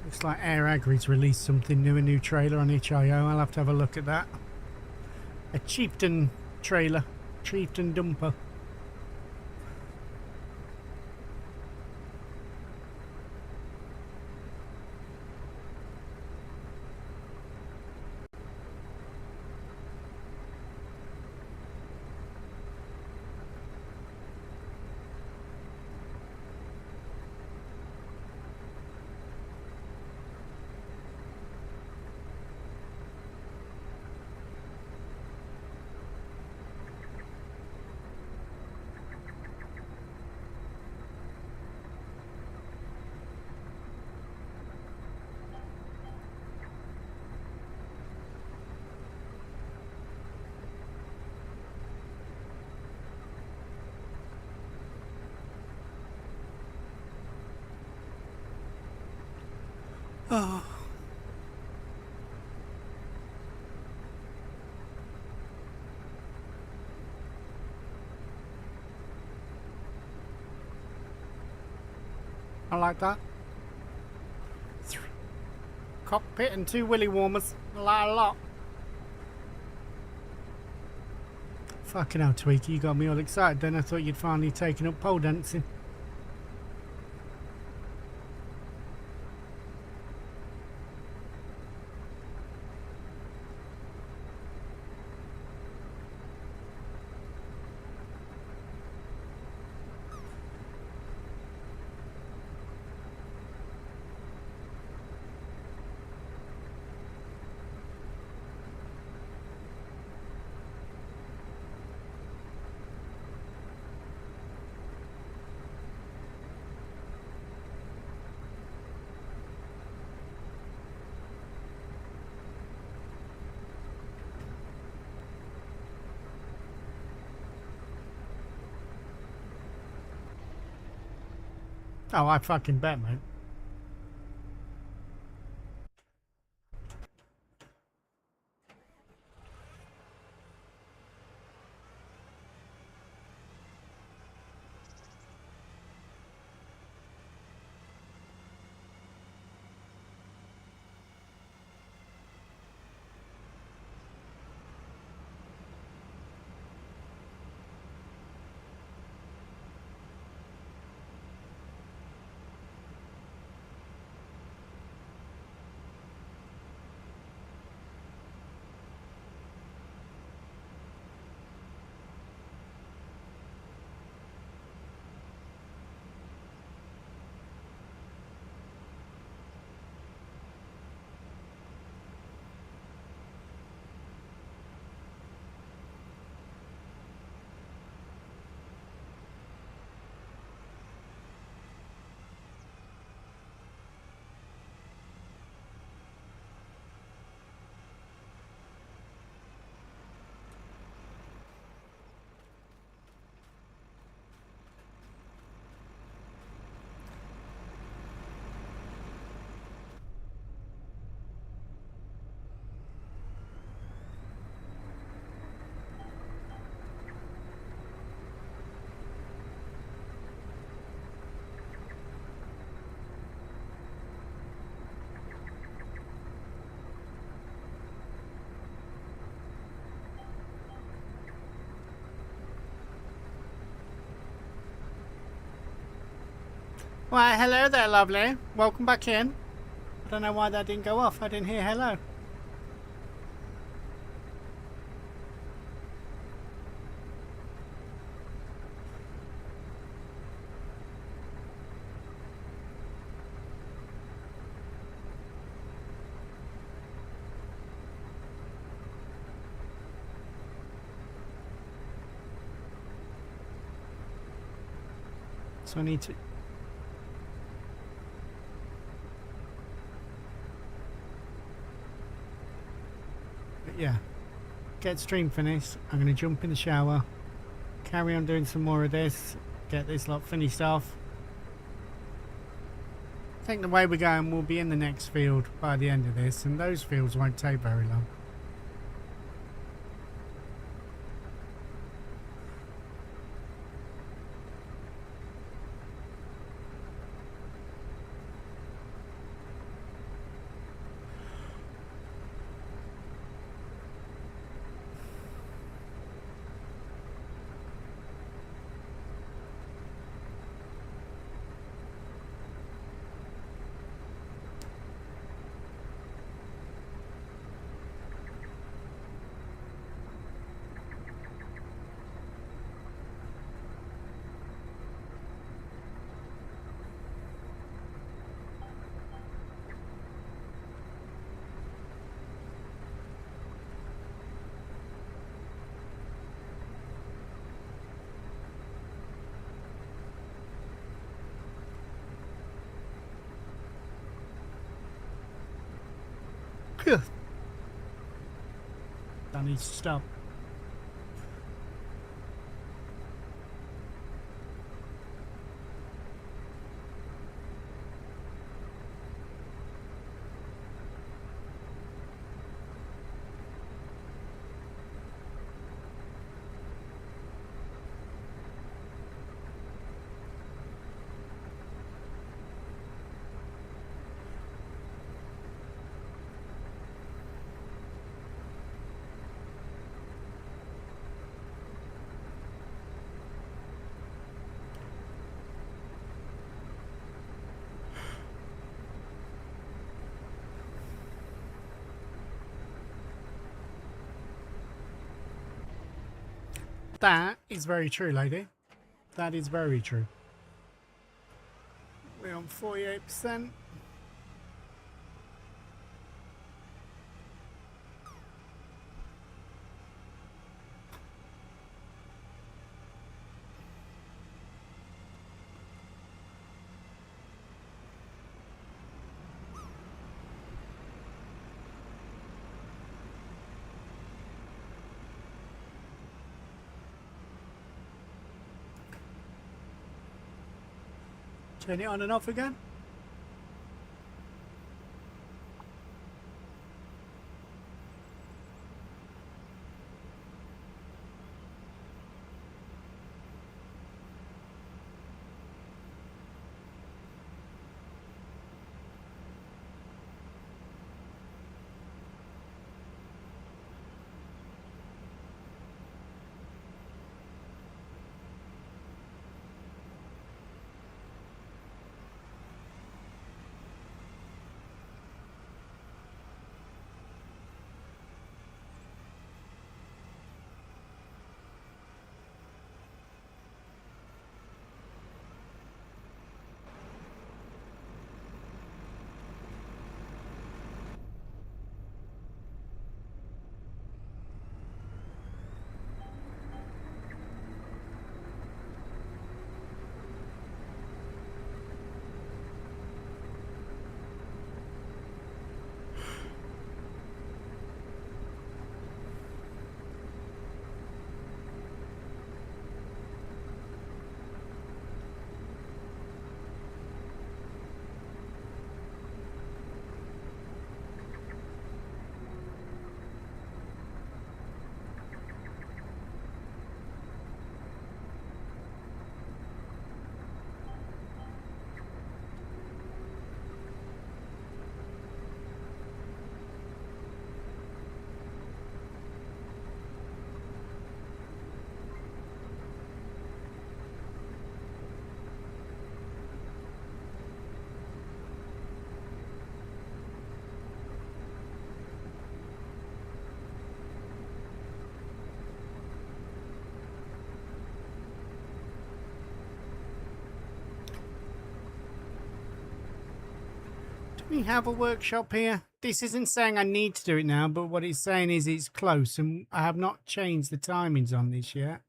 Looks like Air Agri's released something new, a new trailer on HIO. I'll have to have a look at that. A Chieftain trailer, Chieftain dumper. Oh, I like that. Cockpit and 2 willy warmers. I like a lot. Fucking hell, Tweaky, you got me all excited then. I thought you'd finally taken up pole dancing. Oh, I fucking bet, mate. Why, hello there, lovely. Welcome back in. I don't know why that didn't go off. I didn't hear hello. So I need to... But yeah. Get stream finished. I'm going to jump in the shower. Carry on doing some more of this. Get this lot finished off. I think the way we're going, we'll be in the next field by the end of this. And those fields won't take very long. That needs to stop. That is very true, lady. That is very true. We're on 48%. Turn it on and off again. We have a workshop here. This isn't saying I need to do it now, but what it's saying is it's close, and I have not changed the timings on this yet.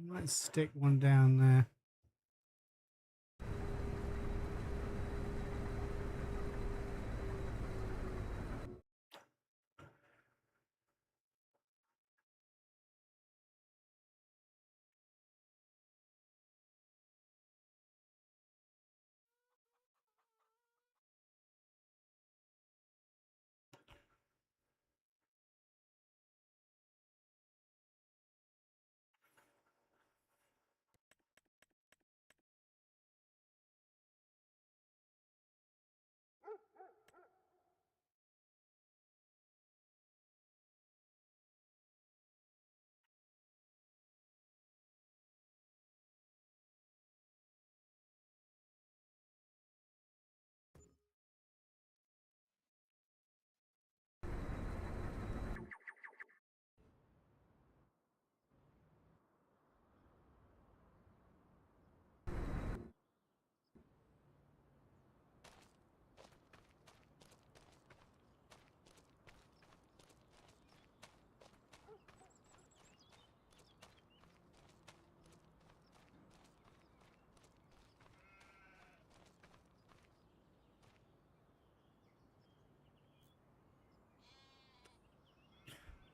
Let's stick one down there.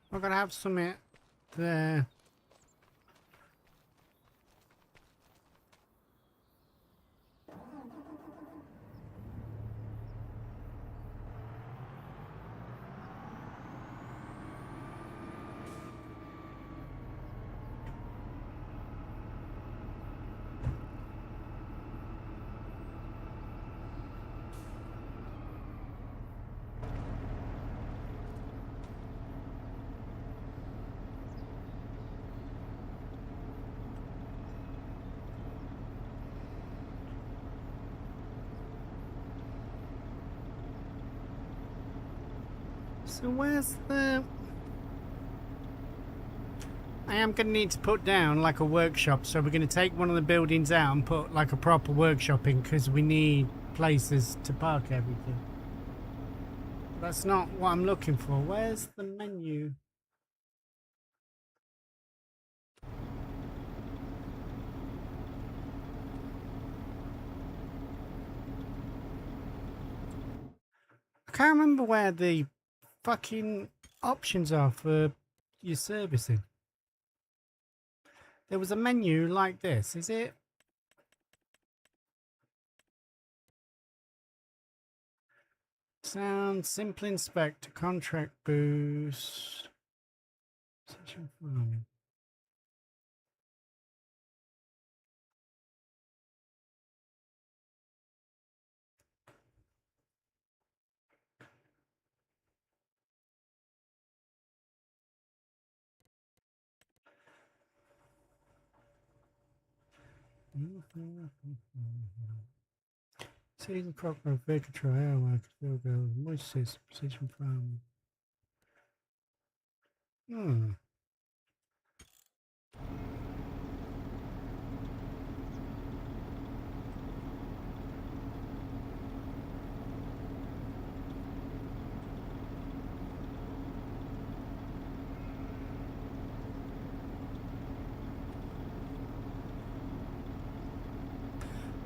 We're gonna have some there. So where's the... I am going to need to put down like a workshop, so we're going to take one of the buildings out and put like a proper workshop in, because we need places to park everything. That's not what I'm looking for. Where's the menu? I can't remember where the fucking options are for your servicing. There was a menu like this, is it? Sound, simple inspect, contract boost. Session farming. Season crop growth, vehicle trial work, field girl, moisture, precision farming.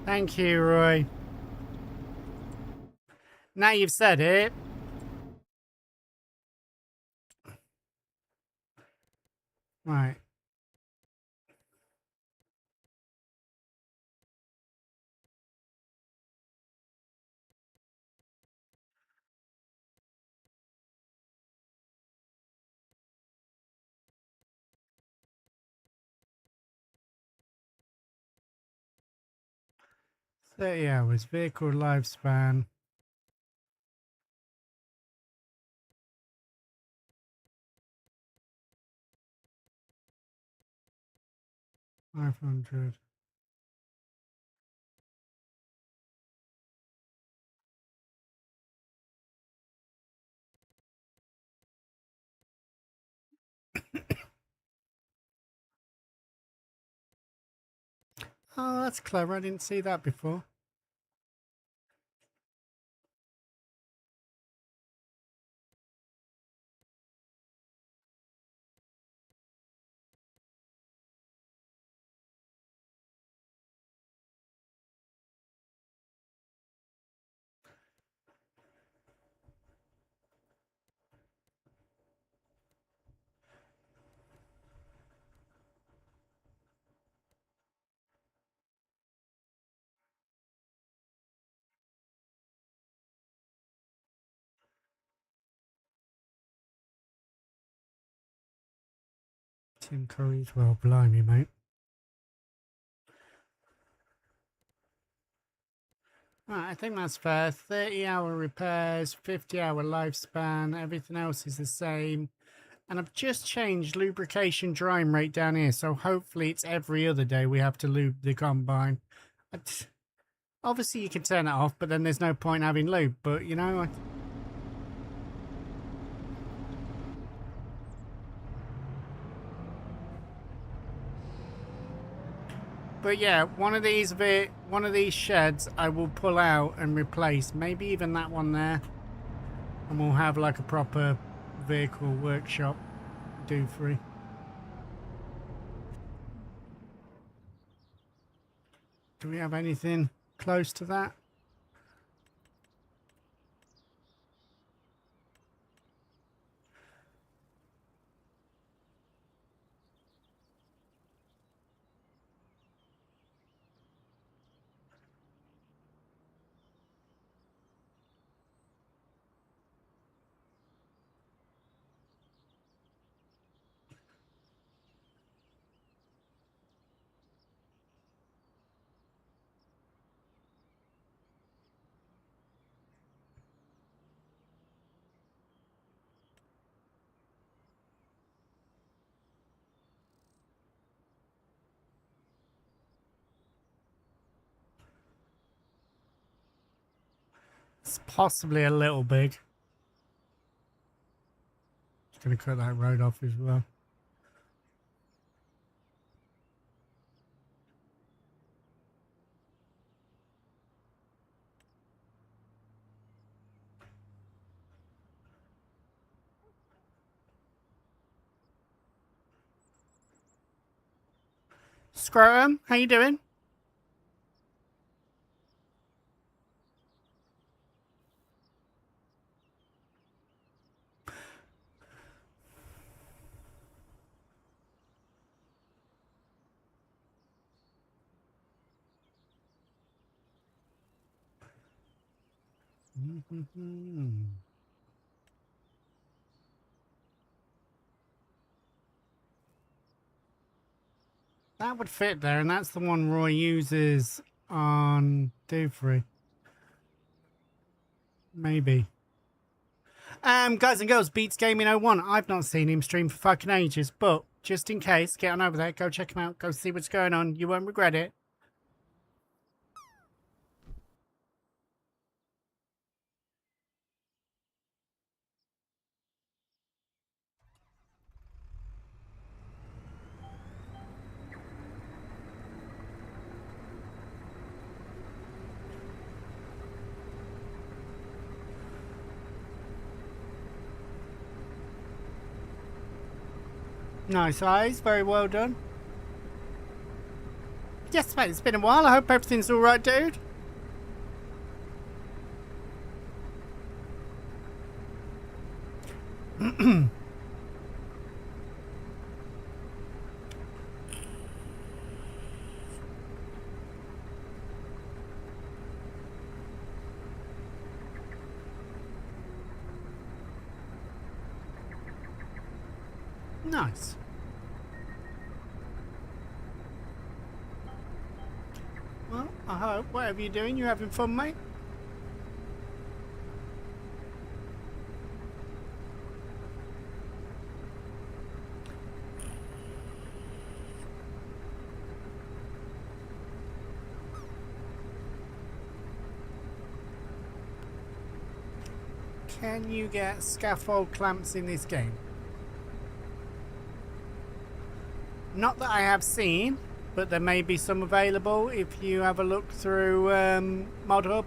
Thank you, Roy. Now you've said it. Right. "30 hours, vehicle lifespan." 500. Oh, that's clever. I didn't see that before. Tim Curry's, well, blimey, mate. Right, I think that's fair. 30-hour repairs, 50-hour lifespan. Everything else is the same. And I've just changed lubrication drying rate down here, so hopefully it's every other day we have to lube the combine. Obviously you can turn it off, but then there's no point having lube. But, you know... But yeah, one of these sheds I will pull out and replace. Maybe even that one there. And we'll have like a proper vehicle workshop do free. Do we have anything close to that? It's possibly a little big. Gonna cut that road off as well. Scrotum, how you doing? That would fit there, and that's the one Roy uses on Duvry. Maybe. Guys and girls, Beats Gaming 01. I've not seen him stream for fucking ages, but just in case, get on over there, go check him out, go see what's going on. You won't regret it. Nice eyes, very well done. Yes, mate, it's been a while. I hope everything's alright, dude. Nice. Well, I hope whatever you're doing, you're having fun, mate. Can you get scaffold clamps in this game? Not that I have seen, but there may be some available if you have a look through ModHub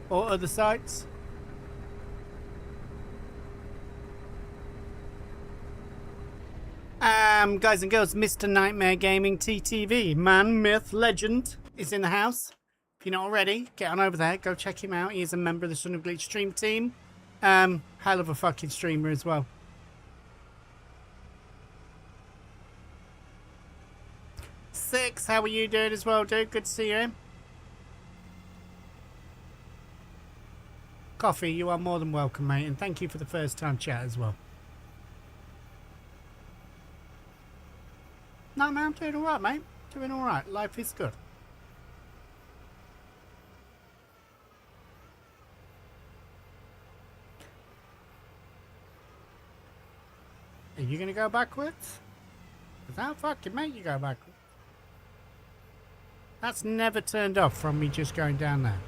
or other sites. Guys and girls, Mr. Nightmare Gaming TTV, man, myth, legend, is in the house. If you're not already, get on over there, go check him out. He is a member of the Son of Glitch stream team. Hell of a fucking streamer as well. Six, how are you doing as well, dude? Good to see you. Coffee, you are more than welcome, mate, and thank you for the first time chat as well. No, man, I'm doing alright, mate. Doing alright. Life is good. Are you going to go backwards? Because how fucking make you go backwards? That's never turned off from me just going down there.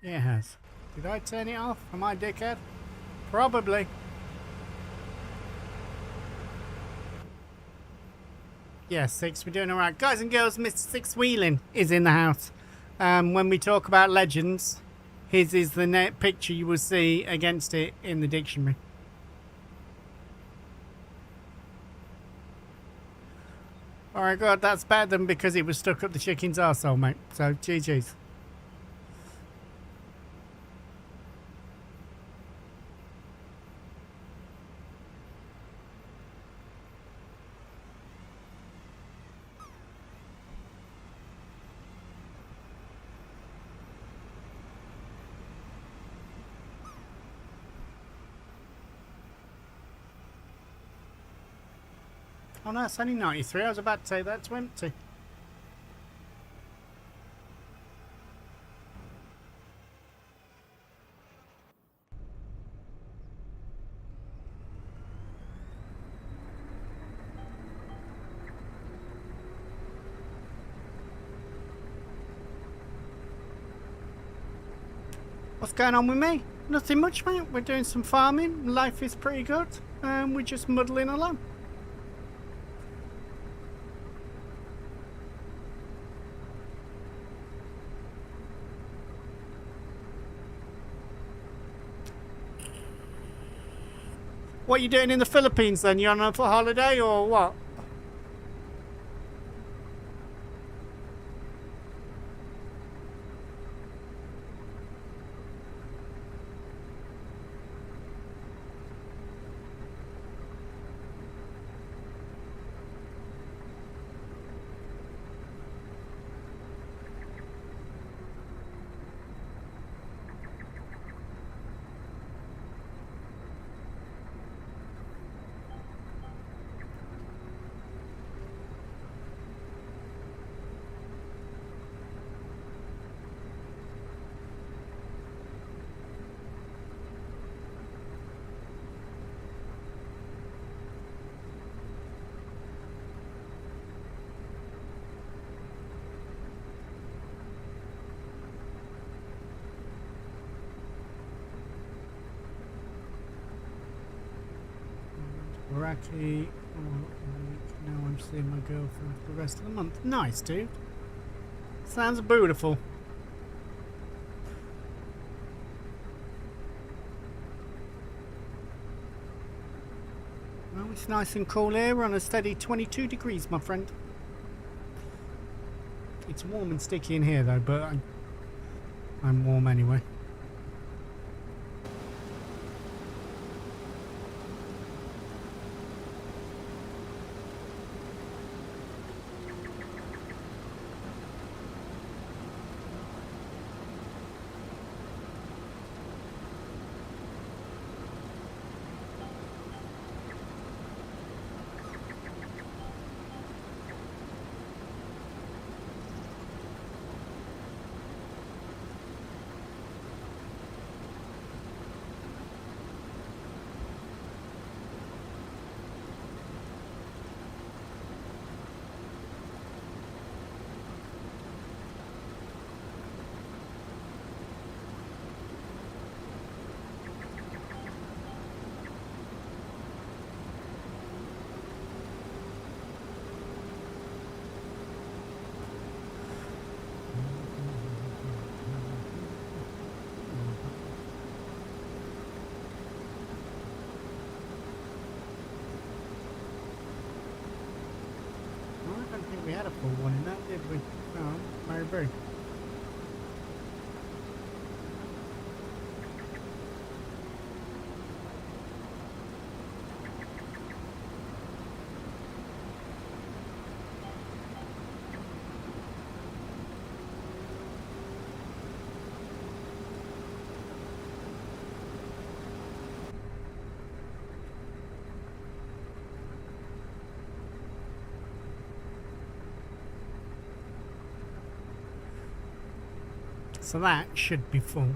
Yeah, it has. Did I turn it off? Am I a dickhead? Probably. Yeah, Six, we're doing alright. Guys and girls, Mr. Six Wheeling is in the house. When we talk about legends, his is the net picture you will see against it in the dictionary. Alright, God, that's better than because it was stuck up the chicken's arsehole, mate. So, GG's. Oh no, it's only 93. I was about to say that's empty. What's going on with me? Nothing much, mate. We're doing some farming. Life is pretty good. We're just muddling along. What are you doing in the Philippines then? You on a holiday or what? Iraqi. Now I'm seeing my girlfriend for the rest of the month. Nice, dude. Sounds beautiful. Well, it's nice and cool here. We're on a steady 22 degrees, my friend. It's warm and sticky in here, though, but I'm warm anyway. I don't think we had a full one in that, did we? No, maybe. So that should be full.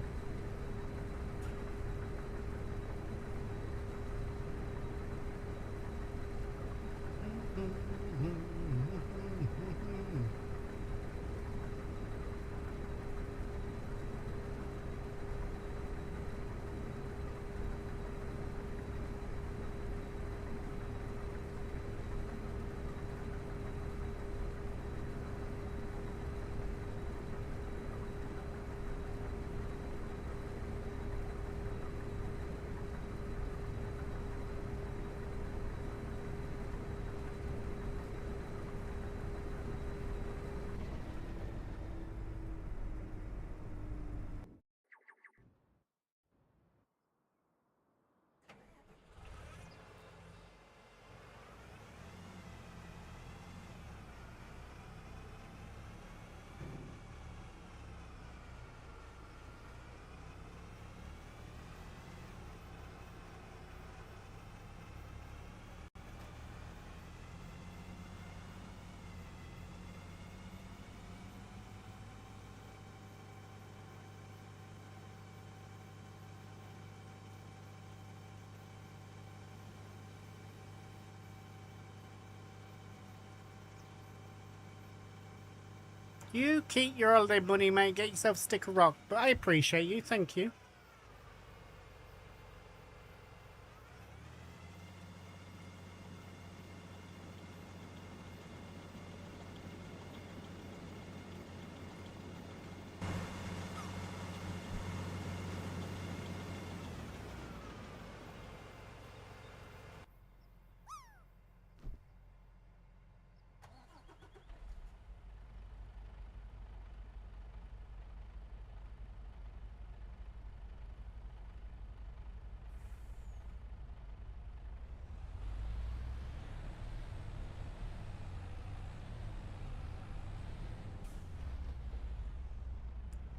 You keep your holiday money, mate. Get yourself a stick of rock. But I appreciate you. Thank you.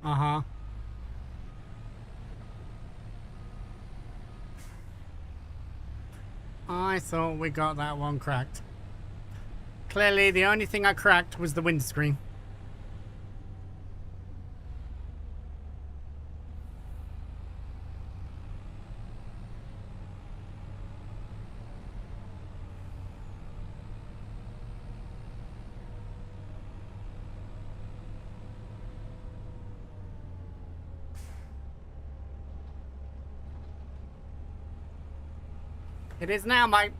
Uh-huh. I thought we got that one cracked. Clearly, the only thing I cracked was the windscreen. It is now, mate.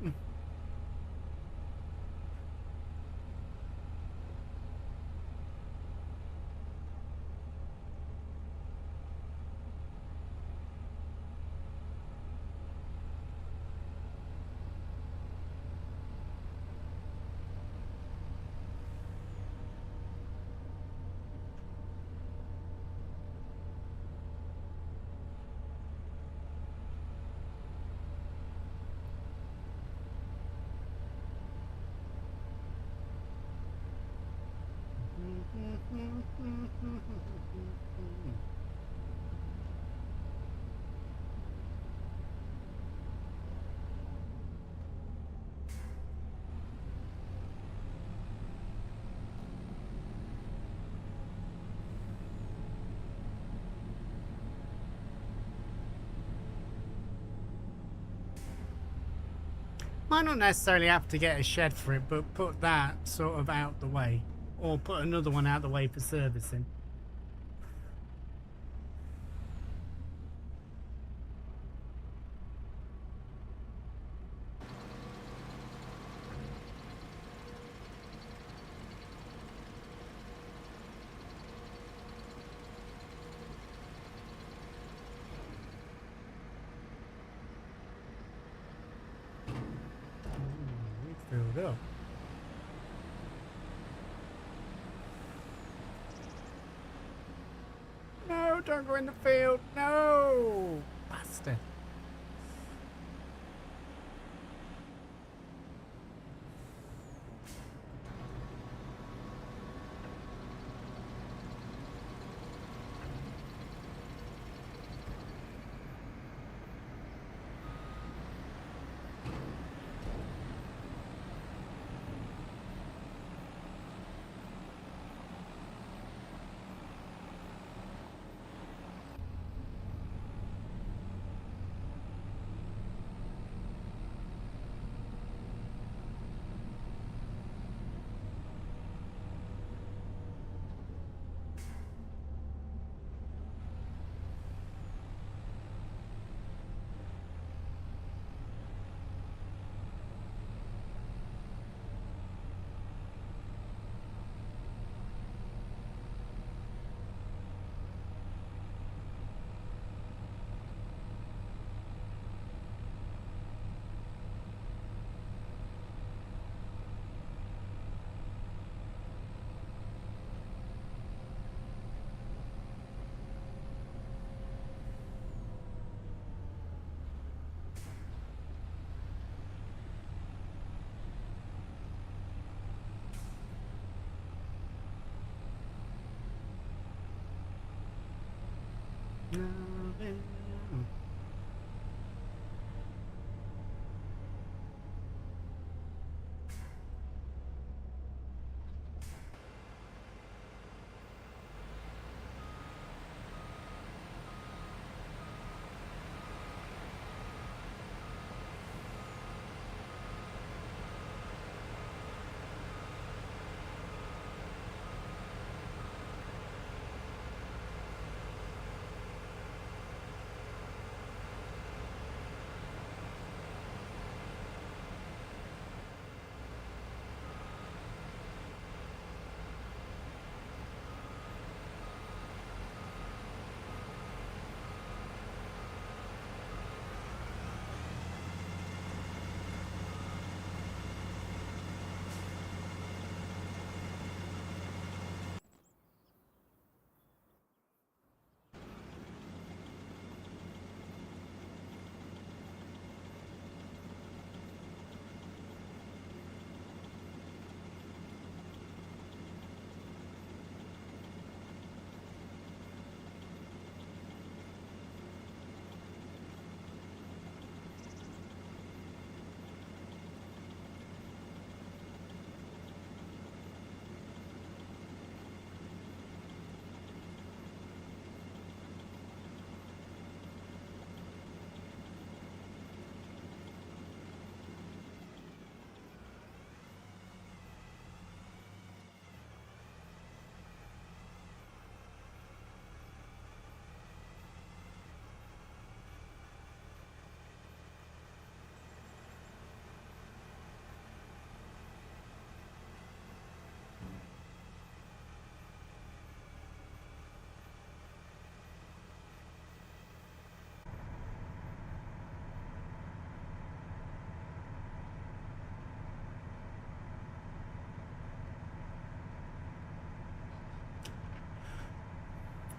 Might not necessarily have to get a shed for it, but put that sort of out the way. Or put another one out the way for servicing. Filled up. No, don't go in the field. No, bastard.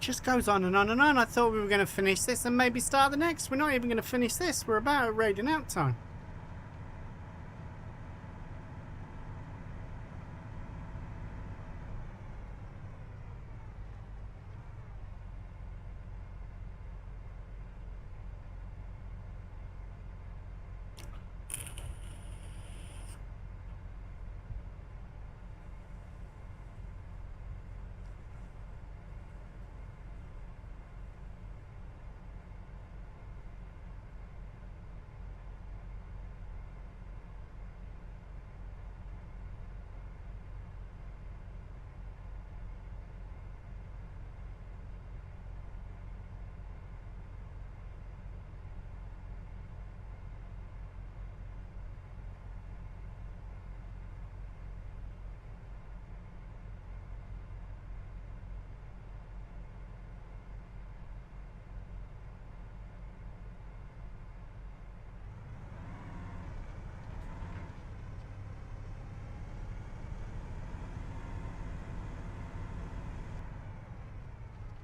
just goes on and on and on. I thought we were going to finish this and maybe start the next. We're not even going to finish this. We're about at raiding out time.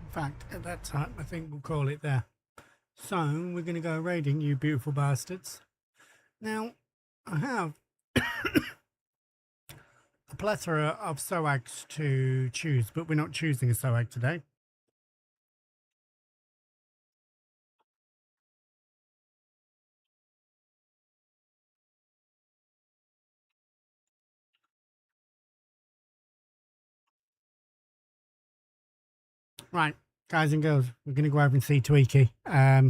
In fact, at that time, I think we'll call it there. So, we're going to go raiding, you beautiful bastards. Now, I have a plethora of SOAGs to choose, but we're not choosing a SOAG today. Right, guys and girls, we're going to go over and see Tweaky.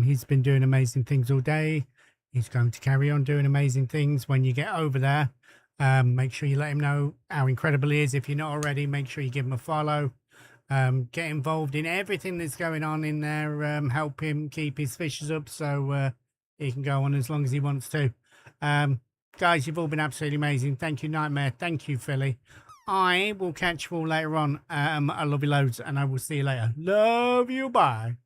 He's been doing amazing things all day. He's going to carry on doing amazing things. When you get over there, make sure you let him know how incredible he is. If you're not already, make sure you give him a follow. Get involved in everything that's going on in there. Help him keep his fishes up so he can go on as long as he wants to. Guys, you've all been absolutely amazing. Thank you, Nightmare. Thank you, Philly. I will catch you all later on. I love you loads, and I will see you later. Love you. Bye.